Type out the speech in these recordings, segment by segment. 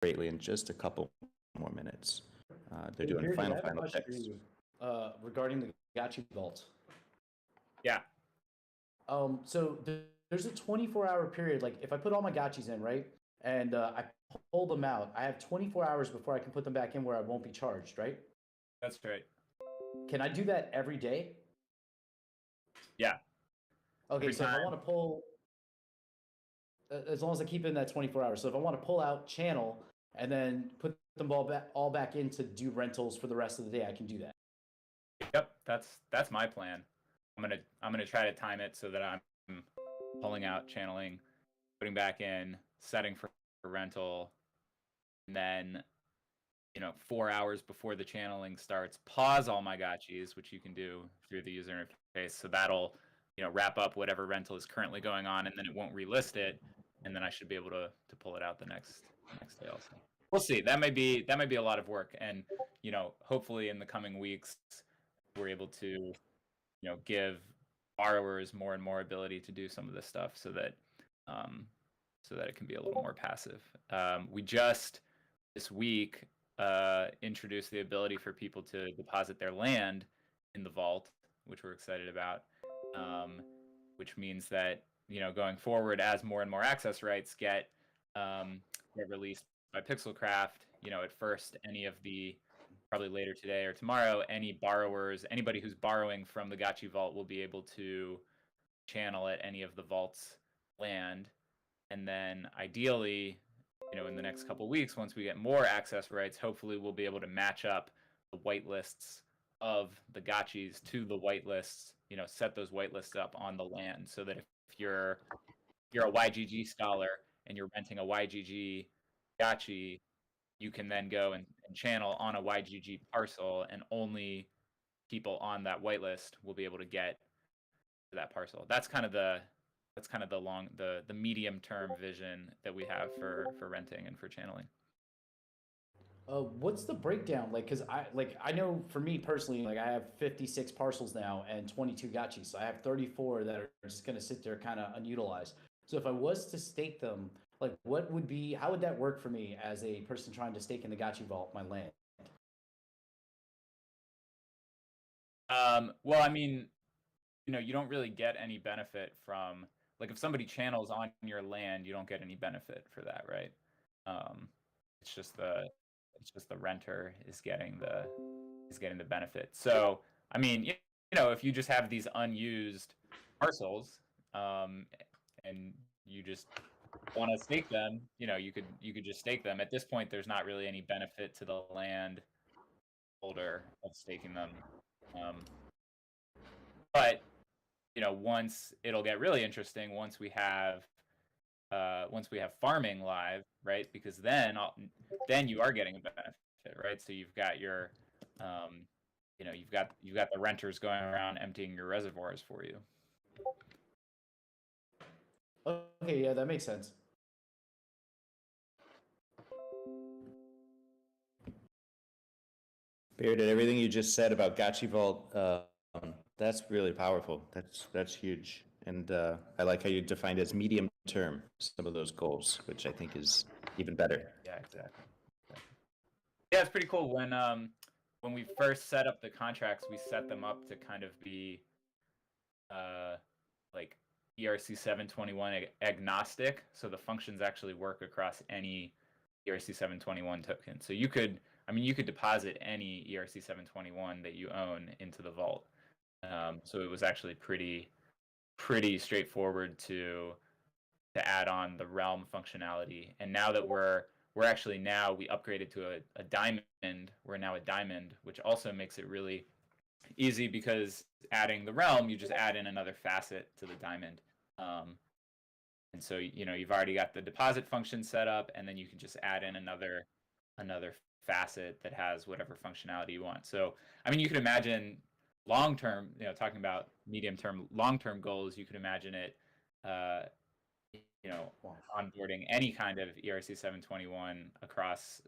greatly in just a couple more minutes. They're Hey, doing Beardy, I have a final question for checks. you regarding the Gotchi Vault. Yeah. So there's a 24-hour period. Like if I put all my Gotchis in, right, and I pull them out, I have 24 hours before I can put them back in where I won't be charged, right? That's right. Can I do that every day? Yeah. Okay, Every so if I time. want to pull, as long as I keep in that 24 hours. So if I want to pull out channel and then put them all back in to do rentals for the rest of the day, I can do that. Yep, that's my plan. I'm gonna try to time it so that I'm pulling out, channeling, putting back in, setting for rental, and then 4 hours before the channeling starts, pause all my gotchis, which you can do through the user interface. So that'll wrap up whatever rental is currently going on, and then it won't relist it, and then I should be able to pull it out the next day also. We'll see. That may be a lot of work, and hopefully in the coming weeks we're able to give borrowers more and more ability to do some of this stuff so that it can be a little more passive. We just this week introduced the ability for people to deposit their land in the vault, which we're excited about, which means that going forward, as more and more access rights get released by Pixelcraft, at first probably later today or tomorrow, anybody who's borrowing from the Gotchi Vault will be able to channel at any of the vault's land. And then ideally, in the next couple of weeks, once we get more access rights, hopefully we'll be able to match up the whitelists of the Gotchis to the whitelists, set those whitelists up on the land so that if you're a YGG scholar and you're renting a YGG Gotchi, you can then go and channel on a YGG parcel, and only people on that whitelist will be able to get to that parcel. That's kind of the medium term vision that we have for renting and for channeling. What's the breakdown like? Because I know for me personally, like I have 56 parcels now and 22 Gotchis, so I have 34 that are just going to sit there kind of unutilized. So if I was to stake them, like how would that work for me as a person trying to stake in the Gotchi Vault my land? Well, I mean, you don't really get any benefit from, like, if somebody channels on your land, you don't get any benefit for that, right? It's just the renter is getting the benefit. So, I mean, if you just have these unused parcels, and you just want to stake them, you could just stake them. At this point, there's not really any benefit to the land holder of staking them. But once it'll get really interesting once we have farming live, right? Because then you are getting a benefit, right? So you've got your you've got the renters going around emptying your reservoirs for you. Okay, yeah, that makes sense. Bearded, everything you just said about Gotchi Vault, that's really powerful. That's huge. And I like how you defined as medium term some of those goals, which I think is even better. Yeah, exactly. Yeah, it's pretty cool. When we first set up the contracts, we set them up to kind of be like ERC 721 agnostic, so the functions actually work across any ERC 721 token. So you could deposit any ERC 721 that you own into the vault. So it was actually pretty straightforward to add on the realm functionality. And now that we upgraded to a diamond. We're now a diamond, which also makes it really easy, because adding the realm, you just add in another facet to the diamond. And so you've already got the deposit function set up, and then you can just add in another facet that has whatever functionality you want. So I mean, you could imagine long term, talking about medium term, long term goals, you could imagine it onboarding any kind of ERC 721 across,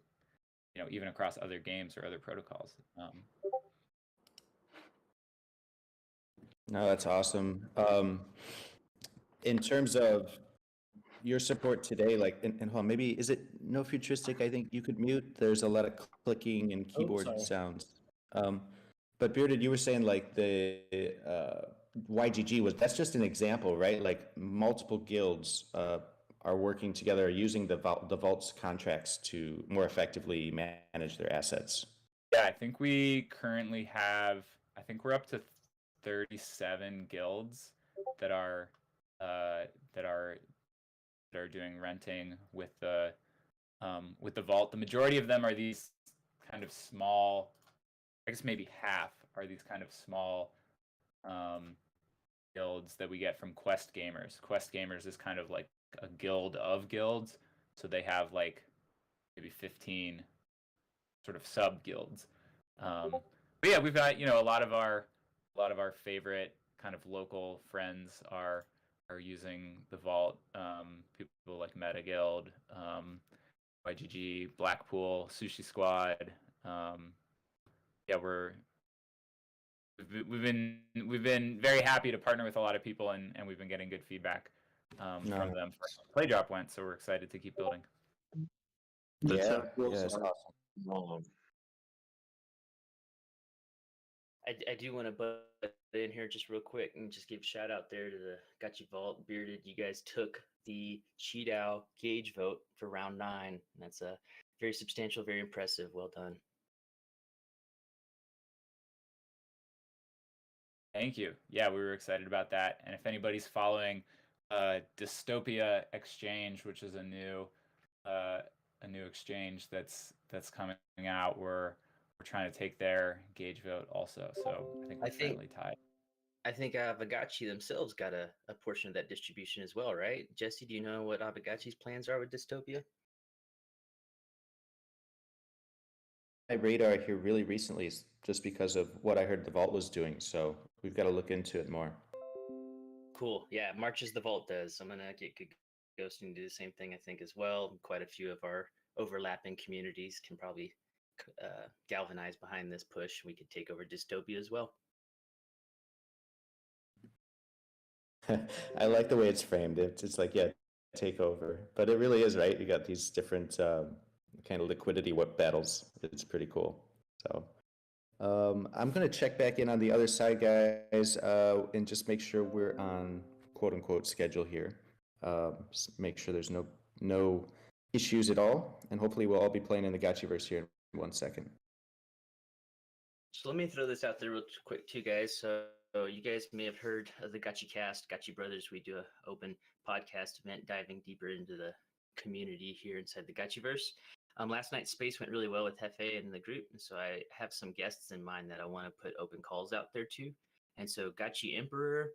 even across other games or other protocols. No, that's awesome. In terms of your support today, like, and hold on, maybe, is it no futuristic? I think you could mute. There's a lot of clicking and Oh, keyboard sorry. sounds. But Bearded, you were saying like the YGG that's just an example, right? Like multiple guilds are working together, using the vault's contracts to more effectively manage their assets. Yeah, I think we currently have. I think we're up to 37 guilds that are uh, that are that are doing renting with the vault. The majority of them are these kind of small. I guess maybe half are these kind of small um, guilds that we get from Quest Gamers. Quest Gamers is kind of like a guild of guilds, so they have like maybe 15 sort of sub guilds. But yeah, we've got a lot of our favorite kind of local friends are using the vault. People like Meta Guild, YGG, Blackpool, Sushi Squad. Yeah, we've been very happy to partner with a lot of people, and we've been getting good feedback No. from them for how Play Drop went. So we're excited to keep building. That's Yeah, cool. yeah, it's So, awesome. I do want to butt in here just real quick and just give a shout out there to the Gotchi Vault. Bearded, you guys took the Cheetah gauge vote for round 9. And that's a very substantial, very impressive. Well done. Thank you. Yeah, we were excited about that. And if anybody's following Dystopia Exchange, which is a new exchange that's coming out, we're trying to take their gauge vote also. So I think we're fairly tied. I think Avagachi themselves got a portion of that distribution as well, right? Jesse, do you know what Avagachi's plans are with Dystopia? My radar here really recently is just because of what I heard the vault was doing. So we've got to look into it more. Cool. Yeah, March as the Vault does. I'm gonna get Ghosting to do the same thing, I think, as well. Quite a few of our overlapping communities can probably galvanize behind this push. We could take over Dystopia as well. I like the way it's framed. It's like, yeah, take over. But it really is, right? You got these different kind of liquidity battles. It's pretty cool. So I'm going to check back in on the other side, guys, and just make sure we're on quote unquote schedule here. Make sure there's no issues at all. And hopefully we'll all be playing in the Gotchiverse here in 1 second. So let me throw this out there real quick too, guys. So you guys may have heard of the Gotchi Cast, Gotchi Brothers. We do an open podcast event diving deeper into the community here inside the Gotchiverse. Last night's space went really well with Hefe and the group, and so I have some guests in mind that I want to put open calls out there to. And so Gotchi Emperor,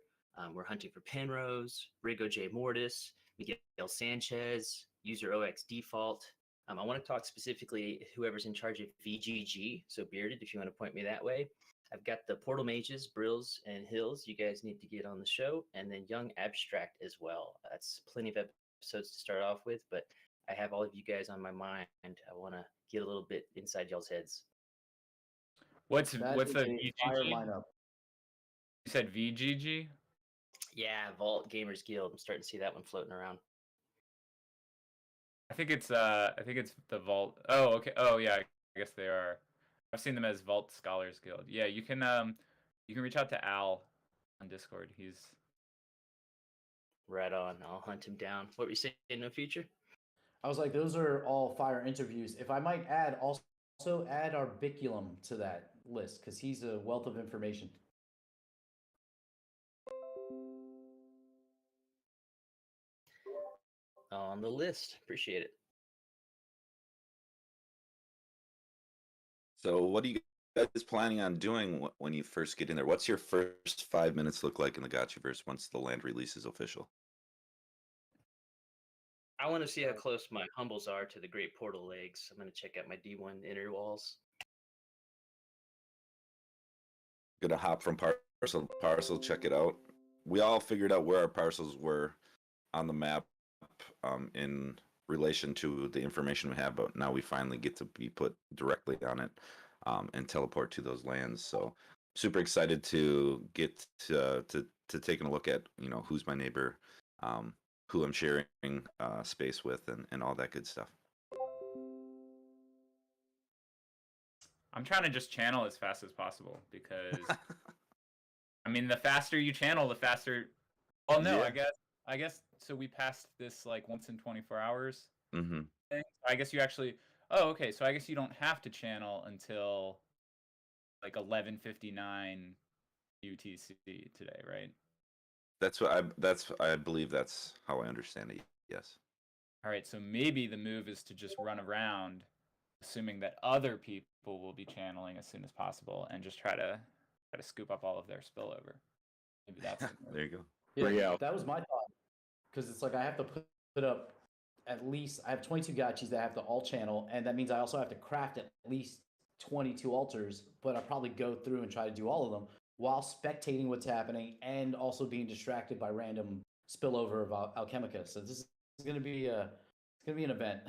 we're hunting for Penrose, Rigo J. Mortis, Miguel Sanchez, user OX Default. I want to talk specifically whoever's in charge of VGG. So Bearded, if you want to point me that way. I've got the Portal Mages, Brills, and Hills. You guys need to get on the show. And then Young Abstract as well. That's plenty of episodes to start off with, but I have all of you guys on my mind. I want to get a little bit inside y'all's heads. What's That the is a fire VGG? lineup. You said VGG? Yeah, Vault Gamers Guild. I'm starting to see that one floating around. I think it's the Vault. Oh, okay. Oh, yeah. I guess they are. I've seen them as Vault Scholars Guild. Yeah, you can reach out to Al on Discord. He's Right on. I'll hunt him down. What were you saying? No future? I was like, those are all fire interviews. If I might add, also add our Biculum to that list because he's a wealth of information. On the list. Appreciate it. So what are you guys planning on doing when you first get in there? What's your first 5 minutes look like in the Gotchiverse once the land release is official? I want to see how close my humbles are to the Great Portal legs. I'm going to check out my D1 inner walls. Gonna hop from parcel to parcel, check it out. We all figured out where our parcels were on the map in relation to the information we have, but now we finally get to be put directly on it and teleport to those lands. So super excited to get to taking a look at, who's my neighbor, who I'm sharing space with, and all that good stuff. I'm trying to just channel as fast as possible because I mean, the faster you channel, the faster. Well, no, Yeah. I guess. So we passed this like once in 24 hours Mm-hmm. thing. I guess you actually. Oh, okay. So I guess you don't have to channel until like 11:59 UTC today, right? I believe that's how I understand it. Yes. All right. So maybe the move is to just run around, assuming that other people will be channeling as soon as possible, and just try to scoop up all of their spillover. Maybe that's the move. There you go. Yeah, that was my thought. Because it's like I have to put up at least, I have 22 gotchis that I have to all channel, and that means I also have to craft at least 22 altars, but I'll probably go through and try to do all of them while spectating what's happening and also being distracted by random spillover of Alchemica. So this is going to be an event.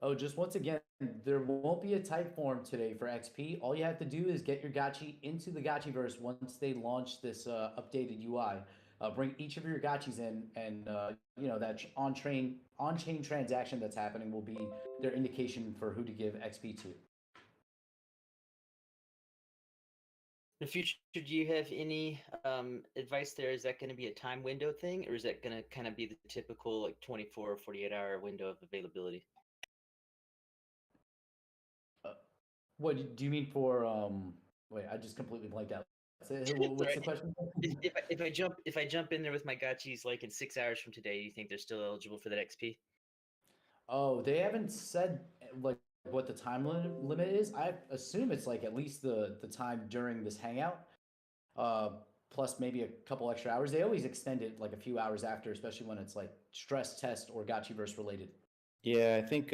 Oh, just once again, there won't be a type form today for XP. All you have to do is get your Gotchi into the Gotchiverse once they launch this updated UI. Bring each of your Gotchis in, and that on-chain transaction that's happening will be their indication for who to give XP to. In the future, do you have any advice there? Is that going to be a time window thing, or is that going to kind of be the typical like 24 or 48-hour window of availability? What do you mean for? Wait, I just completely blanked out. What's the question? If I jump in there with my gotchis like in 6 hours from today, you think they're still eligible for that XP? Oh, they haven't said like what the time limit is. I assume it's like at least the time during this hangout, plus maybe a couple extra hours. They always extend it like a few hours after, especially when it's like stress test or Gotchiverse related. Yeah, I think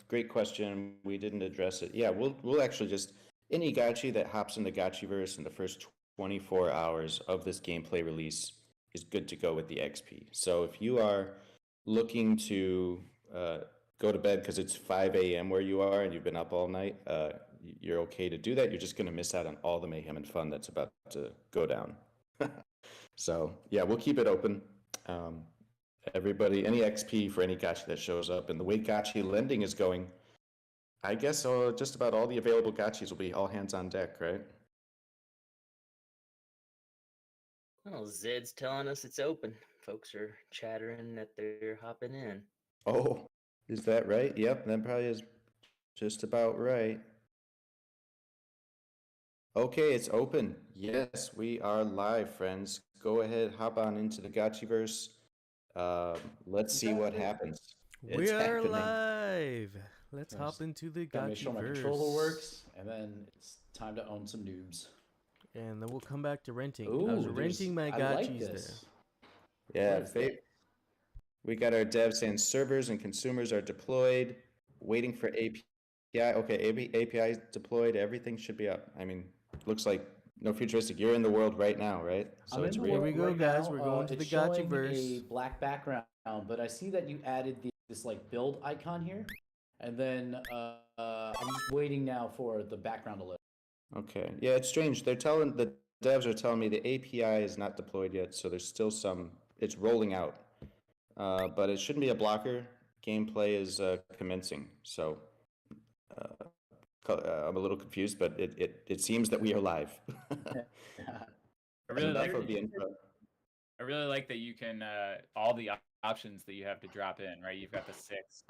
great question. We didn't address it. Yeah, we'll actually just any Gotchi that hops in the Gotchiverse in the first 24 hours of this gameplay release is good to go with the XP. So if you are looking to go to bed because it's 5 a.m. where you are and you've been up all night, you're okay to do that. You're just going to miss out on all the mayhem and fun that's about to go down. So yeah, we'll keep it open. Everybody, any XP for any Gotchi that shows up. And the way Gotchi lending is going, I guess just about all the available Gotchis will be all hands on deck, right? Well, Zed's telling us it's open. Folks are chattering that they're hopping in. Oh, is that right? Yep, that probably is just about right. Okay, it's open. Yes, we are live, friends. Go ahead, hop on into the Gotchiverse. Let's see what happens. We are live. Let's hop into the Gotta make sure my Gotchiverse. controller works, and then it's time to own some noobs. And then we'll come back to renting. Ooh, I was renting my I Gotchis like there. this. Yeah, What is this? we got our devs and servers and consumers are deployed, waiting for API. Okay, API is deployed. Everything should be up. I mean, looks like no futuristic. You're in the world right now, right? So I'm it's in the real. Here we world go, right guys. now. We're going to the It's showing Gotchiverse. a black background, but I see that you added this like build icon here, and then I'm just waiting now for the background to load. Okay. Yeah, it's strange. The devs are telling me the API is not deployed yet, so there's still some. It's rolling out, but it shouldn't be a blocker. Gameplay is commencing, so I'm a little confused, but it seems that we are live. I really Enough like of the intro. I really like that you can all the options that you have to drop in, right? You've got the 6.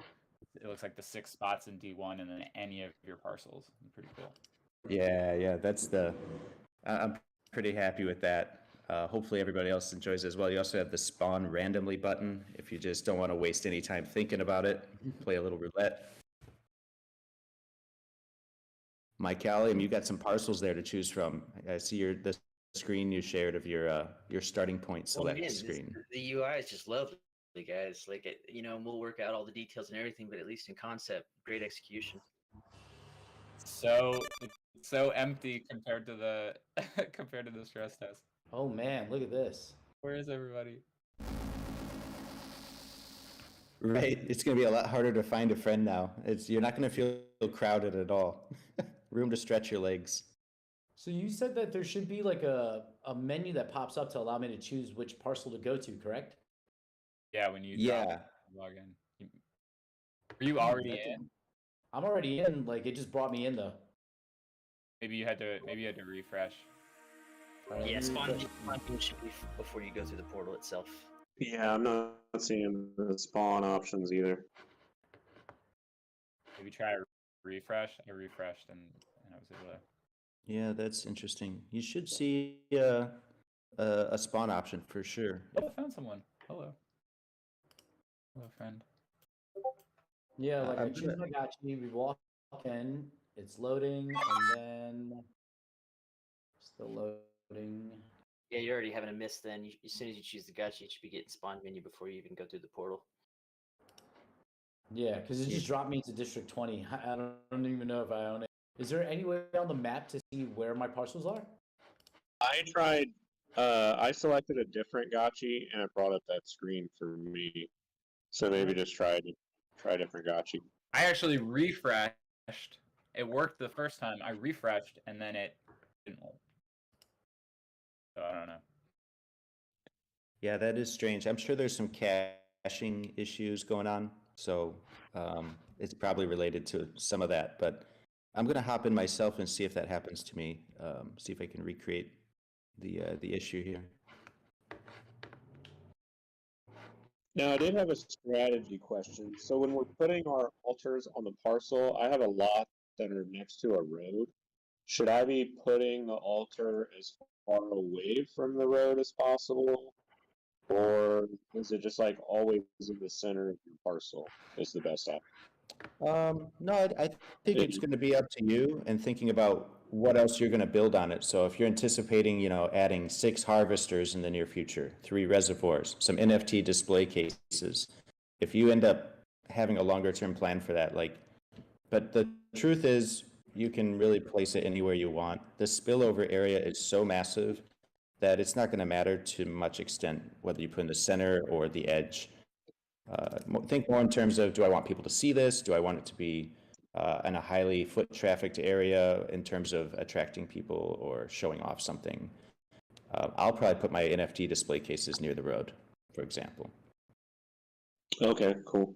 It looks like the 6 spots in D1 and then any of your parcels. Pretty cool. Yeah, that's I'm pretty happy with that. Hopefully everybody else enjoys it as well. You also have the spawn randomly button if you just don't want to waste any time thinking about it. Play a little roulette. Mike Callium, you got some parcels there to choose from. I see the screen you shared of your starting point select screen. The UI is just lovely, guys. Like we'll work out all the details and everything, but at least in concept, great execution. So it's so empty compared to the stress test. Oh man, look at this. Where is everybody? Right. It's going to be a lot harder to find a friend now. You're not going to feel crowded at all. Room to stretch your legs. So you said that there should be like a menu that pops up to allow me to choose which parcel to go to, correct? Yeah, when you Yeah. log in. Were you already in? I'm already in. Like it just brought me in though. Maybe you had to refresh. All right, Yeah, let me spawn refresh. beam should be before you go through the portal itself. Yeah, I'm not seeing the spawn options either. Maybe try a refresh. I refreshed and I was able to. Yeah, that's interesting. You should see a spawn option for sure. Oh, I found someone. Hello. Hello, friend. Yeah, like I I'm choose gonna- my gotchi. We walk in. It's loading, and then still loading. Yeah, you're already having a miss then. As soon as you choose the gacha, you should be getting spawn menu before you even go through the portal. Yeah, because it just dropped me into District 20. I don't even know if I own it. Is there any way on the map to see where my parcels are? I tried. I selected a different gotchi, and it brought up that screen for me. So maybe just try different gotchi. I actually refreshed. It worked the first time. I refreshed and then it didn't work. So I don't know. Yeah, that is strange. I'm sure there's some caching issues going on, so it's probably related to some of that. But I'm gonna hop in myself and see if that happens to me. See if I can recreate the issue here. Now, I did have a strategy question. So when we're putting our altars on the parcel, I have a lot that are next to a road. Should I be putting the altar as far away from the road as possible? Or is it just like always in the center of your parcel is the best option? No, I think it's going to be up to you and thinking about what else you're going to build on it. So if you're anticipating, adding 6 harvesters in the near future, 3 reservoirs, some NFT display cases, if you end up having a longer term plan for that, but the truth is you can really place it anywhere you want. The spillover area is so massive that it's not going to matter to much extent whether you put in the center or the edge. Think more in terms of, do I want people to see this? Do I want it to be in a highly foot trafficked area in terms of attracting people or showing off something? I'll probably put my NFT display cases near the road, for example. Okay, cool.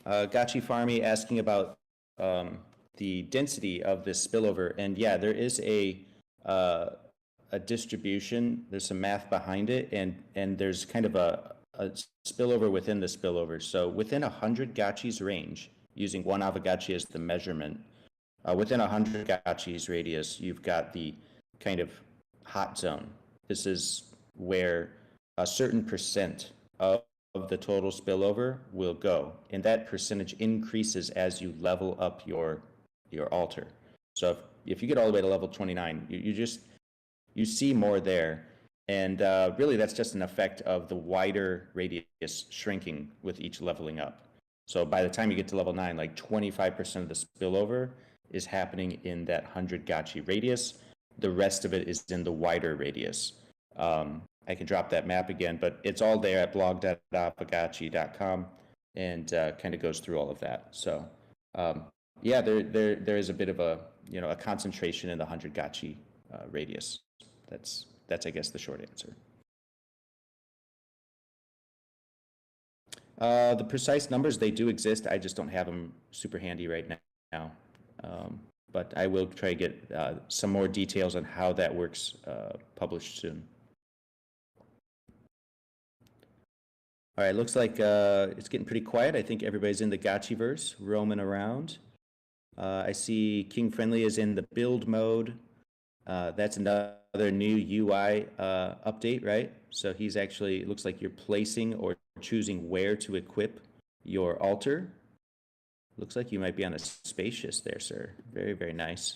Gotchi Farmy asking about the density of this spillover, and yeah, there is a distribution. There's some math behind it, and there's kind of a spillover within the spillover. So within 100 gotchis range, using 1 avagachi as the measurement, within 100 gotchis radius, you've got the kind of hot zone. This is where a certain percent of the total spillover will go, and that percentage increases as you level up your altar. So if you get all the way to level 29, you see more there, and really that's just an effect of the wider radius shrinking with each leveling up. So by the time you get to level 9, like 25% of the spillover is happening in that 100 gotchi radius. The rest of it is in the wider radius. I can drop that map again, but it's all there at blog.avagachi.com, and kind of goes through all of that. So yeah, there is a bit of a concentration in the 100 gotchi radius. That's I guess the short answer. The precise numbers, they do exist. I just don't have them super handy right now. But I will try to get some more details on how that works published soon. All right, looks like it's getting pretty quiet. I think everybody's in the Gotchiverse, roaming around. I see King Friendly is in the build mode. That's another new UI update, right? So he's actually, it looks like you're placing or choosing where to equip your altar. Looks like you might be on a spacious there, sir. Very, very nice.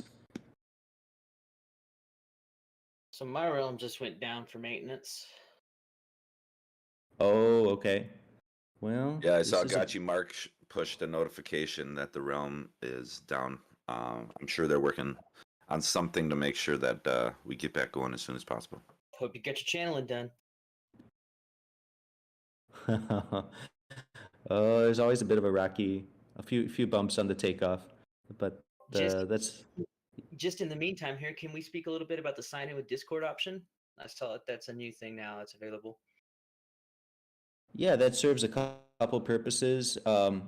So my realm just went down for maintenance. Oh, okay. Well, Yeah, I saw Gotchi Mark pushed a notification that the realm is down. I'm sure they're working on something to make sure that we get back going as soon as possible. Hope you get your channeling done. There's always a bit of a few bumps on the takeoff, but Just- that's Just in the meantime, here, can we speak a little bit about the sign in with Discord option? I saw that that's a new thing now that's available. yeah, that serves a couple purposes.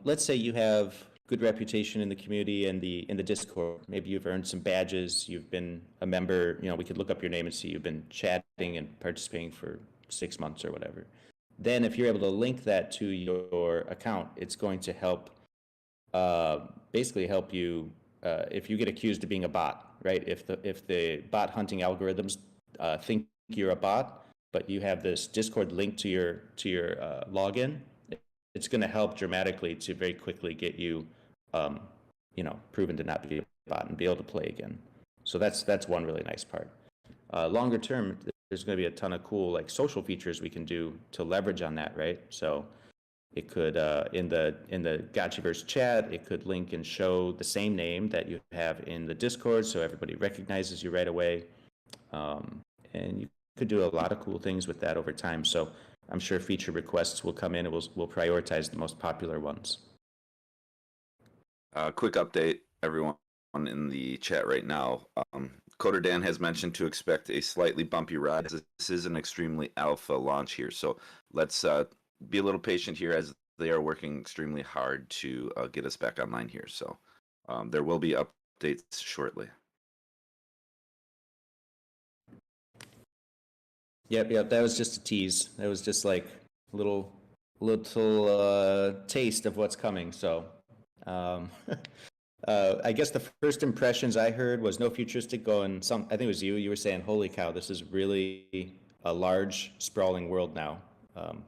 Let's say you have good reputation in the community and in the Discord. Maybe you've earned some badges. You've been a member. We could look up your name and see you've been chatting and participating for 6 months or whatever. Then, if you're able to link that to your account, it's going to help, basically help you if you get accused of being a bot, right? If the bot hunting algorithms think you're a bot, but you have this Discord link to your login, it's going to help dramatically to very quickly get you, proven to not be a bot and be able to play again. So that's one really nice part. Longer term, there's going to be a ton of cool like social features we can do to leverage on that, right? So it could in the Gotchiverse chat, it could link and show the same name that you have in the Discord, so everybody recognizes you right away. And you could do a lot of cool things with that over time. So I'm sure feature requests will come in and we'll prioritize the most popular ones. Quick update, everyone in the chat right now. Coder Dan has mentioned to expect a slightly bumpy ride. This is an extremely alpha launch here, so let's be a little patient here as they are working extremely hard to get us back online here. So there will be updates shortly. Yep. That was just a tease. That was just like a little taste of what's coming. So I guess the first impressions I heard was no futuristic going. I think it was you were saying, holy cow, this is really a large, sprawling world now.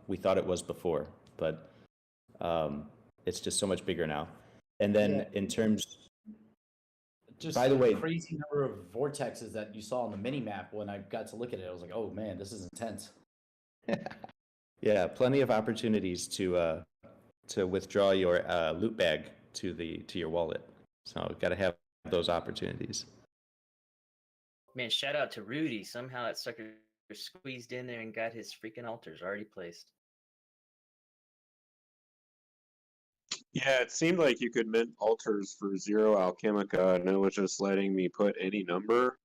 We thought it was before, but it's just so much bigger now. And then in terms, Just by the way, crazy number of vortexes that you saw on the mini map. When I got to look at it, I was like, oh man, this is intense. yeah, plenty of opportunities to withdraw your loot bag to your wallet. So got to have those opportunities. Man, shout out to Rudy. Somehow that sucker squeezed in there and got his freaking altars already placed. Yeah, it seemed like you could mint altars for 0 Alchemica, and it was just letting me put any number.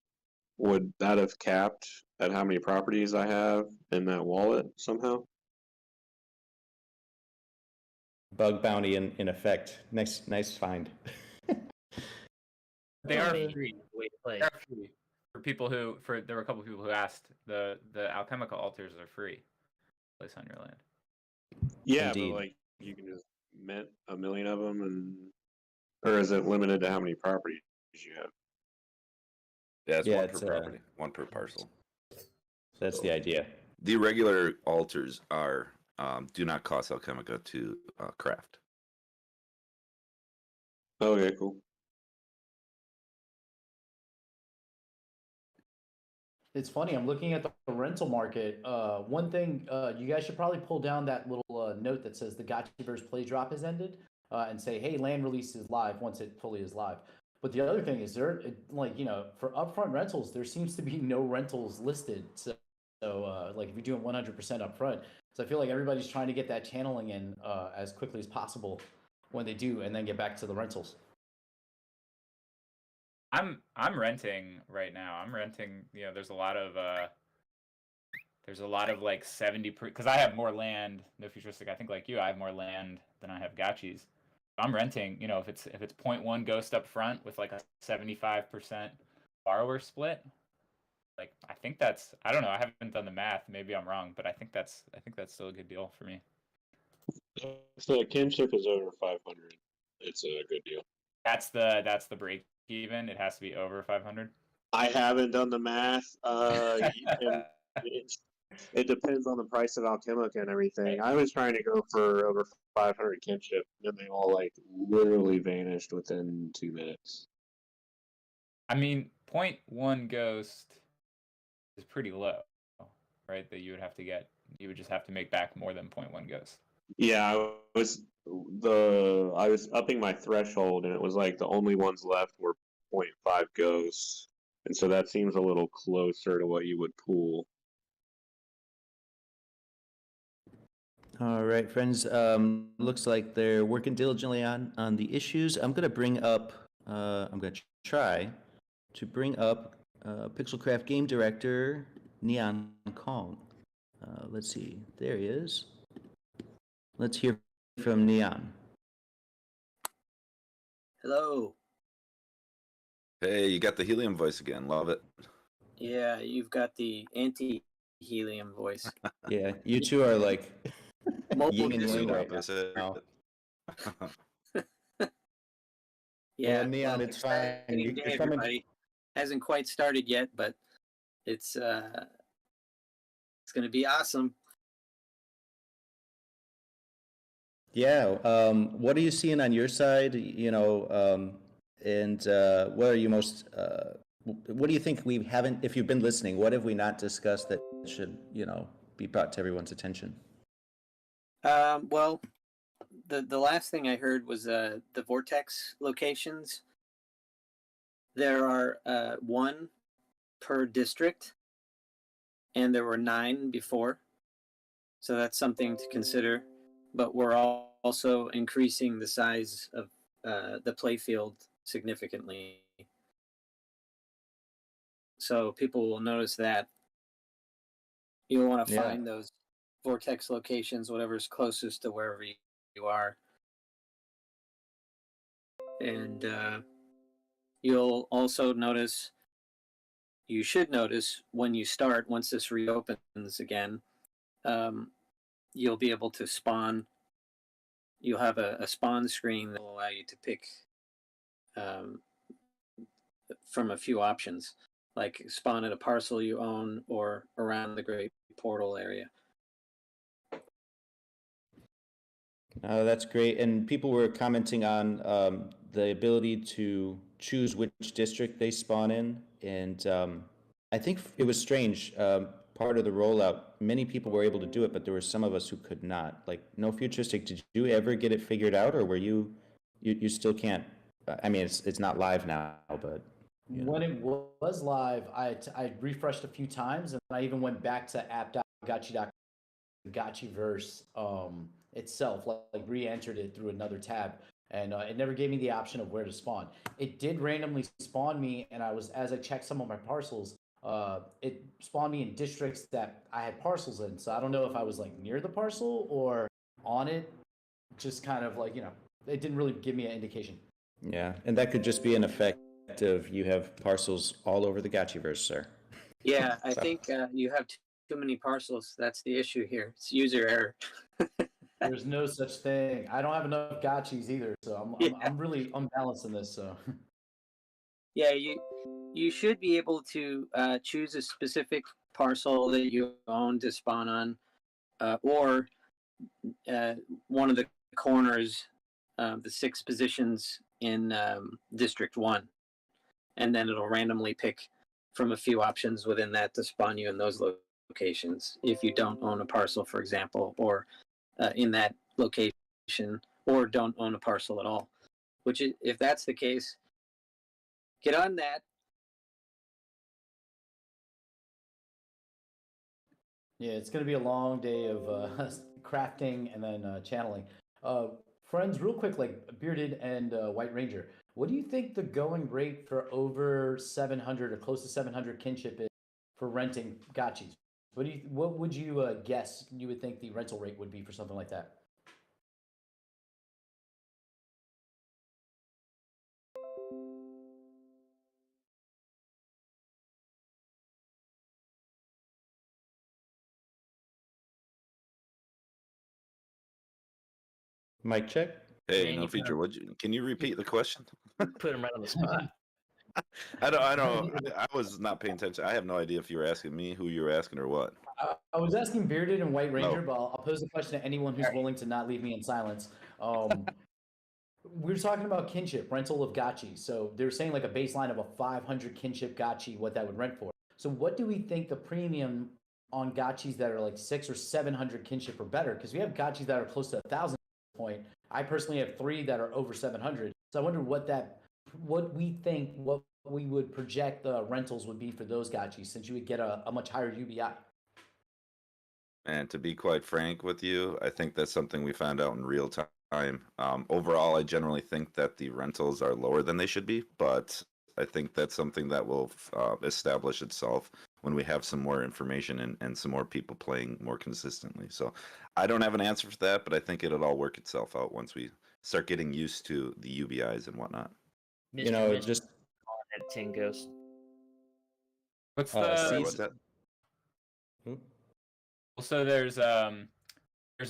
Would that have capped at how many properties I have in that wallet somehow? Bug bounty in effect. Nice find. They are Maybe free. way to play. They are free for people who. There were a couple of people who asked. The alchemical altars are free. Place on your land. Yeah, Indeed. but like you can just mint a million of them, or is it limited to how many properties you have? Yeah, it's Yeah, one it's, per property, one per parcel. That's the idea. The regular altars are do not cost Alchemica to craft. Okay, cool. It's funny. I'm looking at the rental market. One thing you guys should probably pull down that little note that says the Gotchiverse play drop has ended, and say, "Hey, land release is live once it fully is live." But the other thing is, for upfront rentals, there seems to be no rentals listed. So like if you're doing 100% upfront, so I feel like everybody's trying to get that channeling in as quickly as possible when they do, and then get back to the rentals. I'm renting right now. I'm renting. There's a lot of like 70 because I have more land. No futuristic. I think like you, I have more land than I have gotchis. I'm renting. If it's 0.1 ghost up front with like a 75% borrower split. Like I think that's. I don't know. I haven't done the math. Maybe I'm wrong, but I think that's still a good deal for me. If the kinship is over 500, it's a good deal. That's the break even. It has to be over 500. I haven't done the math. It depends on the price of Alchemica and everything. I was trying to go for over 500 kinship, and they all like literally vanished within 2 minutes. I mean, 0.1 ghost is pretty low, right? That you would have to get. You would just have to make back more than 0.1 ghost. Yeah, I was upping my threshold, and it was like the only ones left were 0.5 ghosts, and so that seems a little closer to what you would pool. All right, friends. Looks like they're working diligently on the issues. I'm gonna bring up. I'm gonna try to bring up Pixelcraft game director Neon Kong. Let's see. There he is. Let's hear from Neon. Hello. Hey, you got the helium voice again. Love it. Yeah, you've got the anti-helium voice. Yeah, you two are like Mobile yin and yang Discord. right That's it. now. Yeah, Neon, it's fine. exciting You're day, coming. everybody. Hasn't quite started yet, but it's going to be awesome. Yeah. What are you seeing on your side? You know, and what are you most? What do you think we haven't? If you've been listening, what have we not discussed that should, be brought to everyone's attention? Well, the last thing I heard was the vortex locations. There are 1 per district, and there were 9 before. So that's something to consider. But we're also increasing the size of the playfield significantly. So people will notice that. You'll want to find those vortex locations, whatever's closest to wherever you are. And you'll also notice, you should notice when you start, once this reopens again, you'll be able to spawn. You'll have a spawn screen that will allow you to pick from a few options, like spawn at a parcel you own or around the Great Portal area. That's great. And people were commenting on the ability to choose which district they spawn in. And I think it was strange. Part of the rollout, many people were able to do it, but there were some of us who could not. Like, No Futuristic, did you ever get it figured out, or were you still can't? I mean, it's not live now, but When it was live, I refreshed a few times, and I even went back to app.gotchi.com, Gotchiverse itself, like re-entered it through another tab, and it never gave me the option of where to spawn. It did randomly spawn me, and as I checked some of my parcels, it spawned me in districts that I had parcels in. So I don't know if I was like near the parcel or on it. Just kind of like, it didn't really give me an indication. Yeah, and that could just be an effect of you have parcels all over the Gotchiverse, sir. Yeah, I think you have too many parcels. That's the issue here. It's user error. There's no such thing. I don't have enough gotchis either, so I'm really unbalanced in this. So yeah, you should be able to choose a specific parcel that you own to spawn on, or one of the corners, the 6 positions in District 1, and then it'll randomly pick from a few options within that to spawn you in those locations if you don't own a parcel, for example, or in that location, or don't own a parcel at all. Which, if that's the case, get on that. yeah, it's going to be a long day of crafting and then channeling. Friends, real quick, like Bearded and White Ranger, what do you think the going rate for over 700 or close to 700 kinship is for renting gotchis? What would you guess you would think the rental rate would be for something like that? Mic check. Hey, Man, No you Feature. Can you repeat the question? Put him right on the spot. I don't. I was not paying attention. I have no idea if you were asking me, who you were asking, or what. I was asking Bearded and White Ranger, Oh. but I'll pose the question to anyone who's willing to not leave me in silence. We were talking about kinship, rental of gotchi. So they're saying like a baseline of a 500 kinship gotchi, what that would rent for. So what do we think the premium on gotchis that are like 600 or 700 kinship or better? Because we have gotchis that are close to 1,000 point. I personally have 3 that are over 700. So I wonder what we would project the rentals would be for those gotchis, since you would get a much higher UBI. And to be quite frank with you, I think that's something we found out in real time. Overall, I generally think that the rentals are lower than they should be, but I think that's something that will establish itself when we have some more information and some more people playing more consistently. So I don't have an answer for that, but I think it'll all work itself out once we start getting used to the UBIs and whatnot. You know, Mr. just at Tin Ghost. What's uh, the Sorry, seas- what's that? Oop. so there's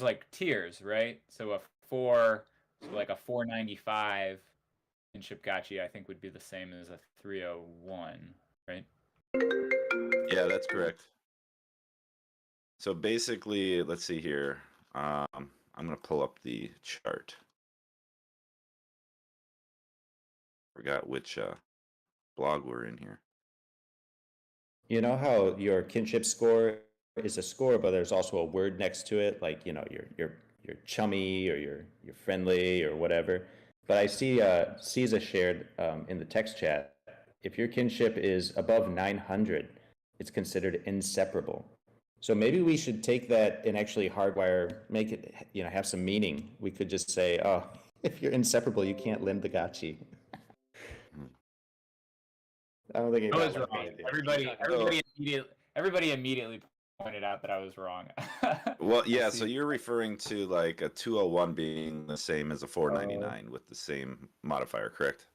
like tiers, right? So a 4, so like a 495 kinship gachi, I think would be the same as a 301, right? Yeah, that's correct. So basically, let's see here. I'm going to pull up the chart. Forgot which blog we're in here. You know how your kinship score is a score, but there's also a word next to it, like, you know, you're chummy or you're friendly or whatever. But I see Caesar shared in the text chat, if your kinship is above 900, it's considered inseparable. So maybe we should take that and actually hardwire, make it, you know, have some meaning. We could just say, oh, if you're inseparable, you can't lend the gachi. I don't think I that was might be wrong. it. Everybody immediately pointed out that I was wrong. Well, I yeah, see. so you're referring to like a 201 being the same as a 499 with the same modifier, correct?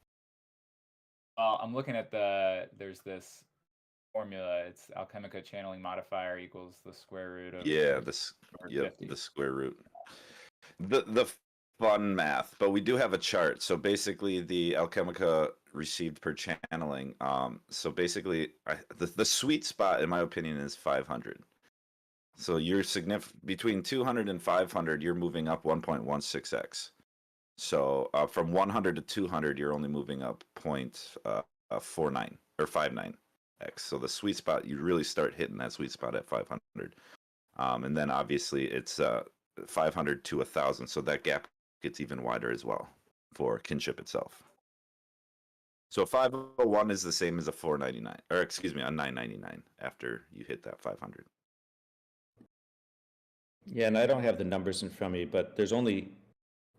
I'm looking at there's this formula. It's Alchemica channeling modifier equals the square root of Yeah, over 50. the square root. The fun math, but we do have a chart. So basically, the Alchemica received per channeling. So basically, the sweet spot, in my opinion, is 500. So you're between 200 and 500, you're moving up 1.16x. So from 100 to 200, you're only moving up 0.49 or 59x. So the sweet spot, you really start hitting that sweet spot at 500. And then obviously it's 500 to 1,000. So that gap gets even wider as well for kinship itself. So 501 is the same as a 499, or excuse me, a 999 after you hit that 500. Yeah, and I don't have the numbers in front of me, but there's only,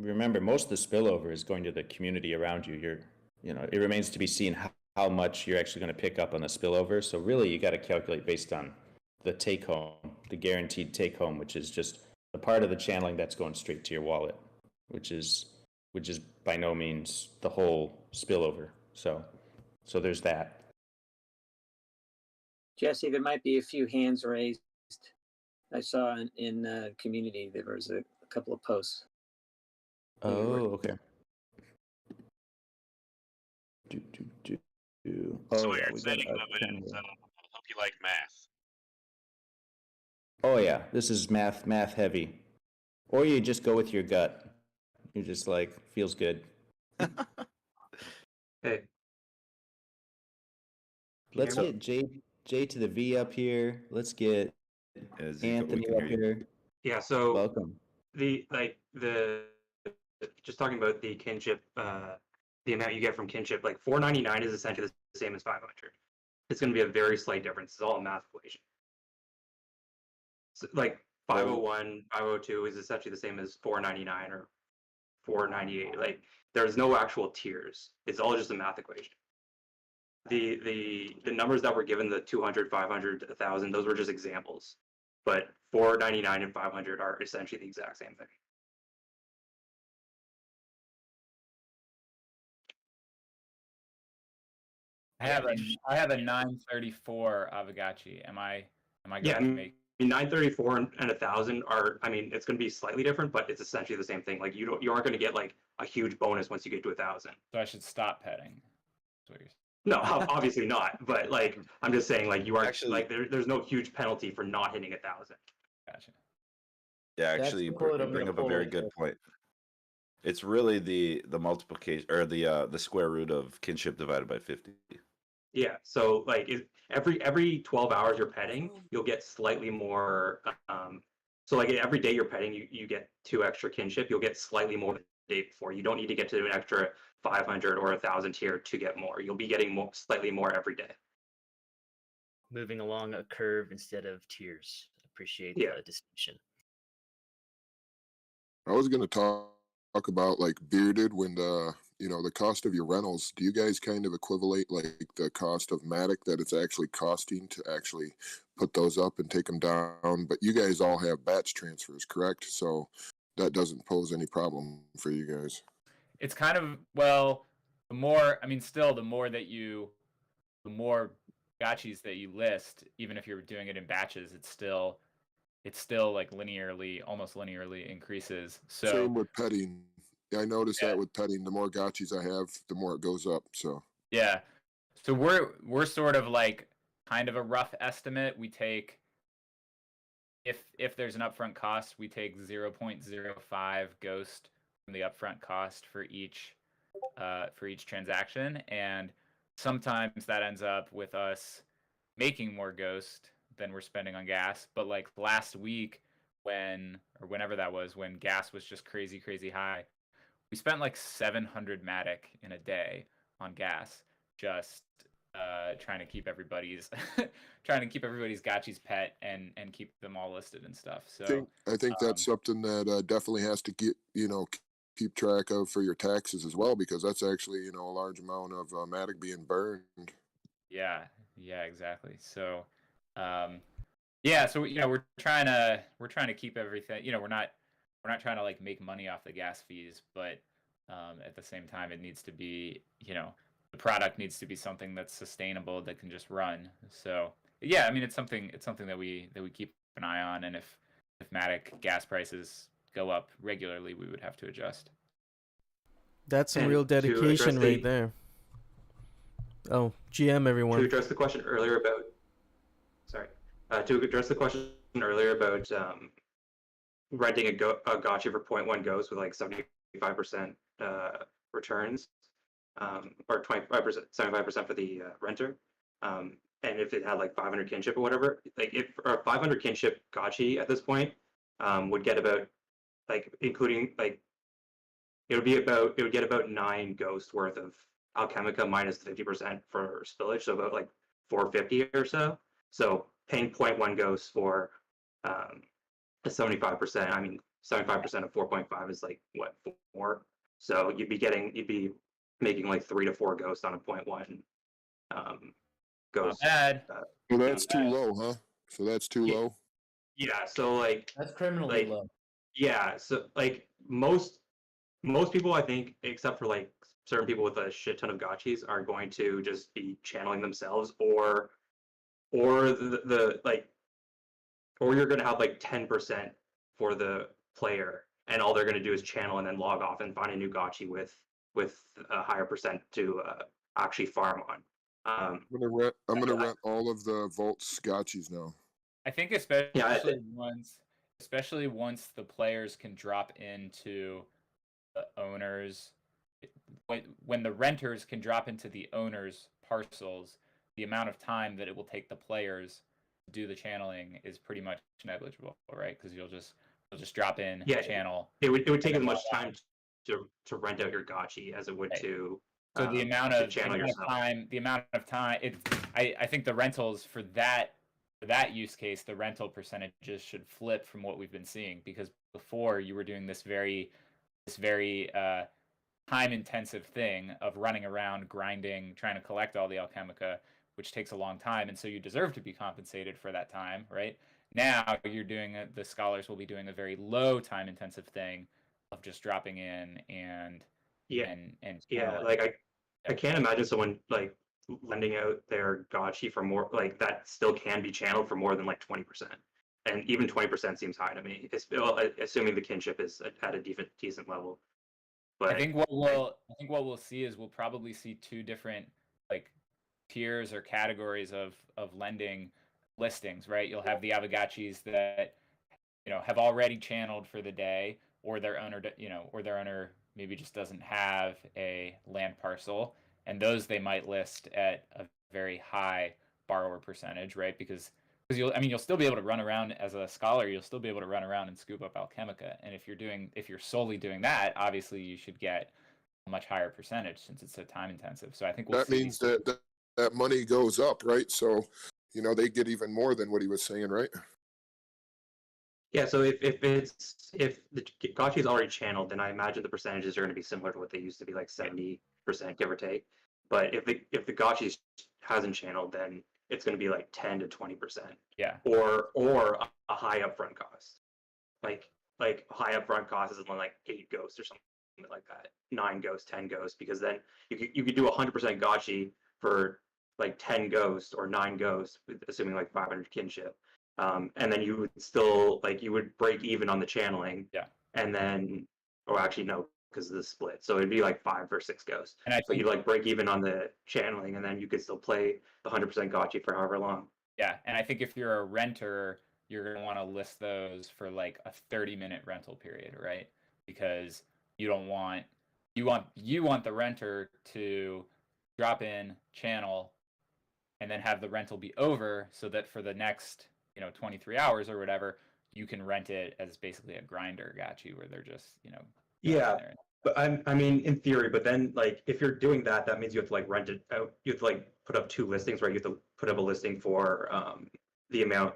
remember, most of the spillover is going to the community around you. You know, it remains to be seen how much you're actually going to pick up on the spillover. So really, you got to calculate based on the take home, the guaranteed take home, which is just the part of the channeling that's going straight to your wallet, which is by no means the whole spillover. So there's that. Jesse, there might be a few hands raised. I saw in the community there was a couple of posts. Oh, okay. So Oh, what yeah, you're we got saying, a Lewin, pen is here. I hope you like math. Oh yeah, this is math heavy. Or you just go with your gut. You're just like, feels good. Hey, Let's get J to the V up here. Let's get As we Anthony can up hear you. here. yeah. So Welcome. the just talking about the kinship, the amount you get from kinship, like 499 is essentially the same as 500. It's going to be a very slight difference. It's all a math equation. So, like 501, 502 is essentially the same as 499 or 498. Like there's no actual tiers. It's all just a math equation. The numbers that were given, the 200, 500, 1,000, those were just examples. But 499 and 500 are essentially the exact same thing. I have a 934 Avagachi. Am I going Yeah, to make 934 and 1,000 are, I mean, it's going to be slightly different, but it's essentially the same thing. Like you aren't going to get like a huge bonus once you get to 1,000. so I should stop petting? That's what you're saying. No, obviously not. But like I'm just saying, like you are Actually- like there's no huge penalty for not hitting 1,000. Gotcha. Yeah, That's actually, you the quote I'm bring gonna up a pull very right good there. point. It's really the multiplication or the square root of kinship divided by 50. Yeah. So like every 12 hours you're petting, you'll get slightly more. So like every day you're petting, you get 2 extra kinship. You'll get slightly more the day before. You don't need to get to an extra 500 or 1,000 tier to get more. You'll be getting slightly more every day. Moving along a curve instead of tiers, appreciate Yeah. the distinction. I was going to talk about like bearded when the cost of your rentals. Do you guys kind of equivalent like the cost of Matic that it's actually costing to actually put those up and take them down? But you guys all have batch transfers, correct? So that doesn't pose any problem for you guys. It's kind of, well, the more, I mean, still the more gotchis that you list, even if you're doing it in batches, it's still like almost linearly increases. So Same with petting. I noticed Yeah. that with petting, the more gotchis I have, the more it goes up. So yeah, so we're sort of like kind of a rough estimate. We take, if there's an upfront cost, we take 0.05 ghost from the upfront cost for each transaction, and sometimes that ends up with us making more ghost than we're spending on gas. But like last week, whenever that was, when gas was just crazy high, we spent like 700 Matic in a day on gas, just trying to keep everybody's gotchis pet and keep them all listed and stuff. So I think that's something that definitely has to get keep track of for your taxes as well, because that's actually a large amount of Matic being burned. yeah, exactly. So yeah, so we're trying to keep everything. We're not trying to like make money off the gas fees, but at the same time, it needs to be, the product needs to be something that's sustainable, that can just run. So yeah, I mean, it's something that we keep an eye on, and if Matic gas prices go up regularly, we would have to adjust. That's some And real to address dedication the- right there. Oh, GM, To everyone. address the question earlier about, renting a gotcha for 0.1 ghost with like 75% returns, or 25%, 75% for the renter. And if it had like 500 kinship or whatever, like if a 500 kinship gotchi at this point would get about, like including like, it would get about 9 ghost worth of Alchemica minus 50% for spillage, so about like 450 or so. So paying 0.1 ghosts for a 75%, I mean 75% of 4.5 is like what, 4? So you'd be making like 3 to 4 ghosts on a 0.1 ghost. Not bad. So that's too low, huh? So that's too Yeah. low. Yeah, so like That's criminally like low. yeah, so like most people, I think, except for like certain people with a shit ton of gotchis, are going to just be channeling themselves, or the like, or you're going to have like 10% for the player, and all they're going to do is channel and then log off and find a new gotchi with a higher percent to actually farm on. I'm gonna rent all of the Volts gotchis now. I think especially once the players can drop into the owners, when the renters can drop into the owners' parcels, the amount of time that it will take the players to do the channeling is pretty much negligible, right? Because you'll just drop in, channel. It would take as much time to rent out your gotchi as it would to. So the amount of time, I think the rentals for that use case, the rental percentages should flip from what we've been seeing, because before you were doing this very time intensive thing of running around, grinding, trying to collect all the Alchemica, which takes a long time, and so you deserve to be compensated for that time, right? Now you're doing the scholars will be doing a very low time intensive thing of just dropping in and like I can't imagine someone like lending out their gotchi for more, like that still can be channeled for more than like 20%, and even 20% seems high to me. It's assuming the kinship is at a decent level. But I think what we'll see is we'll probably see two different like tiers or categories of lending listings, right? You'll have the Avogachis that have already channeled for the day, or their owner maybe just doesn't have a land parcel, and those they might list at a very high borrower percentage, right? Because you'll still be able to run around as a scholar, you'll still be able to run around and scoop up Alchemica, and if you're solely doing that, obviously you should get a much higher percentage since it's so time intensive. So I think that means that money goes up, right? So they get even more than what he was saying, right? Yeah, so if the gotchi is already channeled, then I imagine the percentages are going to be similar to what they used to be, like 70%, give or take. But if the gotchi hasn't channeled, then it's going to be like 10 to 20%. Yeah. Or a high upfront cost. Like high upfront cost is like 8 ghosts or something like that, 9 ghosts, 10 ghosts, because then you could do 100% gotchi for like 10 ghosts or 9 ghosts, assuming like 500 kinship. And then you would still you would break even on the channeling. Yeah. And then, or actually no, because of the split. So it'd be like 5 or 6 ghosts. And I So think, you like break even on the channeling, and then you could still play the 100% gotchi for however long. yeah, and I think if you're a renter, you're gonna want to list those for like a 30-minute rental period, right? Because you don't want you want the renter to drop in, channel, and then have the rental be over, so that for the next 23 hours or whatever, you can rent it as basically a grinder gotchi where they're just going Yeah. in there. But I mean, in theory, but then if you're doing that, that means you have to rent it out. You have to put up 2 listings, right? You have to put up a listing for the amount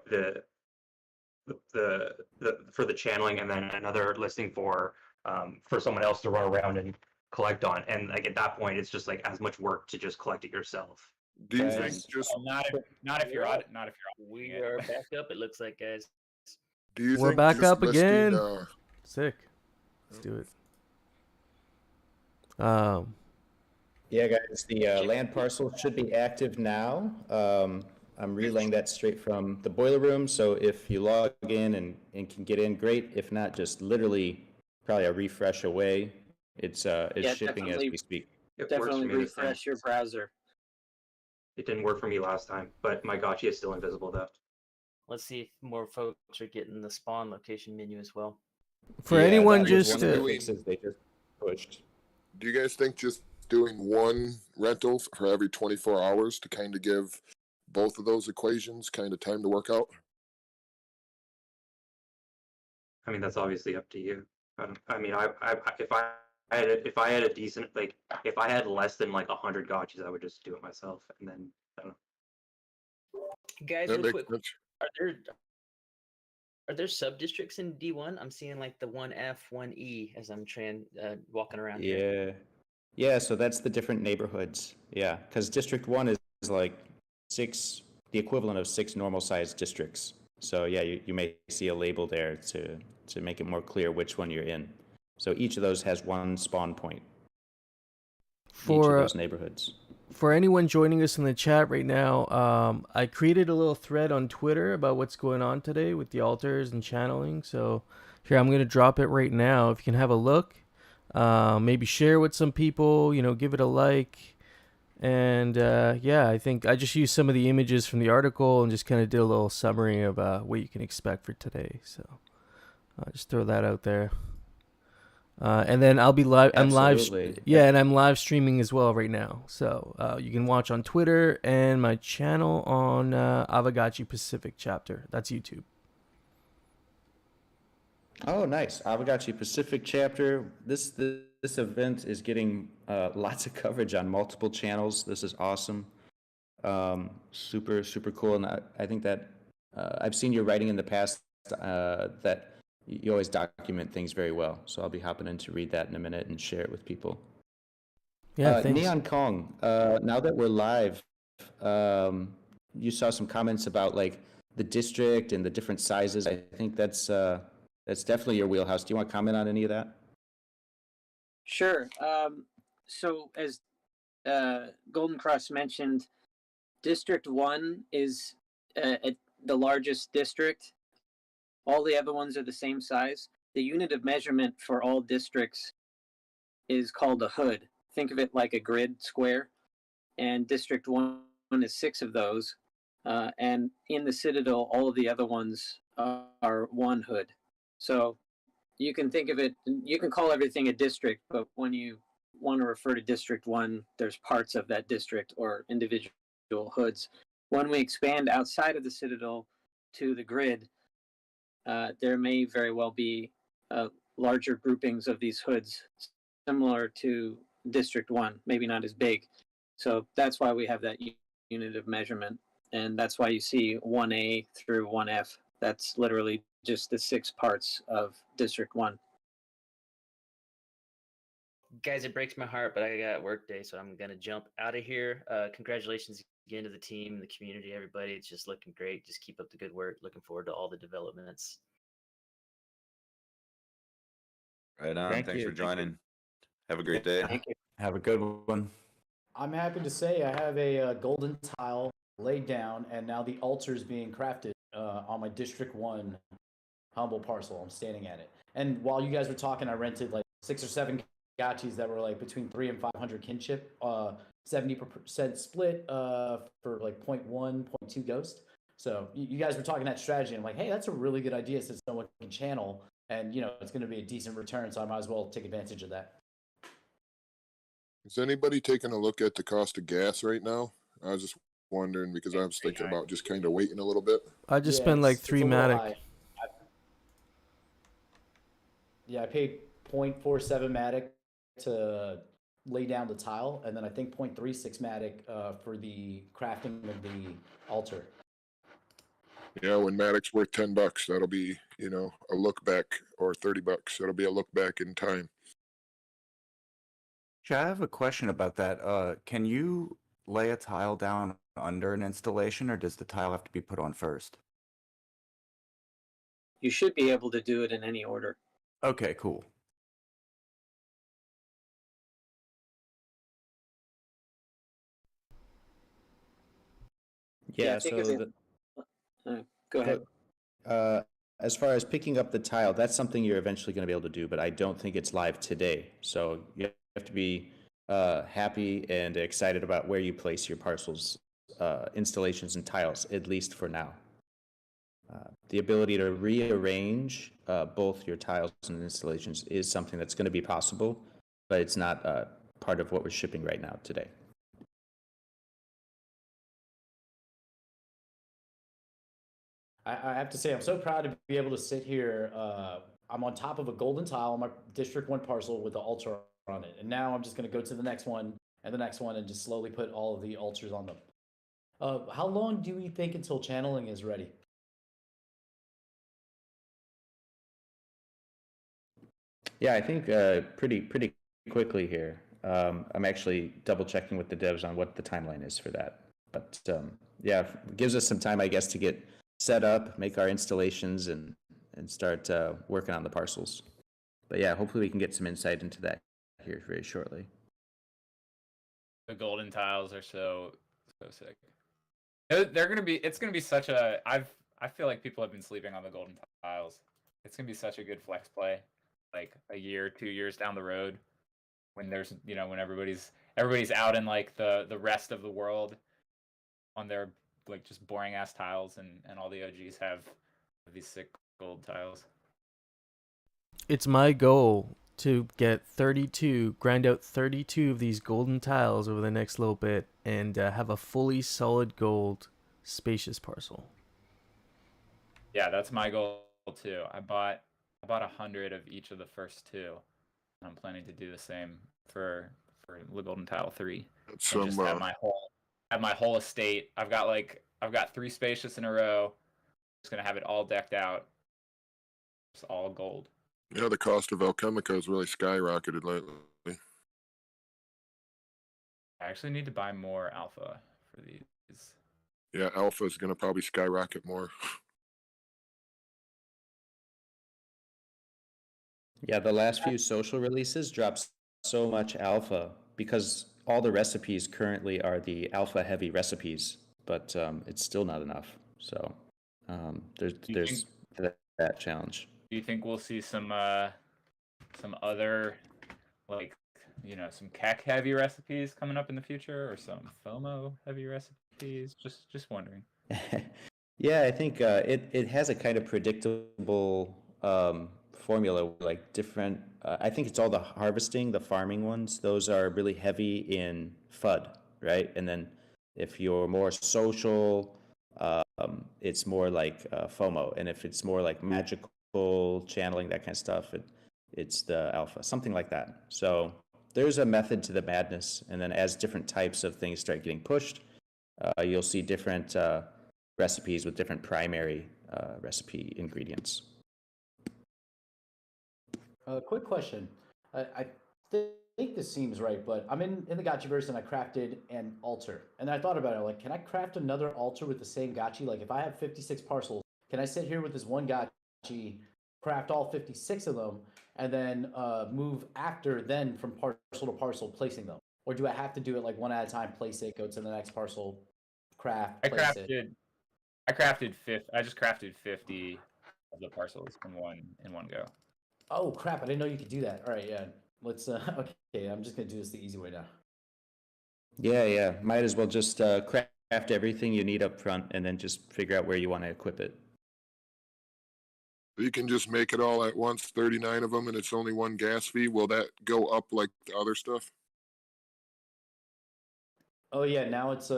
for the channeling, and then another listing for someone else to run around and collect on. And at that point, it's just as much work to just collect it yourself. Do you And- think just Not if you're We are back up. It looks like, guys. do you We're think back just up again. listing, Sick. Let's do it. Yeah, guys, the land parcel should be active now. I'm relaying that straight from the boiler room, so if you log in and can get in, great. If not, just literally probably a refresh away. It's shipping as definitely. we speak. It works Definitely for me this time. refresh your browser. It didn't work for me last time, but my gotchi is still invisible though. Let's see if more folks are getting the spawn location menu as well. For Yeah, anyone that was just one of the fixes they just pushed. do you guys think just doing one rental for every 24 hours to kind of give both of those equations kind of time to work out? I mean, that's obviously up to you. I mean, if I had a decent if I had less than 100 gotchis, I would just do it myself, and then I don't know. Guys, That real makes quick, sense. are there sub districts in D1? I'm seeing the 1F, 1E as I'm walking around here. Yeah, so that's the different neighborhoods. Yeah, because District 1 is the equivalent of 6 normal-sized districts. So yeah, you may see a label there to make it more clear which one you're in. So each of those has one spawn point. Each of those neighborhoods. For anyone joining us in the chat right now, I created a little thread on Twitter about what's going on today with the altars and channeling. So here, I'm going to drop it right now. If you can have a look, maybe share with some people, give it a like. And yeah, I think I just used some of the images from the article and just kind of did a little summary of what you can expect for today. So just throw that out there. And then I'll be live. Absolutely. And I'm live streaming as well right now. So you can watch on Twitter and my channel on Avagachi Pacific chapter. That's YouTube. Oh, nice. Avagachi Pacific chapter. This event is getting lots of coverage on multiple channels. This is awesome. Super, super cool. And I think that I've seen your writing in the past that you always document things very well. So I'll be hopping in to read that in a minute and share it with people. Yeah, thanks. Neon Kong, now that we're live, you saw some comments about the district and the different sizes. I think that's definitely your wheelhouse. Do you want to comment on any of that? Sure. So as Golden Cross mentioned, District 1 is the largest district. All the other ones are the same size. The unit of measurement for all districts is called a hood. Think of it like a grid square. And District 1 is 6 of those. And in the Citadel, all of the other ones are one hood. So you can think of it, you can call everything a district, but when you want to refer to District 1, there's parts of that district or individual hoods. When we expand outside of the Citadel to the grid, there may very well be larger groupings of these hoods, similar to District 1, maybe not as big. So that's why we have that unit of measurement, and that's why you see 1A through 1F That's literally just the 6 parts of District 1. Guys, it breaks my heart, but I got work day, so I'm gonna jump out of here. Congratulations again to the team, the community, everybody. It's just looking great. Just keep up the good work. Looking forward to all the developments. Right on. Thank Thanks you. for joining. Have a great day. Thank you. Have a good one. I'm happy to say I have a golden tile laid down, and now the altar is being crafted on my District 1 humble parcel. I'm standing at it. And while you guys were talking, I rented like 6 or 7 gotchis that were like between 3 and 500 kinship, 70% split for like 0.1, 0.2 ghost. So you guys were talking that strategy. And I'm like, hey, that's a really good idea since someone can channel, and you know it's going to be a decent return. So I might as well take advantage of that. Is anybody taking a look at the cost of gas right now? I was just wondering because I was thinking about just kind of waiting a little bit. I just spent like 3 Matic. I paid 0.47 Matic to lay down the tile, and then I think 0.36 Matic for the crafting of the altar. Yeah, when Matic's worth $10, that'll be, you know, a look back, or $30. That'll be a look back in time. I have a question about that. Can you lay a tile down under an installation, or does the tile have to be put on first? You should be able to do it in any order. Okay, cool. Yeah, think so of it. Go ahead. as far as picking up the tile, that's something you're eventually going to be able to do, but I don't think it's live today. So you have to be happy and excited about where you place your parcels, installations, and tiles, at least for now. The ability to rearrange both your tiles and installations is something that's going to be possible, but it's not part of what we're shipping right now today. I have to say, I'm so proud to be able to sit here. I'm on top of a golden tile on my District 1 parcel with the altar on it. And now I'm just going to go to the next one and the next one and just slowly put all of the altars on them. How long do we think until channeling is ready? Yeah, I think pretty quickly here. I'm actually double checking with the devs on what the timeline is for that. But yeah, it gives us some time, I guess, to get set up, make our installations, and start working on the parcels. But yeah, hopefully we can get some insight into that here very shortly. The golden tiles are so sick. They're gonna be. It's gonna be such a. I feel like people have been sleeping on the golden tiles. It's gonna be such a good flex play, like a year, 2 years down the road, when there's when everybody's out in like the rest of the world on their like just boring ass tiles, and all the OGs have these sick gold tiles. It's my goal to get 32, grind out 32 of these golden tiles over the next little bit, and have a fully solid gold spacious parcel. Yeah, that's my goal too. I bought 100 of each of the first 2. I'm planning to do the same for the golden tile 3. Just have my whole estate. I've got 3 spacious in a row. Just gonna have it all decked out. It's all gold. Yeah, the cost of Alchemica has really skyrocketed lately. I actually need to buy more alpha for these. Yeah, alpha is going to probably skyrocket more. Yeah, the last few social releases dropped so much alpha because all the recipes currently are the alpha heavy recipes, but it's still not enough. So there's that challenge. Do you think we'll see some other, like, some KEK heavy recipes coming up in the future, or some FOMO heavy recipes? Just wondering. Yeah, I think it has a kind of predictable formula, like different. I think it's all the harvesting, the farming ones. Those are really heavy in FUD, right? And then if you're more social, it's more like FOMO. And if it's more like magical channeling, that kind of stuff, it's the alpha, something like that. So there's a method to the madness. And then as different types of things start getting pushed, you'll see different recipes with different primary recipe ingredients. Quick question. I think this seems right, but I'm in the Gotchiverse and I crafted an altar. And I thought about it, like, can I craft another altar with the same Gotchi? Like, if I have 56 parcels, can I sit here with this one Gotchi, craft all 56 of them, and then move after then from parcel to parcel, placing them? Or do I have to do it like one at a time, place it, go to the next parcel, craft, place it? I just crafted 50 of the parcels in one go. Oh crap! I didn't know you could do that. All right, yeah. Let's. Okay, I'm just gonna do this the easy way now. Yeah. Might as well just craft everything you need up front, and then just figure out where you want to equip it. You can just make it all at once, 39 of them, and it's only one gas fee. Will that go up like the other stuff? Oh yeah, now it's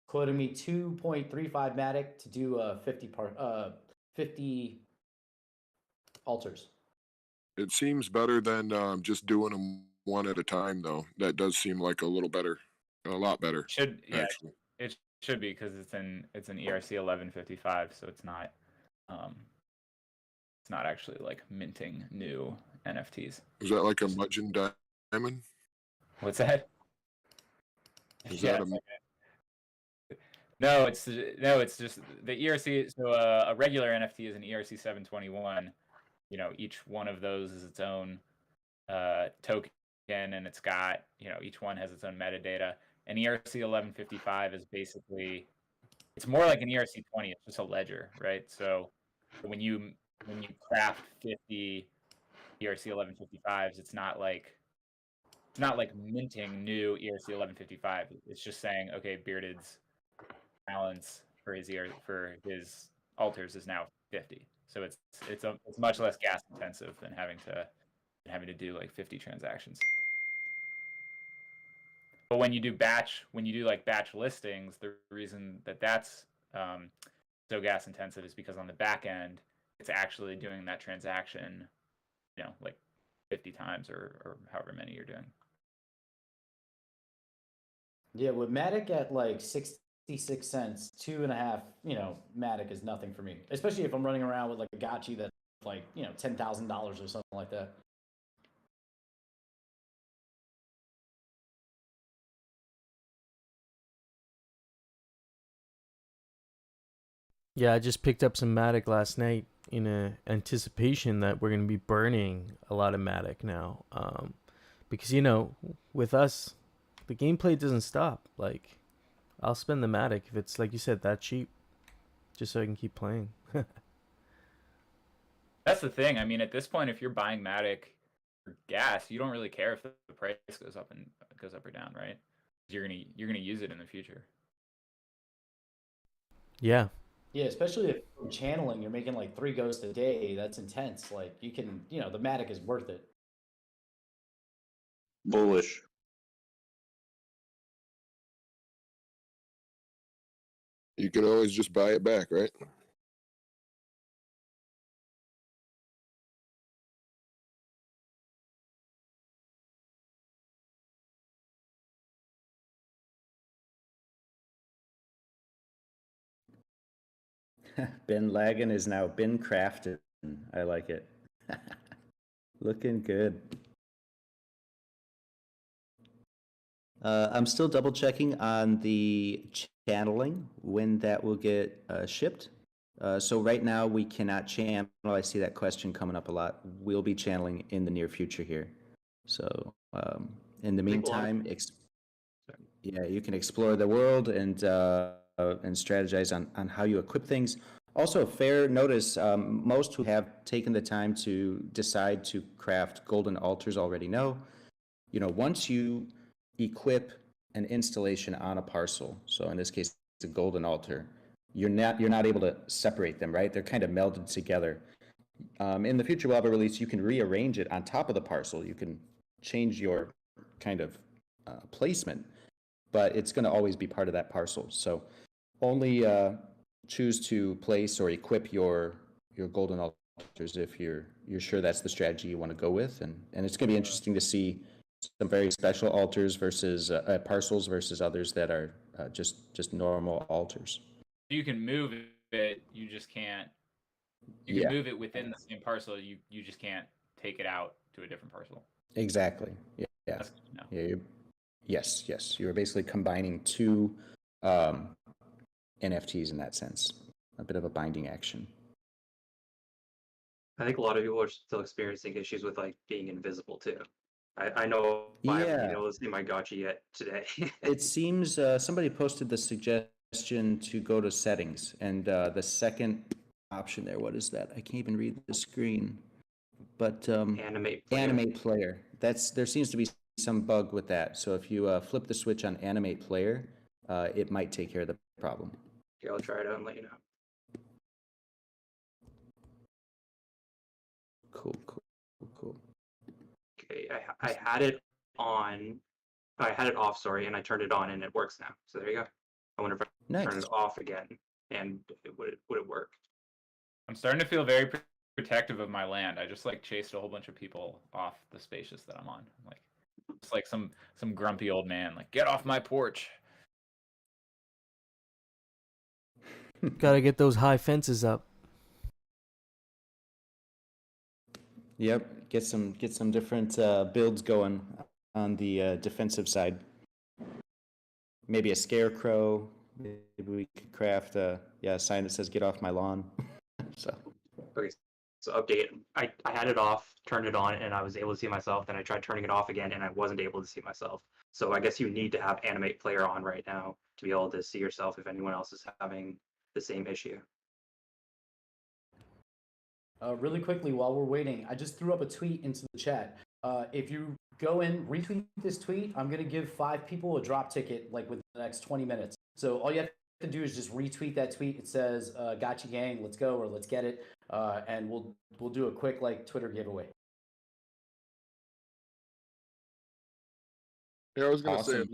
quoting me 2.35 Matic to do 50 altars. It seems better than just doing them one at a time, though. That does seem like a little better, a lot better. Actually. It should be because it's an ERC 1155, so it's not actually like minting new NFTs. Is that like a Mudgeon diamond? What's that? Is Yeah, that No, it's just the ERC. So a regular NFT is an ERC 721. Each one of those is its own token, and it's got each one has its own metadata. An ERC 1155 is basically it's more like an ERC 20. It's just a ledger, right? So when you craft 50 ERC 1155s, it's not like minting new ERC 1155. It's just saying, okay, Bearded's balance for his altars is now 50. So it's much less gas intensive than having to do like 50 transactions. But when you do batch listings, the reason that's so gas intensive is because on the back end, it's actually doing that transaction, like 50 times or however many you're doing. Yeah, with Matic at like 66 cents, 2.5, Matic is nothing for me. Especially if I'm running around with like a Gotchi that's like, $10,000 or something like that. Yeah, I just picked up some Matic last night in anticipation that we're going to be burning a lot of Matic now. Because, with us, the gameplay doesn't stop. Like, I'll spend the Matic if it's, like you said, that cheap, just so I can keep playing. That's the thing. I mean, at this point, if you're buying Matic for gas, you don't really care if the price goes up or down, right? You're gonna use it in the future. Yeah. Yeah, especially if you're channeling, you're making like 3 ghosts a day. That's intense. Like you can, the Matic is worth it. Bullish. You could always just buy it back, right? Ben Lagan is now Ben Crafted. I like it. Looking good. I'm still double checking on the channeling when that will get shipped. So right now we cannot channel. I see that question coming up a lot. We'll be channeling in the near future here. So in the meantime, you can explore the world and strategize on how you equip things. Also, fair notice, most who have taken the time to decide to craft golden altars already know, once you equip an installation on a parcel, so in this case, it's a golden altar, you're not able to separate them, right? They're kind of melded together. In the future, we'll have a release, you can rearrange it on top of the parcel. You can change your kind of placement, but it's going to always be part of that parcel. So only choose to place or equip your golden altars if you're sure that's the strategy you want to go with, and it's going to be interesting to see some very special altars versus parcels versus others that are just normal altars. You can move it, you just can't You can move it within the same parcel. You just can't take it out to a different parcel. Exactly. Yeah. That's, no. Yeah. Yes. You're basically combining two NFTs in that sense. A bit of a binding action. I think a lot of people are still experiencing issues with like being invisible too. I know I haven't been able to see my gotcha yet today. It seems somebody posted the suggestion to go to settings, and the second option there, what is that? I can't even read the screen. But animate player. Animate player. There seems to be some bug with that. So if you flip the switch on animate player, it might take care of the problem. Okay, I'll try it out and let you know. Cool. Okay, I had it on. I had it off, sorry, and I turned it on, and it works now. So there you go. I wonder if I turn it off again, and would it work? I'm starting to feel very protective of my land. I just like chased a whole bunch of people off the spacious that I'm on. Like, it's like some grumpy old man. Like, get off my porch. Gotta get those high fences up. Yep, get some different builds going on the defensive side. Maybe a scarecrow. Maybe we could craft a sign that says "Get off my lawn." So. Okay, so update. I had it off, turned it on, and I was able to see myself. Then I tried turning it off again, and I wasn't able to see myself. So I guess you need to have animate player on right now to be able to see yourself if anyone else is having the same issue. Really quickly, while we're waiting, I just threw up a tweet into the chat. If you go in, retweet this tweet, I'm going to give 5 people a drop ticket like within the next 20 minutes. So all you have to do is just retweet that tweet. It says, "Gotcha gang, let's go," or "Let's get it," and we'll do a quick like Twitter giveaway. Yeah, I was gonna say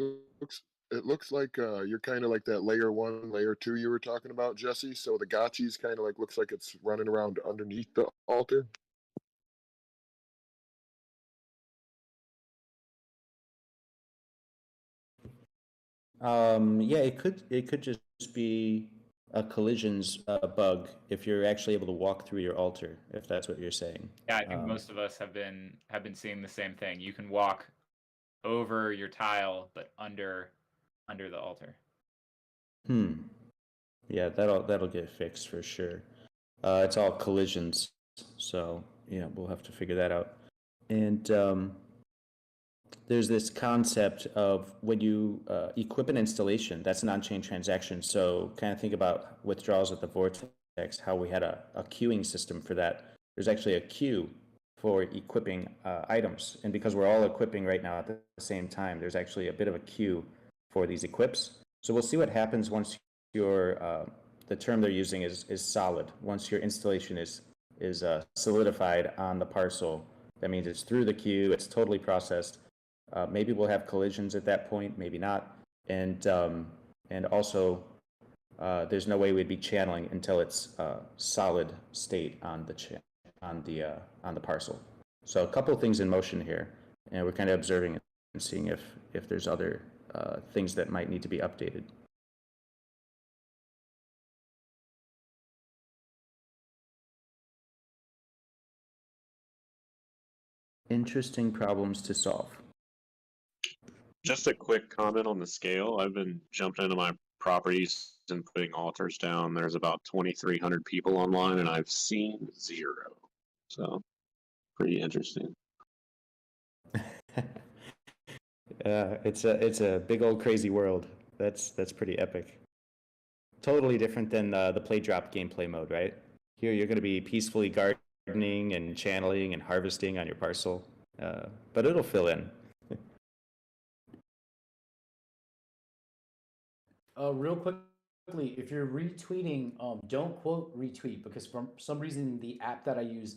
it looks like you're kind of like that layer 1, layer 2 you were talking about, Jesse. So the gotchis kind of like looks like it's running around underneath the altar. Yeah, it could just be a collisions bug if you're actually able to walk through your altar, if that's what you're saying. Yeah, I think most of us have been seeing the same thing. You can walk over your tile, but under the altar. Yeah, that'll get fixed for sure. It's all collisions, so yeah, we'll have to figure that out. And there's this concept of when you equip an installation, that's an on-chain transaction. So kind of think about withdrawals at the vortex, how we had a queuing system for that. There's actually a queue for equipping items. And because we're all equipping right now at the same time, there's actually a bit of a queue for these equips. So we'll see what happens once your the term they're using is solid. Once your installation is solidified on the parcel, that means it's through the queue, it's totally processed. Maybe we'll have collisions at that point, maybe not, and also there's no way we'd be channeling until it's solid state on the parcel. So a couple of things in motion here, and we're kind of observing it and seeing if there's other things that might need to be updated. Interesting problems to solve. Just a quick comment on the scale. I've been jumping into my properties and putting altars down. There's about 2,300 people online, and I've seen 0. So, pretty interesting. It's a big old crazy world. That's pretty epic. Totally different than the play drop gameplay mode, right? Here you're going to be peacefully gardening and channeling and harvesting on your parcel, but it'll fill in. Real quickly, if you're retweeting, don't quote retweet, because for some reason the app that I use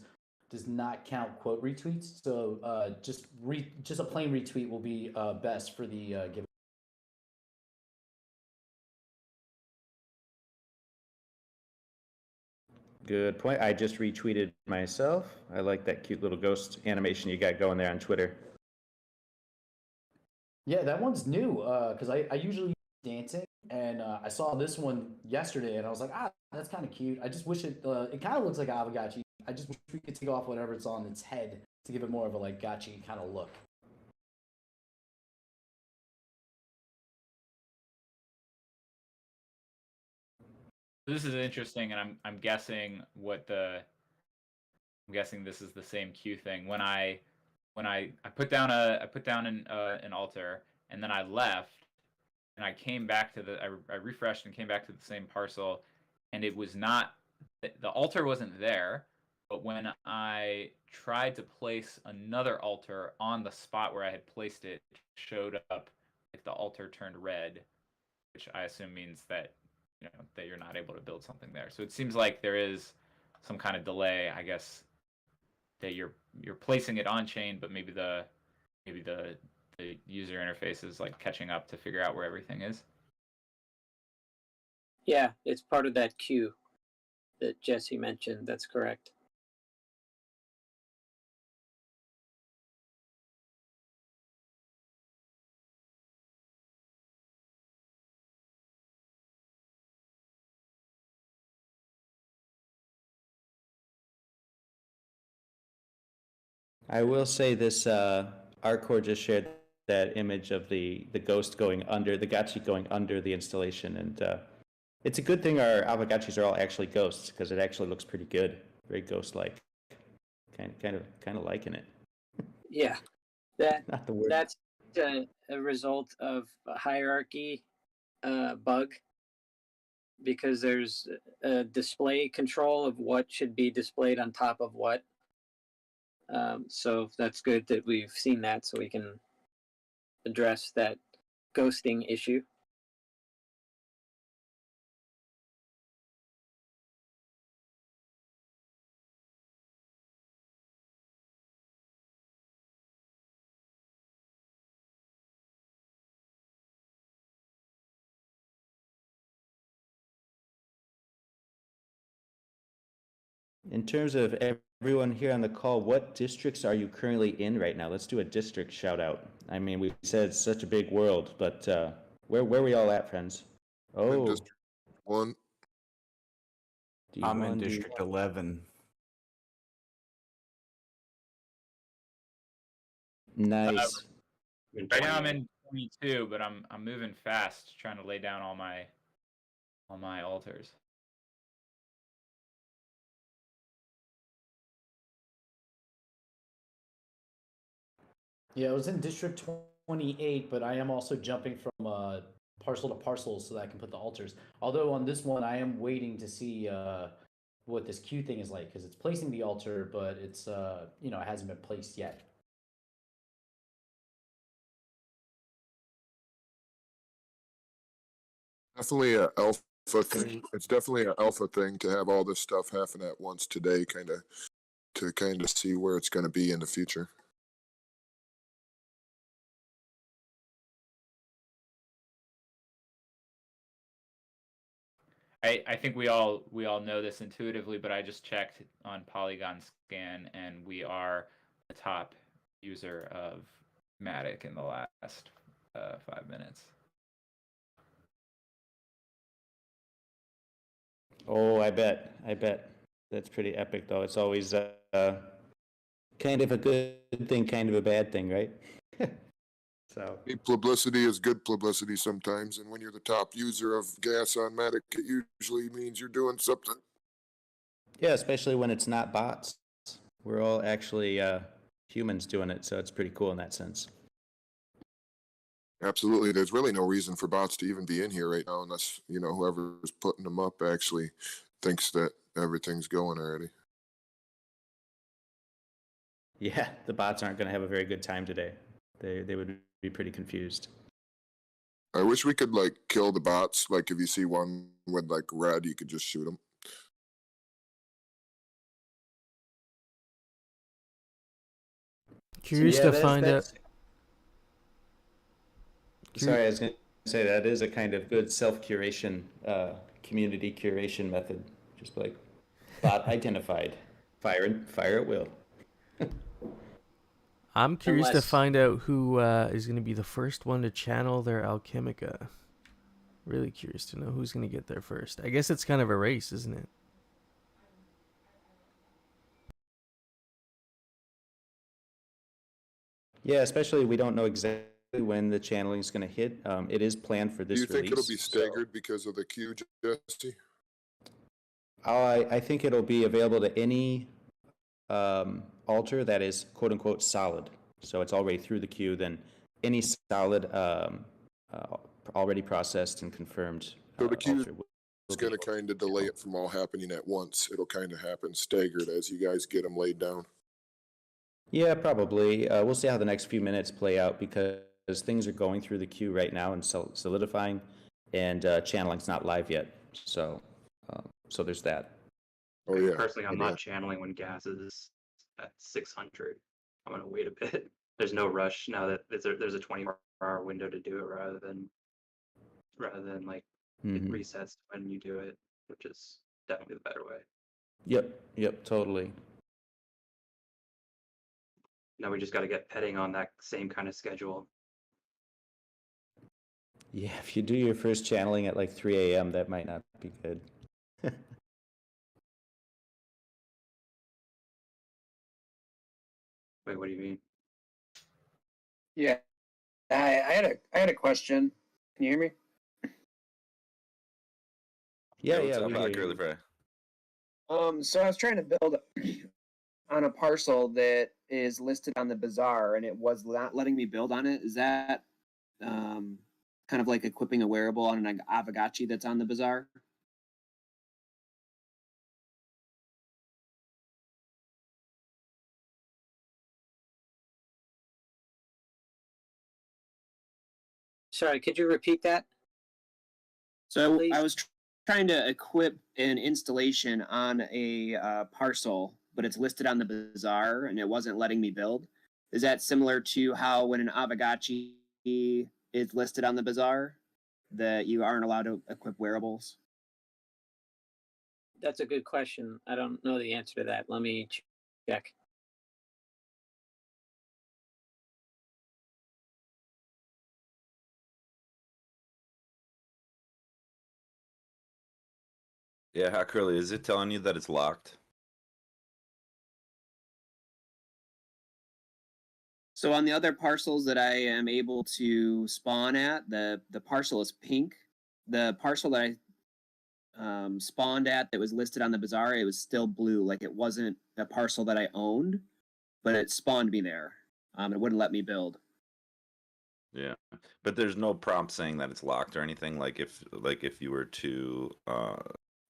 does not count quote retweets. So just a plain retweet will be best for the giveaway. Good point. I just retweeted myself. I like that cute little ghost animation you got going there on Twitter. Yeah, that one's new because I usually dancing, and I saw this one yesterday, and I was like, that's kind of cute. I just wish it kind of looks like Avagachi. I just wish we could take off whatever it's on its head to give it more of a like gachi kind of look. This is interesting, and I'm guessing this is the same Q thing. When I put down an altar, and then I left, and I came back to I refreshed and came back to the same parcel, and it was not, the altar wasn't there. But when I tried to place another altar on the spot where I had placed it, it showed up like the altar turned red, which I assume means that that you're not able to build something there. So it seems like there is some kind of delay, I guess, that you're placing it on chain, but maybe the user interface is like catching up to figure out where everything is. Yeah, it's part of that queue that Jesse mentioned. That's correct. I will say this, Arcor just shared that image of the ghost going under, the gachi going under the installation, and it's a good thing our Avagachis are all actually ghosts, because it actually looks pretty good, very ghost-like. Kind of liking it. Yeah, Not the word. that's a result of a hierarchy bug, because there's a display control of what should be displayed on top of what. So that's good that we've seen that, so we can address that ghosting issue. In terms of everyone here on the call, what districts are you currently in right now? Let's do a district shout out. I mean, we said it's such a big world, but where are we all at, friends? I'm in District 1. I'm in District 11. Nice. Right now I'm in 22, but I'm moving fast, trying to lay down all my altars. Yeah, I was in District 28, but I am also jumping from parcel to parcel so that I can put the altars. Although on this one, I am waiting to see what this queue thing is like, because it's placing the altar, but it's it hasn't been placed yet. Definitely a alpha thing. It's definitely an alpha thing to have all this stuff happen at once today, to see where it's going to be in the future. I think we all know this intuitively, but I just checked on Polygon Scan, and we are the top user of Matic in the last 5 minutes. Oh, I bet. That's pretty epic, though. It's always kind of a good thing, kind of a bad thing, right? So publicity is good publicity sometimes, and when you're the top user of gas on Matic, it usually means you're doing something. yeah, especially when it's not bots. We're all actually humans doing it, so it's pretty cool in that sense. Absolutely. There's really no reason for bots to even be in here right now unless, whoever's putting them up actually thinks that everything's going already. Yeah, the bots aren't going to have a very good time today. They would be pretty confused. I wish we could, kill the bots. Like, if you see one with, red, you could just shoot them. Curious to find out. Sorry, I was going to say that is a kind of good self-curation, community curation method. Just like bot identified, fire at will. I'm curious to find out who is going to be the first one to channel their Alchemica. Really curious to know who's gonna get there first. I guess it's kind of a race, isn't it? Yeah, especially we don't know exactly when the channeling is going to hit. It is planned for Do this you think it'll be release, so- staggered because of the queue, Jesse? I think it'll be available to any altar that is quote unquote solid. So it's already through the queue. Then any solid, already processed and confirmed So the queue altar will It's be going to able kind of delay it from all happening at once. It'll kind of happen staggered as you guys get them laid down. Yeah, probably. We'll see how the next few minutes play out because things are going through the queue right now and solidifying, and channeling's not live yet. So there's that. Oh yeah. Personally, I'm Yeah. not channeling when gas is at 600. I'm gonna wait a bit. There's no rush now that there's a 24-hour window to do it rather than like it Mhm. resets when you do it, which is definitely the better way. Yep, totally. Now we just got to get petting on that same kind of schedule. Yeah, if you do your first channeling at like 3 a.m., that might not be good. Wait, what do you mean? Yeah, I had a question. Can you hear me? Yeah, what's up, we hear you. Curly Fry? So I was trying to build on a parcel that is listed on the bazaar, and it was not letting me build on it. Is that kind of like equipping a wearable on an Avagachi that's on the bazaar? Sorry, could you repeat that? So I was trying to equip an installation on a parcel, but it's listed on the bazaar and it wasn't letting me build. Is that similar to how when an Avagachi is listed on the bazaar, that you aren't allowed to equip wearables? That's a good question. I don't know the answer to that. Let me check. Yeah, how Curly, is it telling you that it's locked? So on the other parcels that I am able to spawn at, the parcel is pink. The parcel that I spawned at that was listed on the bazaar, it was still blue. Like it wasn't a parcel that I owned, but it spawned me there. It wouldn't let me build. Yeah, but there's no prompt saying that it's locked or anything. Like if you were to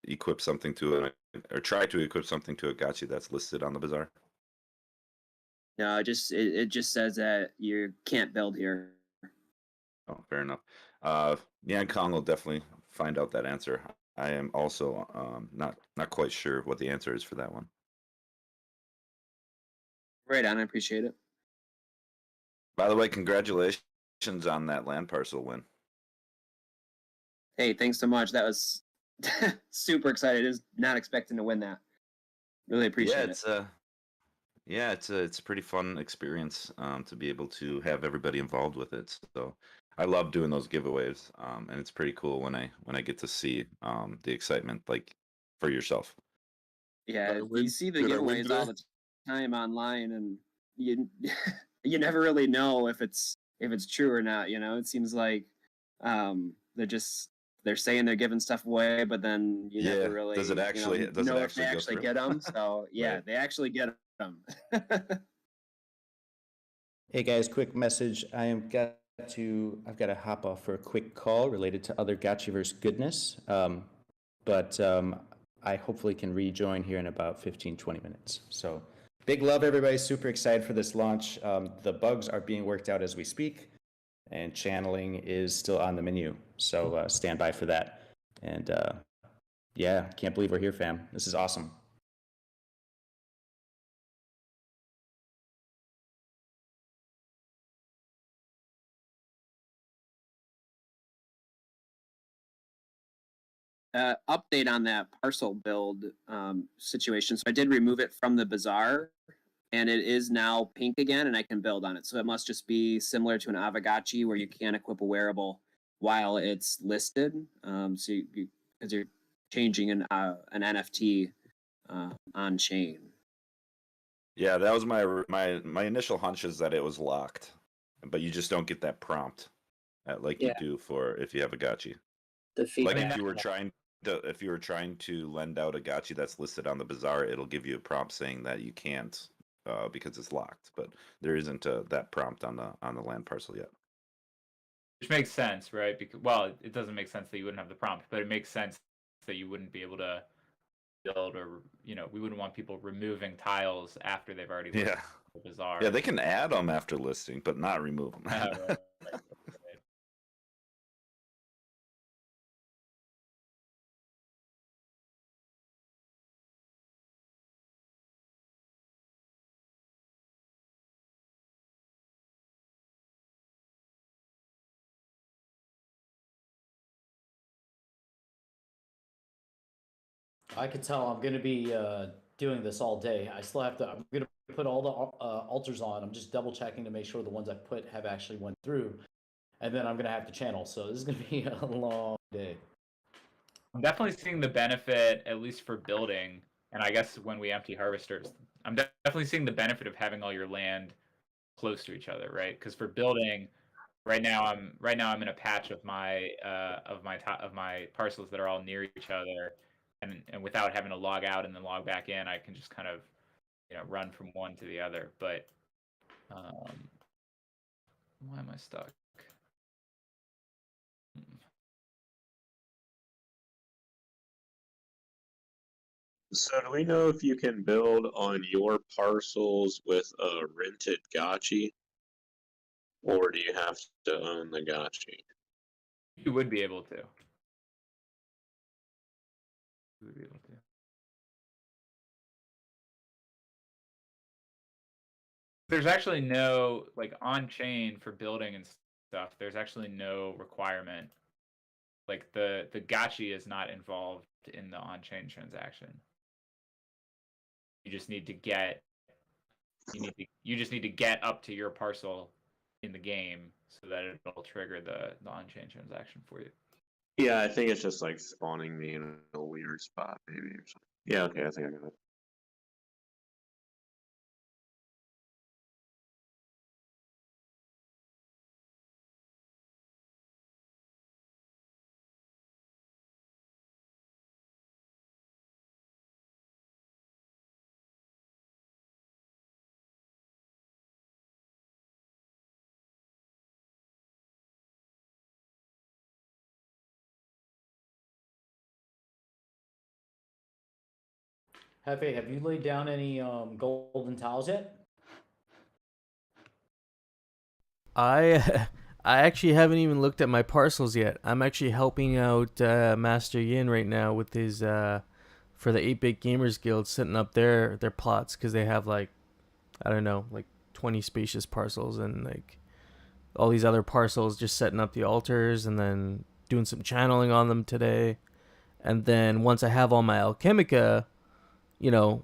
equip something to it or try to equip something to a Gotchi that's listed on the bazaar. No, it just says that you can't build here. Oh, fair enough. Yeah, Kong will definitely find out that answer. I am also not quite sure what the answer is for that one. Right on, I appreciate it. By the way, congratulations on that land parcel win. Hey, thanks so much. That was super excited. I was not expecting to win that. Really appreciate it. Yeah, it's a pretty fun experience to be able to have everybody involved with it. So I love doing those giveaways, and it's pretty cool when I get to see the excitement like for yourself. Yeah, win? you see the Did I win giveaways all today? the time online, and you you never really know if it's true or not. You know, it seems like they're saying they're giving stuff away, but then you Yeah, never really does it actually know if they go actually through? get them. So yeah, Right. they actually get them. Hey guys, quick message. I've got to hop off for a quick call related to other Gotchiverse goodness. But I hopefully can rejoin here in about 15-20 minutes. So big love, everybody. Super excited for this launch. The bugs are being worked out as we speak, and channeling is still on the menu. So stand by for that. And yeah, can't believe we're here, fam. This is awesome. Update on that parcel build situation. So I did remove it from the bazaar, and it is now pink again, and I can build on it. So it must just be similar to an Avagachi where you can't equip a wearable while it's listed. So because you're changing an NFT on chain. Yeah, that was my initial hunch is that it was locked, but you just don't get that prompt like you Yeah. do for if you have a Gotchi. The Like feedback. if you were trying to lend out a Gotchi that's listed on the bazaar, it'll give you a prompt saying that you can't because it's locked. But there isn't that prompt on the land parcel yet. Which makes sense, right? Because, well, it doesn't make sense that you wouldn't have the prompt, but it makes sense that you wouldn't be able to build, or we wouldn't want people removing tiles after they've already listed the bazaar. Yeah, they can add them after listing, but not remove them. Right. I could tell I'm gonna be doing this all day. I still have to. I'm gonna put all the altars on. I'm just double checking to make sure the ones I put have actually went through, and then I'm gonna have to channel. So this is gonna be a long day. I'm definitely seeing the benefit, at least for building, and I guess when we empty harvesters, I'm definitely seeing the benefit of having all your land close to each other, right? Because for building, right now I'm in a patch of my parcels that are all near each other, and without having to log out and then log back in, I can just kind of run from one to the other. But why am I stuck? So do we know if you can build on your parcels with a rented Gotchi? Or do you have to own the Gotchi? You would be able to. You would be able to. There's actually no, like, on chain for building and stuff, there's actually no requirement. Like the Gotchi is not involved in the on-chain transaction. You just need to get you just need to get up to your parcel in the game so that it'll trigger the on-chain transaction for you. Yeah, I think it's just like spawning me in a weird spot, maybe, or something. Yeah, okay, I think I got it. Hefe, have you laid down any golden tiles yet? I I actually haven't even looked at my parcels yet. I'm actually helping out Master Yin right now with his for the 8-Bit Gamers Guild, setting up their plots, because they have like, I don't know, like 20 spacious parcels, and like all these other parcels, just setting up the altars and then doing some channeling on them today. And then once I have all my Alchemica,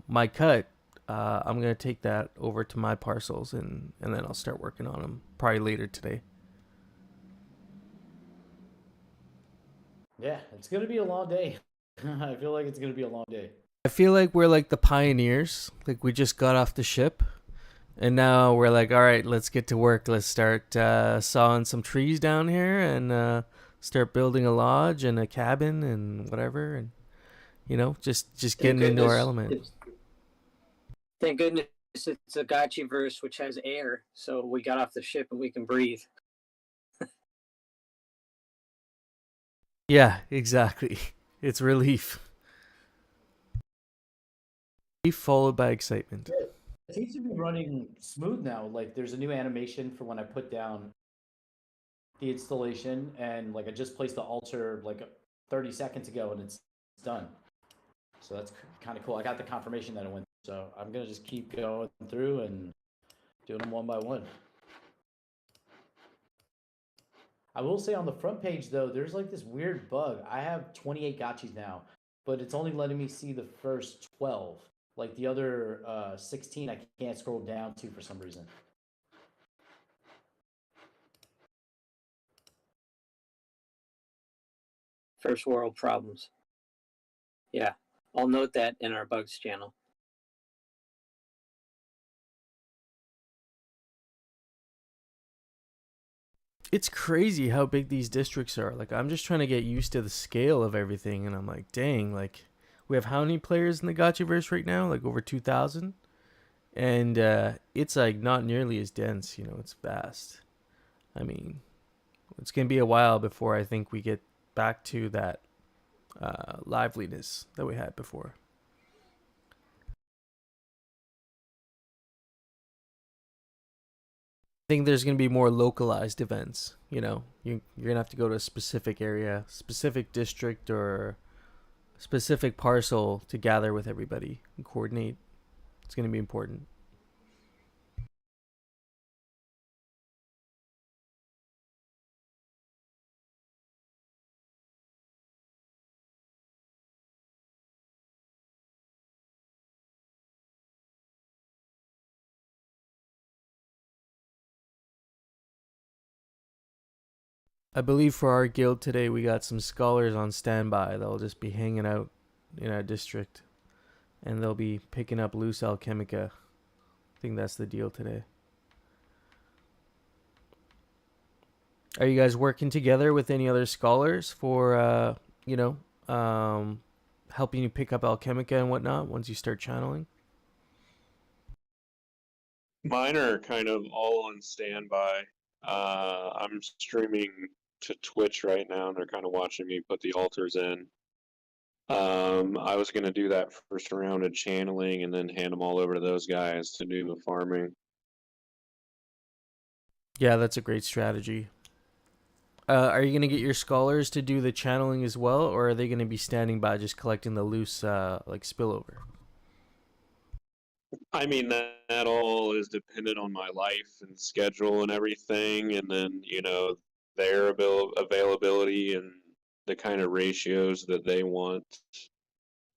my cut, I'm going to take that over to my parcels, and then I'll start working on them probably later today. Yeah, it's gonna be a long day. I feel like it's gonna be a long day. I feel like we're like the pioneers. Like we just got off the ship, and now we're like, all right, let's get to work. Let's start sawing some trees down here, and start building a lodge and a cabin and whatever, and just getting into our element. Thank goodness it's a Gotchiverse, which has air, so we got off the ship and we can breathe. Yeah, exactly. It's relief. Relief followed by excitement. It seems to be running smooth now. Like there's a new animation for when I put down the installation, and like I just placed the altar like 30 seconds ago, and it's done. So that's kind of cool. I got the confirmation that it went. So I'm gonna just keep going through and doing them one by one. I will say on the front page though, there's like this weird bug. I have 28 gotchis now, but it's only letting me see the first 12. Like the other 16, I can't scroll down to for some reason. First world problems. Yeah, I'll note that in our bugs channel. It's crazy how big these districts are. Like, I'm just trying to get used to the scale of everything, and I'm like, dang, like, we have how many players in the Gotchiverse right now? Like, over 2,000? And it's, like, not nearly as dense, you know, it's vast. I mean, it's going to be a while before I think we get back to that liveliness that we had before. I think there's going to be more localized events. You know, you're going to have to go to a specific area, specific district, or specific parcel to gather with everybody and coordinate. It's going to be important. I believe for our guild today, we got some scholars on standby. They'll just be hanging out in our district, and they'll be picking up loose alchemica. I think that's the deal today. Are you guys working together with any other scholars for, helping you pick up alchemica and whatnot once you start channeling? Mine are kind of all on standby. I'm streaming to Twitch right now, and they're kind of watching me put the altars in. I was gonna do that first round of channeling and then hand them all over to those guys to do the farming. Yeah, that's a great strategy. Are you going to get your scholars to do the channeling as well, or are they going to be standing by just collecting the loose spillover? I mean, that all is dependent on my life and schedule and everything, and then, their availability and the kind of ratios that they want.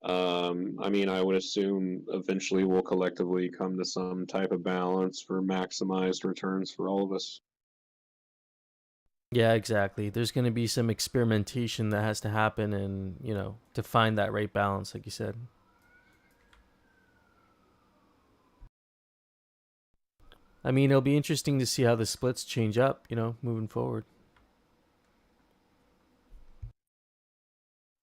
I mean, I would assume eventually we'll collectively come to some type of balance for maximized returns for all of us. Yeah, exactly. There's going to be some experimentation that has to happen and, to find that right balance, like you said. I mean, it'll be interesting to see how the splits change up, moving forward.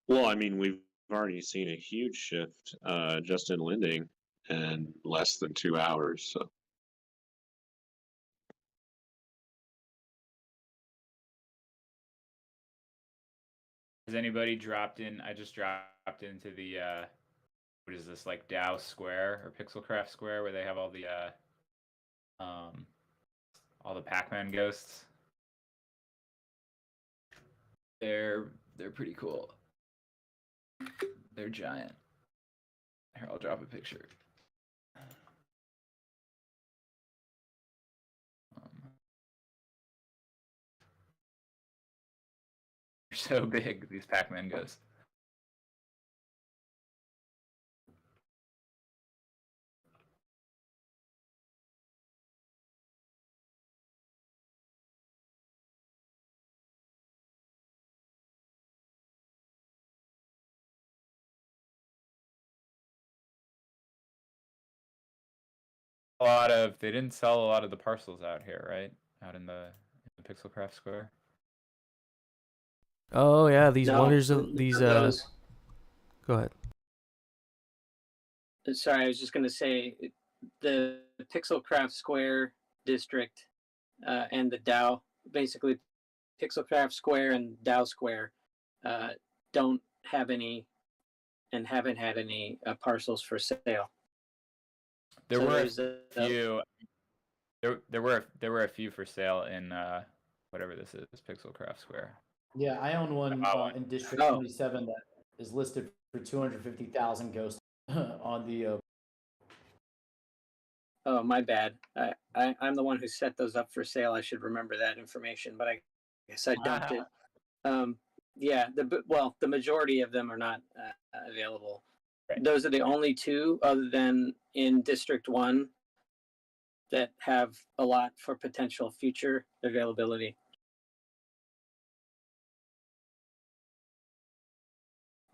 Well, I mean, we've already seen a huge shift just in lending in less than 2 hours. So. Has anybody dropped in? I just dropped into the what is this, like Dow Square or Pixelcraft Square, where they have all the Pac-Man ghosts. They're pretty cool. They're giant. Here, I'll drop a picture. They're so big, these Pac-Man ghosts. They didn't sell a lot of the parcels out here, right? Out in the Pixelcraft Square. Oh yeah, these No, wonders of these. Go ahead. Sorry, I was just going to say the Pixelcraft Square district and the Dow, basically Pixelcraft Square and Dow Square, don't have any and haven't had any parcels for sale. There were a few. There were a few for sale in whatever this is, Pixelcraft Square. Yeah, I own one in District 27 that is listed for 250,000 ghosts on the. Oh, my bad. I'm the one who set those up for sale. I should remember that information, but I guess I dumped it. Yeah, the majority of them are not available. Right. Those are the only two, other than in District 1, that have a lot for potential future availability.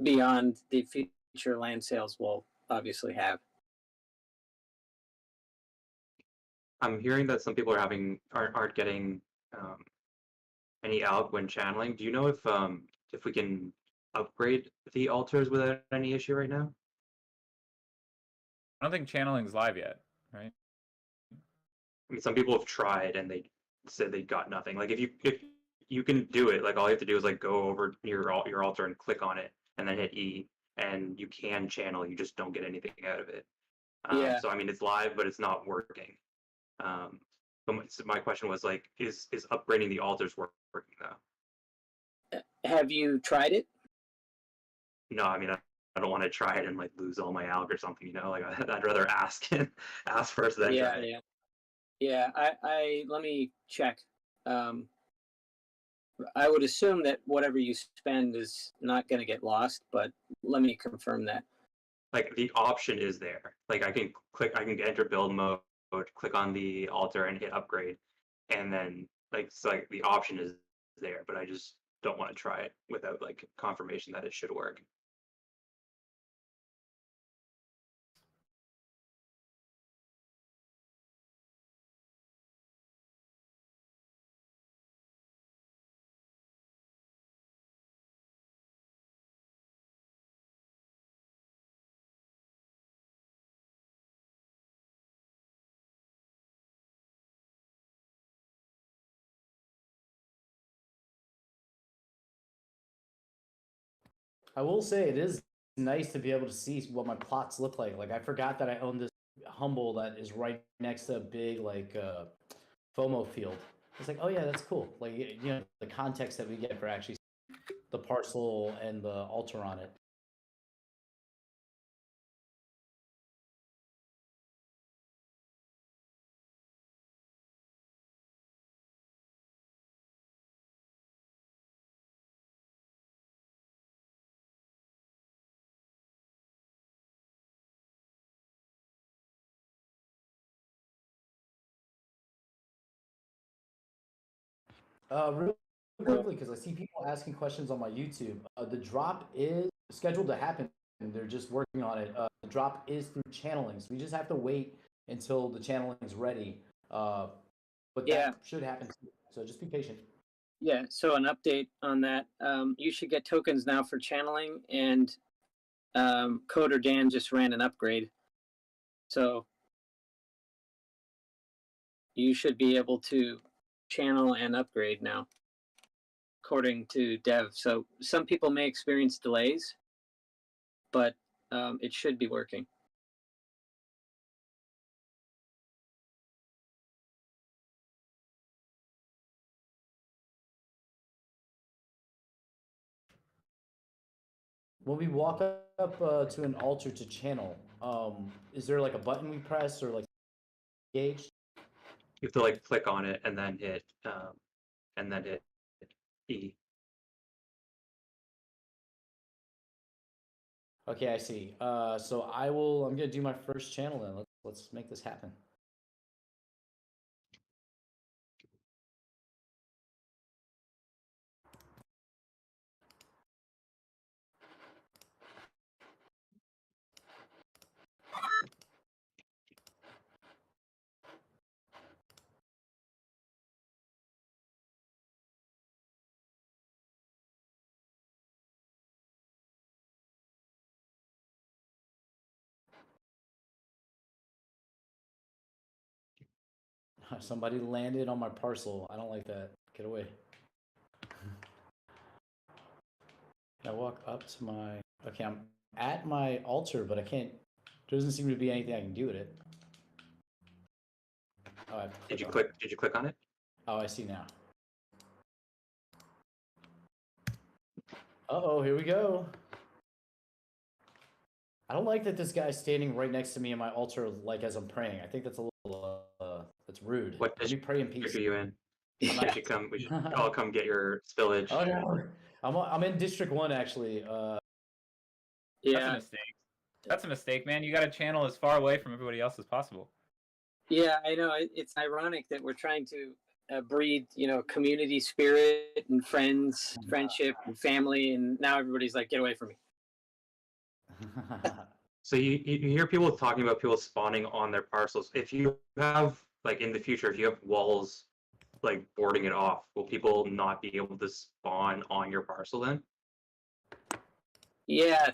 beyond the future land sales will obviously have. I'm hearing that some people aren't getting any out when channeling. Do you know if we can upgrade the altars without any issue right now? I don't think channeling's live yet, right? I mean, some people have tried and they said they got nothing. Like if you can do it, like all you have to do is like go over your altar and click on it and then hit E, and you can channel. You just don't get anything out of it. Yeah. So I mean, it's live, but it's not working. But my question was like, is upgrading the altars working though? Have you tried it? No, I mean, I don't want to try it and like lose all my alg or something, you know. Like I'd rather ask ask first than try it. Yeah. I let me check. I would assume that whatever you spend is not going to get lost, but let me confirm that. Like the option is there. Like I can enter build mode, click on the altar and hit upgrade, and then it's like the option is there, but I just don't want to try it without like confirmation that it should work. I will say it is nice to be able to see what my plots look like. Like I forgot that I own this humble that is right next to a big FOMO field. It's like, oh yeah, that's cool. Like the context that we get for actually the parcel and the altar on it. Real quickly, because I see people asking questions on my YouTube. The drop is scheduled to happen, and they're just working on it. The drop is through channeling, so we just have to wait until the channeling is ready. But that should happen. So just be patient. Yeah. So an update on that. You should get tokens now for channeling, and Coder Dan just ran an upgrade. So you should be able to channel and upgrade now, according to Dev. So some people may experience delays, but it should be working. When we walk up to an altar to channel, is there like a button we press or like engage? You have to like click on it and then hit E. Okay, I see. So I'm gonna do my first channel then. Let's make this happen. Somebody landed on my parcel. I don't like that. Get away. I walk up to my. Okay, I'm at my altar, but I can't. There doesn't seem to be anything I can do with it. Oh, I have to Did you on click? it. Did you click on it? Oh, I see now. Uh-oh, here we go. I don't like that this guy's standing right next to me in my altar, like as I'm praying. I think that's a little, that's rude. What Let me pray in peace. district are you in? Yeah. We should all come get your spillage. Oh no, I'm in District 1 actually. That's a mistake. That's a mistake, man. You got to channel as far away from everybody else as possible. Yeah, I know. It's ironic that we're trying to breed, community spirit and friendship and family, and now everybody's like, get away from me. So you hear people talking about people spawning on their parcels. If you have, like, in the future, if you have walls like boarding it off, will people not be able to spawn on your parcel then? Yeah,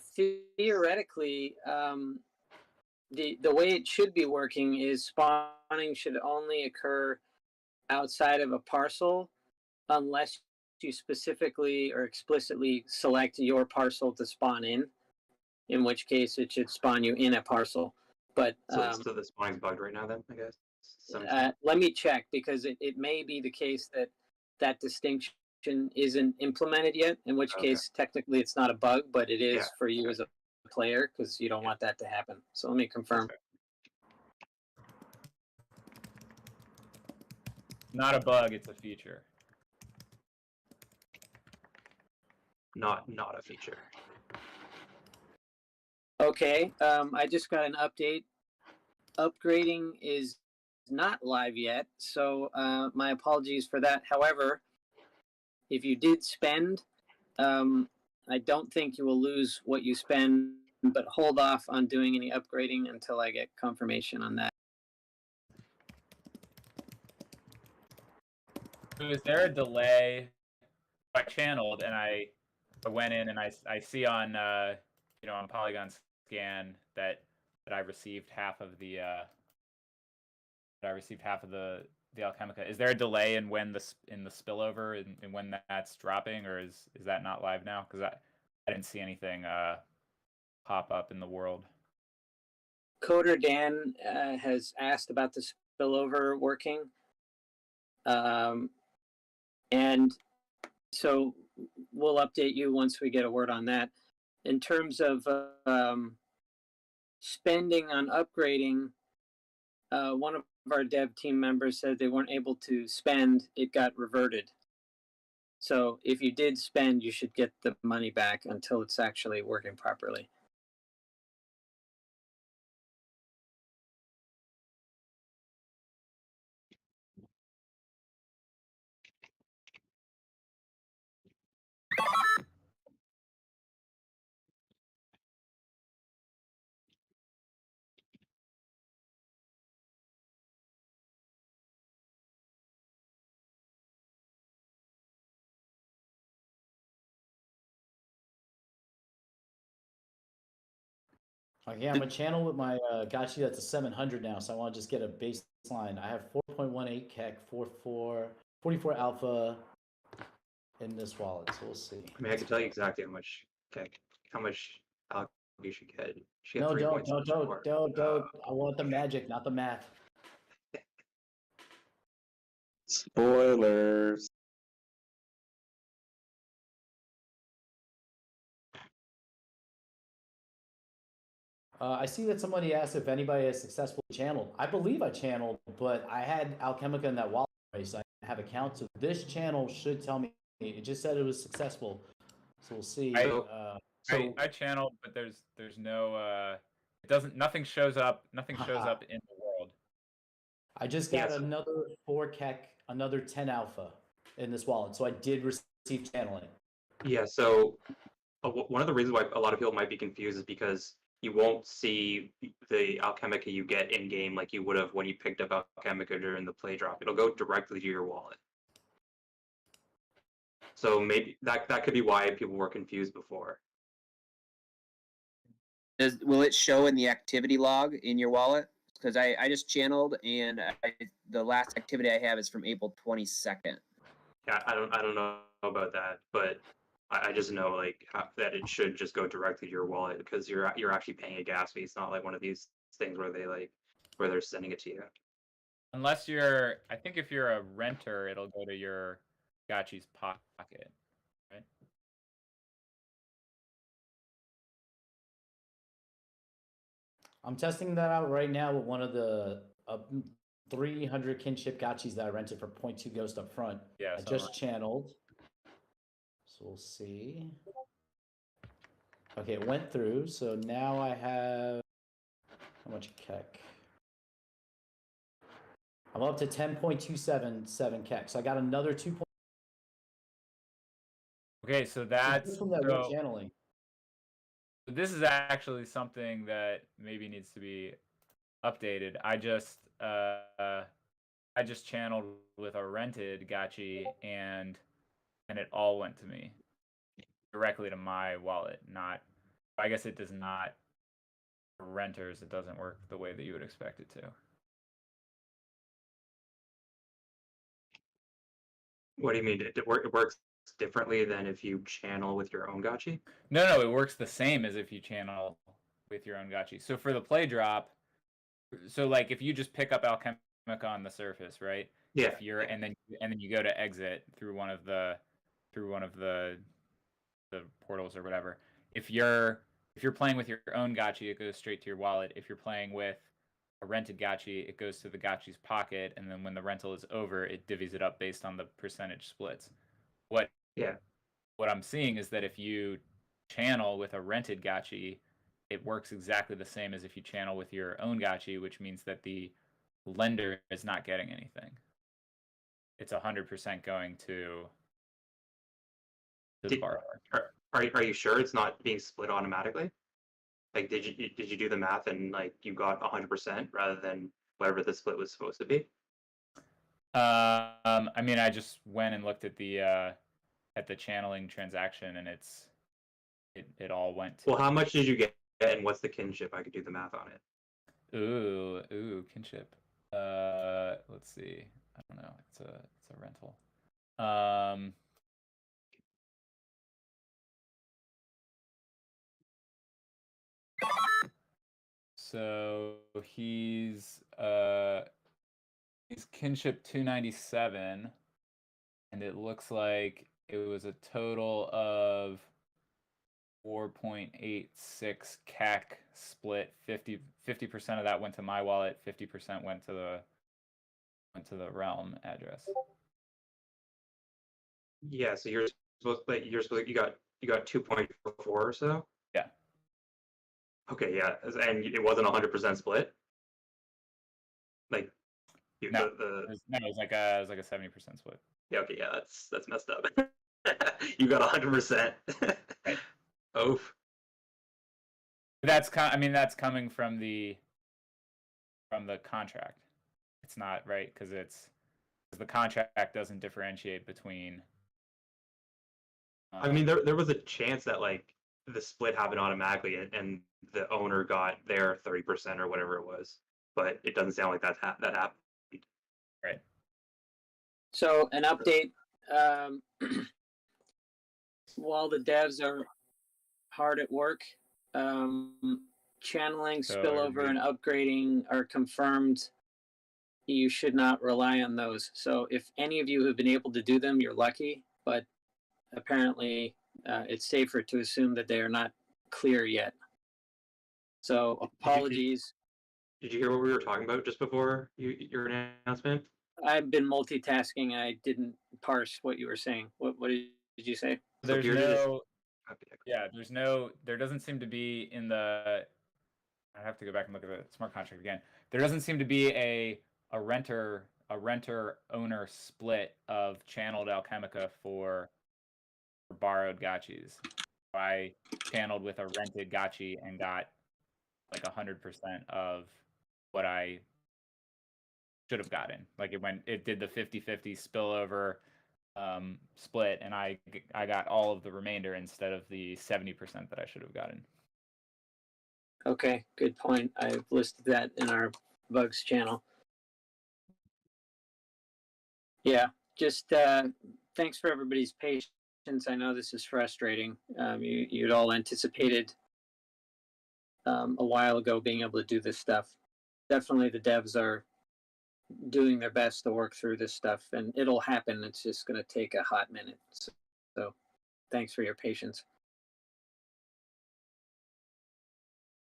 theoretically, the way it should be working is spawning should only occur outside of a parcel unless you specifically or explicitly select your parcel to spawn in which case it should spawn you in a parcel. But So the spawning's bugged right now then, I guess. let me check, because it may be the case that that distinction isn't implemented yet, in which Okay. case technically it's not a bug, but it is Yeah. for you as a player, because you don't want that to happen. So let me confirm. Not a bug, it's a feature. Not a feature. Okay, I just got an update. Upgrading is not live yet, so my apologies for that. However, if you did spend, I don't think you will lose what you spend, but hold off on doing any upgrading until I get confirmation on that. So is there a delay? I channeled and I went in and I see on on Polygon scan that I received half of the Alchemica. Is there a delay in when the spillover and when that's dropping, or is that not live now? Because I didn't see anything pop up in the world. Coder Dan has asked about the spillover working, and so we'll update you once we get a word on that. In terms of spending on upgrading, one of our dev team members said they weren't able to spend, it got reverted. So if you did spend, you should get the money back until it's actually working properly. Okay, I'm a channel with my Gotchi that's a 700 now, so I want to just get a baseline. I have 4.18 KEK, 44 alpha in this wallet, so we'll see. I mean, I can tell you exactly how much alcohol you should get. She No, got 3 don't, points. don't. I want the magic, not the math. Spoilers. I see that somebody asked if anybody has successfully channeled. I believe I channeled, but I had Alchemica in that wallet race. I have a count, so this channel should tell me. It just said it was successful, so we'll see. I channeled, but there's no it doesn't nothing shows up in the world. I just got another 4 KEK, another 10 alpha in this wallet, so I did receive channeling. Yeah, so one of the reasons why a lot of people might be confused is because you won't see the Alchemica you get in game like you would have when you picked up Alchemica during the play drop. It'll go directly to your wallet. So maybe that could be why people were confused before. Will it show in the activity log in your wallet? Because I just channeled, and the last activity I have is from April 22nd. Yeah, I don't know about that, but I just know that it should just go directly to your wallet because you're actually paying a gas fee. It's not like one of these things where they're sending it to you. Unless I think if you're a renter, it'll go to your Gotchi's pocket, right? I'm testing that out right now with one of the 300 kinship Gotchis that I rented for 0.2 ghost up front. Yeah, I just channeled. So we'll see. Okay, it went through. So now I have how much KEK? I'm up to 10.277 KEK. So I got another 2. Okay, so that's from that channeling. This is actually something that maybe needs to be updated. I just channeled with a rented Gotchi and it all went to me directly to my wallet. Not, I guess it does not for renters. It doesn't work the way that you would expect it to. What do you mean? It works differently than if you channel with your own Gotchi? No, it works the same as if you channel with your own Gotchi. So for the play drop, so like if you just pick up Alchemica on the surface, right? Yeah. If you're and then you go to exit through one of the portals or whatever. If you're playing with your own Gotchi, it goes straight to your wallet. If you're playing with a rented Gotchi, it goes to the Gotchi's pocket, and then when the rental is over, it divvies it up based on the percentage splits. What I'm seeing is that if you channel with a rented Gotchi, it works exactly the same as if you channel with your own Gotchi, which means that the lender is not getting anything. It's 100% going to the borrower. Are you sure it's not being split automatically? Like, did you do the math and like you got 100% rather than whatever the split was supposed to be? I mean, I just went and looked at the channeling transaction, and it all went to. Well, how much did you get, and what's the kinship? I could do the math on it. Ooh, kinship. Let's see. I don't know. It's a rental. So he's kinship 297, and it looks like it was a total of 4.86 CAC split. 50% of that went to my wallet. 50% went to the realm address. Yeah, so you got 2.44 or so. Yeah. Okay, yeah, and it wasn't 100% split. Like, no, it was like a 70% split. Yeah, okay, yeah, that's messed up. You got 100%. Oof. That's coming from the contract. It's not right because the contract doesn't differentiate between. I mean, there was a chance that like the split happened automatically and the owner got their 30% or whatever it was, but it doesn't sound like that happened. Right. So an update. While the devs are hard at work, channeling, spillover, and upgrading are confirmed. You should not rely on those. So if any of you have been able to do them, you're lucky. But apparently, it's safer to assume that they are not clear yet. So apologies. Did you hear what we were talking about just before your announcement? I've been multitasking. I didn't parse what you were saying. What did you say? There doesn't seem to be in the. I have to go back and look at the smart contract again. There doesn't seem to be a renter owner split of channeled Alchemica for borrowed Gotchis. I channeled with a rented Gotchi and got like 100% of what I should have gotten. Like it did the 50-50 spillover split, and I got all of the remainder instead of the 70% that I should have gotten. Okay, good point. I've listed that in our bugs channel. Yeah, just thanks for everybody's patience. I know this is frustrating. You'd all anticipated a while ago being able to do this stuff. Definitely the devs are doing their best to work through this stuff, and it'll happen. It's just going to take a hot minute. So thanks for your patience.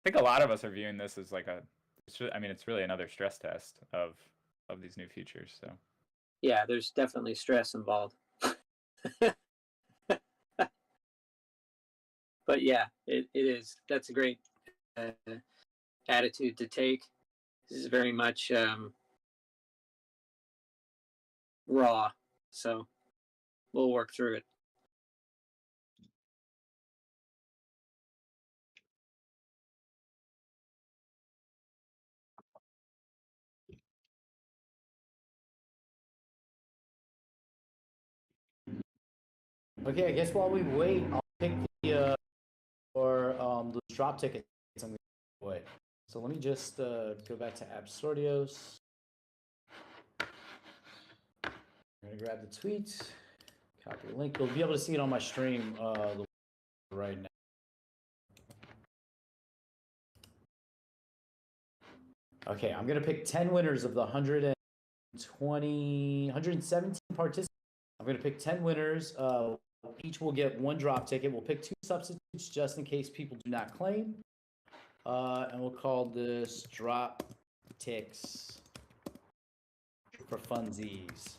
I think a lot of us are viewing this as like it's really another stress test of these new features. So yeah, there's definitely stress involved. But yeah, it is. That's a great attitude to take. This is very much raw, so we'll work through it. Okay, I guess while we wait, I'll pick the those drop tickets I'm gonna give away. So let me just go back to Absurdios. I'm gonna grab the tweet, copy the link. You'll be able to see it on my stream right now. Okay, I'm gonna pick 10 winners of the 117 participants. I'm gonna pick 10 winners. Each will get one drop ticket. We'll pick 2 substitutes just in case people do not claim. And we'll call this drop ticks for funsies.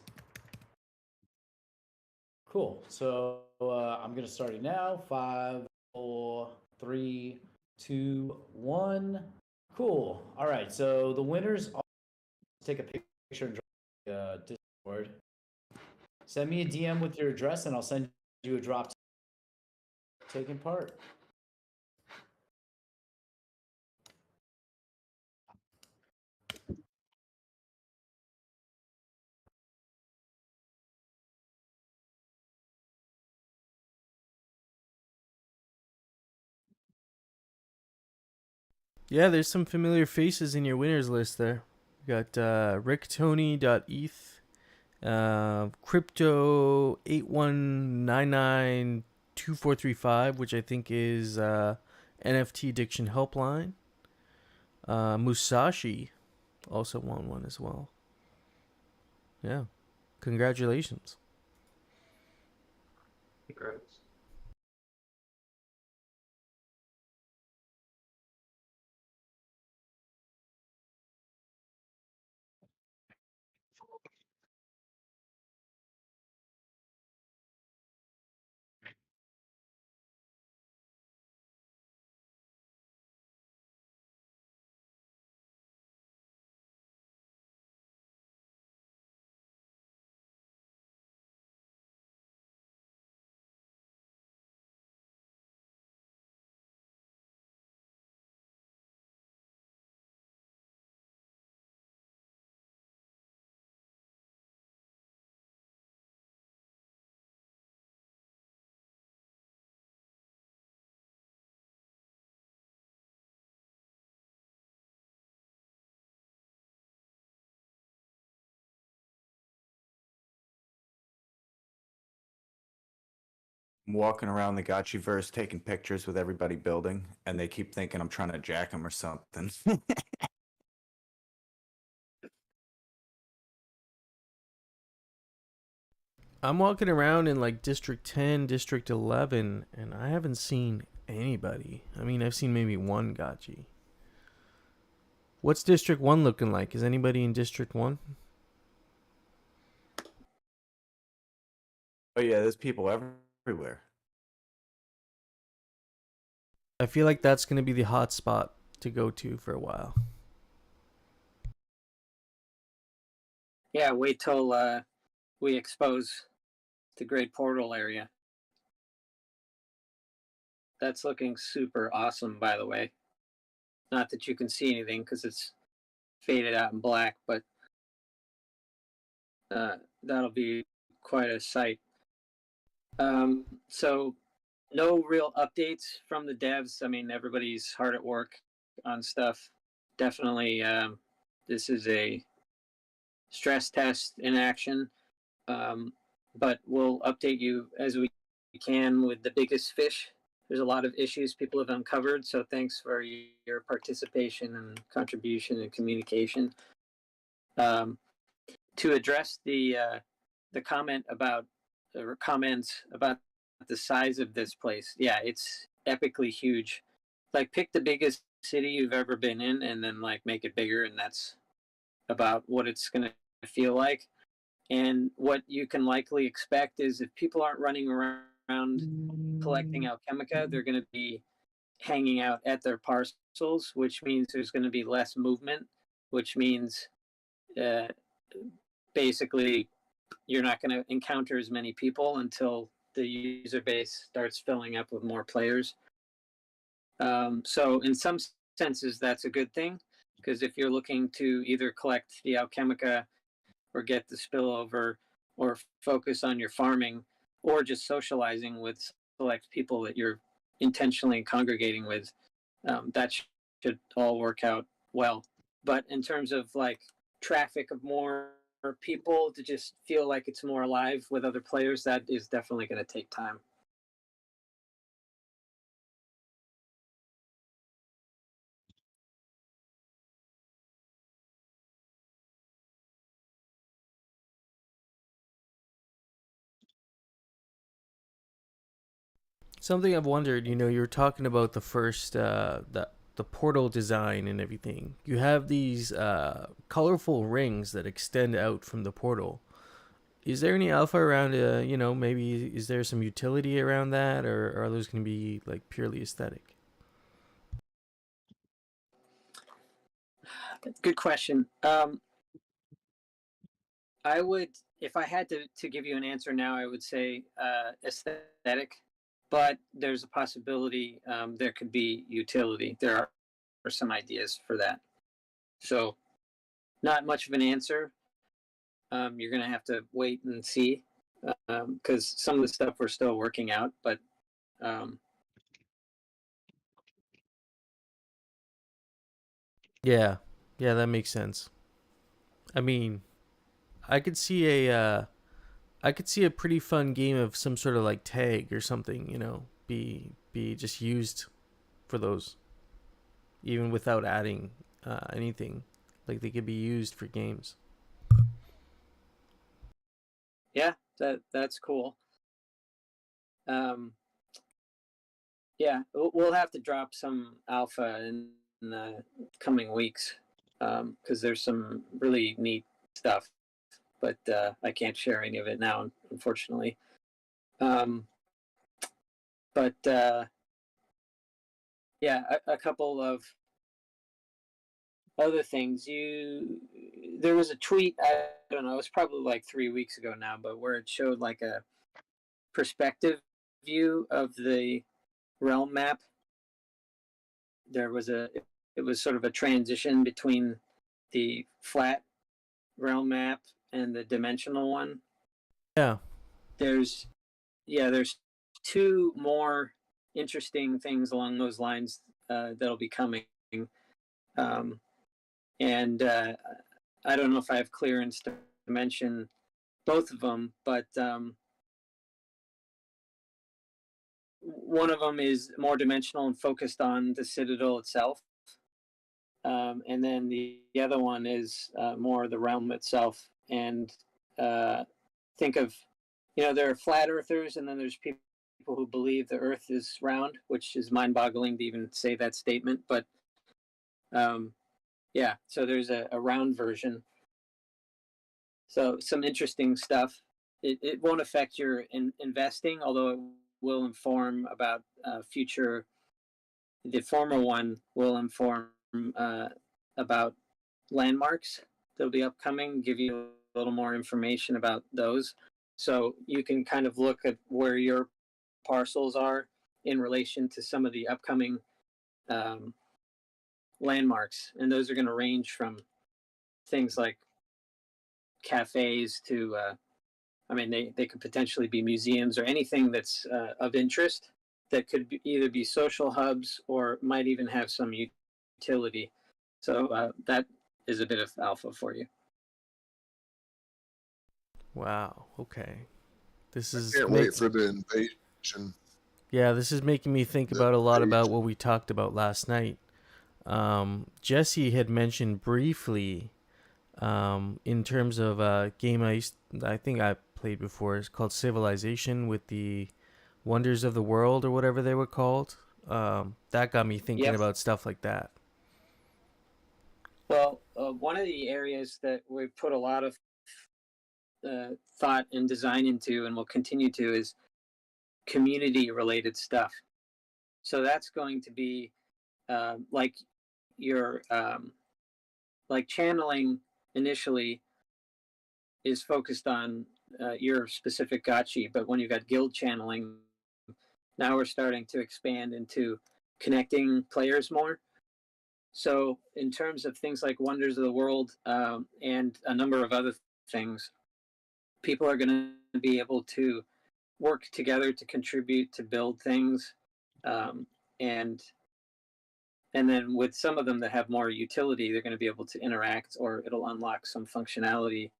Cool. So I'm gonna start it now. 5, 4, 3, 2, 1. Cool. All right. So the winners. I'll take a picture and drop Discord. Send me a DM with your address, and I'll send you a drop taking part. Yeah, there's some familiar faces in your winners list there. You got ricktony.eth, crypto 81992435, which I think is NFT addiction helpline. Musashi also won one as well. Yeah, congratulations. Congrats. I'm walking around the Gotchiverse taking pictures with everybody building, and they keep thinking I'm trying to jack them or something. I'm walking around in like District 10, District 11, and I haven't seen anybody. I mean, I've seen maybe one Gotchi. What's District 1 looking like? Is anybody in District 1? Oh yeah, there's people everywhere. I feel like that's going to be the hot spot to go to for a while. Yeah, wait till we expose the Great Portal area. That's looking super awesome, by the way. Not that you can see anything because it's faded out in black, but that'll be quite a sight. So no real updates from the devs. I mean, everybody's hard at work on stuff. Definitely, this is a stress test in action. But we'll update you as we can with the biggest fish. There's a lot of issues people have uncovered, so thanks for your participation and contribution and communication. To address the comment about or comments about the size of this place, yeah, it's epically huge. Like, pick the biggest city you've ever been in, and then like make it bigger, and that's about what it's gonna feel like. And what you can likely expect is if people aren't running around collecting Alchemica, they're going to be hanging out at their parcels, which means there's going to be less movement, which means basically you're not going to encounter as many people until the user base starts filling up with more players. So in some senses, that's a good thing, because if you're looking to either collect the Alchemica or get the spillover or focus on your farming or just socializing with select people that you're intentionally congregating with, that should all work out well. But in terms of like traffic of more people to just feel like it's more alive with other players, that is definitely going to take time. Something I've wondered, you're talking about the first, the portal design and everything. You have these colorful rings that extend out from the portal. Is there any alpha around, maybe is there some utility around that, or are those going to be like purely aesthetic? Good question. I would, if I had to give you an answer now, I would say aesthetic, but there's a possibility there could be utility. There are some ideas for that. So, not much of an answer. You're going to have to wait and see because some of the stuff we're still working out, but Yeah, that makes sense. I mean, I could see a pretty fun game of some sort of like tag or something, be just used for those, even without adding anything. Like they could be used for games. yeah, that's cool. Yeah, we'll have to drop some alpha in the coming weeks because there's some really neat stuff, but I can't share any of it now, unfortunately. But yeah, a couple of other things. There was a tweet, I don't know, it was probably like 3 weeks ago now, but where it showed like a perspective view of the realm map. It was sort of a transition between the flat realm map and the dimensional one. Yeah. There's two more interesting things along those lines that'll be coming. And I don't know if I have clearance to mention both of them, but one of them is more dimensional and focused on the Citadel itself. And then the other one is more the realm itself. And think of, there are flat earthers, and then there's people who believe the earth is round, which is mind-boggling to even say that statement. But yeah, so there's a round version. So some interesting stuff. It won't affect your investing, although it will inform about future. The former one will inform about landmarks that'll be upcoming, give you a little more information about those. So you can kind of look at where your parcels are in relation to some of the upcoming landmarks. And those are going to range from things like cafes to, they could potentially be museums or anything that's of interest that could either be social hubs or might even have some utility. So that is a bit of alpha for you. Wow. Okay. This is. Can't wait for the invasion. Yeah, this is making me think about a lot about what we talked about last night. Jesse had mentioned briefly, in terms of a game I think I played before. It's called Civilization with the Wonders of the World or whatever they were called. That got me thinking about stuff like that. Well, one of the areas that we've put a lot of thought and design into, and will continue to, is community-related stuff. So that's going to be like your like channeling initially is focused on your specific gotchi, but when you've got guild channeling, now we're starting to expand into connecting players more. So in terms of things like Wonders of the World and a number of other things, people are going to be able to work together to contribute to build things, and then with some of them that have more utility, they're going to be able to interact, or it'll unlock some functionality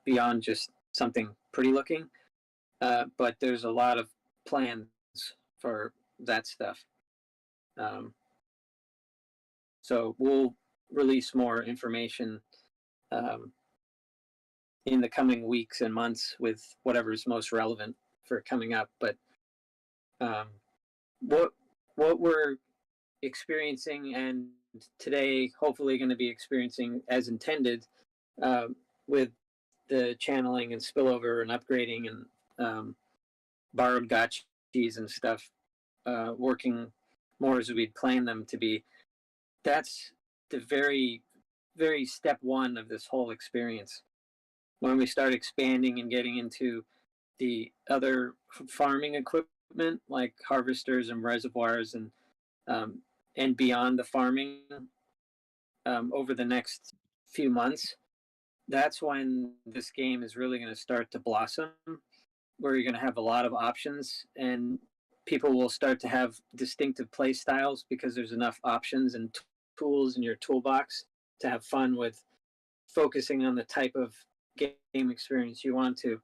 beyond just something pretty looking. But there's a lot of plans for that stuff. So we'll release more information in the coming weeks and months with whatever is most relevant for coming up. But what we're experiencing, and today hopefully going to be experiencing as intended, with the channeling and spillover and upgrading and borrowed gotchis and stuff working more as we'd planned them to be, that's the very, very step one of this whole experience. When we start expanding and getting into the other farming equipment like harvesters and reservoirs and beyond the farming over the next few months, that's when this game is really going to start to blossom, where you're going to have a lot of options and people will start to have distinctive play styles because there's enough options and tools in your toolbox to have fun with focusing on the type of game experience you want to.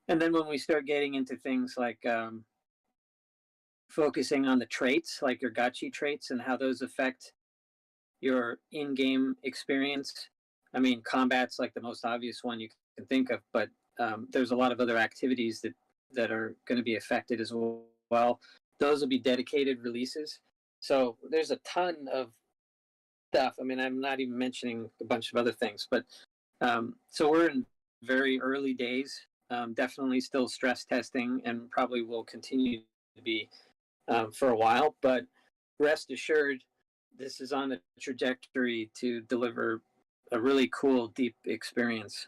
And then when we start getting into things like focusing on the traits, like your gotchi traits and how those affect your in-game experience. I mean, combat's like the most obvious one you can think of, but there's a lot of other activities that are going to be affected as well. Those will be dedicated releases. So there's a ton of stuff. I mean, I'm not even mentioning a bunch of other things, but so we're in very early days, definitely still stress testing and probably will continue to be for a while, but rest assured, this is on the trajectory to deliver a really cool, deep experience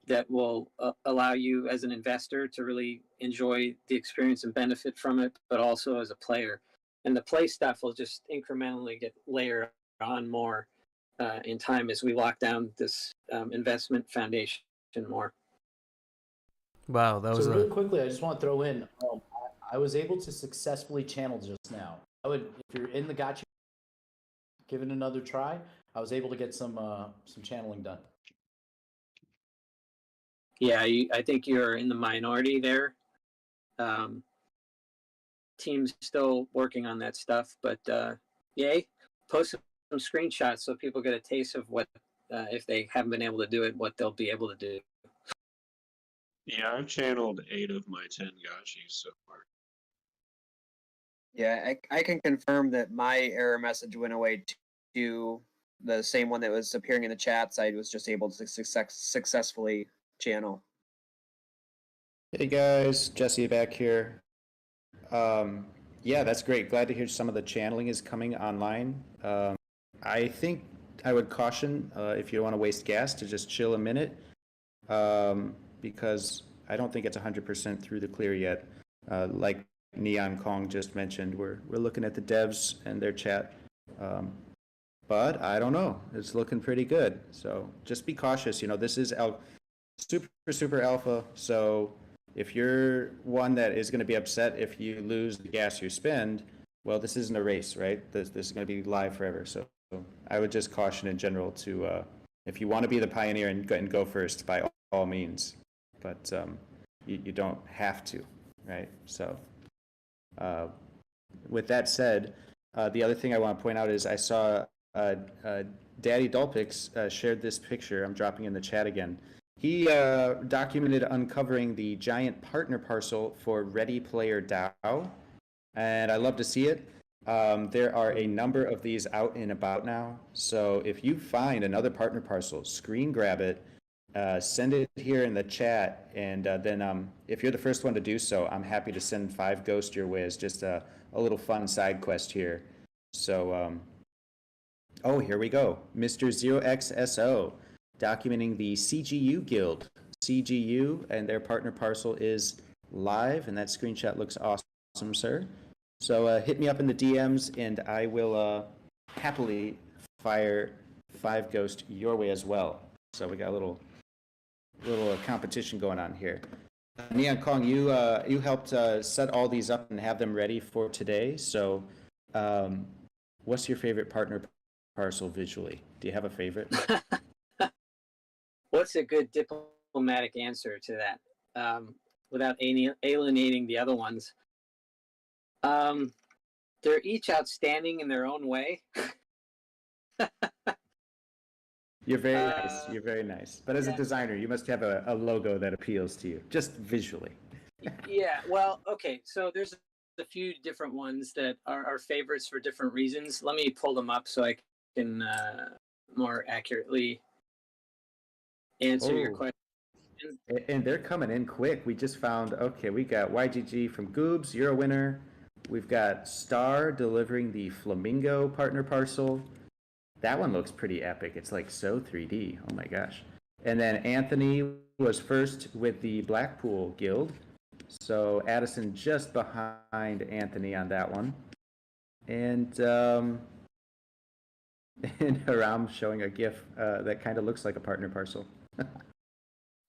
that will allow you as an investor to really enjoy the experience and benefit from it, but also as a player. And the play stuff will just incrementally get layered on more in time as we lock down this investment foundation more. Wow, that was so really quickly, I just want to throw in, I was able to successfully channel just now. I would, if you're in the Gotchi, give it another try. I was able to get some channeling done. Yeah, I think you're in the minority there. Team's still working on that stuff, but yay, post some screenshots so people get a taste of what, if they haven't been able to do it, what they'll be able to do. Yeah, I've channeled 8 of my 10 gotchis so far. Yeah, I can confirm that my error message went away to the same one that was appearing in the chats. I was just able to successfully channel. Hey guys, Jesse back here. Yeah, that's great. Glad to hear some of the channeling is coming online. I think I would caution if you don't want to waste gas to just chill a minute, because I don't think it's 100% through the clear yet. Like Neon Kong just mentioned, we're looking at the devs and their chat, but I don't know. It's looking pretty good. So just be cautious. You know, this is super alpha. So if you're one that is going to be upset if you lose the gas you spend, well, this isn't a race, right? This is going to be live forever. So I would just caution in general to, if you want to be the pioneer and go first, by all means, but you don't have to, right? So with that said, the other thing I want to point out is I saw Daddy Dulpix shared this picture. I'm dropping in the chat again. He documented uncovering the giant partner parcel for Ready Player DAO, and I love to see it. There are a number of these out and about now, so if you find another partner parcel, screen grab it, send it here in the chat, and then if you're the first one to do so, I'm happy to send 5 ghosts your way as just a little fun side quest here. So, oh, here we go. Mr. 0xSO documenting the CGU Guild. CGU and their partner parcel is live, and that screenshot looks awesome, sir. So hit me up in the DMs, and I will happily fire 5 ghosts your way as well. So we got a little competition going on here. Neon Kong, you helped set all these up and have them ready for today. So, what's your favorite partner parcel visually? Do you have a favorite? What's a good diplomatic answer to that without alienating the other ones? They're each outstanding in their own way. You're very nice. You're very nice. But as a designer, you must have a logo that appeals to you, just visually. Yeah, well, okay. So there's a few different ones that are favorites for different reasons. Let me pull them up so I can more accurately answer your question. And they're coming in quick. We just found, okay, we got YGG from Goobs, you're a winner. We've got Star delivering the Flamingo partner parcel. That one looks pretty epic. It's like so 3D. Oh my gosh. And then Anthony was first with the Blackpool Guild. So Addison just behind Anthony on that one. And Haram showing a GIF that kind of looks like a partner parcel.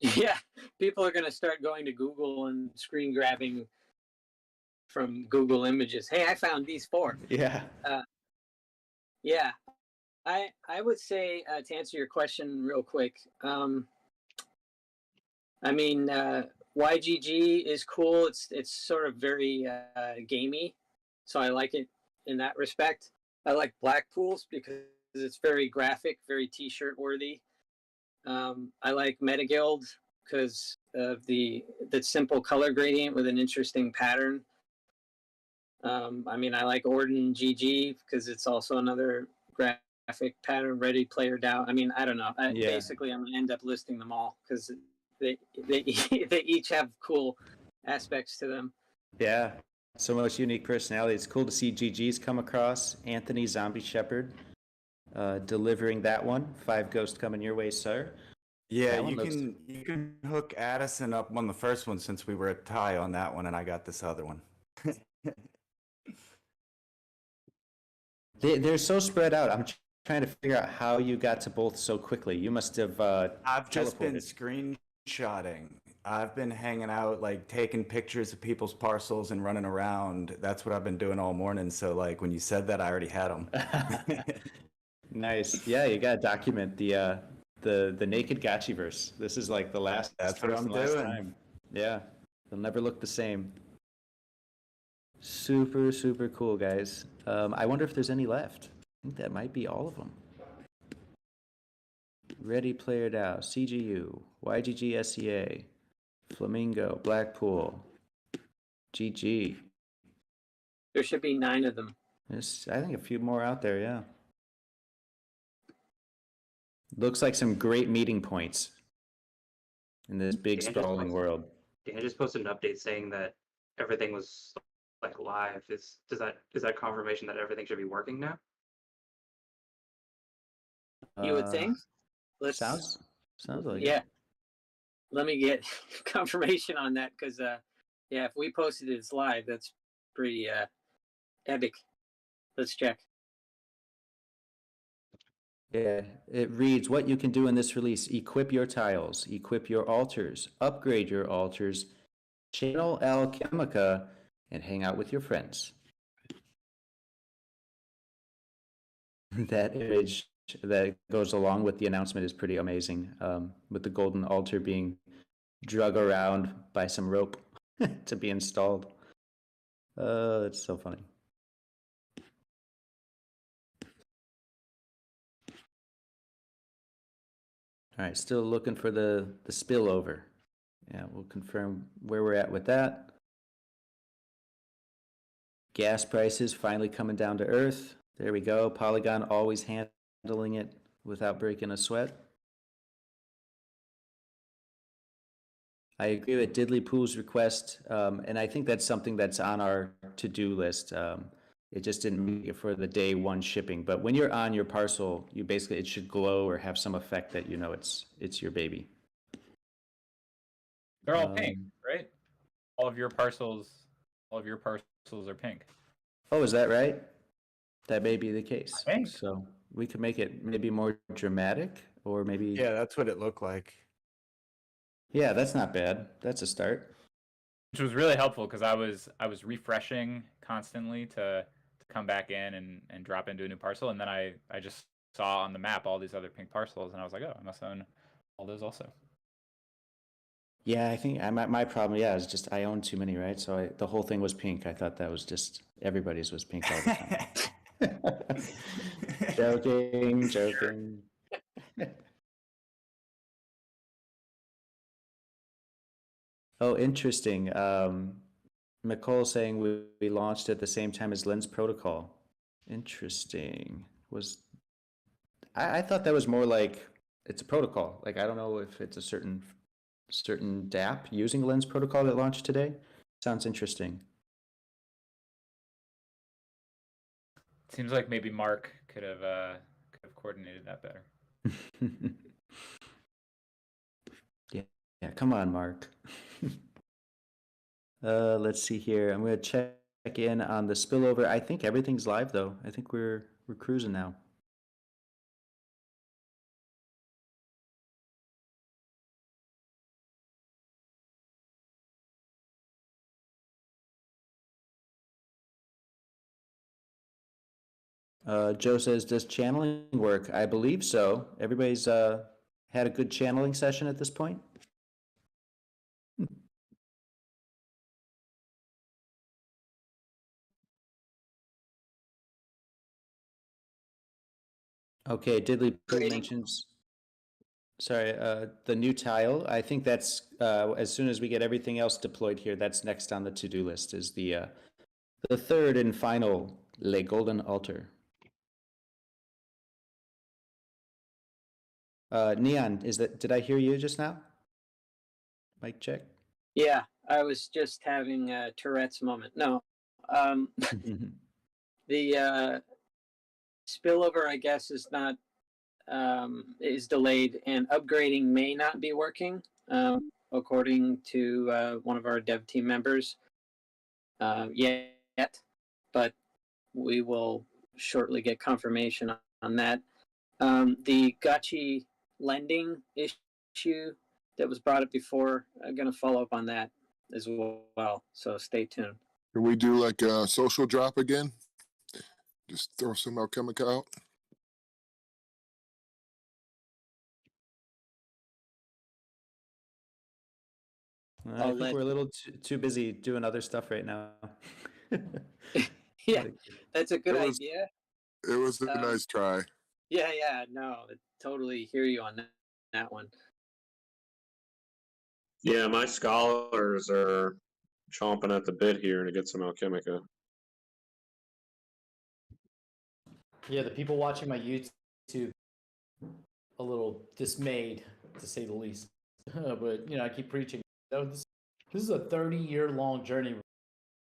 Yeah, people are going to start going to Google and screen grabbing from Google Images. Hey, I found these 4. Yeah. Yeah, I would say to answer your question real quick. I mean, YGG is cool. It's sort of very gamey, so I like it in that respect. I like Blackpool's because it's very graphic, very T-shirt worthy. I like Metaguild because of the simple color gradient with an interesting pattern. I mean, I like Orden GG because it's also another graphic pattern, ready player down. I mean, I don't know. Basically, I'm gonna end up listing them all because they each have cool aspects to them. Yeah, so much unique personality. It's cool to see GG's come across. Anthony Zombie Shepherd delivering that one. 5 ghosts coming your way, sir. Yeah, you can hook Addison up on the first one since we were a tie on that one, and I got this other one. They're so spread out. I'm trying to figure out how you got to both so quickly. You must have I've just been teleported. screenshotting. I've been hanging out, like taking pictures of people's parcels and running around. That's what I've been doing all morning. So, like when you said that, I already had them. Nice. Yeah, you gotta document the naked Gotchiverse. This is like the last. That's what I'm last doing. time. Yeah, they'll never look the same. Super, super cool, guys. I wonder if there's any left. I think that might be all of them. Ready Player DAO, CGU, YGG SEA, Flamingo, Blackpool, GG. There should be 9 of them. There's, I think, a few more out there, yeah. Looks like some great meeting points in this big sprawling world. Dan just posted an update saying that everything was like live. Is that confirmation that everything should be working now? You would think. Sounds like yeah. it. Let me get confirmation on that because yeah, if we posted it's live, that's pretty epic. Let's check. Yeah, it reads what you can do in this release: equip your tiles, equip your altars, upgrade your altars, channel Alchemica, and hang out with your friends. That image that goes along with the announcement is pretty amazing, with the golden altar being drug around by some rope to be installed. That's so funny. All right, still looking for the spillover. Yeah, we'll confirm where we're at with that. Gas prices finally coming down to earth. There we go. Polygon always handling it without breaking a sweat. I agree with Diddley Pool's request, and I think that's something that's on our to-do list. It just didn't make it for the day 1 shipping. But when you're on your parcel, you basically, it should glow or have some effect that you know it's your baby. They're all pink, right? All of your parcels are pink. Oh, is that right? That may be the case. I think. So we could make it maybe more dramatic, or maybe. Yeah, that's what it looked like. Yeah, that's not bad. That's a start. which was really helpful because I was refreshing constantly to come back in and drop into a new parcel, and then I just saw on the map all these other pink parcels, and I was like, oh, I must own all those also. Yeah, I think my problem, yeah, is just I own too many, right? So the whole thing was pink. I thought that was just everybody's was pink all the time. Joking. Oh, interesting. Nicole saying we launched at the same time as Lens Protocol. Interesting. I thought that was more like it's a protocol. Like I don't know if it's a certain dApp using Lens Protocol that launched today. Sounds interesting. Seems like maybe Mark could have coordinated that better. Yeah, come on, Mark. Let's see here. I'm gonna check in on the spillover. I think everything's live though. I think we're cruising now. Joe says, does channeling work? I believe so. Everybody's had a good channeling session at this point. Okay, Diddley mentions, sorry, the new tile. I think that's as soon as we get everything else deployed here, that's next on the to-do list is the third and final Le Golden Altar. Neon, did I hear you just now? Mic check. Yeah, I was just having a Tourette's moment. No, the spillover, I guess, is not is delayed, and upgrading may not be working, according to one of our dev team members yet, but we will shortly get confirmation on that. The Gotchi lending issue that was brought up before, I'm going to follow up on that as well, so stay tuned. Can we do like a social drop again? Just throw some Alchemica out. I think we're a little too busy doing other stuff right now. Yeah, that's a good idea. It was a nice try. Yeah, no, I totally hear you on that one. Yeah, my scholars are chomping at the bit here to get some Alchemica. Yeah, the people watching my YouTube a little dismayed, to say the least. But I keep preaching. This is a 30-year-long journey we're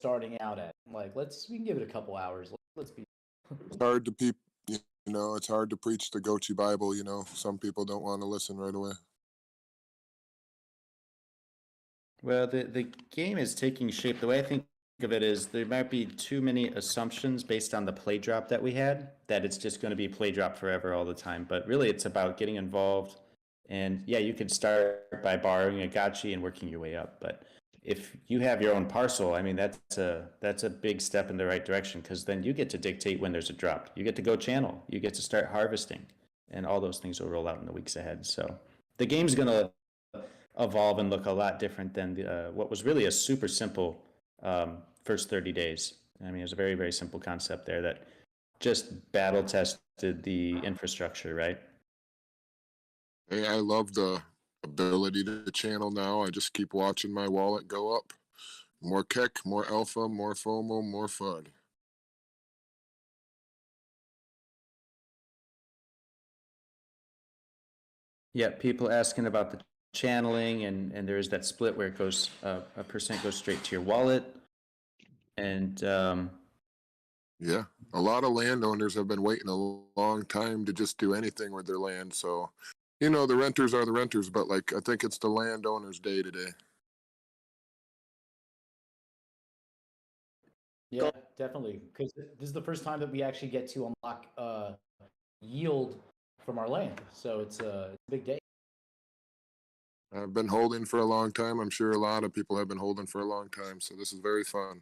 starting out at. Like, we can give it a couple hours. Let's be. It's hard to it's hard to preach the Gotchi Bible. Some people don't want to listen right away. Well, the game is taking shape. The way I think of it is there might be too many assumptions based on the play drop that we had, that it's just going to be play drop forever all the time. But really, it's about getting involved. And yeah, you could start by borrowing a Gotchi and working your way up. But if you have your own parcel, I mean, that's a big step in the right direction, because then you get to dictate when there's a drop. You get to go channel. You get to start harvesting. And all those things will roll out in the weeks ahead. So the game's going to evolve and look a lot different than what was really a super simple first 30 days. I mean, it was a very, very simple concept there that just battle tested the infrastructure, right? Hey, I love the ability to channel now. I just keep watching my wallet go up. More Keck, more Alpha, more FOMO, more fun. Yeah, people asking about the channeling, and there's that split where it goes a percent goes straight to your wallet, and yeah, a lot of landowners have been waiting a long time to just do anything with their land. So, the renters are the renters, but I think it's the landowners' day today. Yeah, definitely, because this is the first time that we actually get to unlock yield from our land, so it's a big day. I've been holding for a long time. I'm sure a lot of people have been holding for a long time. So this is very fun.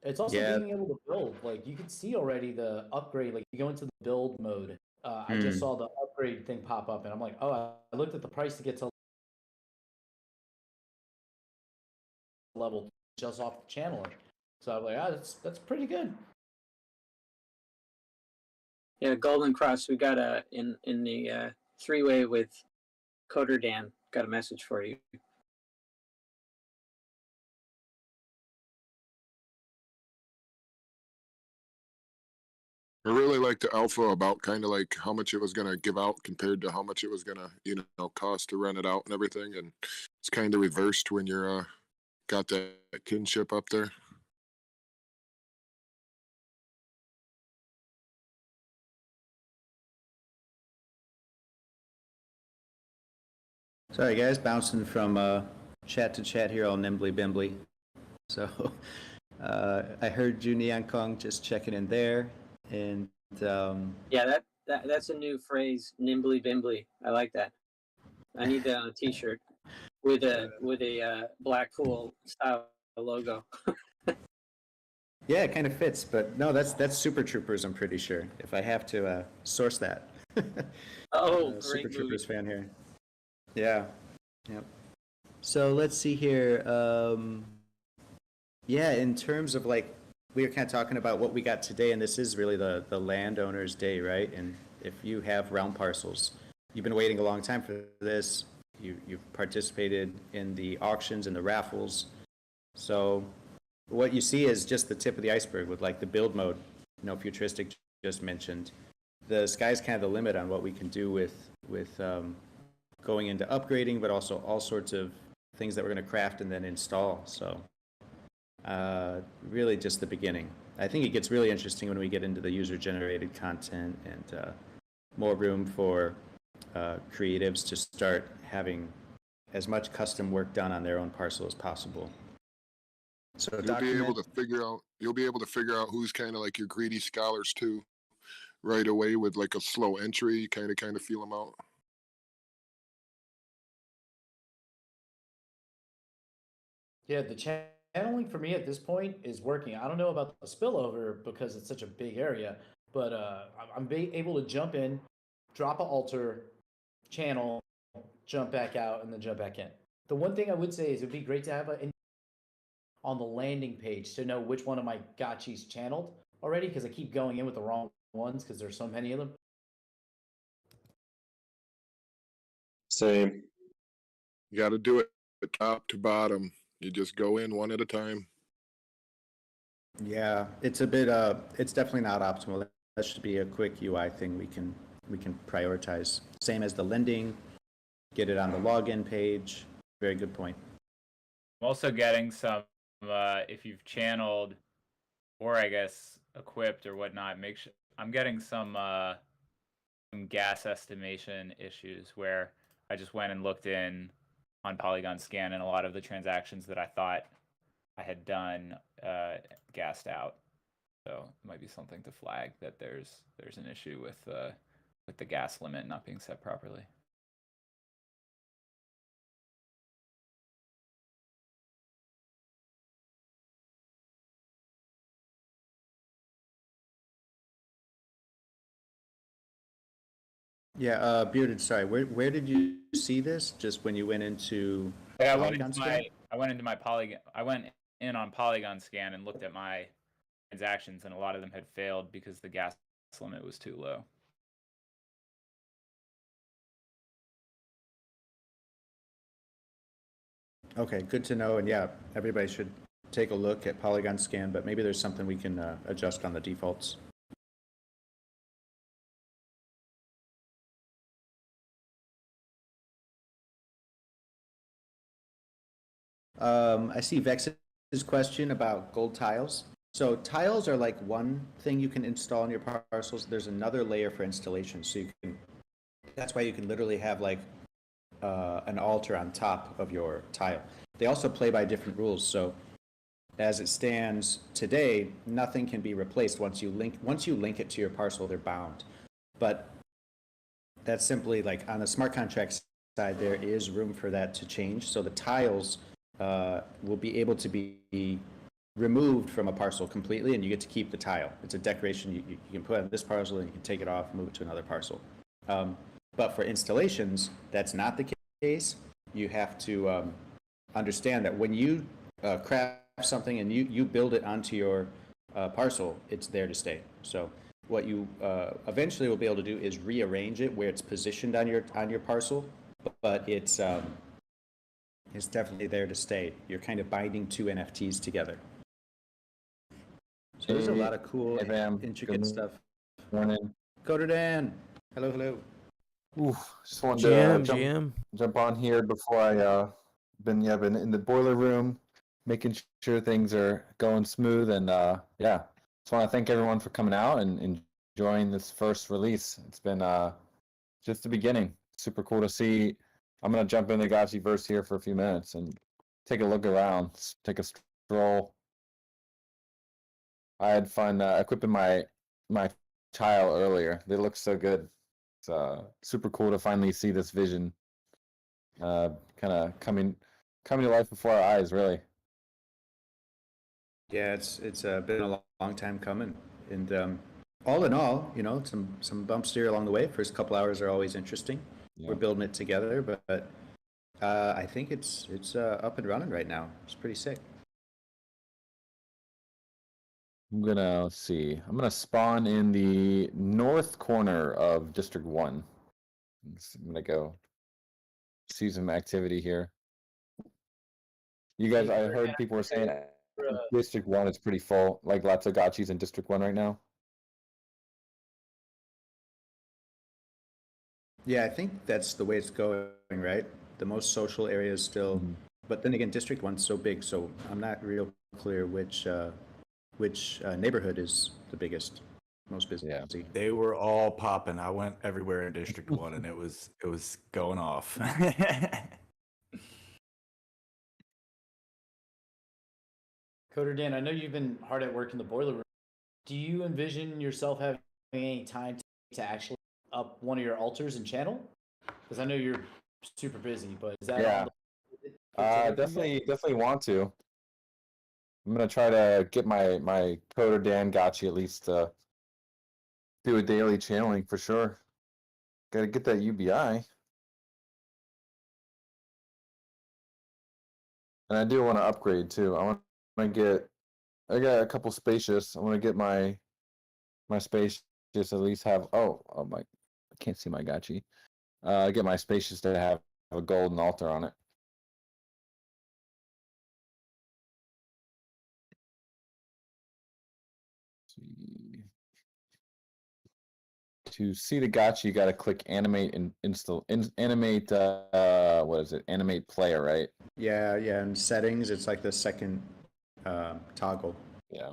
It's also Yeah. being able to build. Like you can see already the upgrade. Like you go into the build mode. I just saw the upgrade thing pop up, and I'm like, oh, I looked at the price to get to level just off the channeling. So I'm like, that's pretty good. Yeah, Golden Cross. We got in the three-way with Coder Dan. Got a message for you. I really like the alpha about kind of like how much it was going to give out compared to how much it was going to, cost to rent it out and everything. And it's kind of reversed when you're got that kinship up there. Sorry, guys, bouncing from chat to chat here, all nimbly bimbly. So I heard you, Neon Kong, just checking in there, and Yeah, that's a new phrase, nimbly bimbly. I like that. I need that on a T-shirt with a Blackpool style logo. yeah, it kind of fits. But no, that's Super Troopers. I'm pretty sure. If I have to source that. Oh, great Super movie. Troopers fan here. Yeah. Yep. So let's see here. Yeah, in terms of like, we were kind of talking about what we got today, and this is really the landowner's day, right? And if you have realm parcels, you've been waiting a long time for this. You've participated in the auctions and the raffles. So what you see is just the tip of the iceberg with like the build mode, Futuristic just mentioned. The sky's kind of the limit on what we can do with going into upgrading, but also all sorts of things that we're going to craft and then install. So really just the beginning. I think it gets really interesting when we get into the user-generated content and more room for creatives to start having as much custom work done on their own parcel as possible. So you'll be able to figure out who's kind of like your greedy scholars too, right away with like a slow entry, kind of feel them out. Yeah, the channeling for me at this point is working. I don't know about the spillover because it's such a big area, but I'm able to jump in, drop an altar, channel, jump back out, and then jump back in. The one thing I would say is it'd be great to have on the landing page to know which one of my gotchis channeled already, because I keep going in with the wrong ones because there's so many of them. Same. You got to do it top to bottom. You just go in one at a time. Yeah, it's a bit. It's definitely not optimal. That should be a quick UI thing we can prioritize. Same as the lending. Get it on the login page. Very good point. I'm also getting some. If you've channeled, or I guess equipped or whatnot, make sure I'm getting some gas estimation issues where I just went and looked in on Polygon Scan, and a lot of the transactions that I thought I had done gassed out. So it might be something to flag that there's an issue with the gas limit not being set properly. Yeah, Bearded, sorry, where did you see this? Just when you went into I Polygon Scan? I went in on Polygon Scan and looked at my transactions, and a lot of them had failed because the gas limit was too low. Okay, good to know. And yeah, everybody should take a look at Polygon Scan, but maybe there's something we can adjust on the defaults. I see Vex's question about gold tiles. So tiles are like one thing you can install in your parcels. There's another layer for installation. So you can, that's why you can literally have like an altar on top of your tile. They also play by different rules. So as it stands today, nothing can be replaced once you link it to your parcel, they're bound. But that's simply like on the smart contract side there is room for that to change. So the tiles will be able to be removed from a parcel completely, and you get to keep the tile. It's a decoration you can put on this parcel, and you can take it off, move it to another parcel. But for installations, that's not the case. You have to understand that when you craft something and you build it onto your parcel, it's there to stay. So what you eventually will be able to do is rearrange it where it's positioned on your parcel, but it's definitely there to stay. You're kind of binding two NFTs together. So there's a lot of cool, intricate stuff. Morning. Coder Dan, hello, hello. Ooh, just wanted GM. to jump on here before I been in the boiler room, making sure things are going smooth, and yeah, just want to thank everyone for coming out and enjoying this first release. It's been just the beginning. Super cool to see. I'm gonna jump in the Gotchiverse here for a few minutes and take a look around, take a stroll. I had fun equipping my tile earlier. They look so good. It's super cool to finally see this vision kind of coming to life before our eyes, really. Yeah, it's been a long time coming, and all in all, you know, some bumps here along the way. First couple hours are always interesting. Yeah. We're building it together, but I think it's up and running right now. It's pretty sick. I'm gonna see. I'm gonna spawn in the north corner of District 1. I'm gonna go see some activity here. You guys, I heard people were saying District 1 is pretty full, like lots of gotchis in District 1 right now. Yeah, I think that's the way it's going, right? The most social areas still, but then again, District 1's so big, so I'm not real clear which neighborhood is the biggest, most busy. Yeah. They were all popping. I went everywhere in District 1 and it was going off. Coder Dan, I know you've been hard at work in the boiler room. Do you envision yourself having any time to actually up one of your altars and channel? Because I know you're super busy, but is that Yeah. Definitely want to. I'm gonna try to get my Coder Dan Gotchi at least to do a daily channeling for sure. Gotta get that UBI. And I do want to upgrade too. I got a couple spacious. I want to get my spacious at least have I can't see my Gotchi. Get my spacious to have a golden altar on it. To see the Gotchi, you got to click animate and animate. What is it? Animate player, right? Yeah. In settings, it's like the second toggle. Yeah.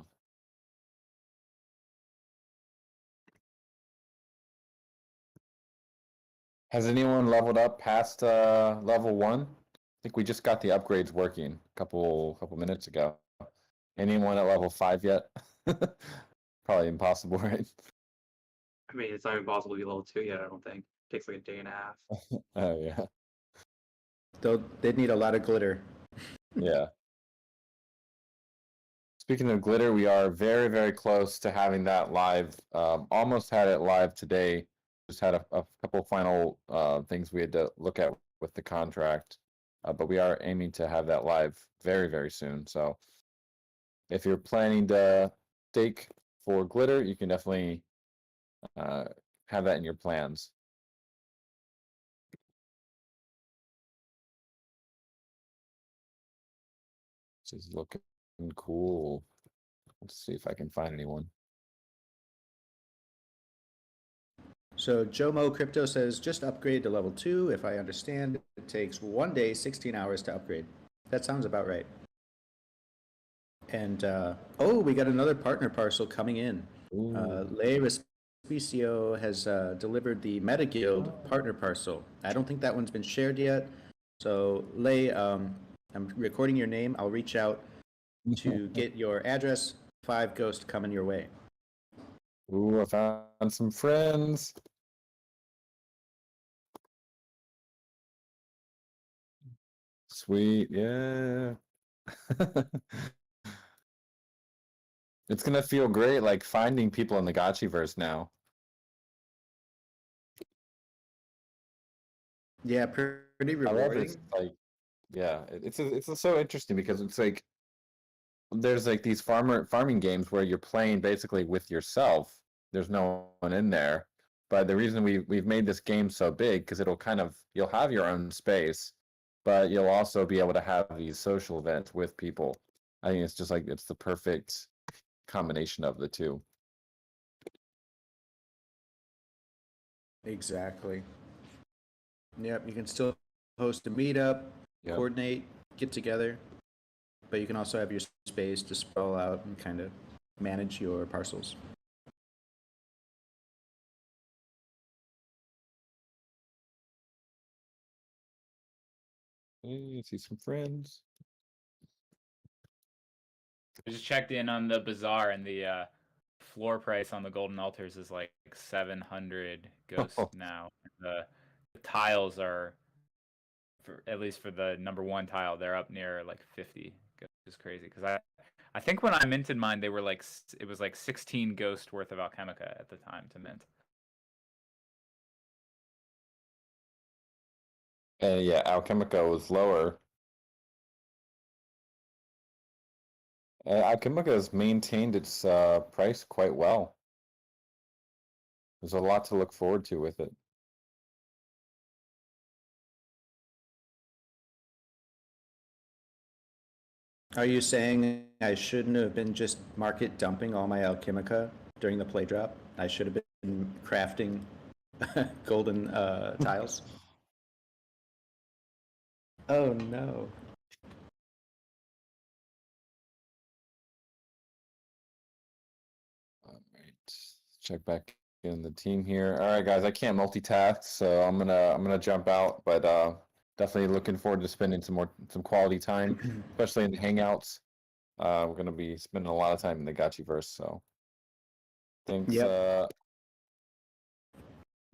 Has anyone leveled up past level 1? I think we just got the upgrades working a couple minutes ago. Anyone at level 5 yet? Probably impossible, right? I mean, it's not even possible to be level 2 yet. I don't think it takes like a day and a half. Oh yeah. Though they'd need a lot of glitter. Yeah. Speaking of glitter, we are very, very close to having that live. Almost had it live today. Just had a couple final things we had to look at with the contract, but we are aiming to have that live very, very soon. So if you're planning to stake for glitter, you can definitely have that in your plans. This is looking cool. Let's see if I can find anyone. So Jomo Crypto says, just upgrade to level 2. If I understand, it takes 1 day, 16 hours to upgrade. That sounds about right. And, we got another partner parcel coming in. Lay Respicio has delivered the Meta Guild partner parcel. I don't think that one's been shared yet. So Lay, I'm recording your name. I'll reach out to get your address. 5 Ghost coming your way. Ooh, I found some friends. Sweet, yeah. It's gonna feel great, like finding people in the Gotchiverse now. Yeah, pretty I love it. rewarding. Like, yeah, it's so interesting because it's like there's like these farming games where you're playing basically with yourself. There's no one in there. But the reason we've made this game so big because it'll kind of you'll have your own space, but you'll also be able to have these social events with people. I think it's just like it's the perfect combination of the two. Exactly. Yep, you can still host a meetup, Yep. coordinate, get together, but you can also have your space to sprawl out and kind of manage your parcels. Hey, see some friends. I just checked in on the bazaar, and the floor price on the golden altars is like 700 ghost now. The tiles are, for at least for the number one tile, they're up near like 50. Which is crazy because I think when I minted mine, they were like it was like 16 ghost worth of Alchemica at the time to mint. Yeah, Alchemica was lower. Alchemica has maintained its price quite well. There's a lot to look forward to with it. Are you saying I shouldn't have been just market dumping all my Alchemica during the play drop? I should have been crafting golden tiles? Oh no. All right, check back in the team here. All right, guys, I can't multitask, so I'm gonna jump out, but definitely looking forward to spending some quality time, especially in the hangouts. We're gonna be spending a lot of time in the Gotchiverse, so thanks. Yep.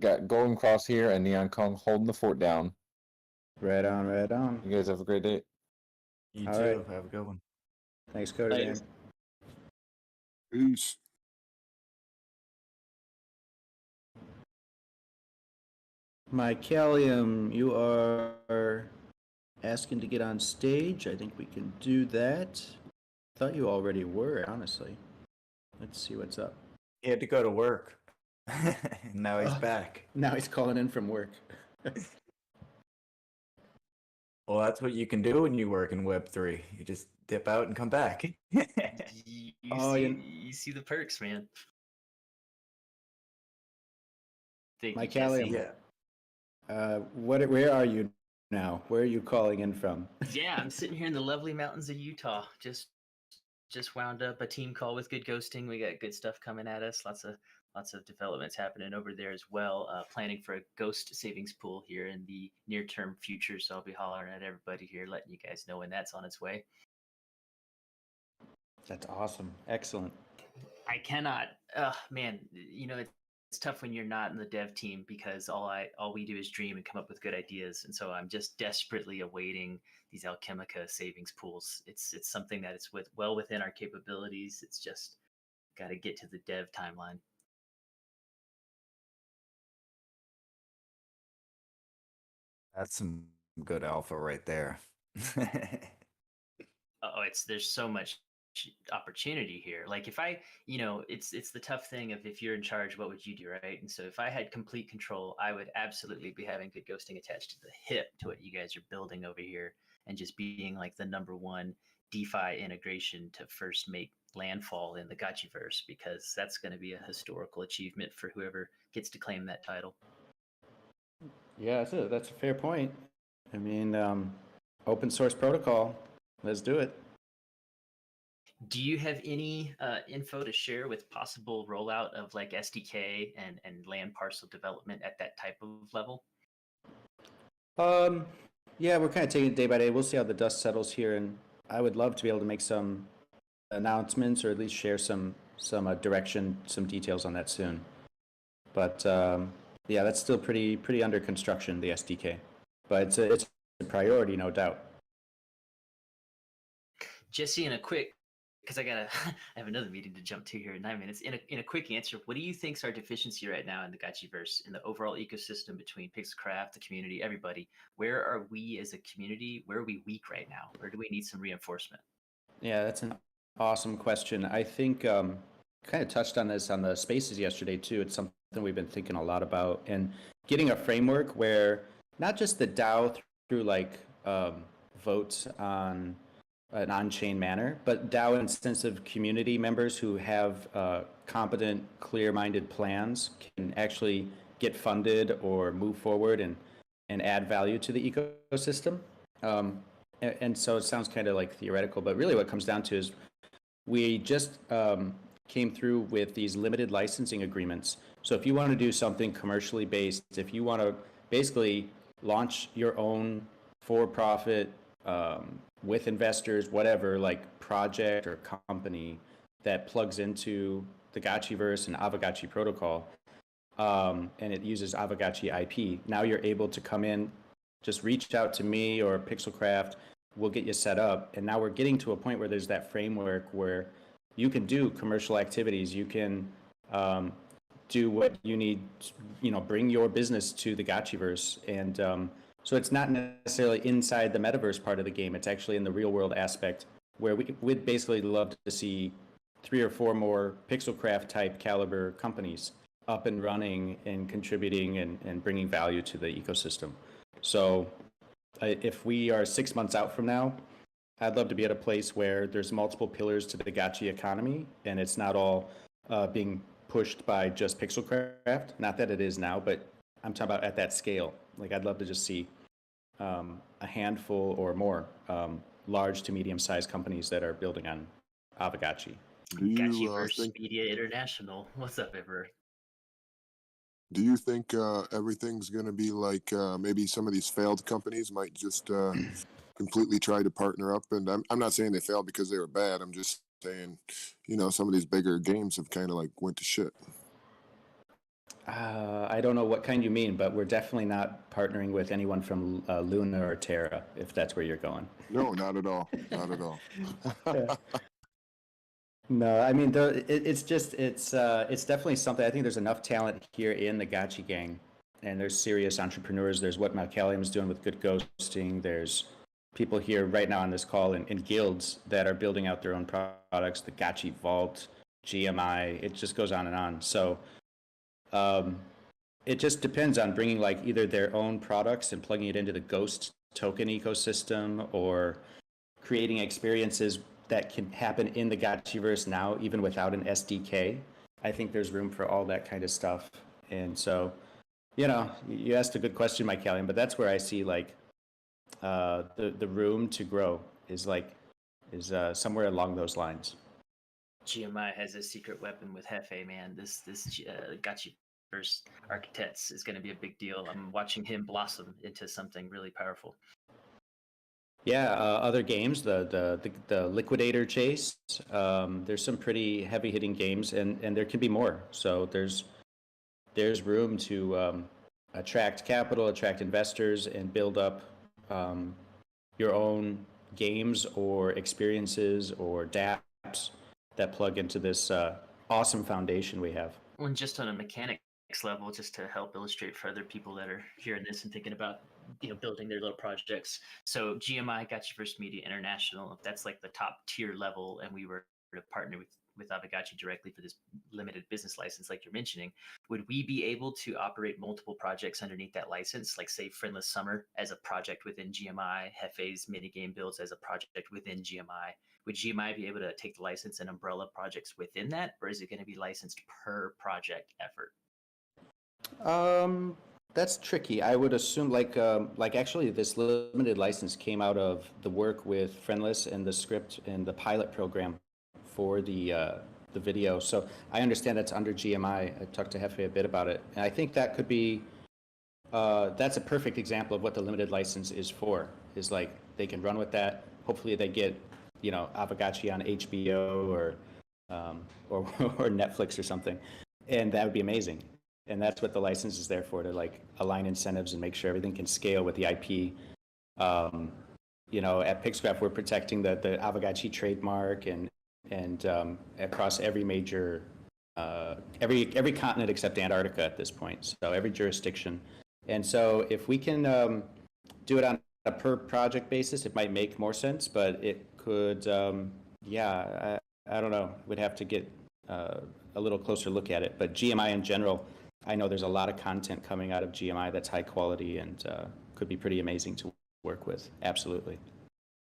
Got Golden Cross here and Neon Kong holding the fort down. Right on, right on. You guys have a great day. You All too. right. Have a good one. Thanks, Cody. Thanks. Peace. Mycalium, you are asking to get on stage. I think we can do that. Thought you already were, honestly. Let's see what's up. He had to go to work. Now he's back. Now he's calling in from work. Well, that's what you can do when you work in Web3. You just dip out and come back. You see the perks, man. Thank you, Mycalium, Jesse. where are you now? Where are you calling in from? Yeah, I'm sitting here in the lovely mountains of Utah. Just wound up a team call with Good Ghosting. We got good stuff coming at us. Lots of developments happening over there as well. Planning for a ghost savings pool here in the near term future. So I'll be hollering at everybody here, letting you guys know when that's on its way. That's awesome. Excellent. I cannot, man. You know, it's tough when you're not in the dev team because all we do is dream and come up with good ideas. And so I'm just desperately awaiting these Alchemica savings pools. It's something that it's well within our capabilities. It's just got to get to the dev timeline. That's some good alpha right there. There's so much opportunity here. Like if I, it's the tough thing of if you're in charge, what would you do, right? And so if I had complete control, I would absolutely be having Good Ghosting attached to the hip to what you guys are building over here, and just being like the number one DeFi integration to first make landfall in the Gotchiverse, because that's going to be a historical achievement for whoever gets to claim that title. Yeah, that's a fair point. I mean, open source protocol. Let's do it. Do you have any info to share with possible rollout of like SDK and land parcel development at that type of level? Yeah, we're kind of taking it day by day. We'll see how the dust settles here, and I would love to be able to make some announcements or at least share some direction, some details on that soon. But yeah, that's still pretty under construction, the SDK. But it's a priority, no doubt. Jesse, in a quick, because I have another meeting to jump to here in 9 minutes. In a quick answer, what do you think's our deficiency right now in the Gotchiverse, in the overall ecosystem between Pixelcraft, the community, everybody? Where are we as a community? Where are we weak right now? Where do we need some reinforcement? Yeah, that's an awesome question. I think kind of touched on this on the spaces yesterday too. It's something we've been thinking a lot about, and getting a framework where not just the DAO through like votes on an on-chain manner, but DAO incentive community members who have competent, clear-minded plans can actually get funded or move forward and add value to the ecosystem. And so it sounds kind of like theoretical, but really what it comes down to is we just came through with these limited licensing agreements. So if you want to do something commercially based, if you want to basically launch your own for-profit with investors, whatever, like project or company that plugs into the Gotchiverse and Aavegotchi protocol, and it uses Aavegotchi IP, now you're able to come in, just reach out to me or Pixelcraft, we'll get you set up. And now we're getting to a point where there's that framework where you can do commercial activities, you can do what you need, bring your business to the Gotchiverse. And so it's not necessarily inside the metaverse part of the game, it's actually in the real world aspect, where we'd basically love to see 3 or 4 more Pixelcraft type caliber companies up and running and contributing and bringing value to the ecosystem. So if we are 6 months out from now, I'd love to be at a place where there's multiple pillars to the Gotchi economy, and it's not all being pushed by just Pixelcraft. Not that it is now, but I'm talking about at that scale. Like, I'd love to just see a handful or more large to medium-sized companies that are building on Aavegotchi. Gotchiverse Media International. What's up, Ever? Do you think everything's going to be like maybe some of these failed companies might just completely try to partner up? And I'm not saying they failed because they were bad. I'm just saying, some of these bigger games have kind of like went to shit. I don't know what kind you mean, but we're definitely not partnering with anyone from Luna or Terra, if that's where you're going. No, not at all. Not at all. No, I mean, it's definitely something. I think there's enough talent here in the Gotchi gang, and there's serious entrepreneurs. There's what Malcalium's doing with Good Ghosting. There's people here right now on this call in guilds that are building out their own products, the Gotchi Vault, GMI, it just goes on and on. So it just depends on bringing like either their own products and plugging it into the Ghost token ecosystem, or creating experiences that can happen in the Gotchiverse now, even without an SDK. I think there's room for all that kind of stuff. And so, you asked a good question, Mike Callion, but that's where I see like the room to grow is somewhere along those lines. GMI has a secret weapon with Hefe, man. This Gotchiverse Architects is going to be a big deal. I'm watching him blossom into something really powerful. Yeah, other games, the Liquidator Chase. There's some pretty heavy hitting games, and there can be more. So there's room to attract capital, attract investors, and build up your own games or experiences or dApps that plug into this awesome foundation we have. Well, just on a mechanics level, just to help illustrate for other people that are hearing this and thinking about building their little projects. So GMI, Gotchiverse Media International, that's like the top tier level, and we were to partner with Aavegotchi directly for this limited business license like you're mentioning. Would we be able to operate multiple projects underneath that license, like say Friendless Summer as a project within GMI, Hefe's minigame builds as a project within GMI? Would GMI be able to take the license and umbrella projects within that, or is it going to be licensed per project effort? That's tricky. I would assume like actually this limited license came out of the work with Friendless and the script and the pilot program for the video. So I understand that's under GMI. I talked to Hefe a bit about it, and I think that could be that's a perfect example of what the limited license is for. Is like they can run with that. Hopefully they get Aavegotchi on HBO or Netflix or something, and that would be amazing. And that's what the license is there for, to like align incentives and make sure everything can scale with the IP. at Pixcraft, we're protecting the Aavegotchi trademark and across every major, every continent except Antarctica at this point. So every jurisdiction. And so if we can do it on a per project basis, it might make more sense, but it could, I don't know. We'd have to get a little closer look at it. But GMI in general, I know there's a lot of content coming out of GMI that's high quality and could be pretty amazing to work with. Absolutely.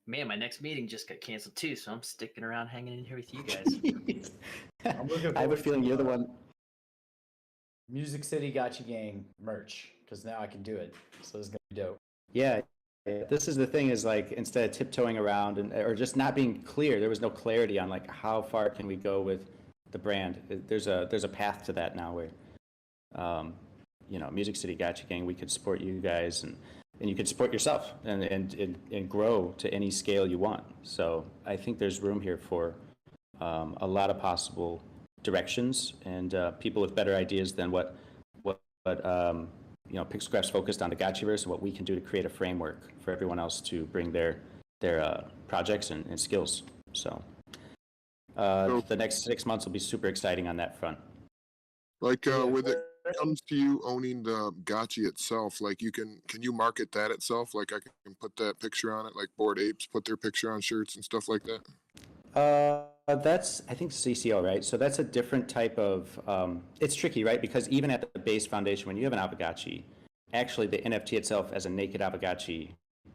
Man, my next meeting just got canceled too, so I'm sticking around hanging in here with you guys. I have a feeling you're the one. Music City Gotcha Gang merch, because now I can do it. So this is going to be dope. Yeah. This is the thing is like instead of tiptoeing around or just not being clear, there was no clarity on like how far can we go with the brand. There's a path to that now where, Music City Gotcha Gang, we could support you guys and you could support yourself and grow to any scale you want. So I think there's room here for a lot of possible directions and people with better ideas than what Pixelcraft's focused on the Gotchiverse and what we can do to create a framework for everyone else to bring their projects and skills. So the next 6 months will be super exciting on that front. Like with it comes to you owning the Gotchi itself, like can you market that itself? Like I can put that picture on it, like Bored Apes put their picture on shirts and stuff like that? That's, I think, CCO, right? So that's a different type of, it's tricky, right? Because even at the base foundation, when you have an Aavegotchi, actually the NFT itself as a naked Aavegotchi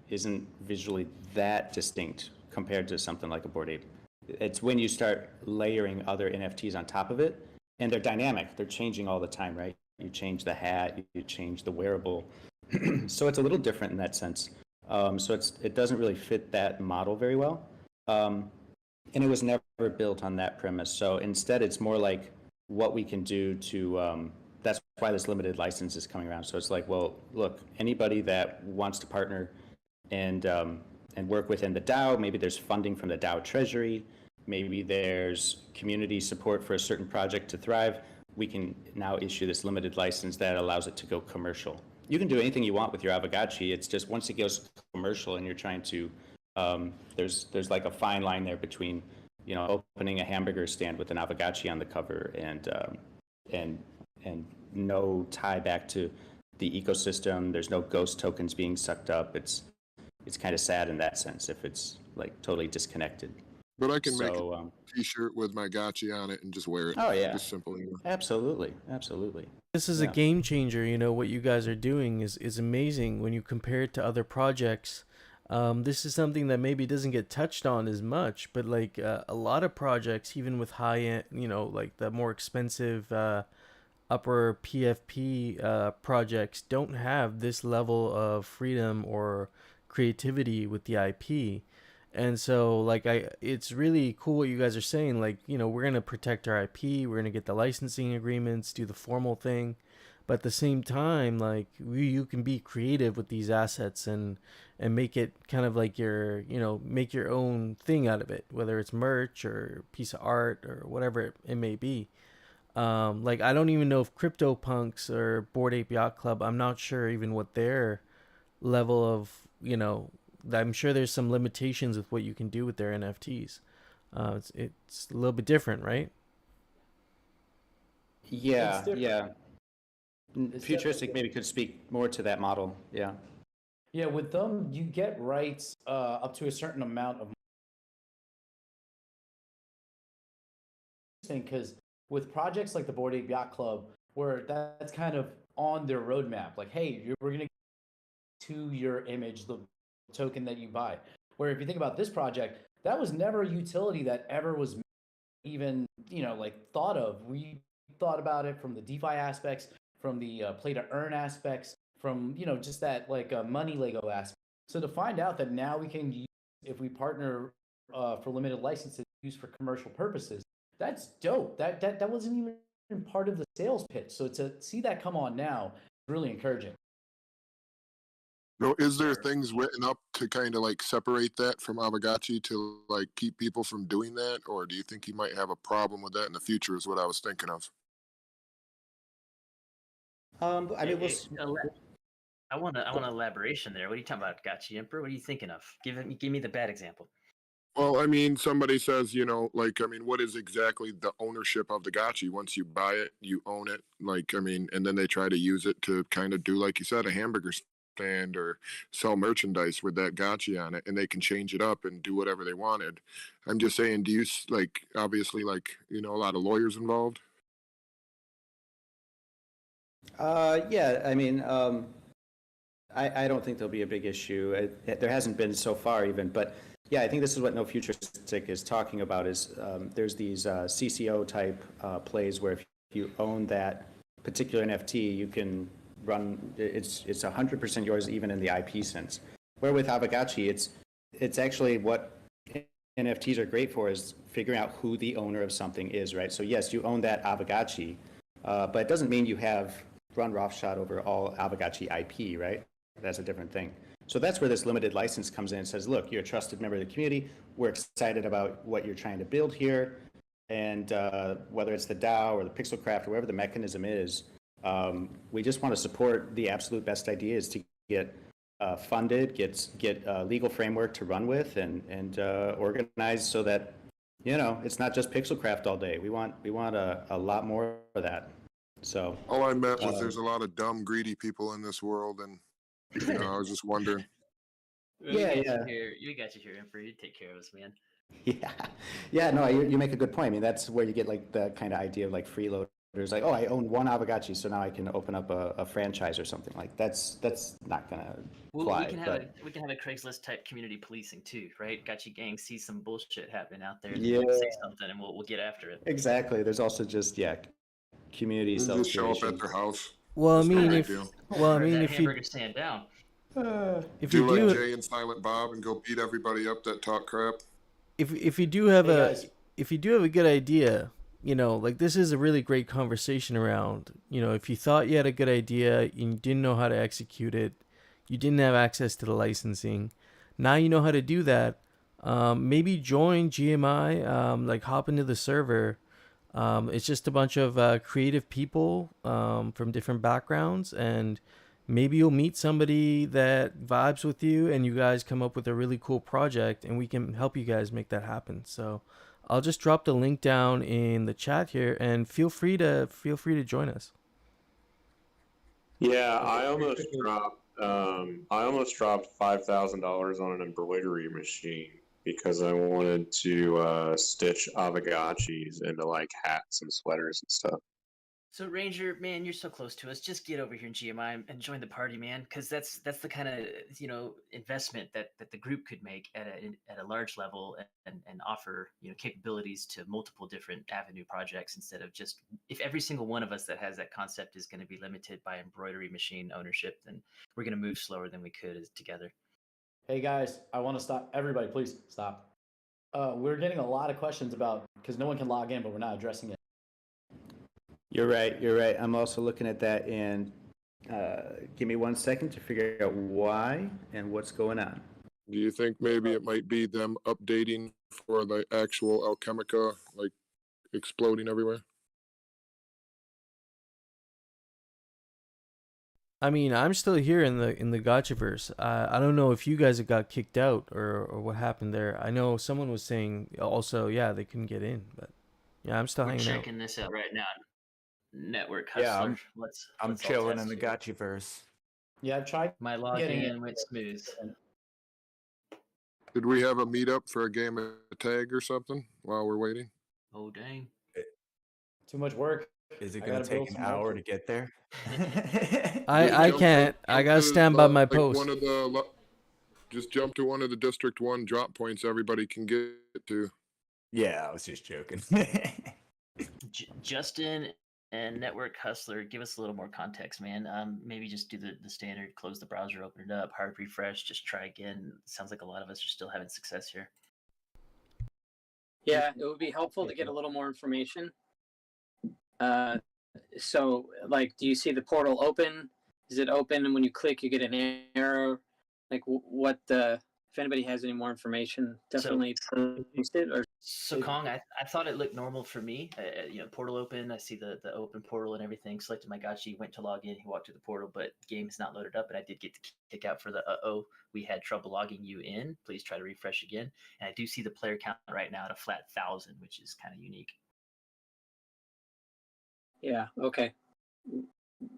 isn't visually that distinct compared to something like a Bored Ape. It's when you start layering other NFTs on top of it, and they're dynamic. They're changing all the time, right? You change the hat, you change the wearable. So it's a little different in that sense. So it doesn't really fit that model very well. And it was never built on that premise. So instead, it's more like what we can do to, that's why this limited license is coming around. So it's like, well, look, anybody that wants to partner and work within the DAO, maybe there's funding from the DAO treasury, maybe there's community support for a certain project to thrive, we can now issue this limited license that allows it to go commercial. You can do anything you want with your Aavegotchi. It's just once it goes commercial and you're trying to, there's like a fine line there between, opening a hamburger stand with an Aavegotchi on the cover and no tie back to the ecosystem. There's no ghost tokens being sucked up. It's kind of sad in that sense if it's like totally disconnected. But I can make a t-shirt with my Gotchi on it and just wear it. Oh yeah, just simple. Absolutely. This is a game changer. What you guys are doing is amazing when you compare it to other projects. This is something that maybe doesn't get touched on as much, but like a lot of projects, even with high end, like the more expensive upper PFP projects, don't have this level of freedom or creativity with the IP. And so like it's really cool what you guys are saying. Like, we're going to protect our IP. We're going to get the licensing agreements, do the formal thing. But at the same time, like you can be creative with these assets and make it kind of like make your own thing out of it, whether it's merch or piece of art or whatever it may be. Like I don't even know if CryptoPunks or Bored Ape Yacht Club, I'm not sure even what their level of, I'm sure there's some limitations with what you can do with their NFTs. It's a little bit different, right? Yeah. Futuristic maybe could speak more to that model. Yeah. Yeah, with them, you get rights up to a certain amount of. Because with projects like the Bored Ape Yacht Club, where that's kind of on their roadmap, like, hey, we're going to your image, the token that you buy. Where if you think about this project, that was never a utility that ever was even, thought of. We thought about it from the DeFi aspects, from the play to earn aspects, from, just that money Lego aspect. So to find out that now we can use, if we partner for limited licenses used for commercial purposes, that's dope. That wasn't even part of the sales pitch. So to see that come on now is really encouraging. So is there things written up to kind of like separate that from Aavegotchi to like keep people from doing that? Or do you think you might have a problem with that in the future is what I was thinking of? I want an elaboration there. What are you talking about, Gotchi Emperor? What are you thinking of? Give me the bad example. Well, I mean, somebody says, like, I mean, what is exactly the ownership of the gotchi? Once you buy it, you own it. Like, I mean, and then they try to use it to kind of do, like you said, a hamburger stand or sell merchandise with that gotchi on it, and they can change it up and do whatever they wanted. I'm just saying, do you, like, obviously, like, a lot of lawyers involved? Yeah, I mean, I don't think there'll be a big issue. There hasn't been so far even, but yeah, I think this is what No Futuristic is talking about is there's these CCO type plays where if you own that particular NFT, you can run, it's 100% yours even in the IP sense. Where with Avagachi, it's actually what NFTs are great for is figuring out who the owner of something is, right? So yes, you own that Avagachi, but it doesn't mean you have run roughshod over all Avagachi IP, right? That's a different thing. So that's where this limited license comes in and says, look, you're a trusted member of the community. We're excited about what you're trying to build here. And whether it's the DAO or the Pixelcraft or whatever the mechanism is, we just want to support the absolute best ideas to get funded, get a legal framework to run with and organize so that, it's not just Pixelcraft all day. We want a lot more of that. So All I meant was there's a lot of dumb, greedy people in this world, and I was just wondering. Yeah. You got you here, Emperor. You take care of us, man. Yeah. No, you make a good point. I mean, that's where you get like the kind of idea of like freeloaders, like, oh, I own one Avagachi, so now I can open up a franchise or something. Like that's not gonna fly. We can have a Craigslist type community policing too, right? Gotchi gang sees some bullshit happening out there, Yeah. say something, and we'll get after it. Exactly. There's also just community Just show up self-creation. at their house. Well, I That's no mean, big deal. That hamburger stand down. if Do you like do, Jay and Silent Bob and go beat everybody up that talk crap. if you do have Hey, guys. a good idea, like this is a really great conversation around, if you thought you had a good idea and you didn't know how to execute it, you didn't have access to the licensing, now you know how to do that. Maybe join GMI, like hop into the server. It's just a bunch of creative people from different backgrounds, and maybe you'll meet somebody that vibes with you and you guys come up with a really cool project and we can help you guys make that happen. So I'll just drop the link down in the chat here and feel free to join us. Yeah, I almost dropped $5,000 on an embroidery machine because I wanted to stitch Avagachis into like hats and sweaters and stuff. So Ranger, man, you're so close to us. Just get over here in GMI and join the party, man, because that's the kind of investment that the group could make at a large level and offer capabilities to multiple different avenue projects instead of just if every single one of us that has that concept is going to be limited by embroidery machine ownership, then we're going to move slower than we could together. Hey guys, I want to stop. Everybody, please stop. We're getting a lot of questions about because no one can log in, but we're not addressing it. You're right. I'm also looking at that, and give me 1 second to figure out why and what's going on. Do you think maybe it might be them updating for the actual Alchemica, like exploding everywhere? I mean, I'm still here in the Gotchiverse. I don't know if you guys have got kicked out or what happened there. I know someone was saying also, yeah, they couldn't get in, but yeah, I'm still hanging out. We're checking this out right now. Network Hustler. Yeah, let's I'm all chilling test in the here. Gotchiverse. Yeah, I've tried. My logging in went smooth. Did we have a meetup for a game of tag or something while we're waiting? Oh dang! Too much work. Is it I going gotta to build take an some hour more. to get there? I can't. I gotta stand by my post. One of the, just jump to one of the District 1 drop points everybody can get to. Yeah, I was just joking. Justin and Network Hustler, give us a little more context, man. Maybe just do the standard, close the browser, open it up, hard refresh, just try again. Sounds like a lot of us are still having success here. Yeah, it would be helpful to get a little more information. So, like, do you see the portal open? Is it open, and when you click, you get an arrow? Like, what the if anybody has any more information, So- definitely post it. Or So Kong, I thought it looked normal for me. Portal open. I see the open portal and everything. Selected my Gotchi, went to log in. He walked to the portal, but game is not loaded up. And I did get the kick out for the we had trouble logging you in. Please try to refresh again. And I do see the player count right now at a flat 1,000, which is kind of unique. yeah, okay.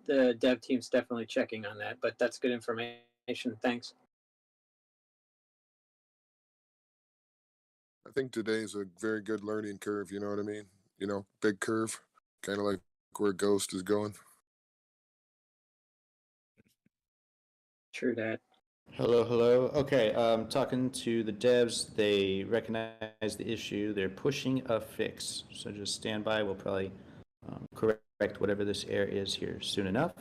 The dev team's definitely checking on that, but that's good information. Thanks. I think today is a very good learning curve. You know what I mean? You know, big curve, kind of like where Ghost is going. True that. Hello, hello. Okay, talking to the devs. They recognize the issue. They're pushing a fix. So just stand by. We'll probably correct whatever this error is here soon enough.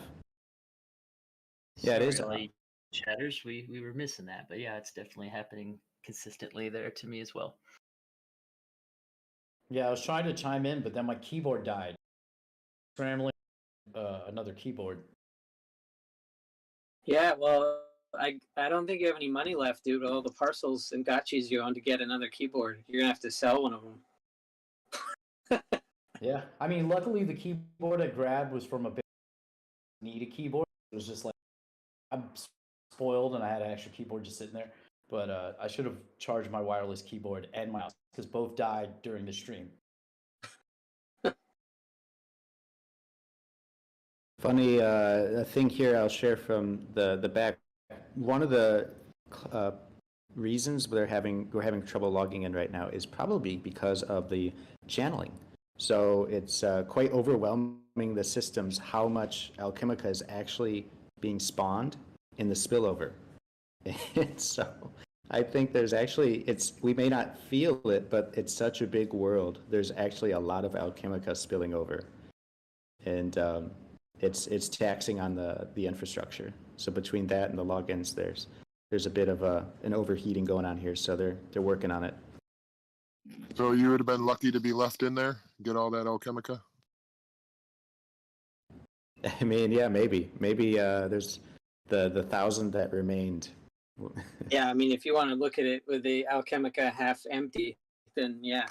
Yeah, it is. Sorry, chatters, we were missing that, but yeah, it's definitely happening consistently there to me as well. Yeah, I was trying to chime in, but then my keyboard died. Scrambling another keyboard. Yeah, well, I don't think you have any money left, dude. All the parcels and gotchis you own to get another keyboard. You're gonna have to sell one of them. Yeah, I mean, luckily the keyboard I grabbed was from a big need a keyboard. It was just like I'm spoiled, and I had an extra keyboard just sitting there. But I should have charged my wireless keyboard and mouse because both died during the stream. Funny thing here I'll share from the back. One of the reasons we're having trouble logging in right now is probably because of the channeling. So it's quite overwhelming the systems how much Alchemica is actually being spawned in the spillover. And so I think there's actually, we may not feel it, but it's such a big world. There's actually a lot of Alchemica spilling over. And it's taxing on the infrastructure. So between that and the logins, there's a bit of an overheating going on here. So they're working on it. So you would have been lucky to be left in there, get all that Alchemica? I mean, yeah, maybe there's the 1,000 that remained. Yeah, I mean, if you want to look at it with the Alchemica half empty, then yeah.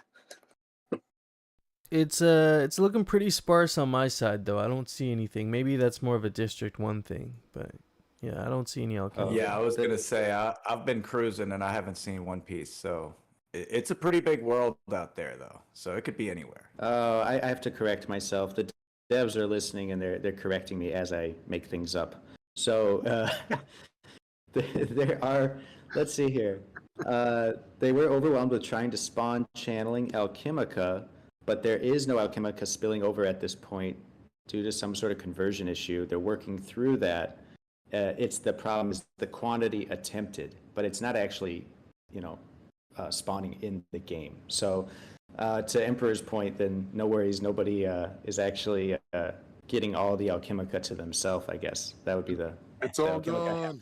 It's looking pretty sparse on my side though. I don't see anything. Maybe that's more of a District 1 thing, but yeah, I don't see any Alchemica. Yeah, I was gonna say I've been cruising and I haven't seen one piece, so it's a pretty big world out there though, so it could be anywhere. I have to correct myself. The devs are listening and they're correcting me as I make things up. So there are, let's see here. They were overwhelmed with trying to spawn channeling Alchemica, but there is no Alchemica spilling over at this point due to some sort of conversion issue. They're working through that. It's the problem is the quantity attempted, but it's not actually, spawning in the game. So to Emperor's point, then no worries. Nobody is actually getting all the Alchemica to themselves, I guess. That would be It's all gone.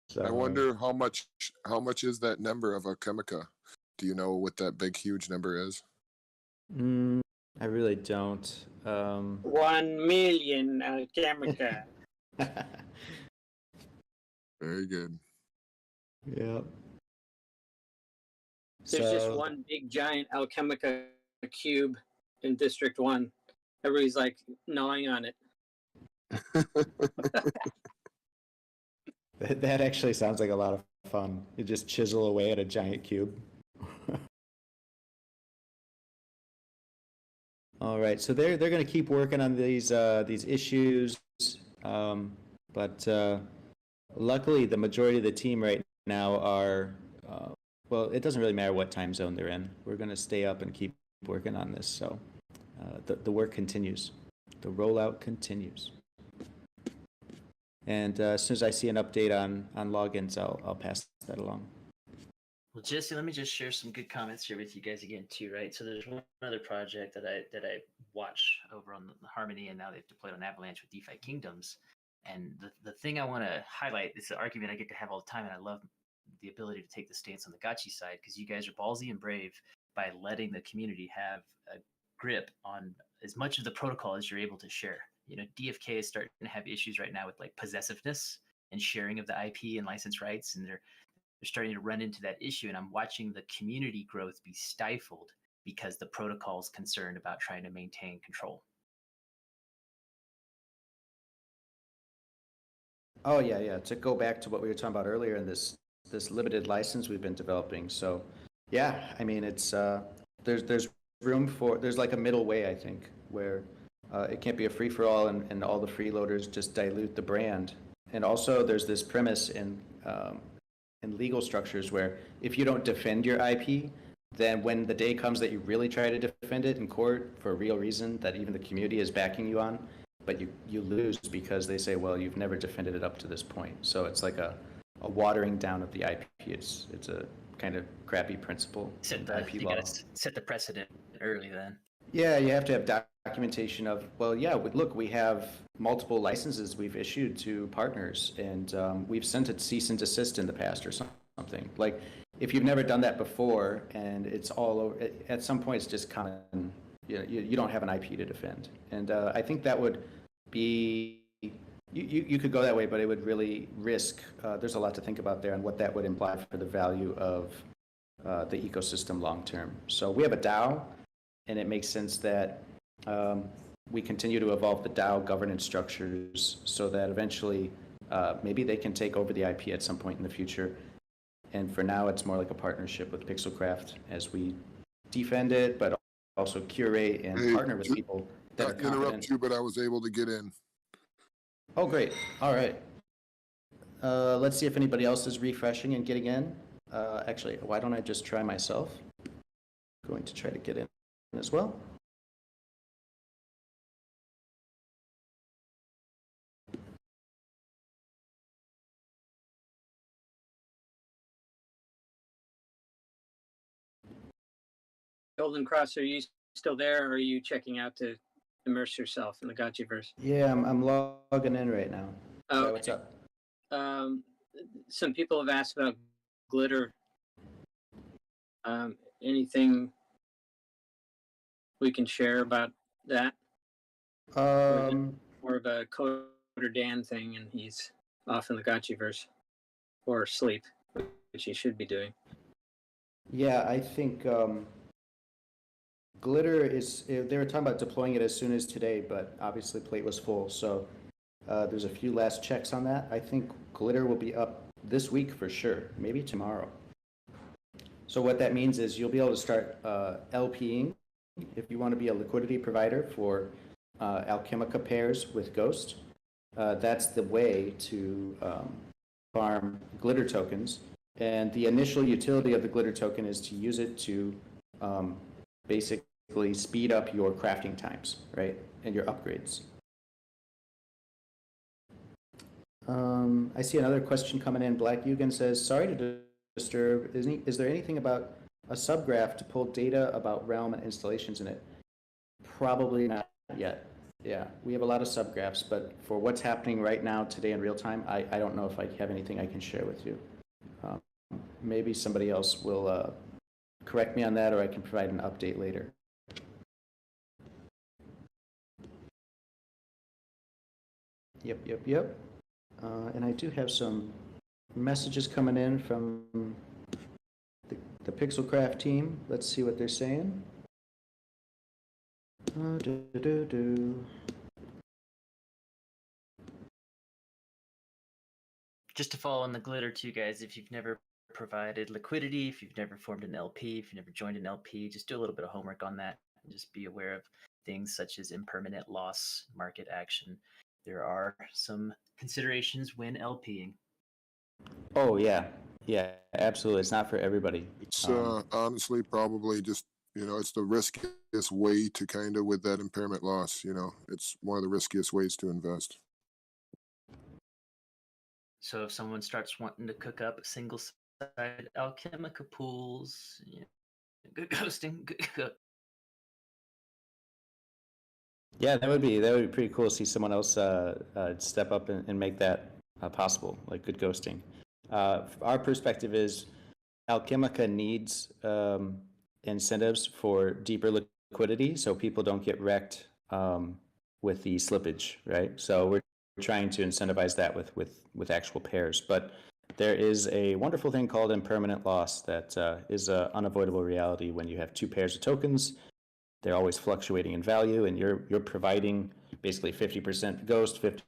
So, I wonder how much is that number of Alchemica? Do you know what that big huge number is? I really don't. 1 million Alchemica. Very good. Yeah. There's just one big giant Alchemica cube in District 1. Everybody's like gnawing on it. That actually sounds like a lot of fun. You just chisel away at a giant cube. All right, so they're going to keep working on these issues, but luckily the majority of the team right now are well. It doesn't really matter what time zone they're in. We're going to stay up and keep working on this. So the work continues. The rollout continues. And as soon as I see an update on logins, I'll pass that along. Well, Jesse, let me just share some good comments here with you guys again too, right? So there's one other project that I watch over on the Harmony, and now they've deployed on Avalanche with DeFi Kingdoms. And the thing I want to highlight is the argument I get to have all the time, and I love the ability to take the stance on the Gotchi side because you guys are ballsy and brave by letting the community have a grip on as much of the protocol as you're able to share. DFK is starting to have issues right now with like possessiveness and sharing of the IP and license rights, and they're starting to run into that issue. And I'm watching the community growth be stifled because the protocol is concerned about trying to maintain control. Oh yeah, yeah. To go back to what we were talking about earlier in this limited license we've been developing. So yeah, I mean it's there's room for there's like a middle way, I think, where it can't be a free for all and all the freeloaders just dilute the brand. And also there's this premise in legal structures where if you don't defend your IP, then when the day comes that you really try to defend it in court for a real reason that even the community is backing you on, but you lose because they say, well, you've never defended it up to this point. So it's like a watering down of the IP. It's a kind of crappy principle in IP law. Gotta set the precedent early then. Yeah, you have to have documentation of, well, yeah, look, we have multiple licenses we've issued to partners, and we've sent a cease and desist in the past or something. Like, if you've never done that before and it's all over, at some point it's just kind of, you don't have an IP to defend. And I think that would be, you could go that way, but it would really risk, there's a lot to think about there and what that would imply for the value of the ecosystem long term. So we have a DAO, and it makes sense that we continue to evolve the DAO governance structures so that eventually maybe they can take over the IP at some point in the future. And for now, it's more like a partnership with Pixelcraft as we defend it, but also curate and partner with people that are Not to interrupt confident. you, but I was able to get in. Oh, great. All right. Let's see if anybody else is refreshing and getting in. Actually, why don't I just try myself? I'm going to try to get in as well. Golden Cross, are you still there, or are you checking out to immerse yourself in the Gotchiverse? Yeah, I'm logging in right now. Oh, Yeah, what's up? Some people have asked about glitter. Anything we can share about that? More of a Coder Dan thing, and he's off in the Gotchiverse or asleep, which he should be doing. Yeah, I think glitter is, they were talking about deploying it as soon as today, but obviously plate was full. So there's a few last checks on that. I think glitter will be up this week for sure, maybe tomorrow. So what that means is you'll be able to start LPing if you want to be a liquidity provider for Alchemica pairs with Ghost. That's the way to farm glitter tokens. And the initial utility of the glitter token is to use it to basically speed up your crafting times, right? And your upgrades. I see another question coming in. Black Yugen says, sorry to disturb. Is there anything about a subgraph to pull data about Realm and installations in it? Probably not yet. Yeah, we have a lot of subgraphs, but for what's happening right now, today in real time, I don't know if I have anything I can share with you. Maybe somebody else will correct me on that, or I can provide an update later. Yep. And I do have some messages coming in from the Pixelcraft team. Let's see what they're saying. Just to follow on the glitter too, guys, if you've never provided liquidity, if you've never formed an LP, if you've never joined an LP, just do a little bit of homework on that and just be aware of things such as impermanent loss, market action. There are some considerations when LPing. Oh, yeah, absolutely. It's not for everybody. It's honestly probably just, it's the riskiest way to kind of, with that impairment loss, it's one of the riskiest ways to invest. So if someone starts wanting to cook up single-side Alchemica pools, good ghosting, good. Yeah, that would be pretty cool to see someone else step up and make that possible, like good ghosting. Our perspective is Alchemica needs incentives for deeper liquidity so people don't get wrecked with the slippage, right? So we're trying to incentivize that with actual pairs. But there is a wonderful thing called impermanent loss that is an unavoidable reality when you have two pairs of tokens. They're always fluctuating in value, and you're providing basically 50% Ghost, 50%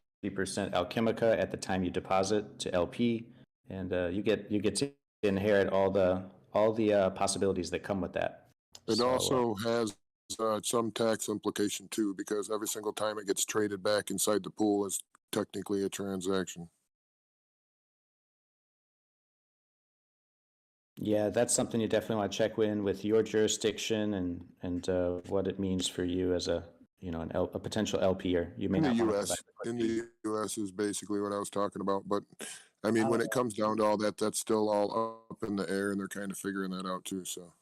Alchemica at the time you deposit to LP, and you get to inherit all the possibilities that come with that. It also has some tax implication too, because every single time it gets traded back inside the pool is technically a transaction. Yeah, that's something you definitely want to check in with your jurisdiction and what it means for you as a a potential LP. Or you may In the not want to U.S., provide in the U.S. is basically what I was talking about. But I mean, when it comes down to all that, that's still all up in the air, and they're kind of figuring that out too. So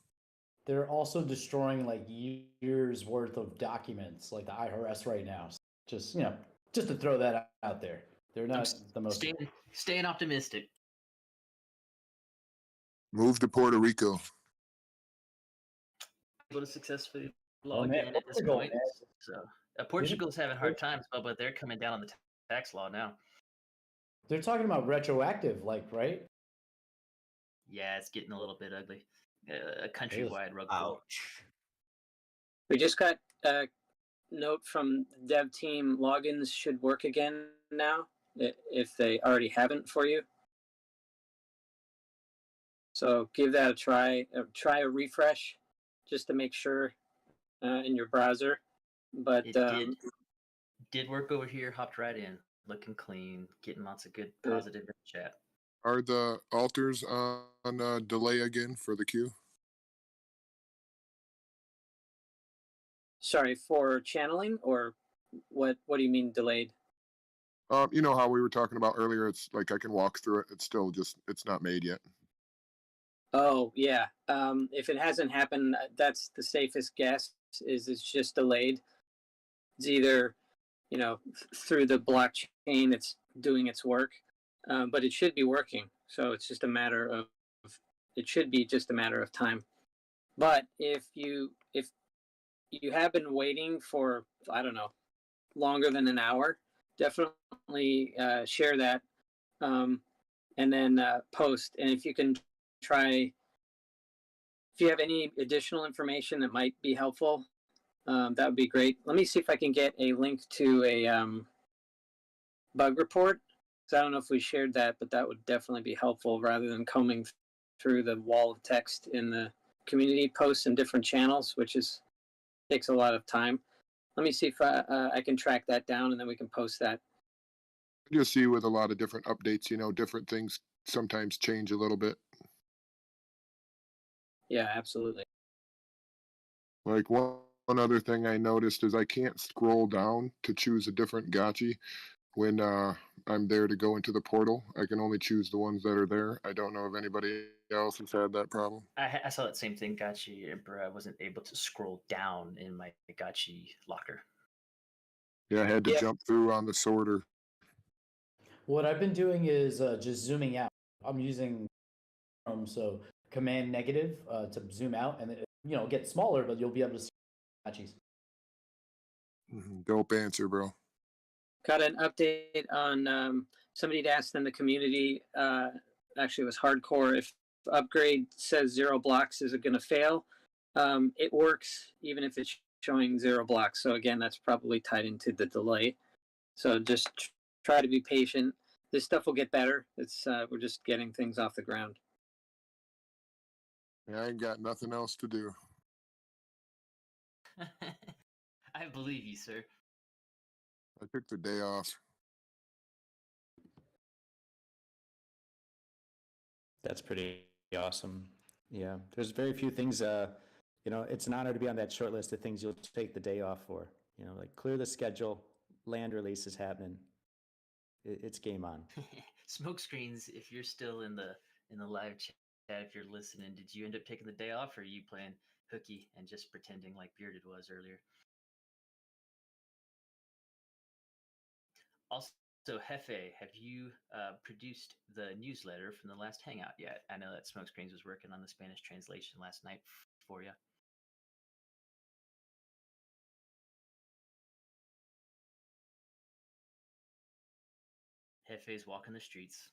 They're also destroying like years worth of documents, like the IRS right now. Just just to throw that out there. They're not the most. Staying optimistic. move to Puerto Rico. Able to successfully log in at this point. So Portugal's having hard times, but they're coming down on the tax law now. They're talking about retroactive, like, right? Yeah, it's getting a little bit ugly. A countrywide rug pull. We just got a note from the dev team. Logins should work again now, if they already haven't for you. So give that a try. Try a refresh just to make sure in your browser. But it did work over here. Hopped right in, looking clean, getting lots of good positive chat. Are the altars on delay again for the queue? Sorry, for channeling, or what do you mean delayed? You know how we were talking about earlier, it's like I can walk through it, it's still just, it's not made yet. Oh yeah. If it hasn't happened, that's the safest guess, is it's just delayed. It's either through the blockchain it's doing its work, but it should be working, so it's just a matter of time. But if you have been waiting for, I don't know, longer than an hour, definitely share that, and then post. And if you can try, if you have any additional information that might be helpful, that would be great. Let me see if I can get a link to a bug report, because I don't know if we shared that, but that would definitely be helpful rather than combing through the wall of text in the community posts in different channels, which takes a lot of time. Let me see if I can track that down, and then we can post that. You'll see with a lot of different updates, different things sometimes change a little bit. Yeah, absolutely. Like one other thing I noticed is I can't scroll down to choose a different gotchi when I'm there to go into the portal. I can only choose the ones that are there. I don't know if anybody else has had that problem. I saw that same thing, Gotchi Emperor. I wasn't able to scroll down in my Gotchi locker. Yeah, I had to jump through on the sorter. What I've been doing is just zooming out. I'm using so command negative to zoom out, and it gets smaller, but you'll be able to see gotchis. Dope answer, bro. Got an update on somebody had asked in the community. Actually, it was hardcore. If upgrade says 0 blocks, is it going to fail? It works even if it's showing 0 blocks. So again, that's probably tied into the delay. So just try to be patient. This stuff will get better. We're just getting things off the ground. Yeah, I ain't got nothing else to do. I believe you, sir. I took the day off. That's pretty awesome. Yeah, there's very few things. It's an honor to be on that short list of things you'll take the day off for. Like clear the schedule, land release is happening. It's game on. Smoke screens. If you're still in the live chat, if you're listening, did you end up taking the day off, or are you playing hooky and just pretending like Bearded was earlier? Also, Hefe, have you produced the newsletter from the last hangout yet? I know that Smokescreens was working on the Spanish translation last night for you. Hefe's walking the streets.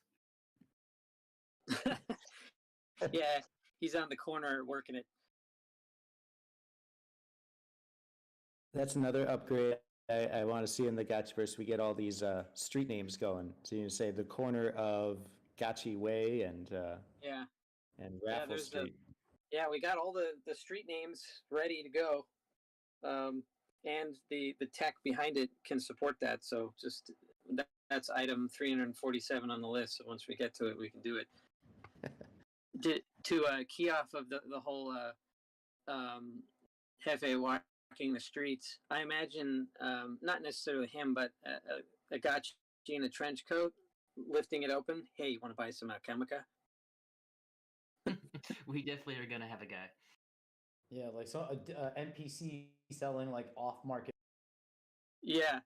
Yeah, he's on the corner working it. That's another upgrade I want to see in the Gotchiverse. We get all these street names going. So you say the corner of Gotchi Way and Yeah. Raffle there's Street. Yeah, we got all the street names ready to go, and the tech behind it can support that. So just that's item 347 on the list. So once we get to it, we can do it. To key off of the whole Hefe walking the streets, I imagine not necessarily him, but a gotchi in a trench coat lifting it open. Hey, you want to buy some alchemica? We definitely are gonna have a guy. Yeah, like so NPC selling like off market. Yeah.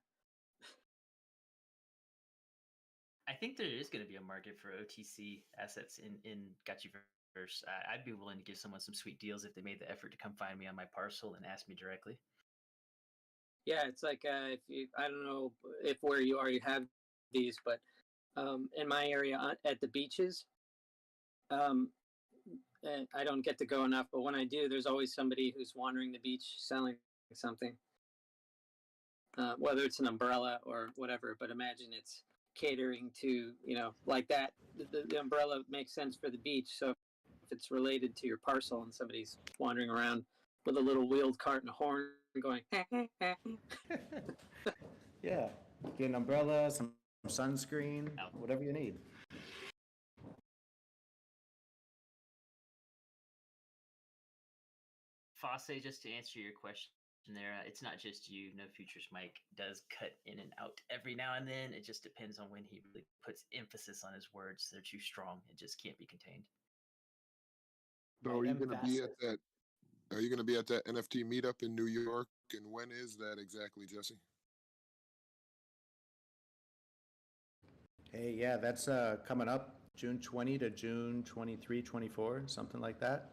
I think there is going to be a market for OTC assets in Gotchiverse. I'd be willing to give someone some sweet deals if they made the effort to come find me on my parcel and ask me directly. Yeah, it's like if you, I don't know if where you already have these, but in my area at the beaches, and I don't get to go enough. But when I do, there's always somebody who's wandering the beach selling something, whether it's an umbrella or whatever. But imagine it's catering to, like that. The umbrella makes sense for the beach. So if it's related to your parcel and somebody's wandering around with a little wheeled cart and a horn going, Yeah, get an umbrella, some sunscreen, whatever you need. Fosse, just to answer your question there, it's not just you. No Futures Mike does cut in and out every now and then. It just depends on when he really puts emphasis on his words. They're too strong. It just can't be contained. So are you going to be at that? Are you going to be at that NFT meetup in New York? And when is that exactly, Jesse? Hey, yeah, that's coming up June 20 to June 23, 24, something like that.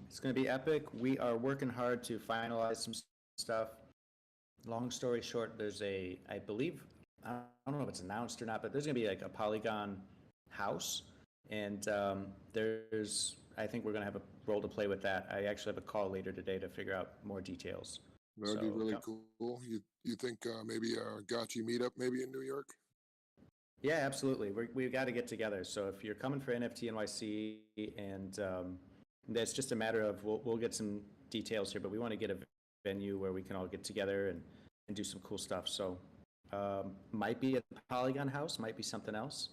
It's going to be epic. We are working hard to finalize some stuff. Long story short, there's I believe, I don't know if it's announced or not, but there's going to be like a Polygon house. And I think we're going to have a role to play with that. I actually have a call later today to figure out more details. That'd be really cool. You think maybe a Gotchi meetup maybe in New York? Yeah, absolutely. We've got to get together. So if you're coming for NFT NYC, and it's just a matter of we'll get some details here, but we want to get a venue where we can all get together and do some cool stuff. So might be at the Polygon House, might be something else.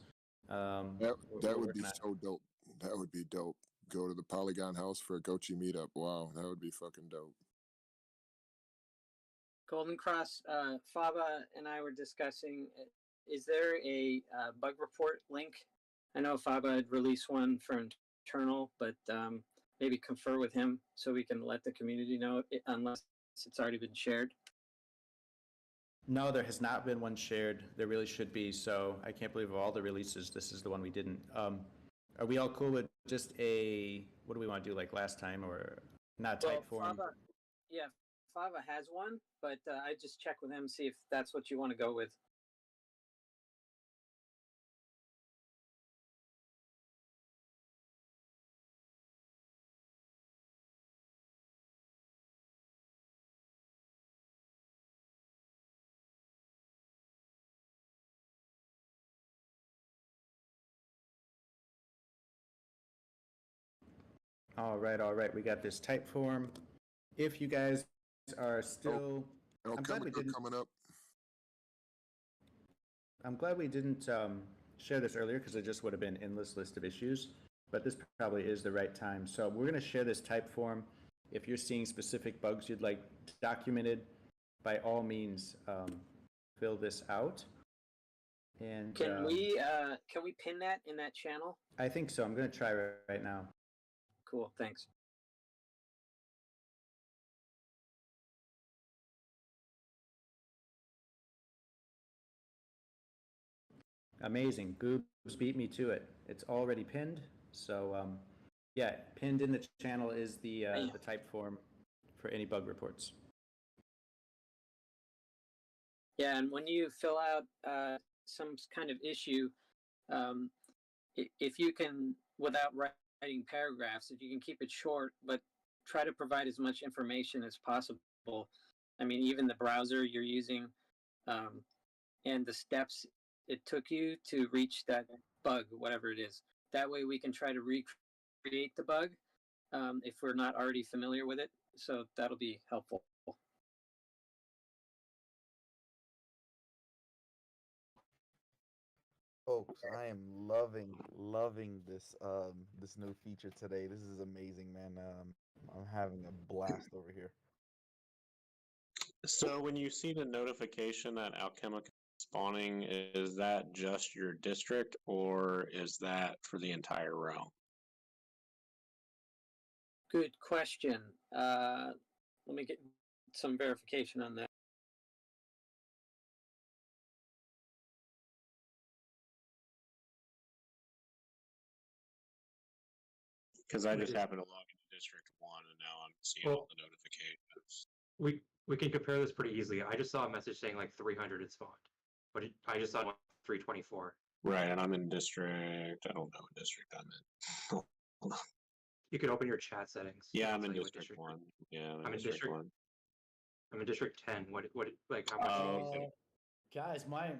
That would be so dope. That would be dope. Go to the Polygon House for a Gotchi meetup. Wow, that would be fucking dope. Golden Cross, Faba and I were discussing, is there a bug report link? I know Faba had released one for internal, but maybe confer with him so we can let the community know, unless it's already been shared. No, there has not been one shared. There really should be. So I can't believe of all the releases, this is the one we didn't. Are we all cool with just what do we want to do like last time, or not type form? Fava has one, but I just check with him, see if that's what you want to go with. All right. We got this type form. If you guys are still, I'm glad we didn't. Coming up. I'm glad we didn't share this earlier, because it just would have been endless list of issues. But this probably is the right time. So we're going to share this type form. If you're seeing specific bugs you'd like documented, by all means, fill this out. And can we pin that in that channel? I think so. I'm going to try right now. Cool. Thanks. Amazing. Goobs beat me to it. It's already pinned. So yeah, pinned in the channel is the type form for any bug reports. Yeah, and when you fill out some kind of issue, if you can, without writing paragraphs, if you can keep it short, but try to provide as much information as possible. I mean, even the browser you're using, and the steps it took you to reach that bug, whatever it is. That way we can try to recreate the bug if we're not already familiar with it. So that'll be helpful. Folks, I am loving this new feature today. This is amazing, man. I'm having a blast over here. So when you see the notification that Alchemica is spawning, is that just your district or is that for the entire realm? Good question. Let me get some verification on that. Because I just happened to log into District 1 and now I'm seeing all the notifications. We can compare this pretty easily. I just saw a message saying like 300 had spawned, but I just saw 324. Right, and I'm in District, I don't know what district I'm in. Hold on. You can open your chat settings. Yeah, I'm It'll in tell you what District 1. Yeah, I'm in District 1. I'm in District 10. What, like, how much? Guys, my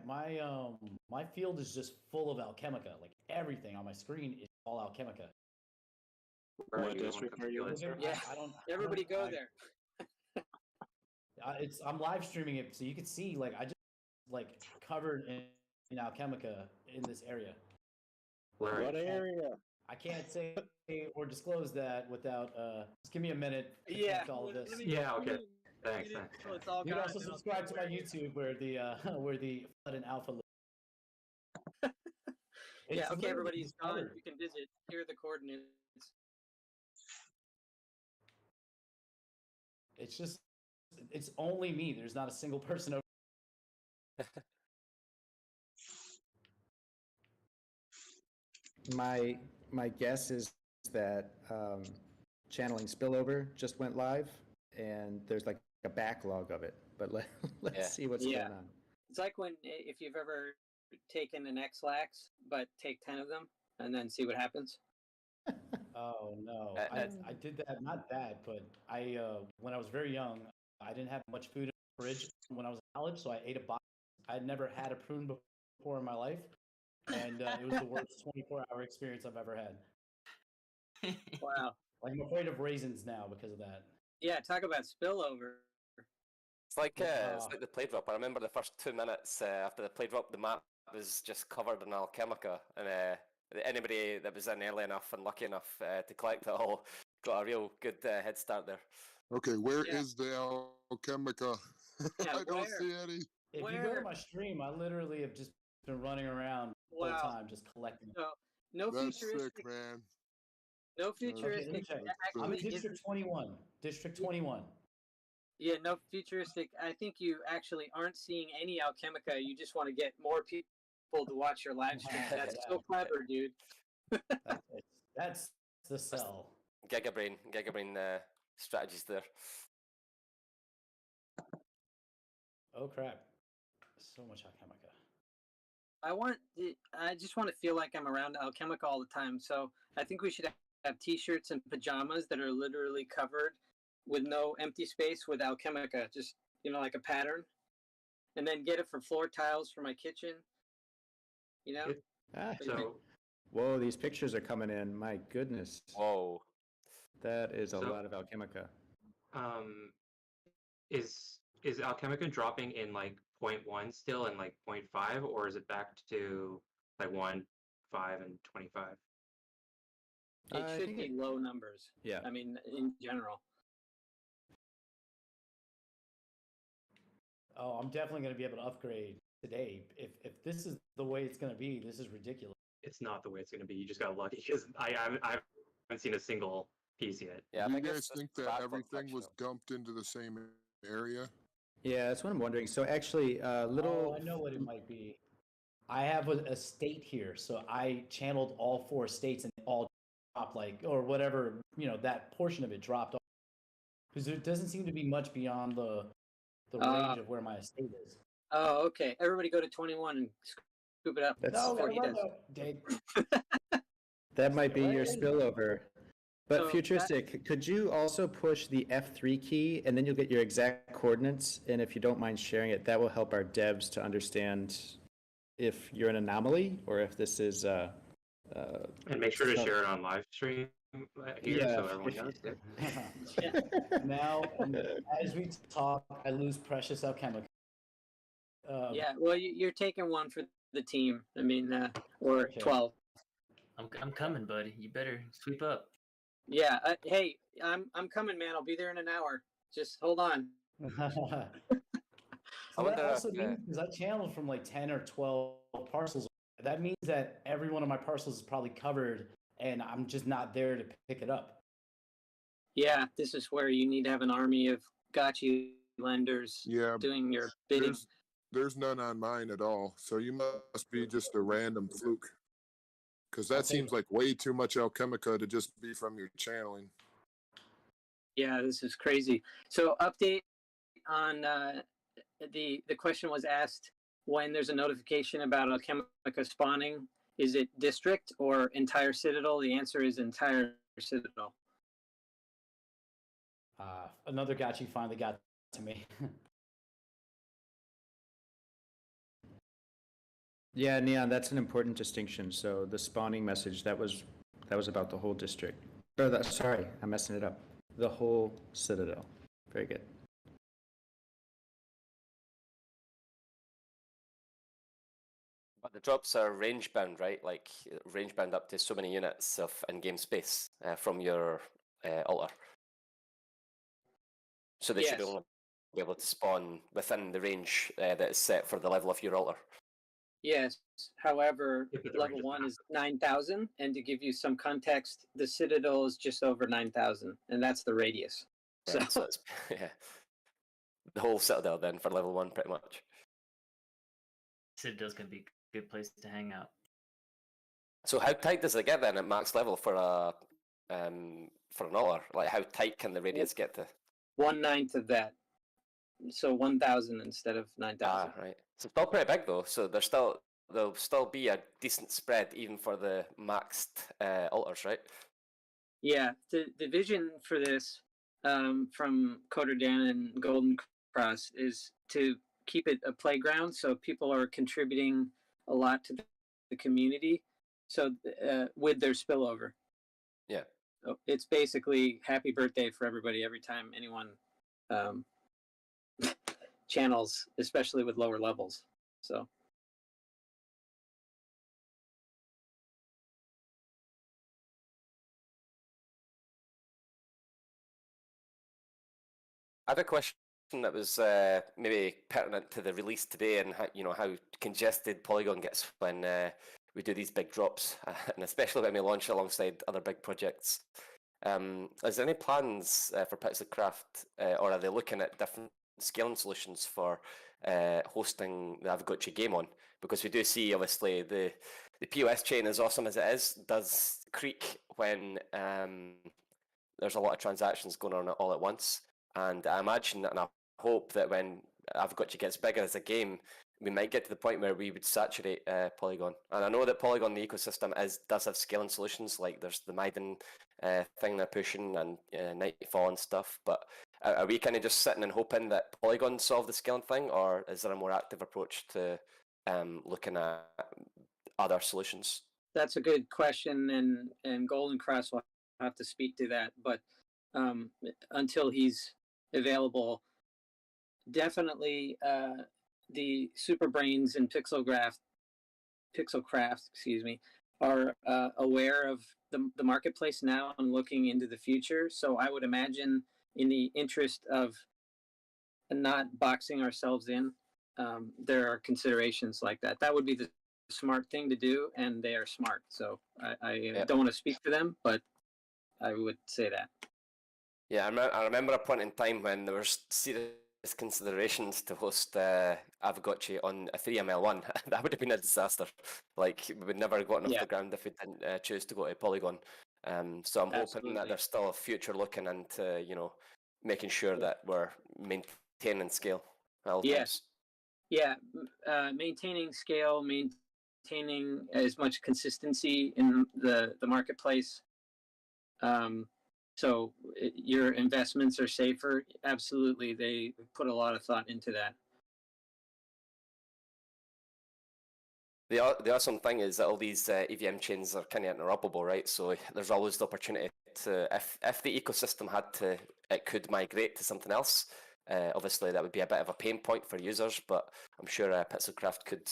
field is just full of Alchemica. Like everything on my screen is all Alchemica. What district are you in? Yeah, everybody go there. I'm live streaming it, so you can see. Like I just covered in Alchemica in this area. What area? I can't say or disclose that without. Just give me a minute to collect all of this. Yeah. Okay. Thanks. So it's all You can gone, also and I'll subscribe to my cover it. YouTube where the flood and alpha. Yeah, okay, literally everybody's just gone. covered. You can visit. Here are the coordinates. It's only me. There's not a single person over. My guess is that channeling spillover just went live, and there's like a backlog of it. But let's see what's going on. It's like if you've ever taken an X-Lax, but take 10 of them and then see what happens. Oh no, I did that. Not that, but I when I was very young, I didn't have much food in the fridge when I was in college, so I ate a box. I had never had a prune before in my life, and it was the worst 24-hour experience I've ever had. Wow. Like I'm afraid of raisins now because of that. Yeah, talk about spillover. It's like the play drop. I remember the first 2 minutes after the play drop, the map was just covered in Alchemica, and anybody that was in early enough and lucky enough to collect it all got a real good head start there. Okay, where is the Alchemica? Yeah, I don't see any. If you go to my stream, I literally have just been running around the whole time just collecting. No That's futuristic, sick, man. no futuristic. I'm in District 21. District 21. Yeah, no futuristic. I think you actually aren't seeing any Alchemica. You just want to get more people to watch your live stream. That's so clever, dude. That's the sell. Gigabrain strategies there. Oh crap! So much Alchemica. I just want to feel like I'm around Alchemica all the time. So I think we should have T-shirts and pajamas that are literally covered with no empty space with Alchemica, just like a pattern, and then get it for floor tiles for my kitchen. Whoa, these pictures are coming in. My goodness. Whoa. That is a lot of Alchemica. Is Alchemica dropping in like 0.1 still and like 0.5, or is it back to like 1, 5, and 25? It should be low numbers. Yeah. I mean, in general. Oh, I'm definitely going to be able to upgrade today. If this is the way it's going to be, this is ridiculous. It's not the way it's going to be. You just got lucky because I haven't seen a single piece yet. Yeah, do you guys think that everything was dumped into the same area? Yeah, that's what I'm wondering. So actually, I know what it might be. I have a state here, so I channeled all 4 states and they all dropped or whatever, that portion of it dropped off. Because there doesn't seem to be much beyond the range of where my estate is. Oh, okay. Everybody go to 21 and Scoop it up That's- before he does. That might be your Right. spillover. But So Futuristic, could you also push the F3 key and then you'll get your exact coordinates? And if you don't mind sharing it, that will help our devs to understand if you're an anomaly or if this is And make sure to share it on live stream here Yeah, so everyone knows it. Now, as we talk, I lose precious alchemical. Yeah, well, you're taking one for the team. I mean, or Okay. 12. I'm coming, buddy. You better sweep up. Yeah. Hey, I'm coming, man. I'll be there in an hour. Just hold on. So wonder that also if, means, because I channeled from like 10 or 12 parcels, that means that every one of my parcels is probably covered and I'm just not there to pick it up. Yeah, this is where you need to have an army of gotchi lenders Yeah, doing your bidding. there's none on mine at all. So you must be just a random fluke. Because that seems like way too much alchemica to just be from your channeling. Yeah, this is crazy. So update on the question was asked when there's a notification about alchemica spawning. Is it district or entire citadel? The answer is entire citadel. Another gotchi finally got to me. Yeah, Neon, that's an important distinction. So the spawning message, that was about the whole district. Sorry, I'm messing it up. The whole citadel. Very good. But the drops are range bound, right? Like range bound up to so many units of in-game space from your altar. So they should Yes. only be able to spawn within the range that is set for the level of your altar. Yes. However, level 1 is 9,000, and to give you some context, the citadel is just over 9,000, and that's the radius. Right, so it's yeah, the whole citadel then for level 1, pretty much. Citadel's gonna be a good place to hang out. So how tight does it get then at max level for an altar? Like how tight can the radius get to? 1/9 of that. So 1,000 instead of 9,000. Right. So it's still pretty big though. So there'll still be a decent spread even for the maxed altars, right? Yeah, the vision for this from Coder Dan and Golden Cross is to keep it a playground, so people are contributing a lot to the community. So with their spillover, Yeah. so it's basically happy birthday for everybody every time anyone channels, especially with lower levels. So. I have a question that was maybe pertinent to the release today, and how congested Polygon gets when we do these big drops, and especially when we launch alongside other big projects. Is there any plans for Pixelcraft, or are they looking at different scaling solutions for hosting the Avgotchi game on? Because we do see, obviously, the POS chain, as awesome as it is, does creak when there's a lot of transactions going on all at once. And I imagine and I hope that when Avgotchi gets bigger as a game, we might get to the point where we would saturate Polygon. And I know that Polygon, the ecosystem, does have scaling solutions, like there's the Maiden thing they're pushing and Nightfall and stuff. But are we kind of just sitting and hoping that Polygon solve the scaling thing, or is there a more active approach to looking at other solutions? That's a good question, and Golden Cross will have to speak to that. But until he's available, definitely the Super Brains and Pixelcraft, are aware of the marketplace now and looking into the future. So I would imagine, in the interest of not boxing ourselves in, there are considerations like that. That would be the smart thing to do, and they are smart. So I don't want to speak for them, but I would say that. Yeah, I remember a point in time when there was serious considerations to host Avgotchi on a 3ML1. That would have been a disaster. Like, we would never have gotten off the ground if we didn't choose to go to Polygon. So I'm hoping that there's still a future looking into, making sure that we're maintaining scale. Yes. Yeah, maintaining scale, maintaining as much consistency in the marketplace. So your investments are safer. Absolutely, they put a lot of thought into that. The awesome thing is that all these EVM chains are kind of interoperable, right? So there's always the opportunity to, if the ecosystem it could migrate to something else. Obviously, that would be a bit of a pain point for users, but I'm sure Pixelcraft could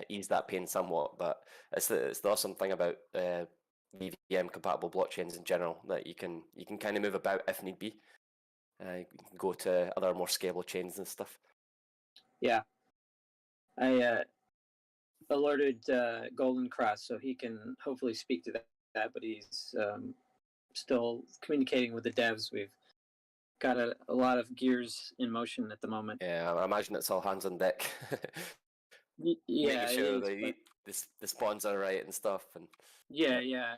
ease that pain somewhat. But it's the awesome thing about EVM compatible blockchains in general, that you can kind of move about if need be. You can go to other more scalable chains and stuff. Yeah, I alerted Golden Cross, so he can hopefully speak to that. But he's still communicating with the devs. We've got a lot of gears in motion at the moment. Yeah, I imagine it's all hands on deck. Yeah, making sure the spawns are right and stuff. And yeah,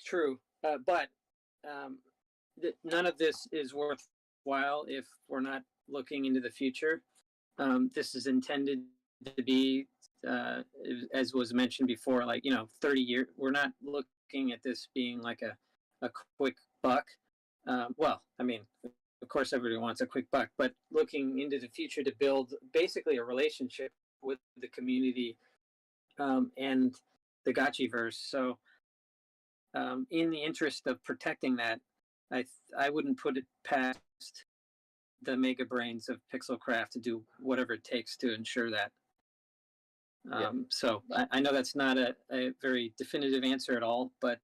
true. But none of this is worthwhile if we're not looking into the future. This is intended to be, as was mentioned before, 30 years. We're not looking at this being like a quick buck. Well, I mean, of course, everybody wants a quick buck, but looking into the future to build basically a relationship with the community and the Gotchiverse. So, in the interest of protecting that, I wouldn't put it past the mega brains of Pixelcraft to do whatever it takes to ensure that. So I know that's not a very definitive answer at all, but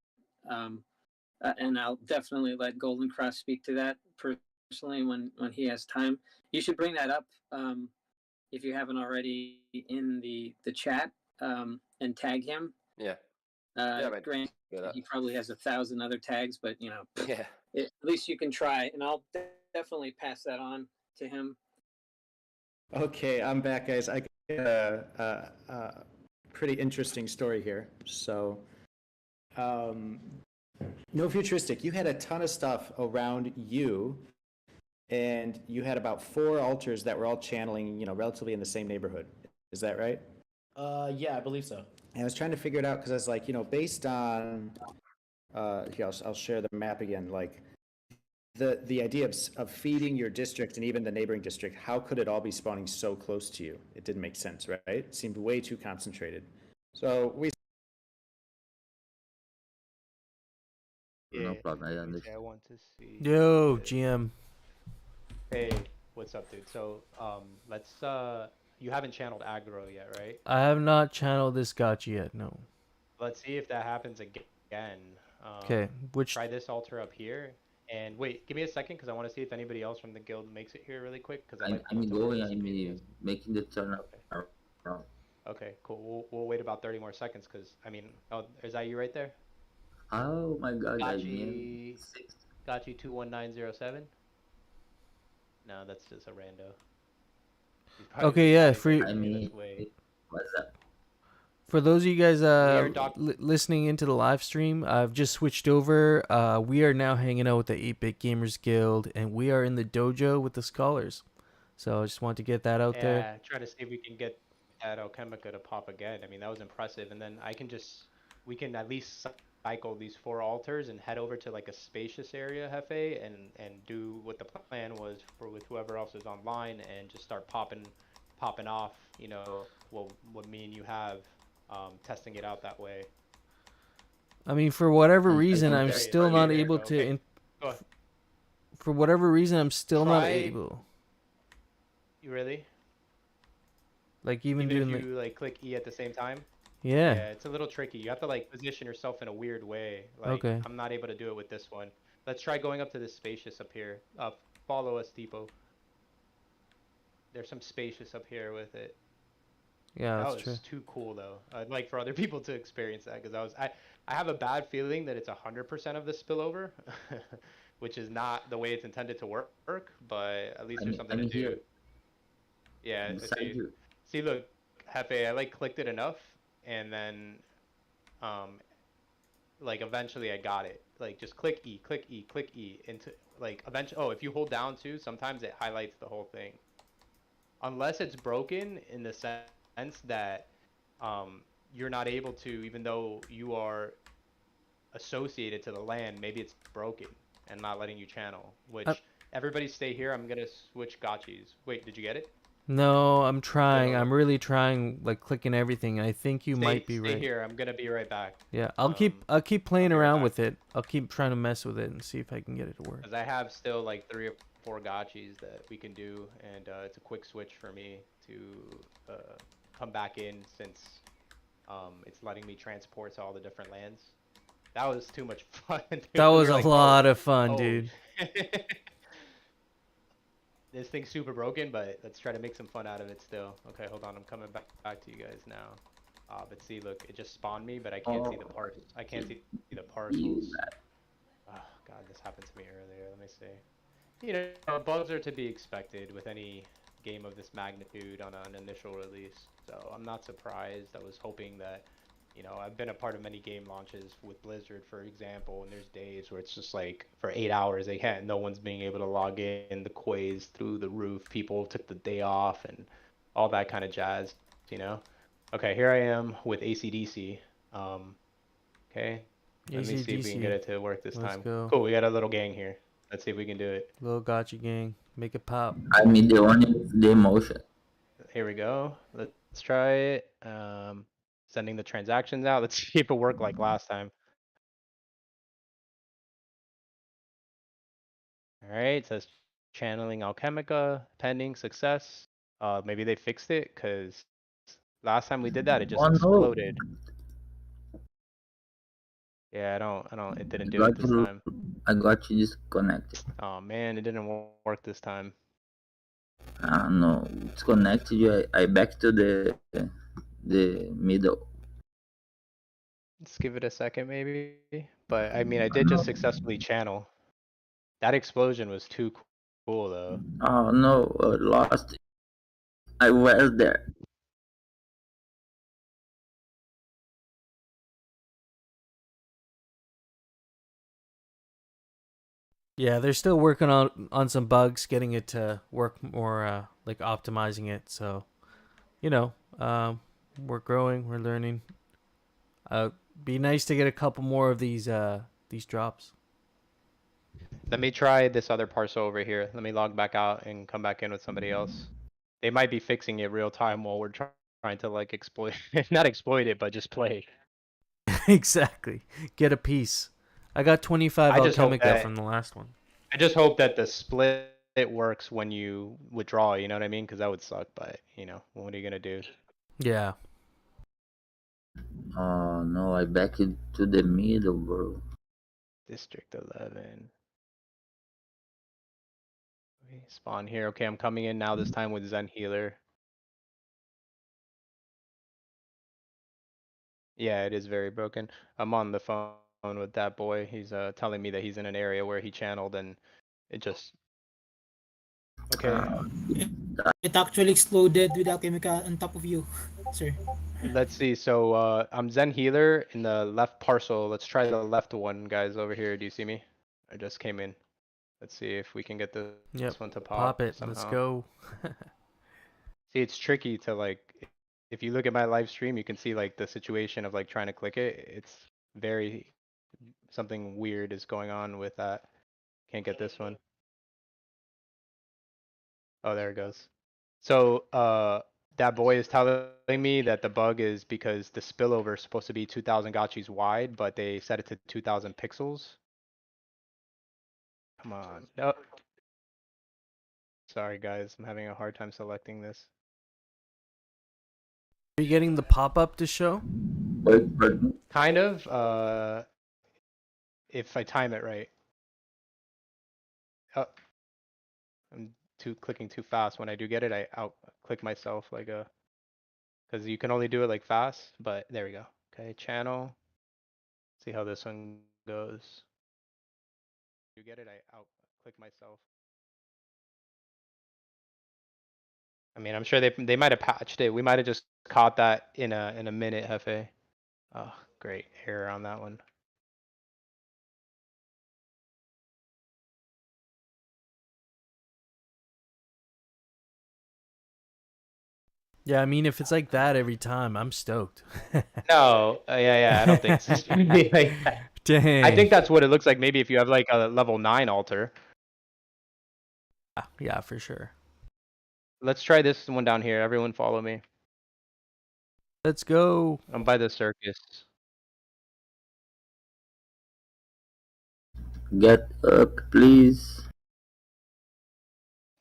and I'll definitely let Golden Cross speak to that personally when he has time. You should bring that up if you haven't already in the chat and tag him. Yeah. Grant, he probably has 1,000 other tags, but yeah, at least you can try, and I'll definitely pass that on to him. Okay, I'm back, guys. I got a pretty interesting story here. So, No Futuristic, you had a ton of stuff around you, and you had about 4 altars that were all channeling, relatively in the same neighborhood. Is that right? Yeah, I believe so. And I was trying to figure it out because I was like, based on, here, I'll share the map again. Like, the idea of feeding your district and even the neighboring district, how could it all be spawning so close to you? It didn't make sense, right? It seemed way too concentrated. So we. No problem. I understand. I want to see. Yo, GM. Hey, what's up, dude? So, let's. You haven't channeled aggro yet, right? I have not channeled this Gotchi yet. No. Let's see if that happens again. Okay. Try this altar up here. And wait, give me a second because I want to see if anybody else from the guild makes it here really quick. Because I'm going. I'm making the turn up. Okay, cool. We'll wait about 30 more seconds because oh, is that you right there? Oh my God! Gotchi 21907. No, that's just a rando. Okay, yeah. What's that? For those of you guys listening into the live stream, I've just switched over. We are now hanging out with the 8-Bit Gamers Guild, and we are in the dojo with the scholars. So I just want to get that out there. Yeah, try to see if we can get that Alchemica to pop again. That was impressive. And then we can at least cycle these 4 altars and head over to like a spacious area, Hefe, and do what the plan was with whoever else is online and just start popping off, what me and you have. Testing it out that way. For whatever reason, I'm still not able to. For whatever reason, I'm still not able. You really? Like even doing if you click E at the same time. Yeah. Yeah, it's a little tricky. You have to position yourself in a weird way. Okay. I'm not able to do it with this one. Let's try going up to this spacious up here. Follow us, Tipo. There's some spacious up here with it. Yeah, that was too cool though. I'd like for other people to experience that because I have a bad feeling that it's 100% of the spillover, which is not the way it's intended to work. But at least there's something to do. Here. Yeah. See, look, Hefe, I clicked it enough, and then, eventually I got it. Just click E, click E, click E into eventually. Oh, if you hold down too, sometimes it highlights the whole thing. Unless it's broken in the sense sense that you're not able to, even though you are associated to the land, maybe it's broken and not letting you channel. Which everybody stay here. I'm gonna switch gotchis. Wait, did you get it? No, I'm trying. hold I'm up. really trying, like clicking everything. I think you might be Stay right. here. I'm gonna be right back. Yeah, I'll keep playing be right around back. with it. I'll keep trying to mess with it and see if I can get it to work. Because I have still like 3 or 4 gotchis that we can do, and it's a quick switch for me to come back in since it's letting me transport to all the different lands. That was too much fun. Dude. That We was were a like, lot oh, of fun, oh. dude. This thing's super broken, but let's try to make some fun out of it still. Okay, hold on. I'm coming back to you guys now. But see, look, it just spawned me, but I can't see the parts. I can't see the parcels. Oh, God, this happened to me earlier. Let me see. You know, bugs are to be expected with any game of this magnitude on an initial release. So I'm not surprised. I was hoping that, you know, I've been a part of many game launches with Blizzard, for example, and there's days where it's just like for 8 hours they can't. No one's being able to log in. The quays through the roof. People took the day off and all that kind of jazz. You know. Okay, here I am with ACDC. Okay. Let me see if we can get it to work this Let's time. go. Cool, we got a little gang here. Let's see if we can do it. Little gotcha gang. Make it pop. I mean the one with the emotion. Here we go. Let's try it. Sending the transactions out. Let's see if it worked like last time. All right, it says channeling Alchemica, pending success. Maybe they fixed it because last time we did that, it just Oh no. exploded. Yeah, it didn't do it this time. I got you disconnected. Oh man, it didn't work this time. No, it's connected. I back to the middle. Let's give it a second maybe. But I mean, I did just successfully channel. That explosion was too cool though. Oh no, lost. I was there. Yeah, they're still working on some bugs, getting it to work more, like optimizing it. So, you know, we're growing, we're learning. Be nice to get a couple more of these drops. Let me try this other parcel over here. Let me log back out and come back in with somebody else. They might be fixing it real time while we're trying to like exploit, not exploit it, but just play. Exactly. Get a piece. I got 25 Alchemica from the last one. I just hope that the split works when you withdraw, you know what I mean? Because that would suck, but you know, what are you gonna do? Yeah. Oh no, I back into the middle, bro. District 11. Okay, spawn here. Okay, I'm coming in now this time with Zen Healer. Yeah, it is very broken. I'm on the phone with that boy. He's telling me that he's in an area where he channeled and it just... Okay. It actually exploded with Alchemica on top of you, sir. Let's see. So I'm Zen Healer in the left parcel. Let's try the left one, guys, over here. Do you see me? I just came in. Let's see if we can get this one to pop it. somehow. Let's go. See, it's tricky to like, if you look at my live stream, you can see like the situation of like trying to click it. It's very, something weird is going on with that. Can't get this one. Oh, there it goes. So, that boy is telling me that the bug is because the spillover is supposed to be 2000 gotchis wide, but they set it to 2000 pixels. Come on. No. Sorry guys, I'm having a hard time selecting this. Are you getting the pop-up to show? Kind of, if I time it right. Oh, I'm clicking too fast. When I do get it, I out click myself like a, because you can only do it like fast, but there we go. Okay, channel. See how this one goes. You get it, I out click myself. I mean, I'm sure they might have patched it. We might have just caught that in a minute, Hefe. Oh, great error on that one. Yeah, I mean, if it's like that every time, I'm stoked. No, yeah, I don't think it's just gonna be like that. Dang. I think that's what it looks like. Maybe if you have like a level 9 altar. Yeah, for sure. Let's try this one down here. Everyone follow me. Let's go. I'm by the circus. Get up, please.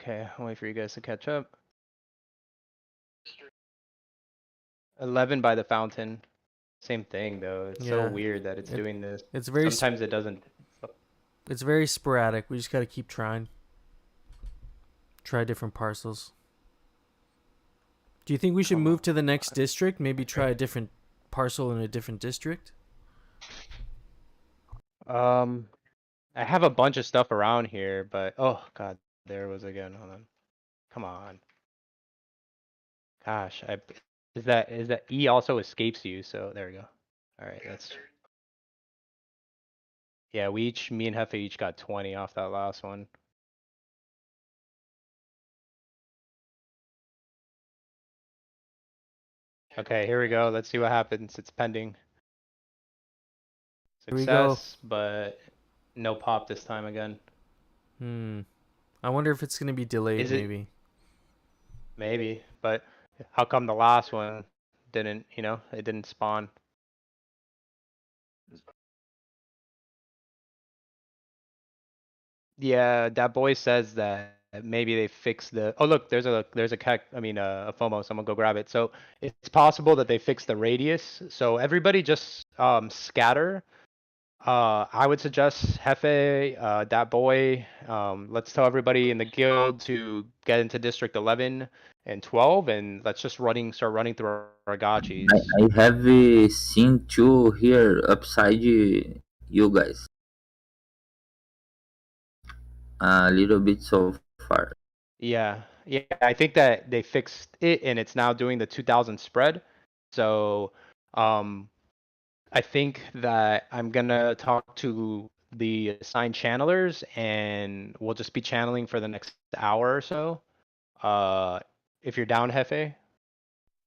Okay, I'll wait for you guys to catch up. 11 by the fountain. Same thing though. It's so Yeah, weird that it's doing this. It's very. Sometimes it doesn't. It's very sporadic. We just gotta keep trying. Try different parcels. Do you think we should move to the next district? Maybe try a different parcel in a different district? I have a bunch of stuff around here, but oh god, there it was again. Hold on. Come on. Gosh, is that E also escapes you? So there we go. All right, that's. Yeah, me and Hefe each got 20 off that last one. Okay, here we go. Let's see what happens. It's pending. Here we go. Success, but no pop this time again. I wonder if it's gonna be delayed. Is it- Maybe. Maybe, but how come the last one didn't? It didn't spawn. Yeah, that boy says that maybe they fixed the. Oh look, there's a a FOMO. Someone go grab it. So it's possible that they fixed the radius. So everybody just scatter. I would suggest Hefe, that boy. Let's tell everybody in the guild to get into District 11 and 12, and let's just start running through our gotchis. I have seen two here upside you guys. A little bit so far. Yeah, I think that they fixed it, and it's now doing the 2000 spread. So, I think that I'm gonna talk to the assigned channelers, and we'll just be channeling for the next hour or so. If you're down, Hefe.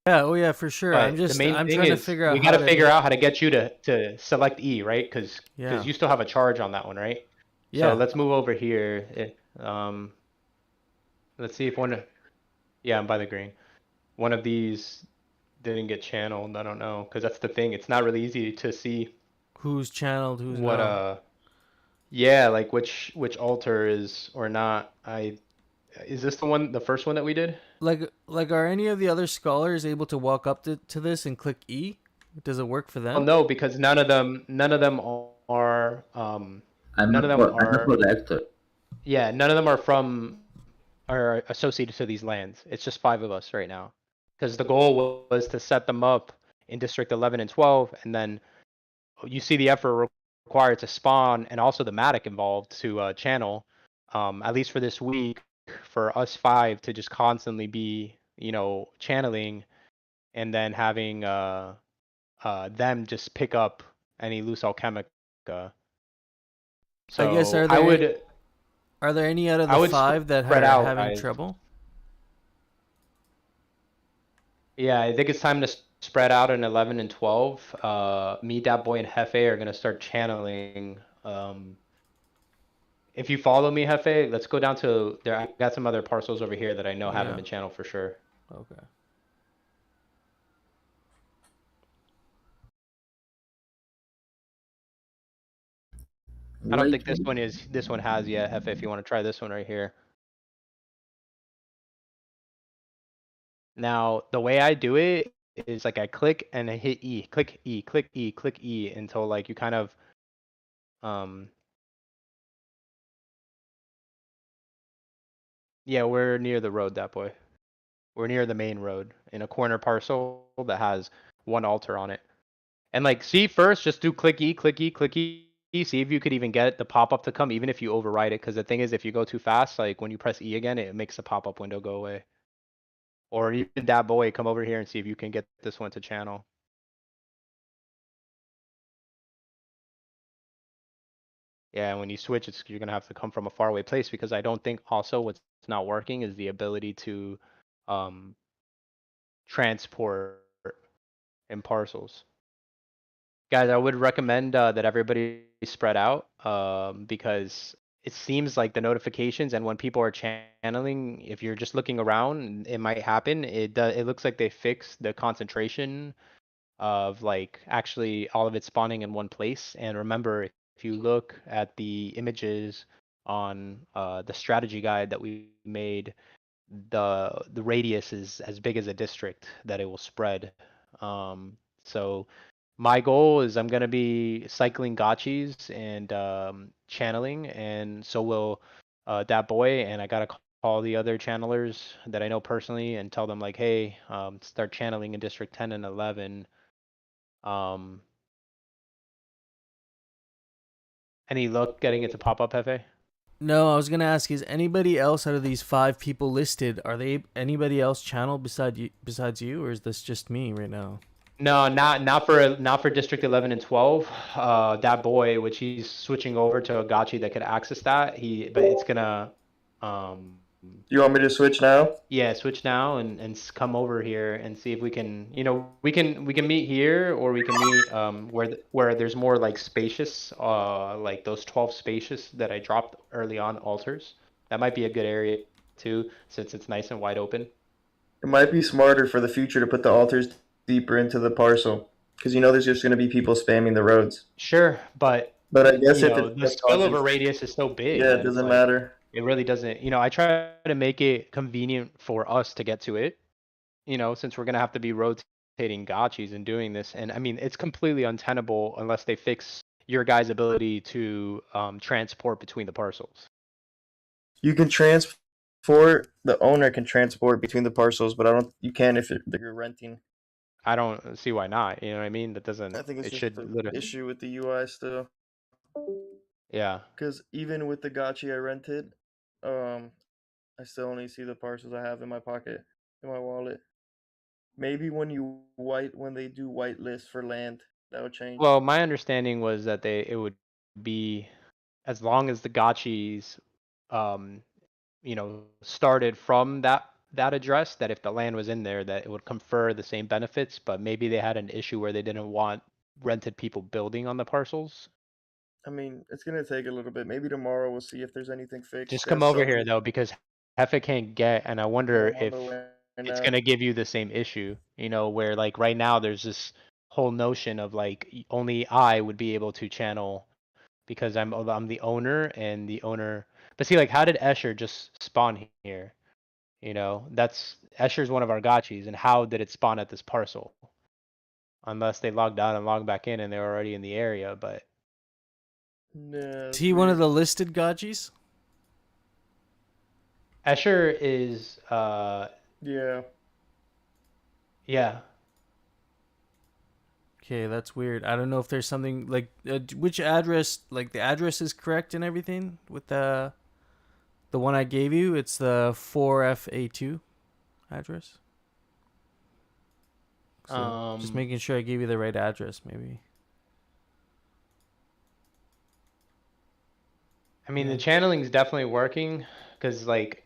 Yeah. Oh yeah, for sure. But the main I'm thing trying to is figure out we how gotta to figure out how to get you to select E, right? Because Yeah. you still have a charge on that one, right? Yeah. So let's move over here. Let's see if yeah, I'm by the green. One of these didn't get channeled. I don't know, because that's the thing. It's not really easy to see who's channeled, who's what not. yeah, like which altar is or not. Is this the first one that we did? Like, are any of the other scholars able to walk up to this and click E? Does it work for them? Well, no, because none of them are I'm none of them I'm a are collector. yeah, none of them are associated to these lands. It's just 5 of us right now. Because the goal was to set them up in District 11 and 12, and then you see the effort required to spawn, and also the Matic involved to channel, at least for this week, for us 5 to just constantly be, channeling, and then having them just pick up any loose alchemic. So I guess are there any out of the 5 that are having trouble? Yeah, I think it's time to spread out in 11 and 12. Me, Dat Boy, and Hefe are gonna start channeling. If you follow me, Hefe, let's go down to there. I got some other parcels over here that I know haven't been channeled for sure. Okay. I don't think this one has yet, Hefe. If you want to try this one right here. Now, the way I do it is like I click and I hit E, click E, click E, click E until like you kind of yeah, we're near the road, that boy. We're near the main road in a corner parcel that has 1 altar on it. And like, see, first just do click E, click E, click E. See if you could even get the pop-up to come, even if you override it. Because the thing is, if you go too fast, like when you press E again, it makes the pop-up window go away. Or even that boy, come over here and see if you can get this one to channel. Yeah, when you switch, you're gonna have to come from a faraway place, because I don't think also what's not working is the ability to transport in parcels. Guys, I would recommend that everybody spread out because it seems like the notifications and when people are channeling, if you're just looking around, it might happen. It looks like they fixed the concentration of like actually all of it spawning in one place. And remember, if you look at the images on the strategy guide that we made, the radius is as big as a district that it will spread. So my goal is I'm gonna be cycling gotchis and channeling, and so will that boy. And I gotta call the other channelers that I know personally and tell them like, hey, start channeling in District 10 and 11. Any luck getting it to pop up, Hefe? No, I was gonna ask: is anybody else out of these 5 people listed? Are they anybody else channeled besides you, or is this just me right now? No, not for District 11 and 12. That boy, which he's switching over to a gotchi that could access that. But it's gonna. You want me to switch now? Yeah, switch now and come over here and see if we can. We can meet here, or we can meet where there's more like spacious, like those 12 spacious that I dropped early on altars. That might be a good area too, since it's nice and wide open. It might be smarter for the future to put the altars deeper into the parcel, because there's just going to be people spamming the roads. Sure, but I guess the it's spillover radius is so big. Yeah, that it it's doesn't like- matter. It really doesn't. I try to make it convenient for us to get to it. Since we're gonna have to be rotating gotchis and doing this, and I mean it's completely untenable unless they fix your guys' ability to transport between the parcels. You can transport. The owner can transport between the parcels, but you can if you're renting. I don't see why not. You know what I mean? That doesn't. I think it's it just should the literally. issue with the UI still. Yeah. Because even with the gotchi I rented, I still only see the parcels I have in my pocket, in my wallet. Maybe when they do whitelist for land, that would change. Well, my understanding was that it would be as long as the gotchis, started from that address, that if the land was in there, that it would confer the same benefits. But maybe they had an issue where they didn't want rented people building on the parcels. I mean, it's gonna take a little bit. Maybe tomorrow we'll see if there's anything fixed. Just come over here though, because Hefe can't get, and I wonder I'm on if the way it's now. gonna give you the same issue. Where like right now there's this whole notion of like only I would be able to channel because I'm the owner and the owner. But see, like, how did Escher just spawn here? That's Escher's one of our gotchis, and how did it spawn at this parcel? Unless they logged out and logged back in and they're already in the area, but Yeah, Is he one of the listed gotchis? Escher is yeah. Yeah. Okay, that's weird. I don't know if there's something like which address, like the address is correct and everything with the one I gave you. It's the 4FA2 address. So just making sure I gave you the right address, maybe. I mean, the channeling's definitely working because like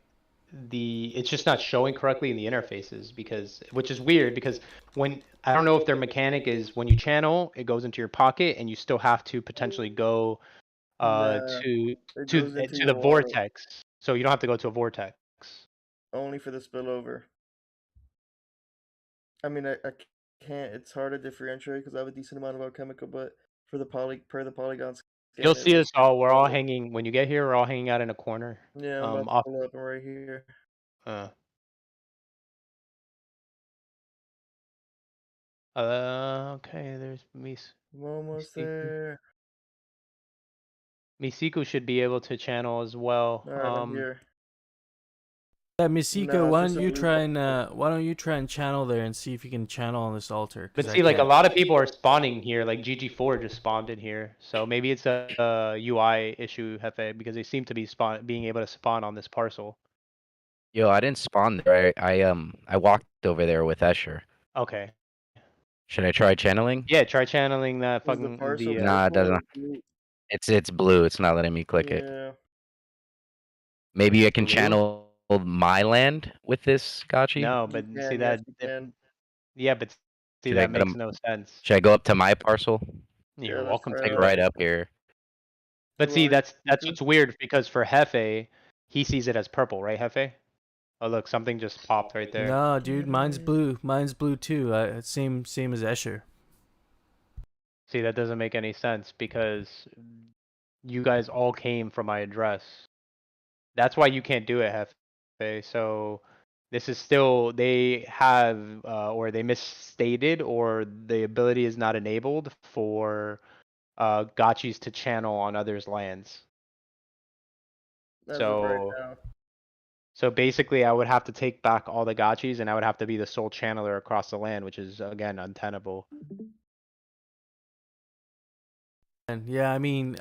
it's just not showing correctly in the interfaces which is weird because when I don't know if their mechanic is when you channel, it goes into your pocket and you still have to potentially go to the vortex. So you don't have to go to a vortex. Only for the spillover. I mean, I can't. It's hard to differentiate because I have a decent amount of alchemical, but per the polygon scan, You'll see us all. We're all hanging. When you get here, we're all hanging out in a corner. Yeah, I'm about to pull up. I'm right here. Okay, there's I'm almost there. Misiko should be able to channel as well. All right, I'm here. Yeah, Misiko, No, why it's don't just you try and channel there and see if you can channel on this altar? But see, like a lot of people are spawning here. Like GG4 just spawned in here, so maybe it's a UI issue, Hefe, because they seem to be being able to spawn on this parcel. Yo, I didn't spawn there. I walked over there with Escher. Okay. Should I try channeling? Yeah, try channeling that Was the fucking parcel Nah, it doesn't. It's blue. It's not letting me click it. Yeah. Maybe I can Blue? channel my land with this gotchi. No, but You see can, that yes, you can. Yeah, but see, Should I that go to makes no sense. Should I go up to my parcel? You're let's welcome try to it Like go. out. right up here. But You see, want me that's to? what's weird because for Hefe, he sees it as purple, right, Hefe? Oh, look, something just popped right there. No, dude, mine's blue. Mine's blue too. Same as Escher. See, that doesn't make any sense because you guys all came from my address. That's why you can't do it, Hefe. So this is still they have or they misstated or the ability is not enabled for gotchis to channel on others' lands. As of right So now. so basically I would have to take back all the gotchis and I would have to be the sole channeler across the land, which is again untenable. And yeah, I mean,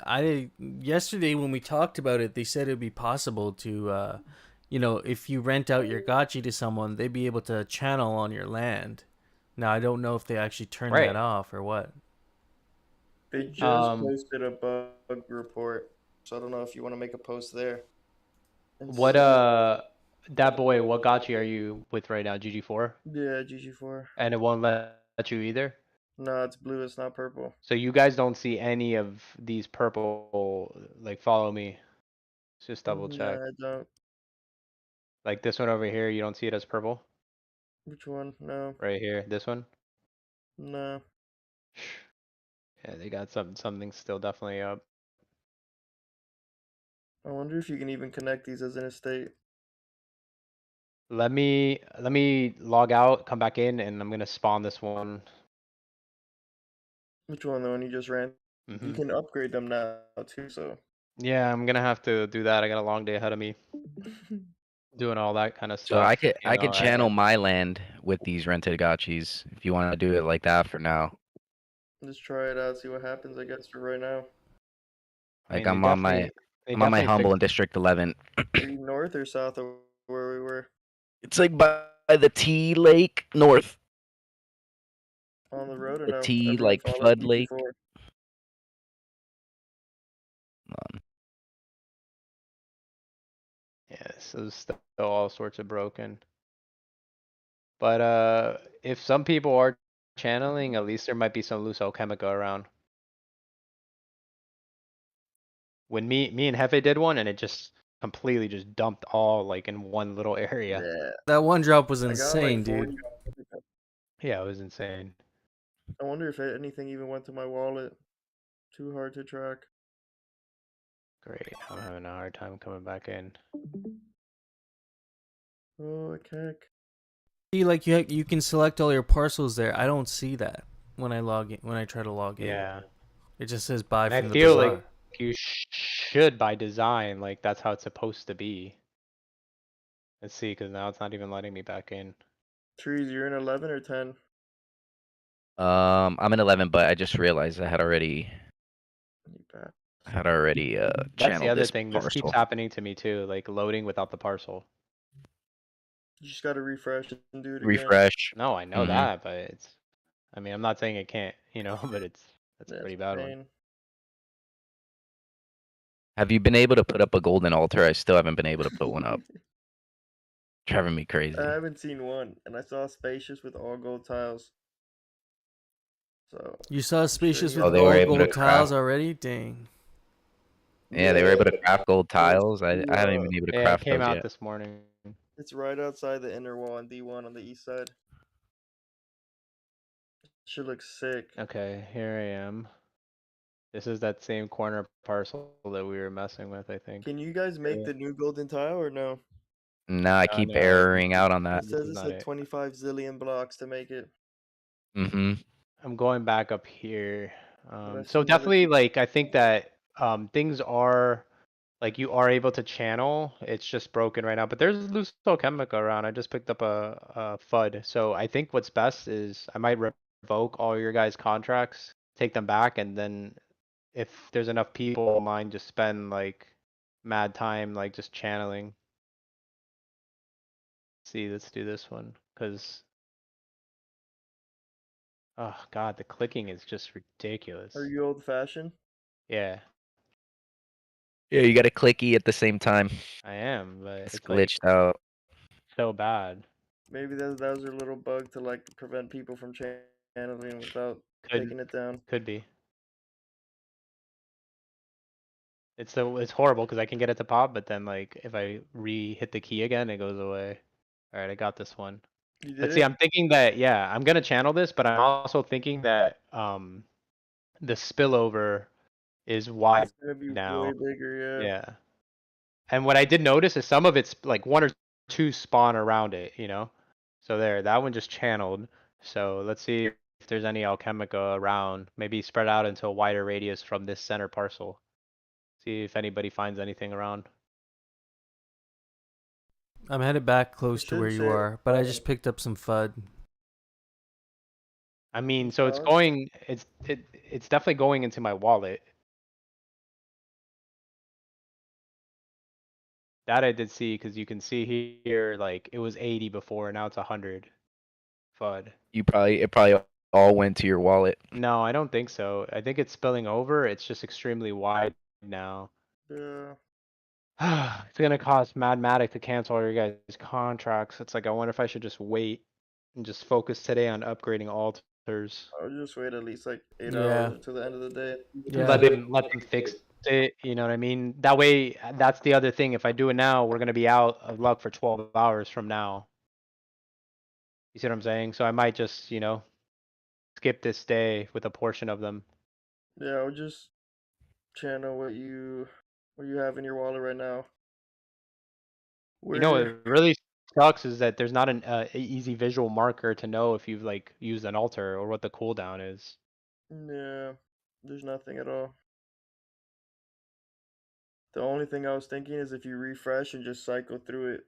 yesterday when we talked about it, they said it'd be possible to, if you rent out your gotchi to someone, they'd be able to channel on your land. Now I don't know if they actually turned that Right. off or what. They just Um, posted a bug report, so I don't know if you want to make a post there. And What see. that boy, what gotchi are you with right now? GG4? Yeah, GG4. And it won't let you either? No, it's blue. It's not purple. So you guys don't see any of these purple, like follow me. Let's just double check. No, I don't. Like this one over here, you don't see it as purple? Which one? No. Right here, this one? No. Yeah, they got something still definitely up. I wonder if you can even connect these as an estate. Let me log out, come back in, and I'm gonna spawn this one. Which one? The one you just ran? You Mhm. can upgrade them now too. So. Yeah, I'm gonna have to do that. I got a long day ahead of me. Doing all that kind of So stuff. I could channel my land with these rented gotchis if you want to do it like that for now. Just try it out. See what happens. I guess for right now. Like I mean, I'm on my humble in District 11. Are you north or south of where we were? It's like by the T Lake north. On the road or The no? T Everyone like follow flood lake. GG4. Yeah, so still all sorts of broken. But if some people are channeling, at least there might be some loose alchemica around. When me and Hefe did one, and it just completely just dumped all like in one little area. Yeah. That one drop was I got like insane, 40. dude. Yeah, it was insane. I wonder if anything even went to my wallet. Too hard to track. Great, I'm having a hard time coming back in. Oh, heck. See, like you can select all your parcels there. I don't see that when I log in. When I try to log in, Yeah. it just says buy And from I the feel bazaar. like you should by design, like that's how it's supposed to be. Let's see, because now it's not even letting me back in. Trees, you're in 11 or 10? I'm in 11, but I just realized I had already That's the channeled other this thing. This keeps parcel. happening to me too, like loading without the parcel. You just gotta refresh and do it again. Refresh. No, I know Mhm. that, but it's. I mean, I'm not saying it can't, but that's a Yeah, pretty it's bad pain. one. Have you been able to put up a golden altar? I still haven't been able to put one up. Driving me crazy. I haven't seen one, and I saw spacious with all gold tiles. So You saw spacious he with has they were all able to gold tiles craft. already? Dang. Yeah, they were able to craft gold tiles. I the, haven't even been able to Yeah, it craft came those out yet. this morning. It's right outside the inner wall on D1 on the east side. Should look sick. Okay, here I am. This is that same corner parcel that we were messing with, I think. Can you guys make the new golden tile or no? No, I keep erroring out on that. It says is it's not like it. 25 zillion blocks to make it. Mm-hmm. I'm going back up here. I've So seen definitely, other- like, I think that things are, like, you are able to channel. It's just broken right now. But there's loose alchemica around. I just picked up a FUD. So I think what's best is I might revoke all your guys' contracts, take them back, and then if there's enough people online, just spend, like, mad time, like, just channeling. See, let's do this one. Because, oh, God, the clicking is just ridiculous. Are you old fashioned? Yeah, Yeah, you got to click E at the same time. I am, but It's it's like glitched out. so bad. Maybe that was their little bug to like prevent people from channeling without Could taking it down. could be. It's horrible because I can get it to pop, but then like if I hit the key again, it goes away. All right, I got this one. You did But see, it? I'm thinking that yeah, I'm gonna channel this, but I'm also thinking that the spillover is wide It's gonna be way now. bigger, yeah. Yeah. And what I did notice is some of it's like one or two spawn around it, you know? So there, that one just channeled. So let's see if there's any Alchemica around. Maybe spread out into a wider radius from this center parcel. See if anybody finds anything around. I'm headed back close to should where you say are, but I just picked up some FUD. I mean, so it's Dogs? going, it's definitely going into my wallet. That I did see because you can see here, like it was 80 before, now it's 100 FUD. It probably all went to your wallet. No, I don't think so. I think it's spilling over. It's just extremely wide now. Yeah. It's gonna cost Madmatic to cancel all your guys' contracts. It's like I wonder if I should just wait and just focus today on upgrading altars. I'll just wait at least like 8 Yeah. hours until the end of the day. Yeah. Let them fix it. You know what I mean? That way, that's the other thing. If I do it now, we're gonna be out of luck for 12 hours from now. You see what I'm saying? So I might just, skip this day with a portion of them. Yeah, I'll just channel what you have in your wallet right now. You know, Where what really sucks is that there's not an easy visual marker to know if you've like used an altar or what the cooldown is. yeah, there's nothing at all. The only thing I was thinking is if you refresh and just cycle through it,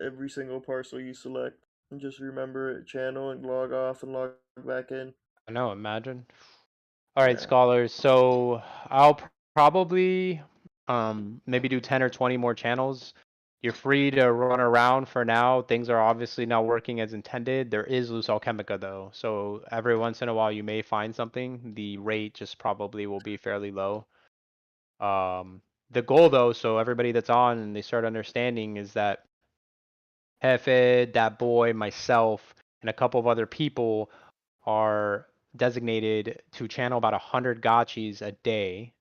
every single parcel you select, and just remember it, channel and log off and log back in. I know, imagine. All right, Yeah. scholars. So I'll probably maybe do 10 or 20 more channels. You're free to run around for now. Things are obviously not working as intended. There is loose alchemica though. So every once in a while you may find something. The rate just probably will be fairly low. The goal though, so everybody that's on and they start understanding is that Hefe, that boy, myself, and a couple of other people are designated to channel about 100 gotchis a day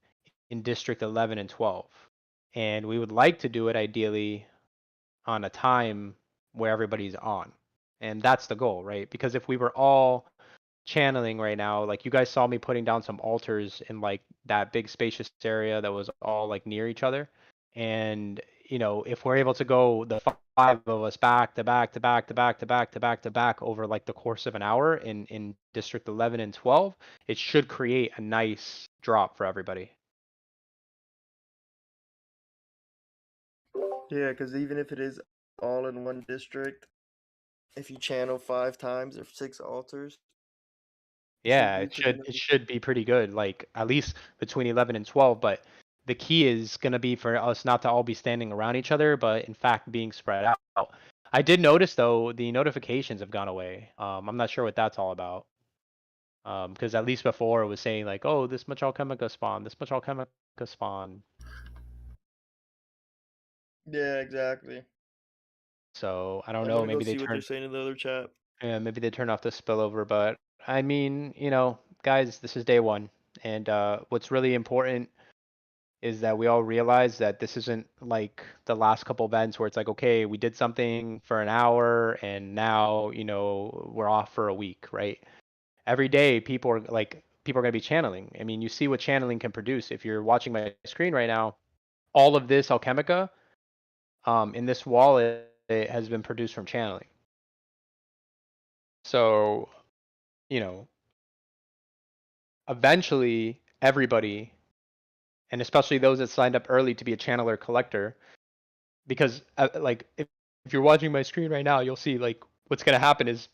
in District 11 and 12. And we would like to do it ideally on a time where everybody's on. And that's the goal, right? Because if we were all channeling right now, like you guys saw me putting down some altars in like that big spacious area that was all like near each other. And if we're able to go the five of us back to back to back to back to back to back to back over like the course of an hour in District 11 and 12, it should create a nice drop for everybody. Yeah, because even if it is all in one district, if you channel 5 times or 6 altars, Yeah, be it pretty should be pretty good, like at least between 11 and 12, but the key is going to be for us not to all be standing around each other, but in fact being spread out. I did notice though the notifications have gone away. I'm not sure what that's all about. Because at least before it was saying like, oh, this much alchemica spawn, this much alchemica spawn. Yeah, exactly. So I don't I'm know, gonna go maybe they see what they're turned saying in the other chat. maybe they turned off the spillover, but I mean, guys, this is day one, and what's really important is that we all realize that this isn't like the last couple events where it's like, okay, we did something for an hour and now, we're off for a week, right? Every day people are going to be channeling. I mean, you see what channeling can produce. If you're watching my screen right now, all of this alchemica in this wallet has been produced from channeling. So, eventually everybody, and especially those that signed up early to be a channeler collector, because if you're watching my screen right now, you'll see like what's gonna happen is,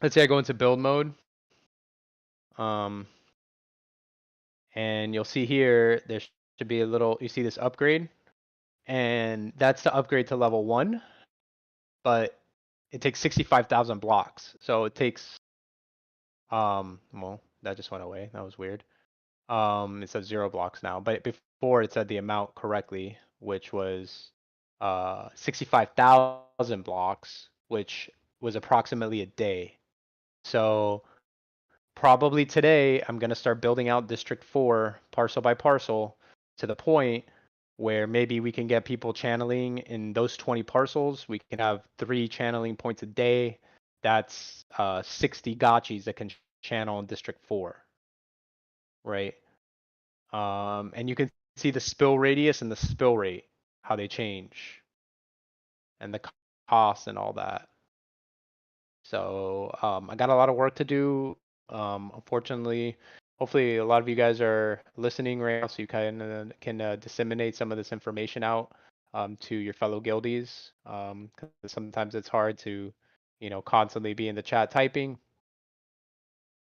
let's say I go into build mode, and you'll see here there should be a little. You see this upgrade, and that's the upgrade to level 1, but it takes 65,000 blocks. So it takes well, that just went away. That was weird. It says 0 blocks now, but before it said the amount correctly, which was 65,000 blocks, which was approximately a day. So probably today I'm gonna start building out District 4 parcel by parcel to the point where maybe we can get people channeling in those 20 parcels. We can have 3 channeling points a day. That's 60 gotchis that can channel in District 4, right? And you can see the spill radius and the spill rate, how they change, and the cost and all that. So I got a lot of work to do. Unfortunately, hopefully a lot of you guys are listening right now, so you can disseminate some of this information out to your fellow guildies. 'Cause sometimes it's hard to, constantly be in the chat typing.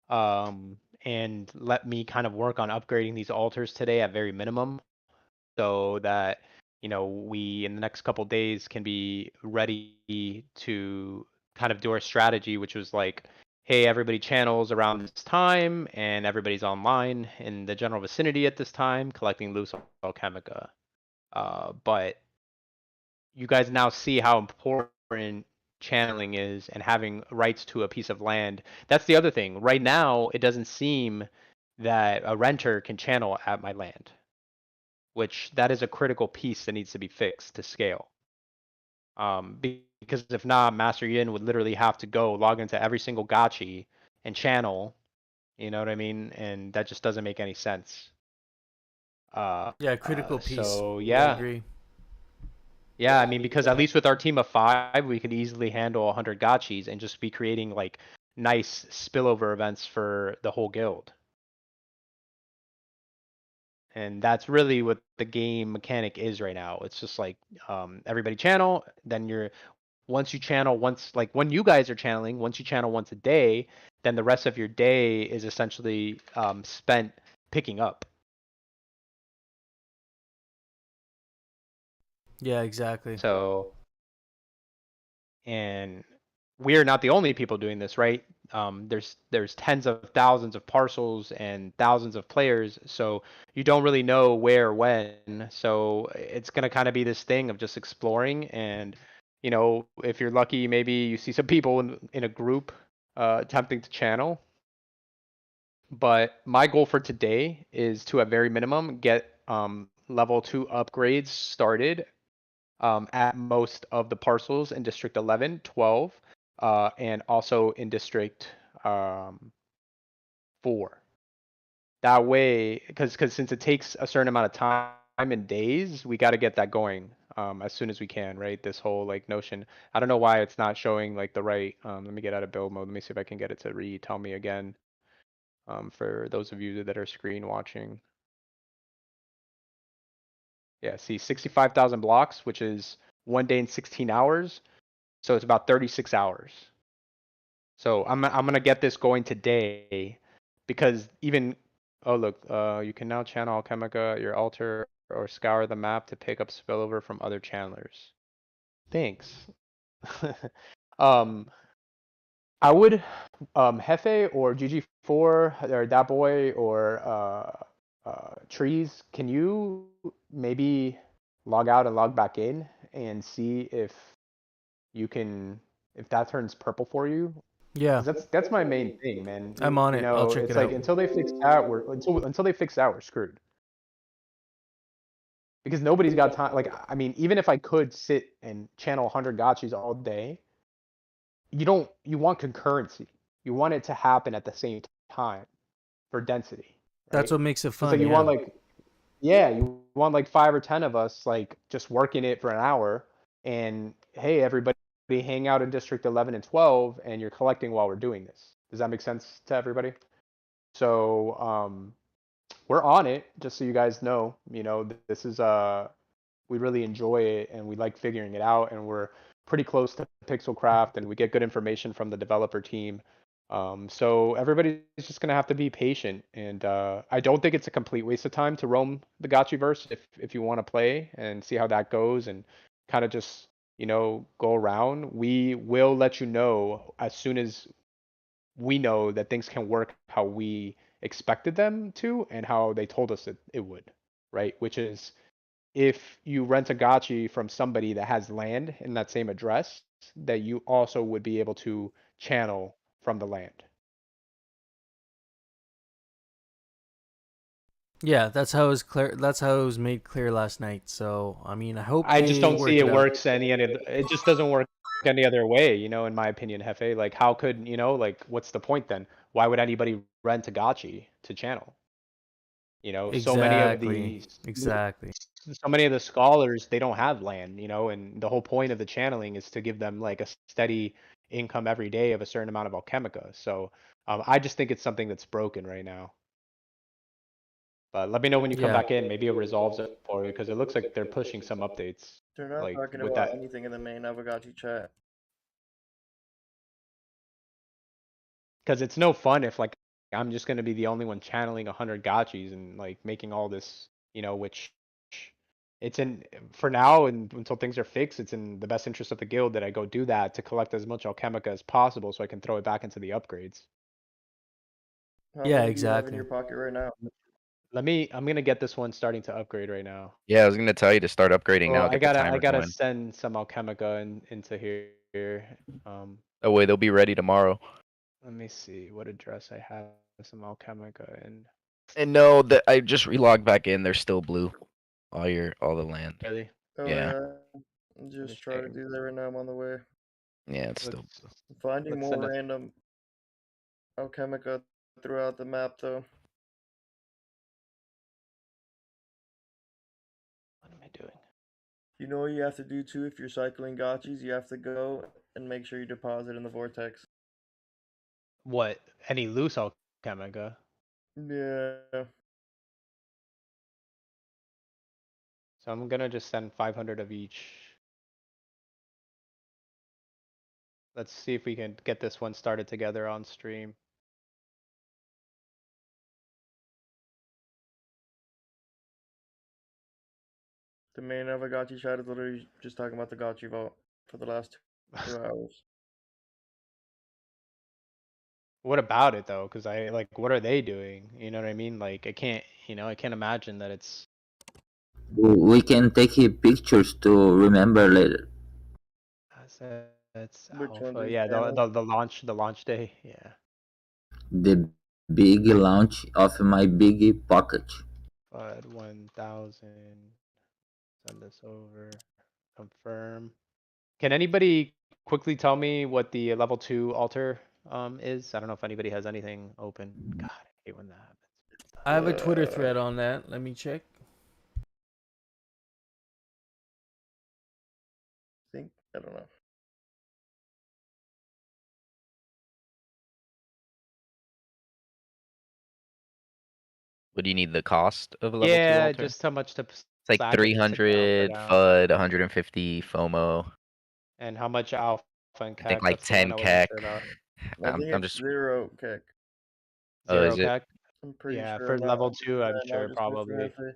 And let me kind of work on upgrading these altars today at very minimum, so that we in the next couple days can be ready to kind of do our strategy, which was like, hey, everybody channels around this time and everybody's online in the general vicinity at this time collecting loose alchemica. But you guys now see how important channeling is and having rights to a piece of land. That's the other thing. Right now, it doesn't seem that a renter can channel at my land, which that is a critical piece that needs to be fixed to scale. Because if not, Master Yin would literally have to go log into every single gotchi and channel, you know what I mean? And that just doesn't make any sense. Yeah, critical piece. So I yeah. agree. Yeah, I mean, because at least with our team of 5, we could easily handle 100 gotchis and just be creating like nice spillover events for the whole guild. And that's really what the game mechanic is right now. It's just like everybody channel, then once you channel once, like when you guys are channeling, once you channel once a day, then the rest of your day is essentially spent picking up. Yeah, exactly. So, and we're not the only people doing this, right? There's tens of thousands of parcels and thousands of players, so you don't really know where, when. So it's gonna kind of be this thing of just exploring, and if you're lucky, maybe you see some people in a group attempting to channel. But my goal for today is to, at very minimum, get level 2 upgrades started at most of the parcels in District 11, 12, and also in District 4. That way, because since it takes a certain amount of time and days, we got to get that going as soon as we can, right? This whole like notion. I don't know why it's not showing like the right. Let me get out of build mode. Let me see if I can get it to tell me again. For those of you that are screen watching. Yeah, see 65,000 blocks, which is 1 day and 16 hours. So it's about 36 hours. So I'm gonna get this going today, because even look, you can now channel Alchemica at your altar or scour the map to pick up spillover from other channelers. Thanks. I would Hefe or GG4 or that boy or Trees, can you maybe log out and log back in and see if that turns purple for you? Yeah. 'Cause that's my main thing, man. I'm on it. I'll check It's it like out. until they fix that, we're screwed. Because nobody's got time. Like, I mean, even if I could sit and channel 100 gotchis all day, you want concurrency. You want it to happen at the same time for density. That's Right? what makes it So fun. you Yeah. want like, yeah, you want like 5 or 10 of us like just working it for an hour, and hey, everybody hang out in District 11 and 12, and you're collecting while we're doing this. Does that make sense to everybody? So we're on it, just so you guys know. This is we really enjoy it and we like figuring it out, and we're pretty close to Pixelcraft, and we get good information from the developer team. So everybody's just gonna have to be patient, and I don't think it's a complete waste of time to roam the Gotchiverse if you want to play and see how that goes and kind of just go around. We will let you know as soon as we know that things can work how we expected them to and how they told us it would, right? Which is if you rent a gachi from somebody that has land in that same address, that you also would be able to channel from the land. Yeah, that's how it was clear. That's how it was made clear last night. So I mean, I hope I they just don't work see it out. works it just doesn't work any other way, you know, in my opinion, Hefe. Like how could, you know, like what's the point then? Why would anybody rent a gachi to channel? You know, Exactly. Exactly. so many of the scholars, they don't have land, you know, and the whole point of the channeling is to give them like a steady income every day of a certain amount of alchemica. So I just think it's something that's broken right now. But let me know when you come Yeah. back in. Maybe it resolves it for you because it looks like they're pushing some updates. They're not Like talking with about that. anything in the main Navigati chat. Because it's no fun if like I'm just gonna be the only one channeling 100 gotchis and like making all this, you know, which it's in for now and until things are fixed, it's in the best interest of the guild that I go do that to collect as much alchemica as possible so I can throw it back into the upgrades. How Yeah, many do you have in exactly. your pocket right now? I'm gonna get this one starting to upgrade right now. Yeah, I was gonna tell you to start upgrading Well, now. I Get the gotta timer going. send some alchemica into here. That way they'll be ready tomorrow. Let me see what address I have some alchemica in. And no, that I just relogged back in. They're still blue. All the land. Really? Oh Yeah. yeah. Just try to do that right now. I'm on the way. Yeah, it's still blue. I'm finding let's more send a- random alchemica throughout the map though. What am I doing? You know what you have to do too if you're cycling gotchis? You have to go and make sure you deposit in the vortex. What? Any loose alchemica? Yeah. So I'm gonna just send 500 of each. Let's see if we can get this one started together on stream. The main Navigati chat is literally just talking about the Gotchi vault for the last 2 hours. What about it though? Because I like, what are they doing? You know what I mean? Like, I can't imagine that it's. We can take pictures to remember later. That's Which one's alpha. these Yeah, panels? the launch day. Yeah. The big launch of my big pocket. But 1,000. Send this over. Confirm. Can anybody quickly tell me what the level 2 altar is? I don't know if anybody has anything open. God, I hate when that happens. I have a Twitter thread on that. Let me check. I don't know. What do you need? The cost of a level 2 Yeah, altar? just how much to It's like stack it just to get alpha 300 down. FUD, 150 FOMO. And how much alpha and I think CAC? like That's the one 10 I wasn't CAC. sure about. I think I'm it's just 0 kick. Oh, Zero is it? CAC? I'm pretty Yeah, sure. for I'm not level 100%. 2, I'm I'll sure just go for probably. Hefe.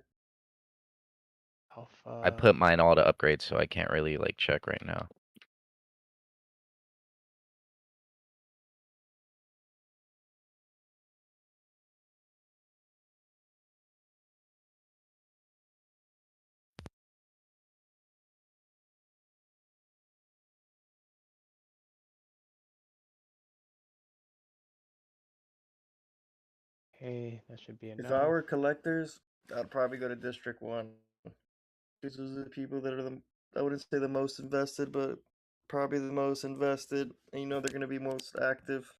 I Alpha. put mine all to upgrade, so I can't really like check right now. Okay, that should be If enough. I were collectors, I'd probably go to District 1. These are the people that are I wouldn't say the most invested, but probably the most invested. And you know they're going to be most active.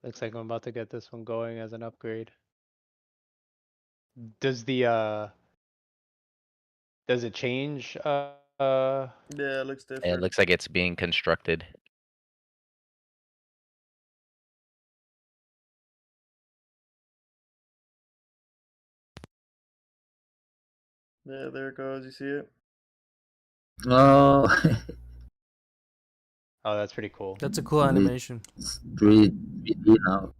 Looks like I'm about to get this one going as an upgrade. Does it change? Yeah, it looks And it different. looks like it's being constructed. Yeah, there it goes. You see it? Oh, Oh, that's pretty cool. That's a cool animation. 3D now.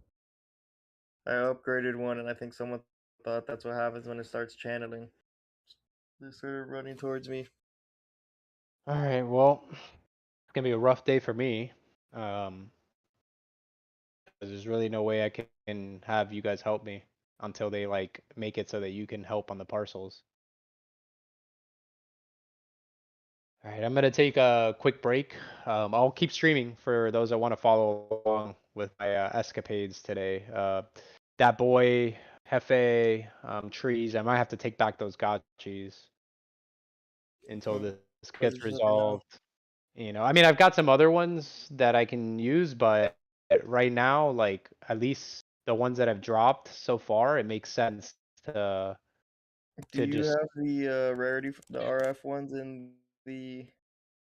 I upgraded one, and I think someone thought that's what happens when it starts channeling. They started running towards me. All right, well, it's gonna be a rough day for me. 'Cause there's really no way I can have you guys help me. until they like make it so that you can help on the parcels. All right, I'm gonna take a quick break. I'll keep streaming for those that want to follow along with my escapades today. That boy, Hefe, trees. I might have to take back those gotchis until this gets Just let me know. resolved. You know, I mean, I've got some other ones that I can use, but right now, like at least the ones that I've dropped so far, it makes sense to Do you just have the rarity, the RF ones in the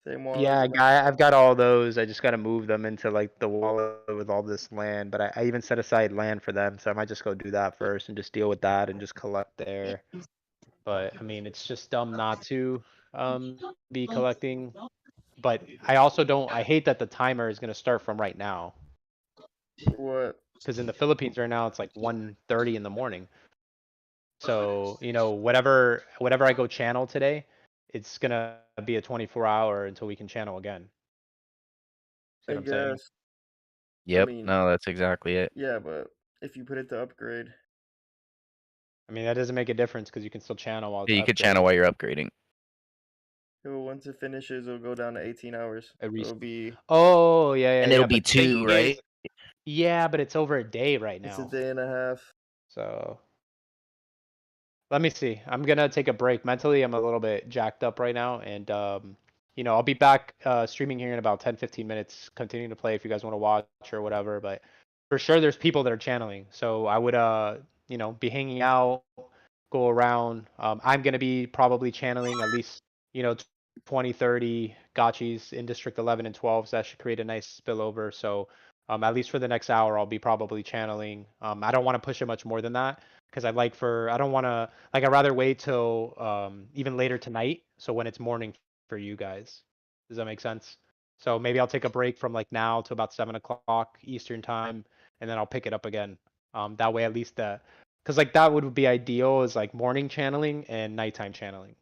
same wallet yeah, as well? I've got all those. I just gotta move them into like the wallet with all this land, but I even set aside land for them, so I might just go do that first and just deal with that and just collect there. But I mean, it's just dumb not to be collecting. But I also don't. I hate that the timer is gonna start from right now. What? Because in the Philippines right now it's like 1:30 in the morning. So you know whatever I go channel today, it's gonna be a 24-hour until we can channel again. See I what I'm saying? guess. I Yep. mean, No, that's exactly it. yeah, but if you put it to upgrade, I mean that doesn't make a difference because you can still channel while it's Yeah, you could channel upgrading. while you're upgrading. once it finishes, it'll go down to 18 hours. So it'll be Oh yeah, And it'll be but the thing 2, is, right? yeah, but it's over a day right it's a now. day and a half. So let me see. I'm gonna take a break. Mentally, I'm a little bit jacked up right now, and you know, I'll be back streaming here in about 10-15 minutes, continuing to play if you guys want to watch or whatever. But for sure, there's people that are channeling, so I would you know, be hanging out, go around. I'm gonna be probably channeling at least, you know, 20, 30 gotchis in District 11 and 12, so that should create a nice spillover. So at least for the next hour, I'll be probably channeling. I don't want to push it much more than that because I don't want to, like, I'd rather wait till even later tonight. So when it's morning for you guys, does that make sense? So maybe I'll take a break from like now to about 7 o'clock Eastern time, and then I'll pick it up again. That way, at least because like that would be ideal is like morning channeling and nighttime channeling.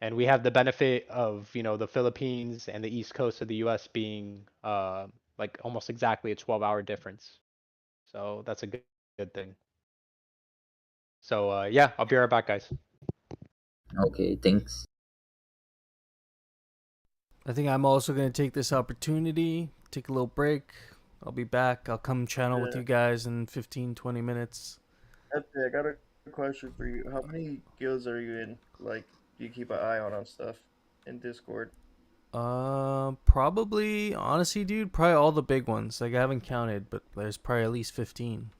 And we have the benefit of, you know, the Philippines and the East Coast of the US being like almost exactly a 12-hour difference. So that's a good thing. So yeah, I'll be right back, guys. Okay, thanks. I think I'm also going to take this opportunity, take a little break. I'll be back. I'll come channel with Yeah. you guys in 15-20 minutes. Okay, I got a question for you. How many guilds are you in? Like, do you keep an eye on stuff in Discord? Probably, honestly, dude, probably all the big ones. Like, I haven't counted, but there's probably at least 15.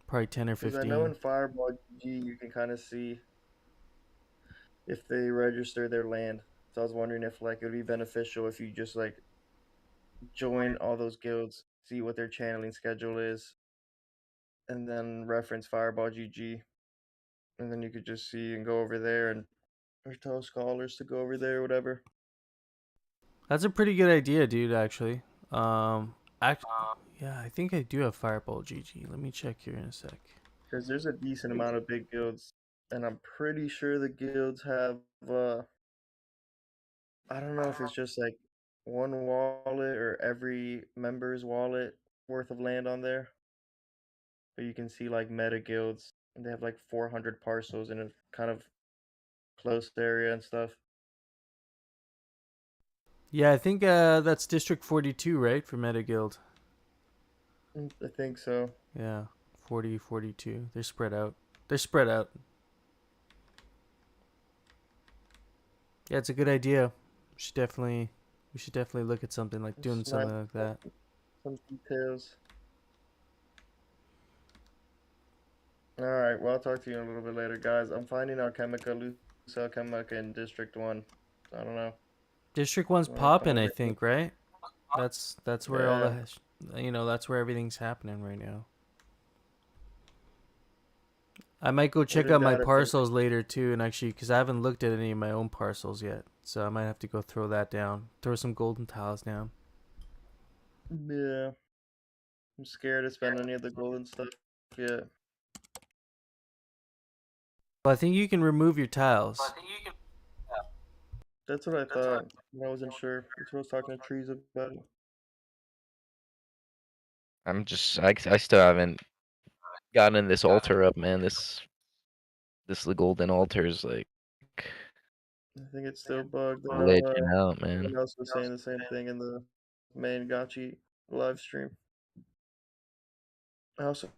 Probably 10 or Because 15. I know in Fireball G you can kind of see if they register their land. So I was wondering if like it would be beneficial if you just like join all those guilds, see what their channeling schedule is, and then reference Fireball GG, and then you could just see and go over there and or tell scholars to go over there or whatever. That's a pretty good idea, dude, actually. Yeah, I think I do have Fireball GG. Let me check here in a sec. Because there's a decent amount of big guilds, and I'm pretty sure the guilds have I don't know if it's just like one wallet or every member's wallet worth of land on there. But you can see like meta guilds, and they have like 400 parcels in a kind of close area and stuff. Yeah, I think that's District 42, right, for Meta Guild. I think so. Yeah, 40, 42. They're spread out. They're spread out. Yeah, it's a good idea. We should definitely look at something like doing It's nice. something like that. Some details. All right. Well, I'll talk to you a little bit later, guys. I'm finding Alchemica, loose Alchemica in District 1. I don't know. District 1's Wanna come popping, I over? think, right? That's where all Yeah. the that's where everything's happening right now. I might go check What is out my that if it- parcels later too, and actually, because I haven't looked at any of my own parcels yet, so I might have to go throw that down, throw some golden tiles down. Yeah. I'm scared to spend any of the golden stuff yet. Well, I think you can remove your tiles. That's what I thought. I wasn't sure. That's what I was talking to Trees about. I still haven't gotten this altar up, man. This the golden altar is like I think it's still bugged. I know glitching out, man. someone else was saying the same thing in the main Gotchi live stream. I also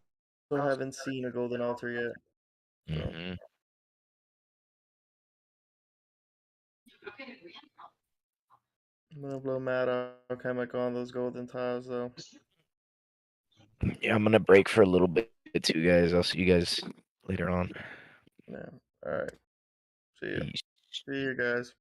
haven't seen a golden altar yet. So Mhm. I'm gonna blow mad alchemic on those golden tiles though. Yeah, I'm gonna break for a little bit too, guys. I'll see you guys later on. Yeah. Alright. See ya. Peace. See you guys.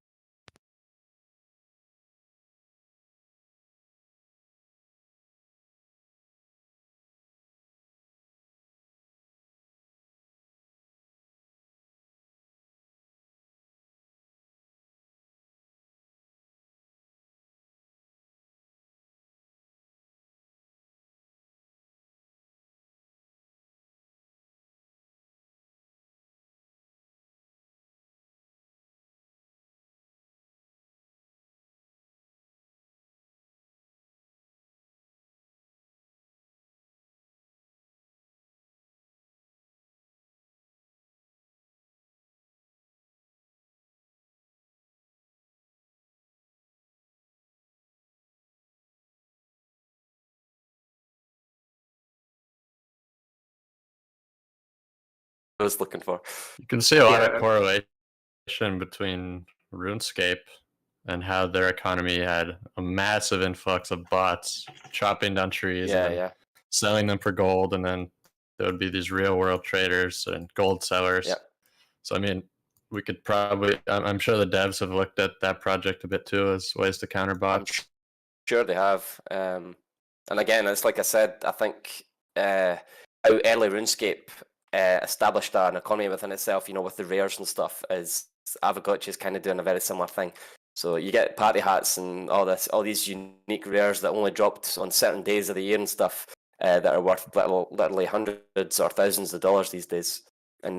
I was looking for. You can see a lot Yeah. of correlation between RuneScape and how their economy had a massive influx of bots chopping down trees Yeah, and then yeah. selling them for gold, and then there would be these real world traders and gold sellers. Yeah. So I mean, we could probably. I'm sure the devs have looked at that project a bit too as ways to counter bots. Sure they have. And again, it's like I said, I think how early RuneScape established an economy within itself, you know, with the rares and stuff, is Avagotchi is kind of doing a very similar thing. So you get party hats and all these unique rares that only dropped on certain days of the year and stuff that are worth literally hundreds or thousands of dollars these days in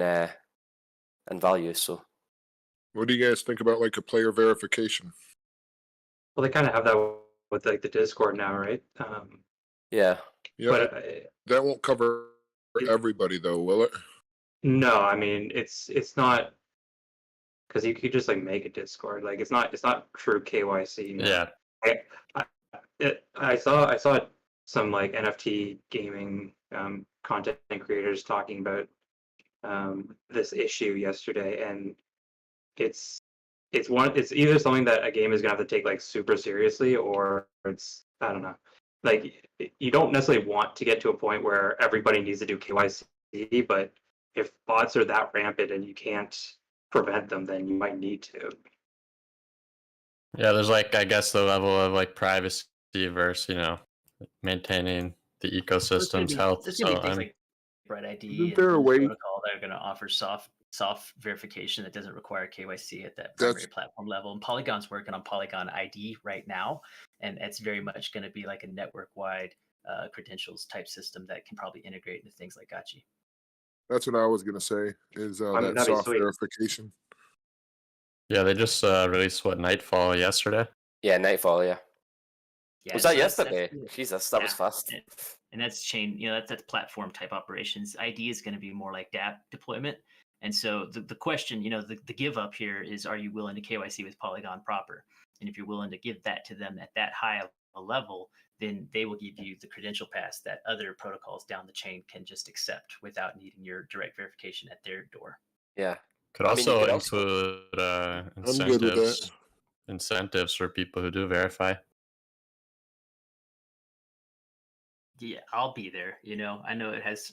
value. So What do you guys think about like a player verification? Well, they kind of have that with like the Discord now, right? Yeah. Yeah, But that won't cover everybody though, will it? no, I mean it's not because you could just like make a Discord. Like it's not true KYC. You know? Yeah. I saw some like NFT gaming content creators talking about this issue yesterday, and it's either something that a game is gonna have to take like super seriously, or it's, I don't know. Like you don't necessarily want to get to a point where everybody needs to do KYC, but if bots are that rampant and you can't prevent them, then you might need to. Yeah, there's like, I guess, the level of like privacy versus, maintaining the ecosystem's health. There's gonna So be things I'm like Bright ID Isn't and there a Runes way- protocol that are going to offer soft verification that doesn't require KYC at that primary platform level. And Polygon's working on Polygon ID right now, and it's very much going to be like a network-wide credentials type system that can probably integrate into things like Gotchi. That's what I was gonna say. Is that that'd be soft sweet. verification? Yeah, they just released Nightfall yesterday. yeah, Nightfall. Yeah. Yeah, Was that so that's yesterday? good. Jesus, that was Yeah, fast. and that's chain, that's platform type operations. ID is going to be more like dApp deployment. And so the question, the give up here is, are you willing to KYC with Polygon proper? And if you're willing to give that to them at that high a level, then they will give you the credential pass that other protocols down the chain can just accept without needing your direct verification at their door. Yeah. Could I mean, you also could also- include I'm good with that. incentives for people who do verify. Yeah, I'll be there. I know it has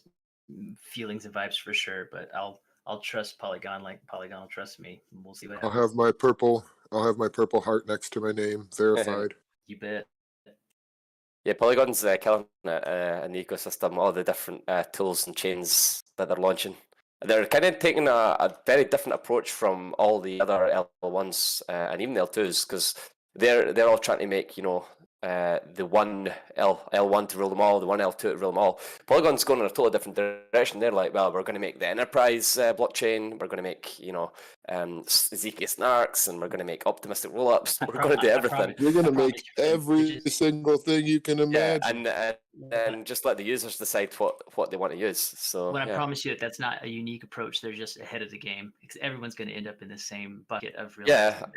feelings and vibes for sure, but I'll trust Polygon like Polygon will trust me. And we'll see what I'll happens. have my purple heart next to my name, verified. You bet. Yeah, Polygon's killing it in the ecosystem, all the different tools and chains that they're launching. They're kind of taking a very different approach from all the other L1s and even the L2s, because they're all trying to make, the one L1 to rule them all, the one L2 to rule them all. Polygon's going in a totally different direction. They're like, well, we're going to make the enterprise blockchain. We're going to make, ZK snarks, and we're going to make optimistic rollups. We're going to do everything. You're going to make every single thing you can imagine. And just let the users decide what they want to use. So But I promise you that's not a unique approach. They're just ahead of the game because everyone's going to end up in the same bucket of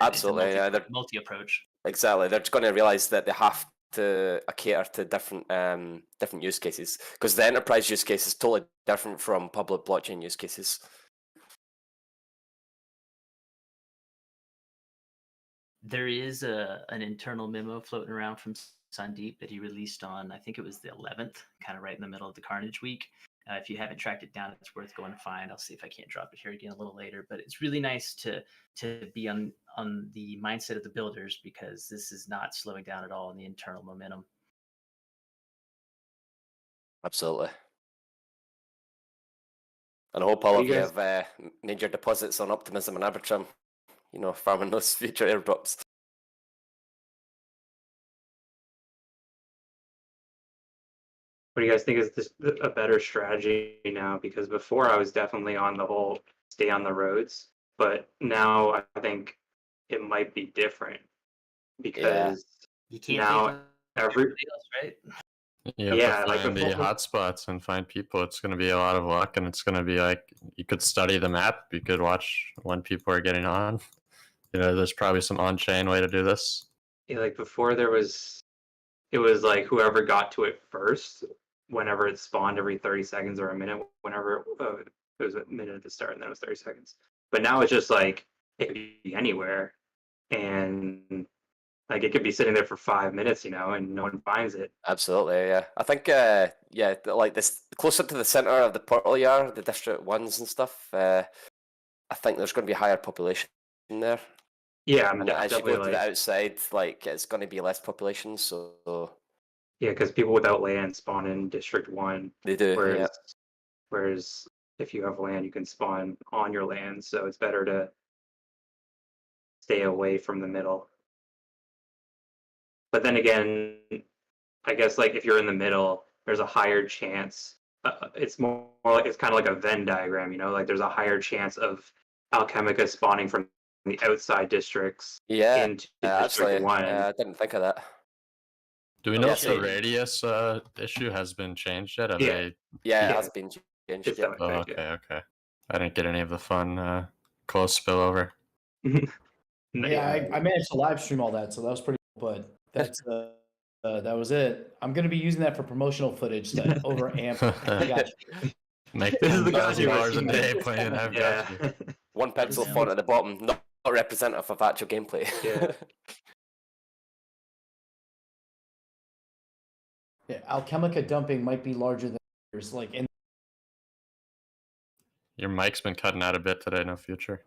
absolutely. Multi approach. Exactly. They're going to realize that they have to cater to different use cases, because the enterprise use case is totally different from public blockchain use cases. There is an internal memo floating around from Sandeep that he released on, I think it was the 11th, kind of right in the middle of the Carnage week. If you haven't tracked it down, it's worth going to find. I'll see if I can't drop it here again a little later. But it's really nice to be on the mindset of the builders, because this is not slowing down at all in the internal momentum. Absolutely. And I hope all of you have made your deposits on Optimism and Arbitrum, farming those future airdrops. What do you guys think is this a better strategy now? Because before I was definitely on the whole stay on the roads, but now I think it might be different, because you can't now every else, right? You have to find the hotspots and find people. It's going to be a lot of luck, and it's going to be like, you could study the map. You could watch when people are getting on. There's probably some on-chain way to do this. Yeah, like before it was like whoever got to it first, whenever it spawned every 30 seconds or a minute, whenever it was a minute at the start and then it was 30 seconds. But now it's just like it could be anywhere, and like it could be sitting there for 5 minutes, and no one finds it. Absolutely, yeah. I think, like this, closer to the center of the portal you are, the district ones and stuff, I think there's going to be higher population in there. Yeah, and as you go to the outside, like it's going to be less population. So yeah, because people without land spawn in District 1. They do. Whereas if you have land, you can spawn on your land. So it's better to stay away from the middle. But then again, I guess like if you're in the middle, there's a higher chance. It's more like it's kind of like a Venn diagram, like there's a higher chance of Alchemica spawning from the outside districts into District 1. I didn't think of that. Do we know if the radius issue has been changed yet? It has been changed. Oh, okay. I didn't get any of the fun close spillover. Yeah, I managed to live stream all that, so that was pretty cool. But that's that was it. I'm going to be using that for promotional footage to overamp. I got you. Make $1,000 a day playing. I've got you. One pencil font at the bottom, not representative of actual gameplay. Yeah, Alchemica dumping might be larger than yours. Your mic's been cutting out a bit today. No future.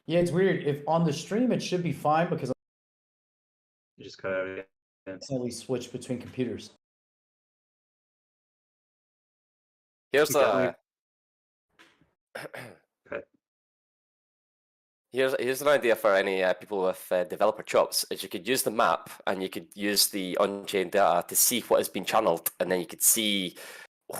Yeah, it's weird. If on the stream, it should be fine because you just cut out again. Accidentally switch between computers. Here's Here's an idea for any people with developer chops: is you could use the map and you could use the on-chain data to see what has been channeled, and then you could see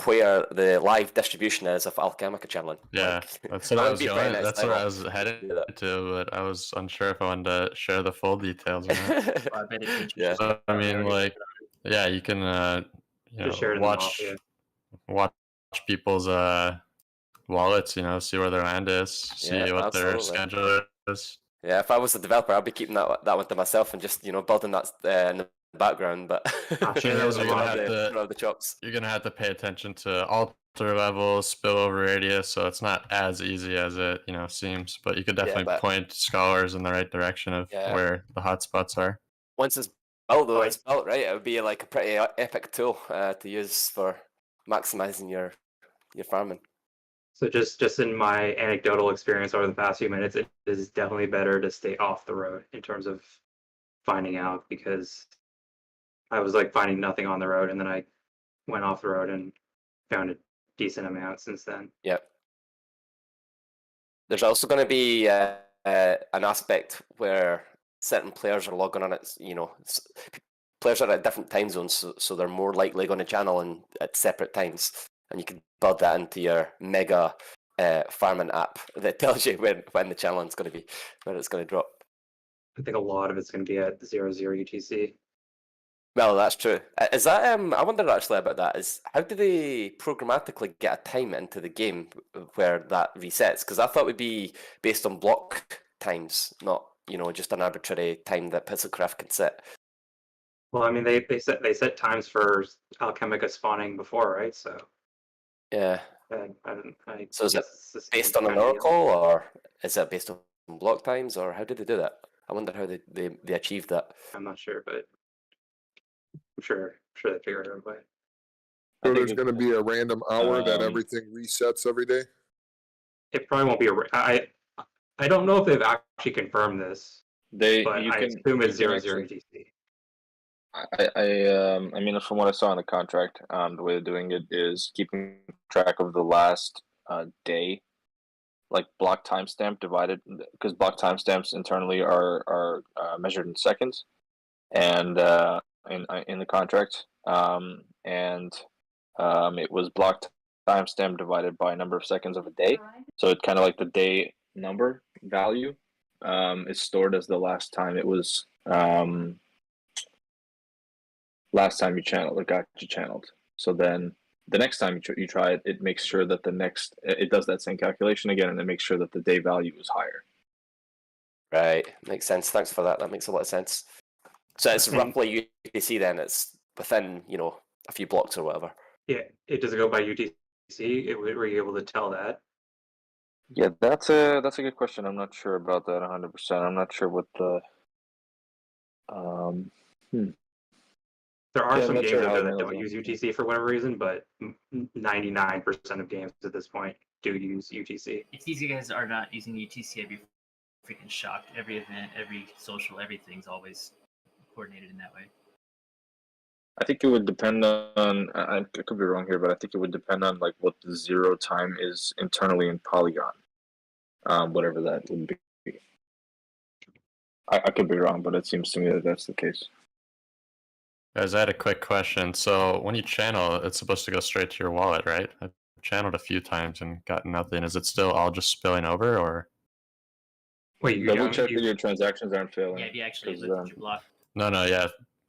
where the live distribution is of Alchemica channeling. Yeah, that's what I was going. That's what I was headed to, but I was unsure if I wanted to share the full details. Yeah, so, I mean, like, yeah, you can watch people's wallets, see where their land is, see what their schedule is. Yeah, if I was a developer, I'd be keeping that one to myself and just building that in the background. But you're gonna have to pay attention to alter levels, spillover radius, so it's not as easy as it seems. But you could definitely point scholars in the right direction of where the hotspots are. Once it's built, though, it's built right. It would be like a pretty epic tool to use for maximizing your farming. So just in my anecdotal experience over the past few minutes, it is definitely better to stay off the road in terms of finding out, because I was like finding nothing on the road, and then I went off the road and found a decent amount since then. Yep. There's also going to be an aspect where certain players are logging on at, players are at different time zones, so they're more likely going to channel in at separate times, and you can build that into your mega farming app that tells you when the channeling's going to be, when it's going to drop. I think a lot of it's going to be at 0 UTC. Well, that's true. Is that I wondered actually about that. Is how do they programmatically get a time into the game where that resets? Because I thought it would be based on block times, not just an arbitrary time that Pixelcraft can set. Well, I mean, they set times for Alchemica spawning before, right? So yeah. So is it it's based on an oracle, or is it based on block times, or how did they do that? I wonder how they achieved that. I'm not sure, but I'm sure they figured out a way. So there's going to be a random hour that everything resets every day? It probably won't be I don't know if they've actually confirmed this, but I assume it's 0 UTC. I mean, from what I saw in the contract, the way they're doing it is keeping track of the last day, like block timestamp divided, because block timestamps internally are measured in seconds, and in the contract, and it was block timestamp divided by number of seconds of a day. So it's kind of like the day number value is stored as the last time it was. Last time you channeled or got you channeled. So then the next time you try it, it makes sure that it does that same calculation again, and it makes sure that the day value is higher. Right, makes sense. Thanks for that. That makes a lot of sense. So it's roughly UTC then. It's within a few blocks or whatever. Yeah, it doesn't go by UTC. Were you able to tell that? Yeah, that's a good question. I'm not sure about that 100%. I'm not sure what the There are some games out there that don't use UTC for whatever reason, but 99% of games at this point do use UTC. If these guys are not using UTC, I'd be freaking shocked. Every event, every social, everything's always coordinated in that way. I think it would depend on. I could be wrong here, but I think it would depend on like what the zero time is internally in Polygon, whatever that would be. I could be wrong, but it seems to me that that's the case. Guys, I had a quick question. So when you channel, it's supposed to go straight to your wallet, right? I've channeled a few times and gotten nothing. Is it still all just spilling over, or? Wait, double check that your transactions aren't failing. Yeah, if you actually look at your block. No, yeah.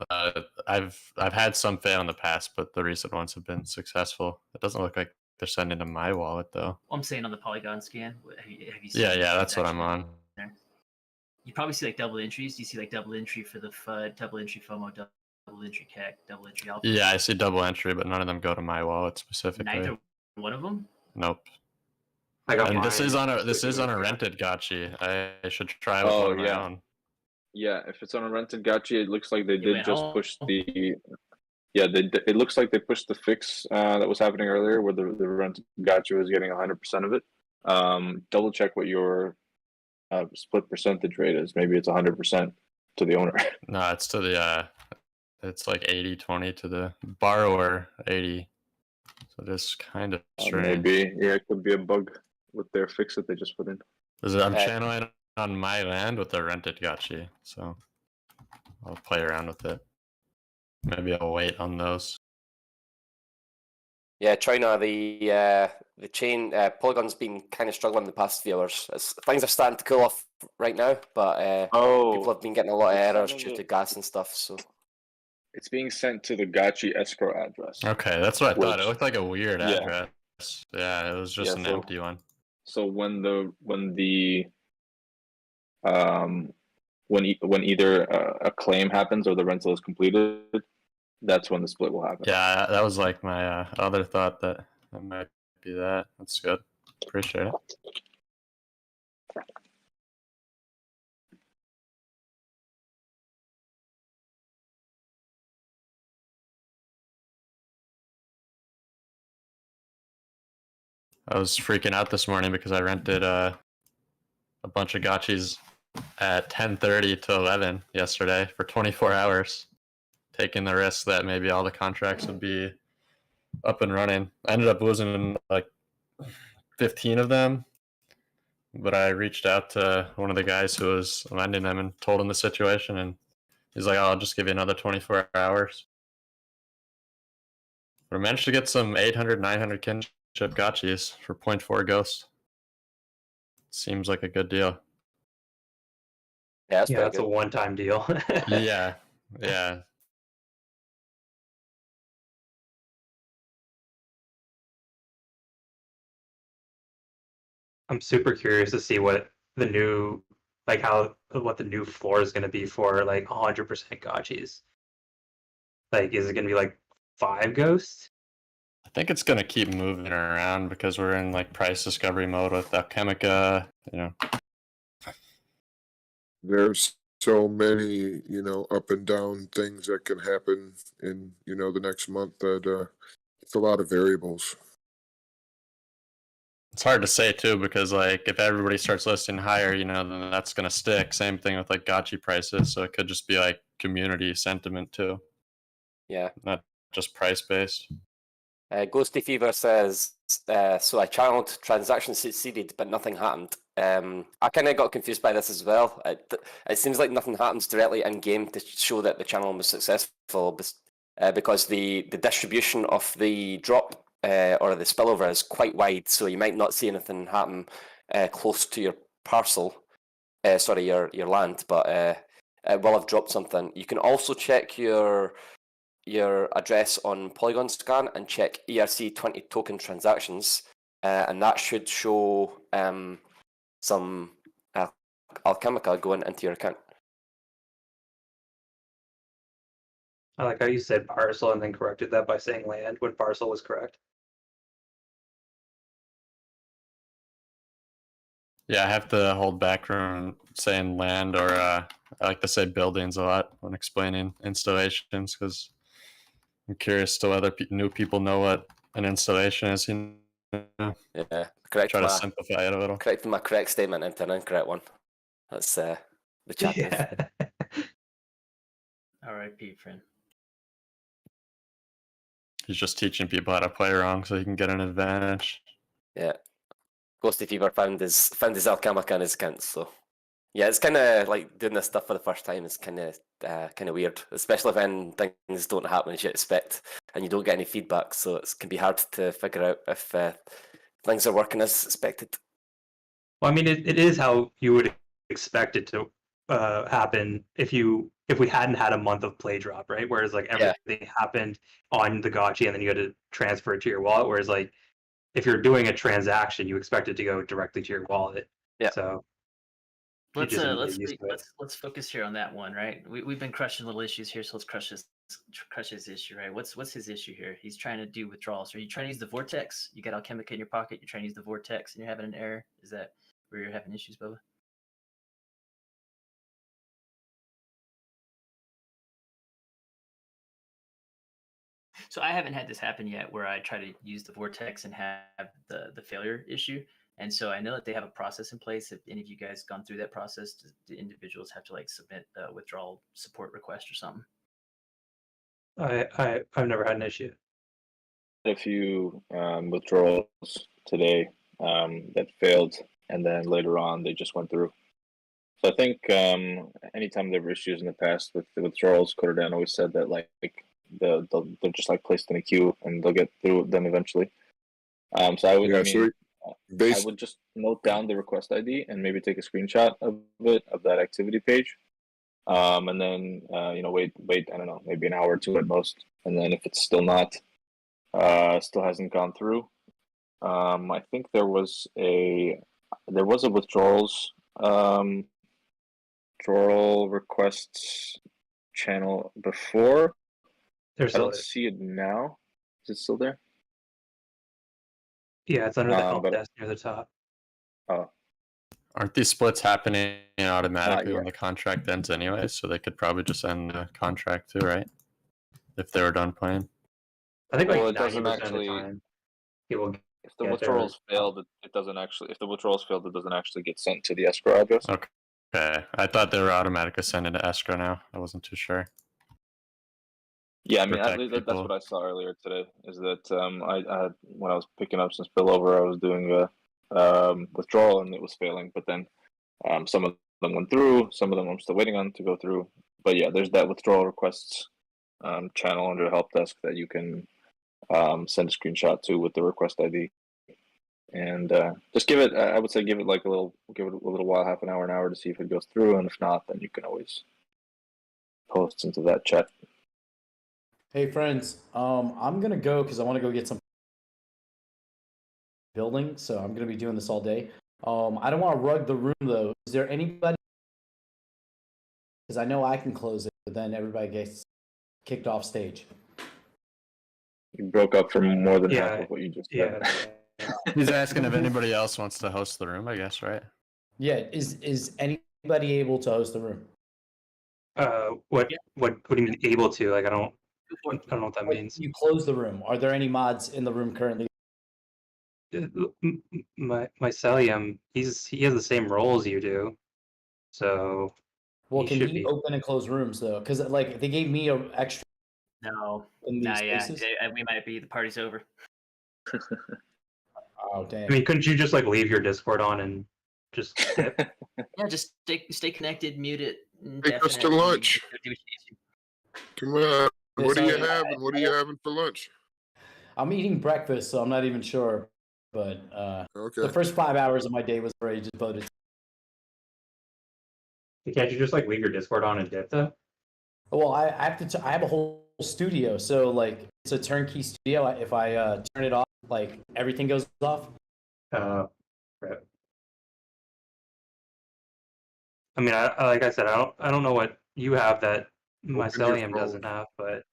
I've had some fail in the past, but the recent ones have been successful. It doesn't look like they're sending to my wallet though. I'm saying on the Polygon scan. Have you seen Yeah, that's what I'm on. There? You probably see like double entries. Do you see like double entry for the FUD, double entry FOMO, double entry CAC, double entry alpha? Yeah, I see double entry, but none of them go to my wallet specifically. Neither one of them? Nope. I got and mine. this is on a rented Gotchi. I should try with one of my own. Yeah, if it's on a rented Gotchi, it looks like they did just push the. Yeah, it looks like they pushed the fix that was happening earlier, where the rented Gotchi was getting 100% of it. Double check what your split percentage rate is. Maybe it's 100% to the owner. No, it's to the. It's like 80-20 to the borrower, 80. So this kind of strange. Maybe, yeah, it could be a bug with their fix that they just put in. I'm channeling on my land with a rented Gotchi, so I'll play around with it. Maybe I'll wait on those. Yeah, China, the chain Polygon's been kind of struggling the past few hours. Things are starting to cool off right now, but people have been getting a lot of errors due to gas and stuff. So it's being sent to the Gotchi escrow address. Okay, that's what I thought. It looked like a weird address. Yeah, it was just an so, empty one. So when either a claim happens or the rental is completed, that's when the split will happen. Yeah, that was like my other thought that might be that. That's good. Appreciate it. I was freaking out this morning because I rented a bunch of gotchis at 10:30 to 11 yesterday for 24 hours, taking the risk that maybe all the contracts would be up and running. I ended up losing like 15 of them, but I reached out to one of the guys who was lending them and told him the situation, and he's like, "Oh, I'll just give you another 24 hours." But I managed to get some 800, 900 kinship gotchis for 0.4 ghost. Seems like a good deal. Yeah, that's a one-time deal. Yeah, yeah. I'm super curious to see what the new, like what the new floor is going to be for like 100% gotchis. Like, is it going to be like 5 ghosts? I think it's gonna keep moving around because we're in like price discovery mode with Alchemica, you know. There's so many, up and down things that can happen in, the next month that it's a lot of variables. It's hard to say too because like if everybody starts listing higher, then that's gonna stick. Same thing with like gotchi prices, so it could just be like community sentiment too. Yeah. Not just price based. Ghosty Fever says, so I channeled, transaction succeeded, but nothing happened. I kind of got confused by this as well. It seems like nothing happens directly in game to show that the channel was successful, because the distribution of the drop or the spillover is quite wide, so you might not see anything happen close to your parcel, your land, but it will have dropped something. You can also check your address on Polygon Scan and check ERC20 token transactions, and that should show some Alchemica going into your account. I like how you said parcel and then corrected that by saying land when parcel was correct. Yeah, I have to hold back from saying land, or I like to say buildings a lot when explaining installations because I'm curious to whether new people know what an installation is. Yeah, correct. Try to simplify it a little. Correcting my correct statement into an incorrect one. That's the chat. Yeah. R.I.P. friend. He's just teaching people how to play wrong so he can get an advantage. Yeah. Ghosty Fever found his Alchemica in his account, so yeah, it's kind of like doing this stuff for the first time is kind of weird, especially when things don't happen as you expect and you don't get any feedback. So it can be hard to figure out if things are working as expected. Well, I mean, it is how you would expect it to happen if we hadn't had a month of play drop, right? Whereas like everything happened on the gotchi and then you had to transfer it to your wallet. Whereas like if you're doing a transaction, you expect it to go directly to your wallet. Yeah. So let's focus here on that one, right? We've been crushing little issues here, so let's crush his issue, right? What's his issue here? He's trying to do withdrawals. Are you trying to use the vortex? You got Alchemica in your pocket. You're trying to use the vortex, and you're having an error. Is that where you're having issues, Bubba? So I haven't had this happen yet, where I try to use the vortex and have the failure issue. And so I know that they have a process in place. If any of you guys gone through that process, do individuals have to like submit a withdrawal support request or something? I've never had an issue. A few withdrawals today that failed, and then later on they just went through. So I think anytime there were issues in the past with the withdrawals, Coderdan always said that like they're just like placed in a queue and they'll get through them eventually. So I would, I would just note down the request ID and maybe take a screenshot of it, of that activity page, and then wait I don't know, maybe an hour or two at most, and then if it's still not still hasn't gone through, I think there was a withdrawals withdrawal requests channel before. I don't see it now. Is it still there? Yeah, it's under the help desk near the top. Oh. Aren't these splits happening automatically when the contract ends anyway? So they could probably just end the contract too, right? If they were done playing. I think it doesn't actually. If the withdrawals failed, it doesn't actually. If the withdrawals failed, it doesn't actually get sent to the escrow address. Okay, I thought they were automatically sent into escrow now. I wasn't too sure. Yeah, I mean, that's what I saw earlier today. Is that I when I was picking up some spillover, I was doing withdrawal, and it was failing. But then some of them went through. Some of them I'm still waiting on to go through. But yeah, there's that withdrawal requests channel under help desk that you can send a screenshot to with the request ID. And just give it. I would say give it a little while, half an hour to see if it goes through. And if not, then you can always post into that chat. Hey friends, I'm gonna go because I want to go get some building. So I'm gonna be doing this all day. I don't want to rug the room though. Is there anybody? Because I know I can close it, but then everybody gets kicked off stage. You broke up for more than half of what you just said. He's asking if anybody else wants to host the room, I guess, right? Yeah, is anybody able to host the room? What do you mean able to? Like I don't know what that means. You close the room. Are there any mods in the room currently? My Celium, he has the same role as you do, so Well, can should he be. open and close rooms though? Because like they gave me an extra. No, in these yeah, spaces? we might be. The party's over. Oh damn! I mean, couldn't you just like leave your Discord on and just dip? Yeah, just stay connected, mute it. Take us to lunch. Come on. What are you having? What are you having for lunch? I'm eating breakfast, so I'm not even sure. But okay. The first 5 hours of my day was already just voted. Can't you just like leave your Discord on and dip though? Well, I have to. I have a whole studio, so like it's a turnkey studio. If I turn it off, like everything goes off. Right. I mean, like I said, I don't know what you have that Mycelium doesn't have, but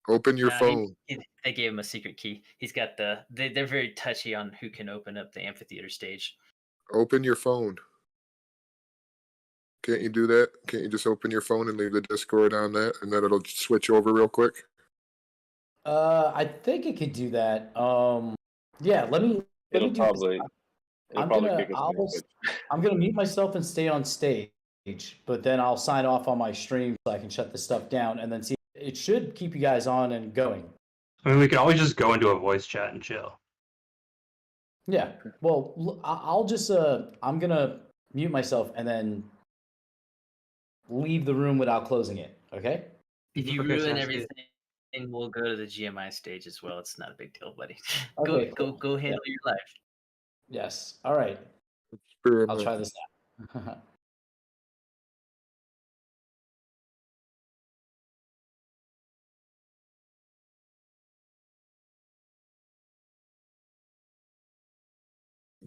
open your phone. They gave him a secret key. He's got they're very touchy on who can open up the amphitheater stage. Open your phone. Can't you do that? Can't you just open your phone and leave the Discord on that, and then it'll switch over real quick? I think it could do that. Yeah, let me do probably. this. I'm gonna mute myself and stay on stage, but then I'll sign off on my stream so I can shut this stuff down and then see. It should keep you guys on and going. I mean, we can always just go into a voice chat and chill. Yeah. Well, I'll just I'm gonna mute myself and then leave the room without closing it. Okay. If you ruin everything, we'll go to the GMI stage as well. It's not a big deal, buddy. Okay, go handle your life. Yes. All right. I'll try this out.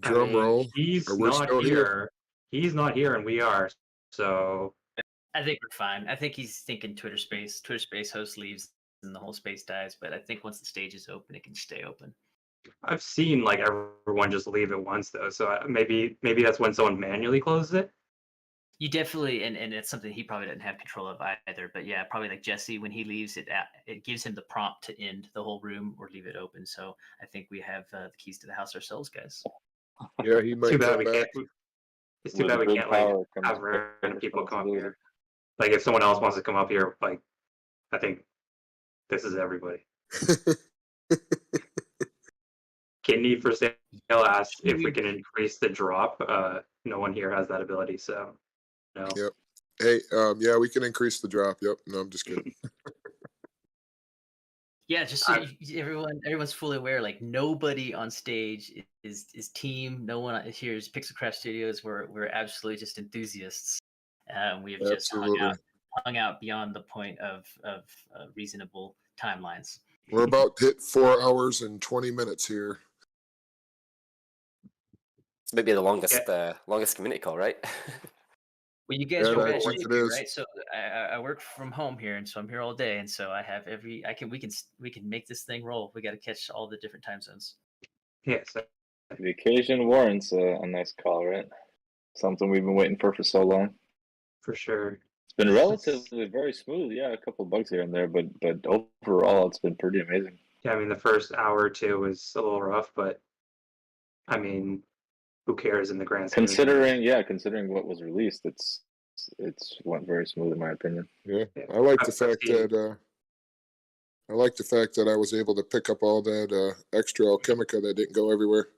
Drum roll. He's not here. He's not here, and we are. So I think we're fine. I think he's thinking Twitter Space. Twitter Space host leaves and the whole space dies. But I think once the stage is open, it can stay open. I've seen like everyone just leave at once though. So maybe that's when someone manually closes it. You definitely, and it's something he probably doesn't have control of either. But yeah, probably like Jesse, when he leaves, it gives him the prompt to end the whole room or leave it open. So I think we have the keys to the house ourselves, guys. Yeah, he might come back. It's too bad we can't like have random people come up here. Like if someone else wants to come up here, like I think this is everybody. Kidney for sale asked if we can increase the drop. No one here has that ability, so no. Yep. Hey, yeah, we can increase the drop. Yep. No, I'm just kidding. Yeah, just so everyone's fully aware. Like nobody on stage is team. No one here is Pixelcraft Studios. We're absolutely just enthusiasts. We have just hung out beyond the point of reasonable timelines. We're about to hit 4 hours and 20 minutes here. Maybe the longest community call, right? Well, you guys are right? So I work from home here, and so I'm here all day, and so I have we can make this thing roll. We got to catch all the different time zones. Yes, the occasion warrants a nice call, right? Something we've been waiting for so long. For sure. It's been relatively very smooth. Yeah, a couple of bugs here and there, but overall, it's been pretty amazing. Yeah, I mean the first hour or two was a little rough, but I mean, who cares in the grand scheme? Considering what was released, it's went very smooth in my opinion. Yeah, I like the fact that I was able to pick up all that extra alchemica that didn't go everywhere.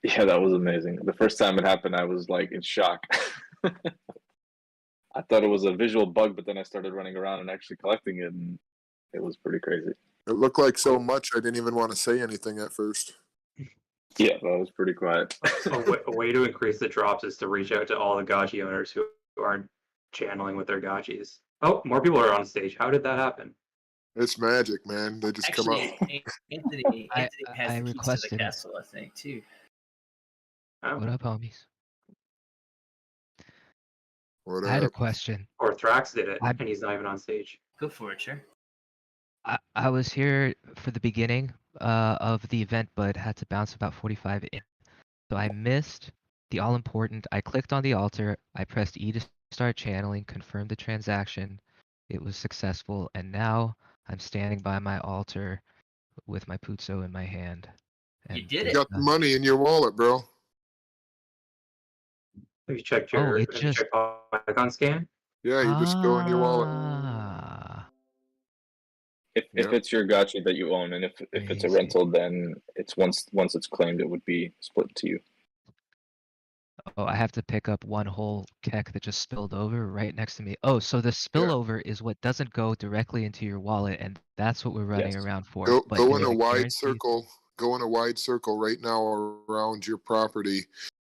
Yeah, that was amazing. The first time it happened, I was like in shock. I thought it was a visual bug, but then I started running around and actually collecting it, and it was pretty crazy. It looked like so much I didn't even want to say anything at first. Yeah, that was pretty quiet. A way to increase the drops is to reach out to all the Gotchi owners who aren't channeling with their Gotchis. Oh, more people are on stage. How did that happen? It's magic, man. They just come out. Anthony has the keys to the requested it. castle, I think, too. What up, homies? What I had a up? question. Or Thrax did it, I- and he's not even on stage. Go for it, sure. I was here for the beginning of the event, but had to bounce about 45 in. So I missed the all important. I clicked on the altar. I pressed E to start channeling, confirmed the transaction. It was successful, and now I'm standing by my altar with my Puzzo in my hand. You And did You it. got the money in your wallet, bro. Have you checked your it have you just- checked Polygon scan? Yeah, you just go in your wallet. If it's your gacha that you own, and if it's a rental, then it's once it's claimed, it would be split to you. Oh, I have to pick up one whole keg that just spilled over right next to me. Oh, so the spillover is what doesn't go directly into your wallet, and that's what we're running Yes. around for. Go But go is in a it wide guaranteed? circle. Go in a wide circle right now around your property,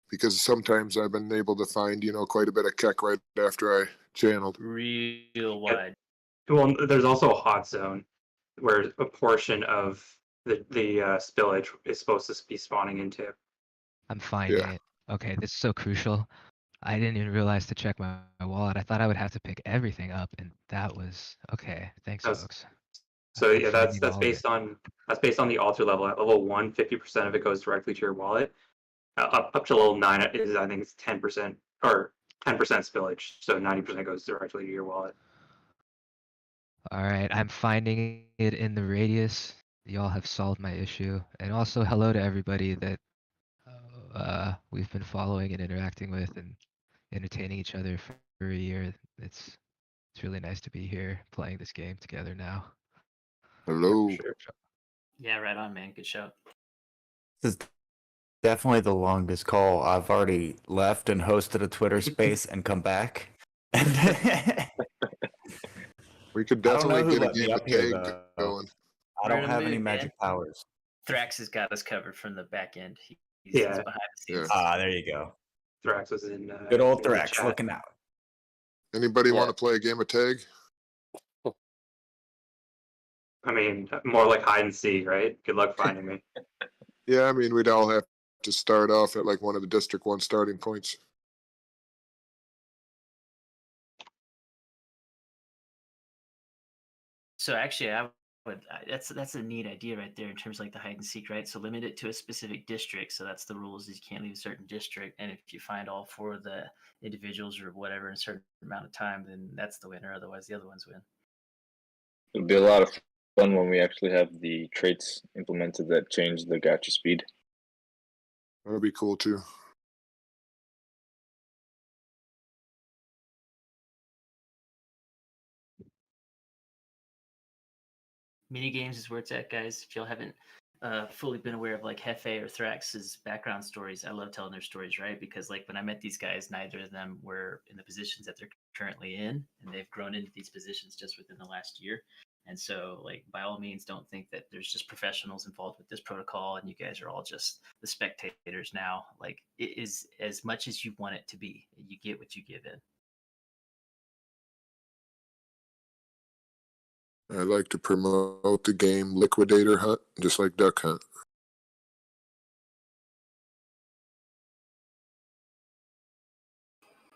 because sometimes I've been able to find quite a bit of keck right after I channeled. Real wide. Well, there's also a hot zone where a portion of the spillage is supposed to be spawning into. I'm finding Yeah. it. Okay, this is so crucial. I didn't even realize to check my wallet. I thought I would have to pick everything up, and that was okay. Thanks, That's- folks. So I'm yeah, that's finding all of based on the altar level. At level 1, 50% of it goes directly to your wallet. Up to level 9 is, I think it's 10% or 10% spillage. So 90% goes directly to your wallet. All right, I'm finding it in the radius. Y'all have solved my issue, and also hello to everybody that we've been following and interacting with and entertaining each other for a year. It's really nice to be here playing this game together now. Hello. Sure. Yeah, right on, man. Good show. This is definitely the longest call. I've already left and hosted a Twitter space and come back. We could I don't know definitely who get a let me game of up here, tag though. going. I We're don't in a have any mood, magic man. powers. Thrax has got us covered from the back end. He's Yeah. behind the scenes. Ah, there you go. Thrax was in. Good old in the Thrax chat. looking out. Anybody want Yeah. to play a game of tag? I mean, more like hide and seek, right? Good luck finding me. Yeah, I mean, we'd all have to start off at like one of the District 1 starting points. So actually, that's a neat idea right there in terms of like the hide and seek, right? So limit it to a specific district. So that's the rules: is you can't leave a certain district, and if you find all 4 of the individuals or whatever in a certain amount of time, then that's the winner. Otherwise, the other ones win. It'll be a lot of fun when we actually have the traits implemented that change the gacha speed. That'd be cool too. Mini games is where it's at, guys. If y'all haven't fully been aware of like Hefe or Thrax's background stories, I love telling their stories, right? Because like when I met these guys, neither of them were in the positions that they're currently in, and they've grown into these positions just within the last year. And so, like, by all means, don't think that there's just professionals involved with this protocol, and you guys are all just the spectators now. Like, it is as much as you want it to be. You get what you give in. I like to promote the game Liquidator Hunt, just like Duck Hunt.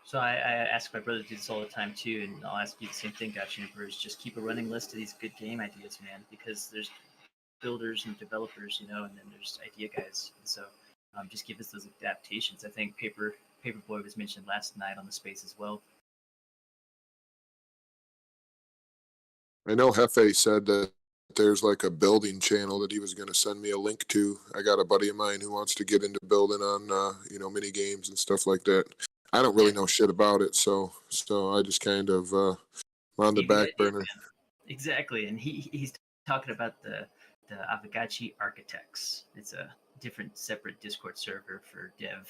So I ask my brother to do this all the time too, and I'll ask you the same thing, Gotchiverse. Just keep a running list of these good game ideas, man, because there's builders and developers, and then there's idea guys. And so just give us those adaptations. I think Paperboy was mentioned last night on the space as well. I know Hefe said that there's like a building channel that he was going to send me a link to. I got a buddy of mine who wants to get into building on, mini games and stuff like that. I don't really know shit about it, so I just kind of on the back burner. Exactly, and he's talking about the Avagachi Architects. It's a different separate Discord server for dev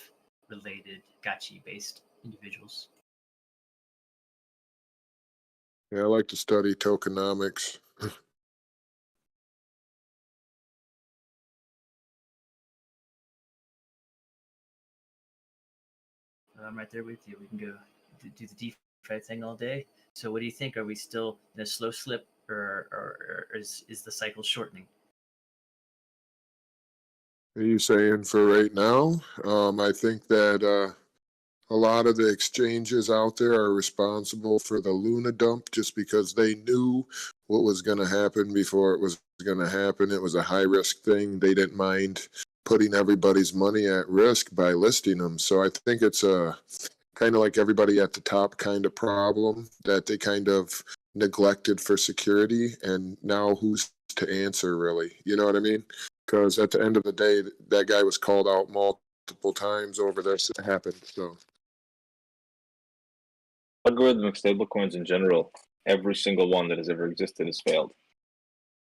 related gachi based individuals. Yeah, I like to study tokenomics. I'm right there with you. We can go do the DeFi thing all day. So, what do you think? Are we still in a slow slip, or is the cycle shortening? Are you saying for right now? I think that a lot of the exchanges out there are responsible for the Luna dump just because they knew what was going to happen before it was going to happen. It was a high risk thing. They didn't mind putting everybody's money at risk by listing them. So I think it's a kind of like everybody at the top kind of problem that they kind of neglected for security. And now who's to answer, really? You know what I mean? Because at the end of the day, that guy was called out multiple times over this. It happened. So. Algorithmic stablecoins in general, every single one that has ever existed has failed.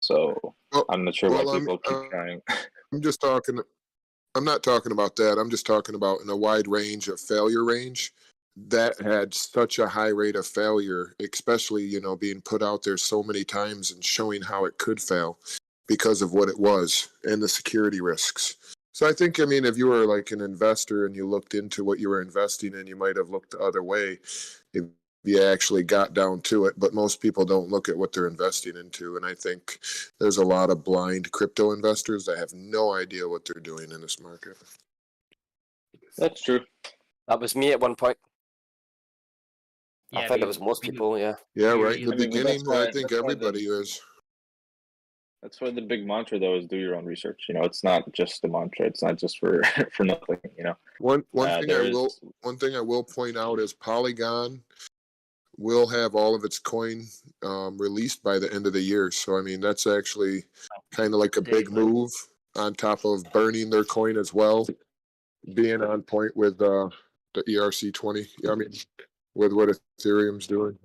So I'm not sure why people keep trying. I'm just talking. I'm not talking about that. I'm just talking about in a wide range of failure range that had such a high rate of failure, especially, being put out there so many times and showing how it could fail because of what it was and the security risks. So I think, if you were like an investor and you looked into what you were investing in, you might have looked the other way if you actually got down to it. But most people don't look at what they're investing into. And I think there's a lot of blind crypto investors that have no idea what they're doing in this market. That's true. That was me at one point. Yeah, I think it was most people, yeah. Yeah, right. In the beginning, I think everybody is. That's why the big mantra, though, is do your own research. It's not just a mantra. It's not just for nothing. One thing I will point out is Polygon will have all of its coin released by the end of the year. So that's actually kind of like a big move on top of burning their coin as well, being on point with the ERC20. With what Ethereum's doing.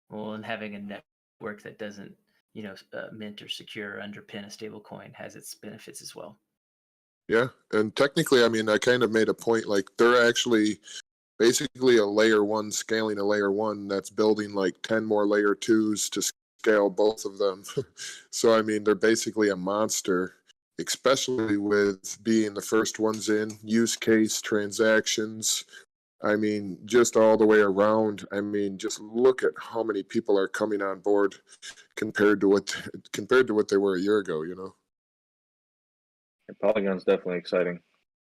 Well, and having a network that doesn't, mint or secure or underpin a stable coin has its benefits as well. Yeah, and technically, I kind of made a point, like they're actually basically a layer one scaling a layer one that's building like 10 more layer twos to scale both of them. So, they're basically a monster, especially with being the first ones in, use case, transactions. Just all the way around. Just look at how many people are coming on board compared to what they were a year ago. Polygon's definitely exciting.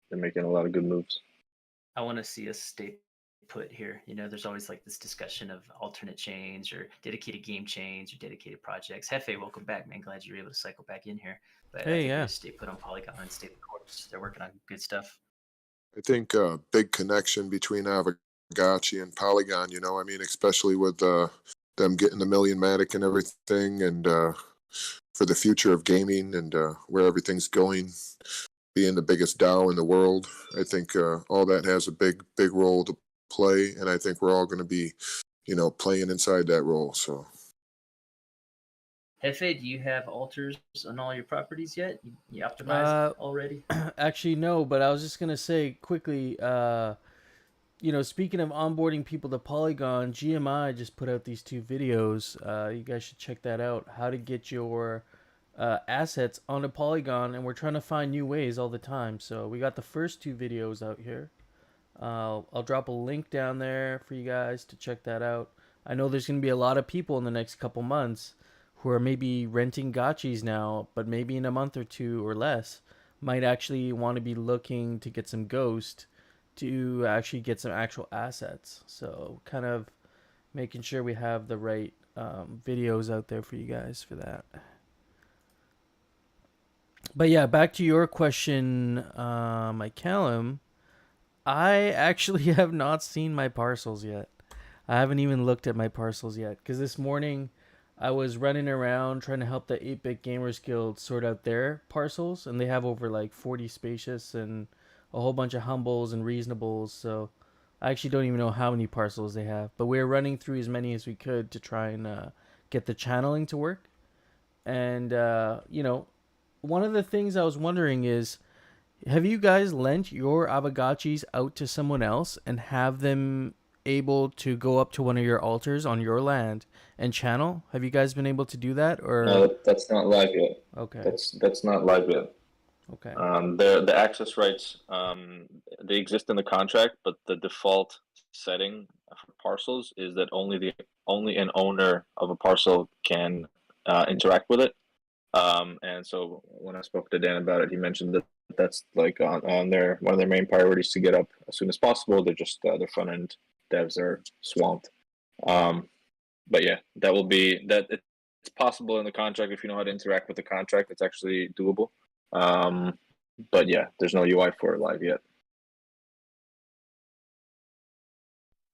They're making a lot of good moves. I want to see us stay put here. There's always like this discussion of alternate chains or dedicated game chains or dedicated projects. Hefe, welcome back, man. Glad you were able to cycle back in here. But hey, I think yeah. we just stay put on Polygon and stay the course. They're working on good stuff. I think a big connection between Avagachi and Polygon, especially with them getting the Millionmatic and everything, and for the future of gaming and where everything's going, being the biggest DAO in the world. I think all that has a big role to play, and I think we're all going to be, playing inside that role. So. Hefe, do you have alters on all your properties yet? You optimized already? Actually, no, but I was just going to say quickly, speaking of onboarding people to Polygon, GMI just put out these 2 videos. You guys should check that out. How to get your assets onto Polygon, and we're trying to find new ways all the time. So we got the first 2 videos out here. I'll drop a link down there for you guys to check that out. I know there's going to be a lot of people in the next couple months who are maybe renting gotchis now, but maybe in a month or 2 or less might actually want to be looking to get some ghost to actually get some actual assets. So kind of making sure we have the right videos out there for you guys for that. But yeah, back to your question, Mike Callum. I actually have not seen my parcels yet. I haven't even looked at my parcels yet because this morning I was running around trying to help the 8-Bit Gamers Guild sort out their parcels, and they have over like 40 spacious and a whole bunch of humbles and reasonables. So I actually don't even know how many parcels they have, but we're running through as many as we could to try and get the channeling to work. And one of the things I was wondering is, have you guys lent your Avagachis out to someone else and have them able to go up to one of your altars on your land and channel? Have you guys been able to do that, or? No, that's not live yet. Okay. That's not live yet. Okay. The access rights they exist in the contract, but the default setting for parcels is that only an owner of a parcel can interact with it. And so when I spoke to Dan about it, he mentioned that that's like on their one of their main priorities to get up as soon as possible. They're just their front end devs are swamped. But yeah, that will be that. It's possible in the contract if you know how to interact with the contract. It's actually doable. But yeah, there's no UI for it live yet.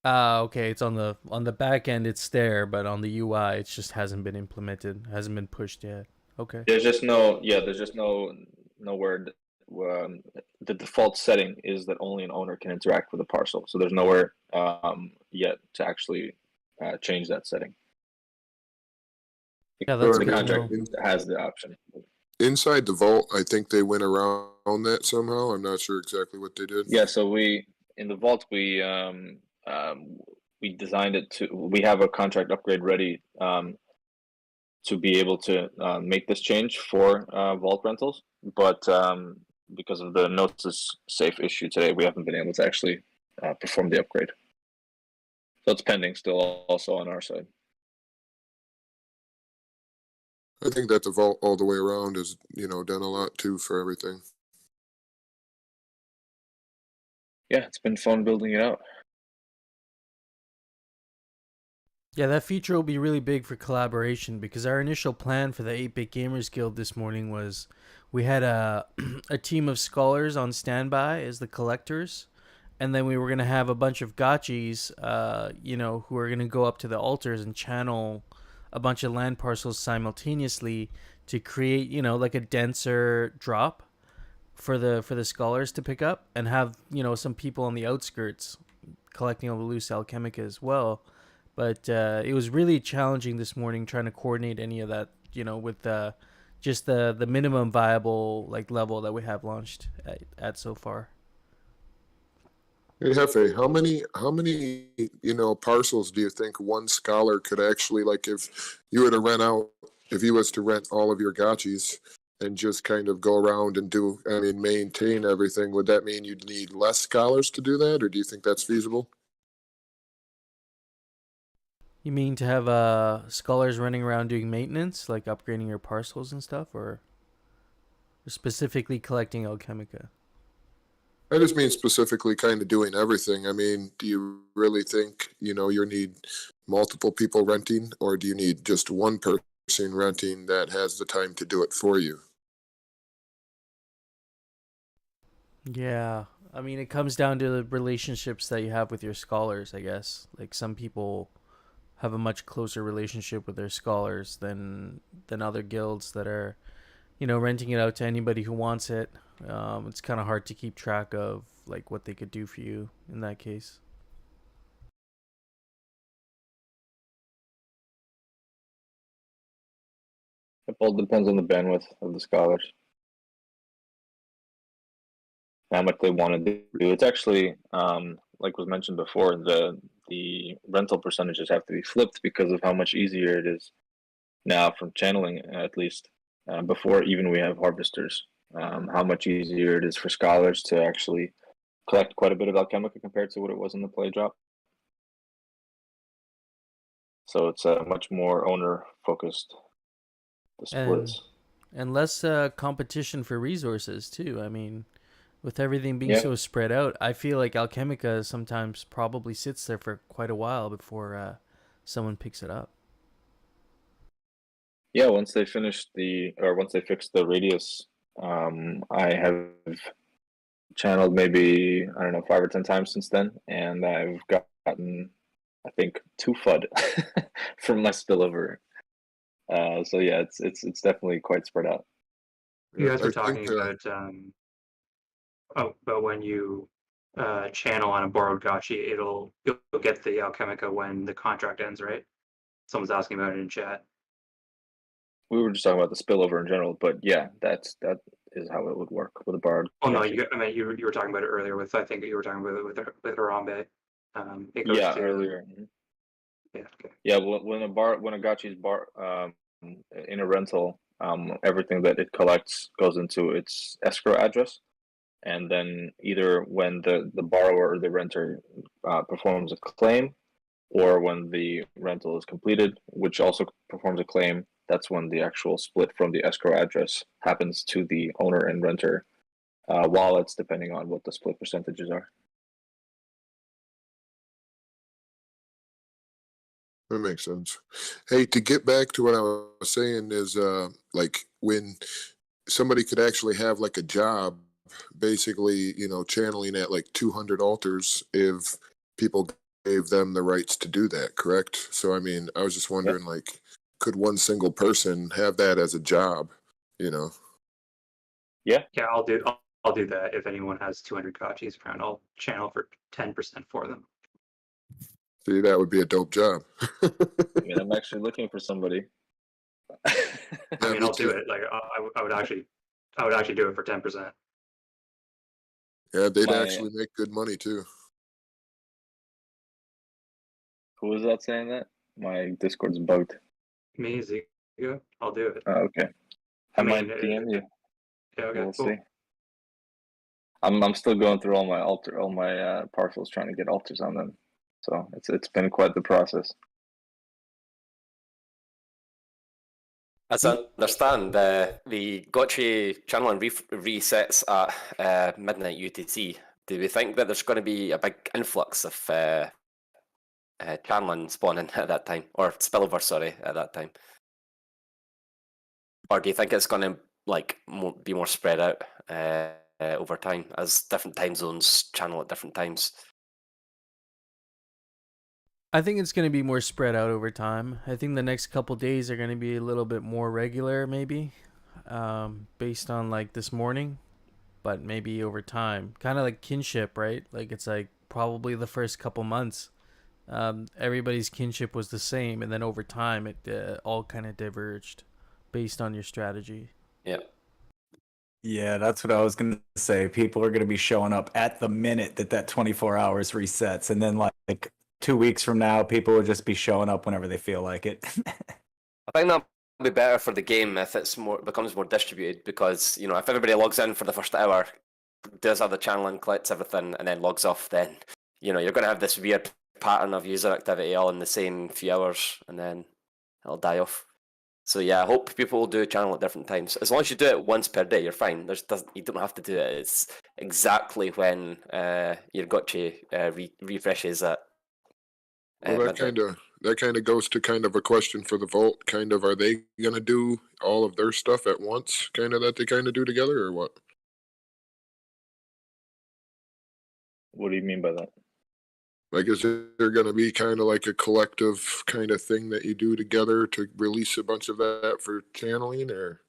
Okay, it's on the back end, it's there, but on the UI, it just hasn't been implemented, hasn't been pushed yet. Okay. There's just nowhere. The default setting is that only an owner can interact with a parcel, so there's nowhere yet to actually change that setting. Yeah, that's the good to contract know. has the option. Inside the vault, I think they went around that somehow. I'm not sure exactly what they did. Yeah, so in the vault we designed it to. We have a contract upgrade ready to be able to make this change for vault rentals, but because of the notice safe issue today, we haven't been able to actually perform the upgrade. So it's pending still, also on our side. I think that the vault all the way around has, done a lot too for everything. Yeah, it's been fun building it out. Yeah, that feature will be really big for collaboration, because our initial plan for the 8-Bit Gamers Guild this morning was we had a team of scholars on standby as the collectors, and then we were going to have a bunch of gotchis, who are going to go up to the altars and channel a bunch of land parcels simultaneously to create, like a denser drop for the scholars to pick up, and have, some people on the outskirts collecting all the loose alchemica as well. But it was really challenging this morning trying to coordinate any of that, with just the minimum viable level that we have launched at so far. Hey, Hefe, how many parcels do you think one scholar could actually, if you were to if you was to rent all of your gotchis and just kind of go around and maintain everything, would that mean you'd need less scholars to do that, or do you think that's feasible? You mean to have scholars running around doing maintenance, like upgrading your parcels and stuff, or specifically collecting alchemica? I just mean specifically kind of doing everything. Do you really think, you need multiple people renting, or do you need just one person renting that has the time to do it for you? Yeah, it comes down to the relationships that you have with your scholars, I guess. Like, some people have a much closer relationship with their scholars than other guilds that are, renting it out to anybody who wants it. It's kind of hard to keep track of what they could do for you in that case. It all depends on the bandwidth of the scholars, how much they want to do. It's actually, like was mentioned before, the rental percentages have to be flipped because of how much easier it is now from channeling, at least before even we have harvesters. How much easier it is for scholars to actually collect quite a bit of alchemica compared to what it was in the play drop. So it's much more owner focused. The splits. And less competition for resources too. With everything being so spread out, I feel like alchemica sometimes probably sits there for quite a while before someone picks it up. Yeah, once they fix the radius, I have channeled maybe, I don't know, 5 or 10 times since then, and I've gotten, I think, 2 FUD from my spillover. So yeah, it's definitely quite spread out. You guys were talking about when you channel on a borrowed gotchi, you'll get the alchemica when the contract ends, right? Someone's asking about it in chat. We were just talking about the spillover in general, but yeah, that is how it would work with a bard. Oh no, I mean you were talking about it earlier with, I think you were talking about it with Harambe. It goes Yeah, to earlier. Yeah. Okay. Yeah, when a gachi's bar in a rental, everything that it collects goes into its escrow address, and then either when the borrower or the renter performs a claim, or when the rental is completed, which also performs a claim, that's when the actual split from the escrow address happens to the owner and renter wallets, depending on what the split percentages are. That makes sense. Hey, to get back to what I was saying is like when somebody could actually have like a job, basically, channeling at like 200 altars if people gave them the rights to do that, correct? So, I mean, I was just wondering, like, could one single person have that as a job, Yeah. Yeah, I'll do that. If anyone has 200 gotchis around, I'll channel for 10% for them. See, that would be a dope job. I mean, I'm actually looking for somebody. I mean, I'll do it. Like, I would actually do it for 10%. Yeah, they'd actually make good money too. Who was that saying that? My Discord's bugged. Me, Zico, I'll do it. Oh, okay. I might DM you. Yeah, okay, We'll cool. see. I'm still going through all my parcels, trying to get altars on them. So it's been quite the process. As I understand, the Gotchi channeling resets at midnight UTC. Do we think that there's going to be a big influx of channeling spawning at that time, or spillover, sorry, at that time? Or do you think it's going to be more spread out over time as different time zones channel at different times? I think it's going to be more spread out over time. I think the next couple days are going to be a little bit more regular, maybe, based on like this morning, but maybe over time, kind of like kinship, right? Like it's like probably the first couple months, everybody's kinship was the same, and then over time it all kind of diverged based on your strategy. Yeah. Yeah, that's what I was going to say. People are going to be showing up at the minute that 24 hours resets, and then like 2 weeks from now, people will just be showing up whenever they feel like it. I think that'll be better for the game if becomes more distributed, because if everybody logs in for the first hour, does all the channeling, collects everything, and then logs off, then you're going to have this weird pattern of user activity all in the same few hours, and then it'll die off. So yeah, I hope people will do channel at different times. As long as you do it once per day, you're fine. You don't have to do it. It's exactly when your Gotchi refreshes at. Well, that kind of goes to kind of a question for the vault. Kind of, are they gonna do all of their stuff at once? Kind of that they kind of do together, or what? What do you mean by that? Like, is there gonna be kind of like a collective kind of thing that you do together to release a bunch of that for channeling, or?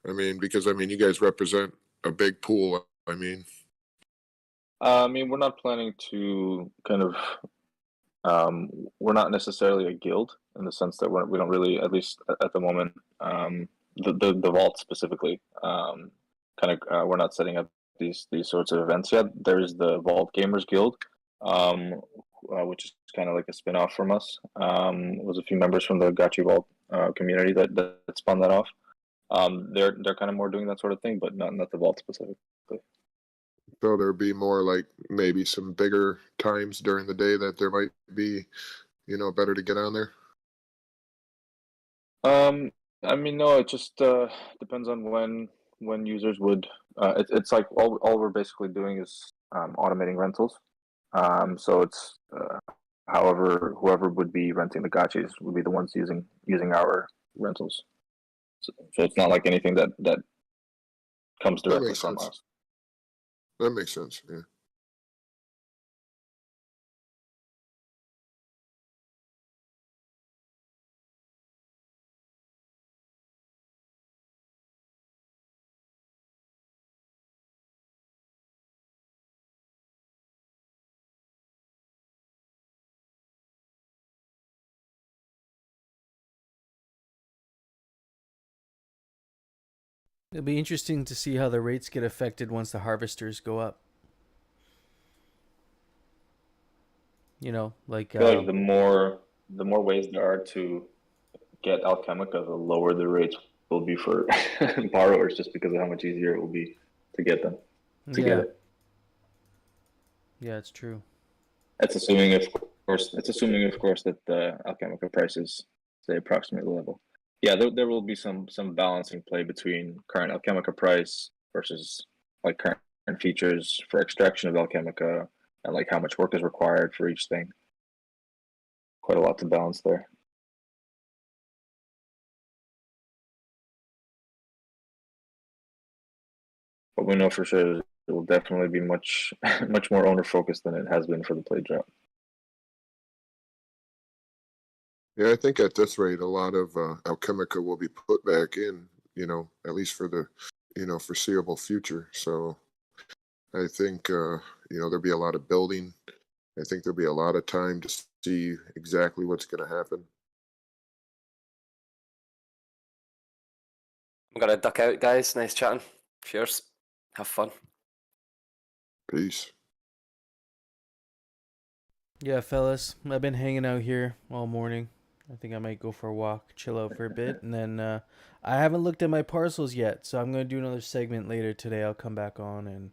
I mean, because you guys represent a big pool. We're not planning to kind of. We're not necessarily a guild in the sense that we don't really, at least at the moment, the vault specifically, we're not setting up these sorts of events yet. There's the Vault Gamers Guild, which is kind of like a spin-off from us. It was a few members from the Gotchi Vault community that spun that off. They're kind of more doing that sort of thing, but not the vault specifically. So there'd be more like maybe some bigger times during the day that there might be, better to get on there. No, it just depends on when users would. It's like all we're basically doing is automating rentals. So it's whoever would be renting the gotchis would be the ones using our rentals. So it's not like anything that comes directly from us. That makes sense. Yeah. It'll be interesting to see how the rates get affected once the harvesters go up. You know, like I feel like the more ways there are to get Alchemica, the lower the rates will be for borrowers, just because of how much easier it will be to get them get it. Yeah, it's true. That's assuming, of course, that the Alchemica prices stay approximately level. Yeah, there will be some balancing play between current Alchemica price versus like current features for extraction of Alchemica and like how much work is required for each thing. Quite a lot to balance there. But we know for sure it will definitely be much more owner focused than it has been for the play drop. Yeah, I think at this rate, a lot of Alchemica will be put back in, at least for the, foreseeable future. So I think, there'll be a lot of building. I think there'll be a lot of time to see exactly what's going to happen. I'm gonna duck out, guys. Nice chatting. Cheers. Have fun. Peace. Yeah, fellas, I've been hanging out here all morning. I think I might go for a walk, chill out for a bit, and then I haven't looked at my parcels yet, so I'm gonna do another segment later today. I'll come back on and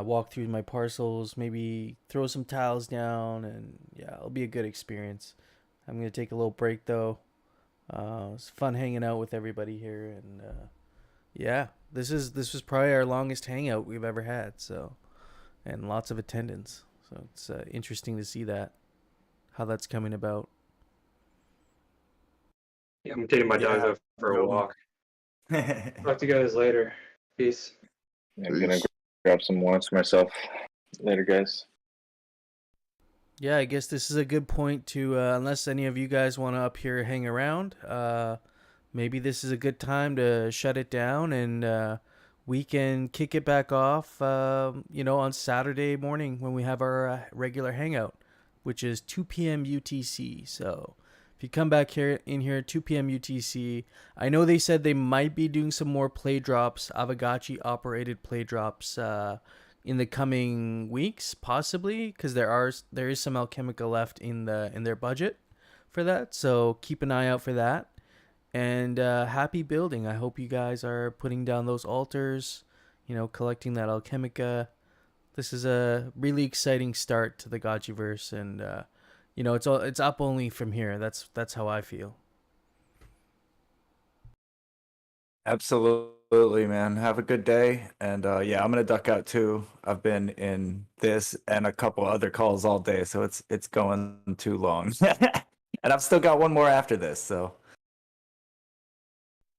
walk through my parcels, maybe throw some tiles down, and yeah, it'll be a good experience. I'm gonna take a little break though. It's fun hanging out with everybody here, and yeah, this was probably our longest hangout we've ever had. So, and lots of attendance. So it's interesting to see how that's coming about. Yeah, I'm taking my dogs out for a walk. Talk to you guys later. Peace. I'm gonna grab some lunch myself later, guys. Yeah, I guess this is a good point to, unless any of you guys want to up here hang around, maybe this is a good time to shut it down and we can kick it back off, on Saturday morning when we have our regular hangout, which is 2 p.m. UTC. So if you come back here 2 p.m. UTC, I know they said they might be doing some more play drops, Avagachi operated play drops, in the coming weeks, possibly, because there is some Alchemica left in their budget for that. So keep an eye out for that. And happy building. I hope you guys are putting down those altars, collecting that Alchemica. This is a really exciting start to the Gotchiverse, and it's up only from here. That's how I feel. Absolutely, man. Have a good day. And yeah, I'm gonna duck out too. I've been in this and a couple other calls all day, so it's going too long. And I've still got one more after this, so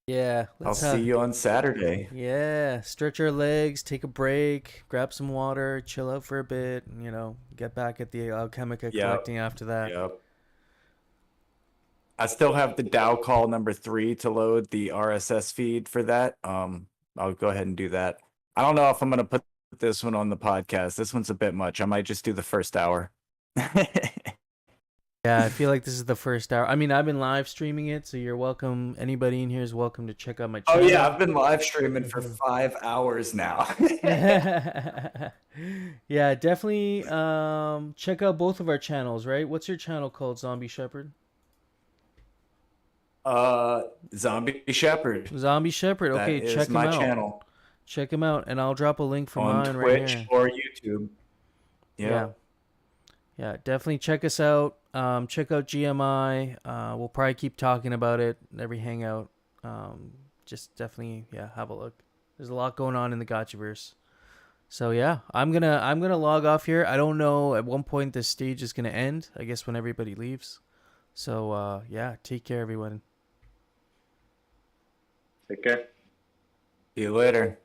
yeah, I'll see you on Saturday. Yeah, stretch our legs, take a break, grab some water, chill out for a bit, and, get back at the Alchemica collecting after that. Yep. I still have the DAO call number 3 to load the RSS feed for that. I'll go ahead and do that. I don't know if I'm gonna put this one on the podcast. This one's a bit much. I might just do the first hour. Yeah, I feel like this is the first hour. I mean, I've been live streaming it, so you're welcome. Anybody in here is welcome to check out my Oh channel. yeah, I've been live streaming for 5 hours now. Yeah, definitely check out both of our channels, right? What's your channel called, Zombie Shepherd? Zombie Shepherd. Zombie Shepherd. Okay, That is check him my out. channel. Check him out, and I'll drop a link for On mine right Twitch here. or YouTube. Yeah. Yeah, definitely check us out. Check out GMI. We'll probably keep talking about it every hangout. Just definitely, have a look. There's a lot going on in the Gotchiverse. So yeah, I'm gonna log off here. I don't know at one point this stage is gonna end. I guess when everybody leaves. So yeah, take care, everyone. Take care. See you later.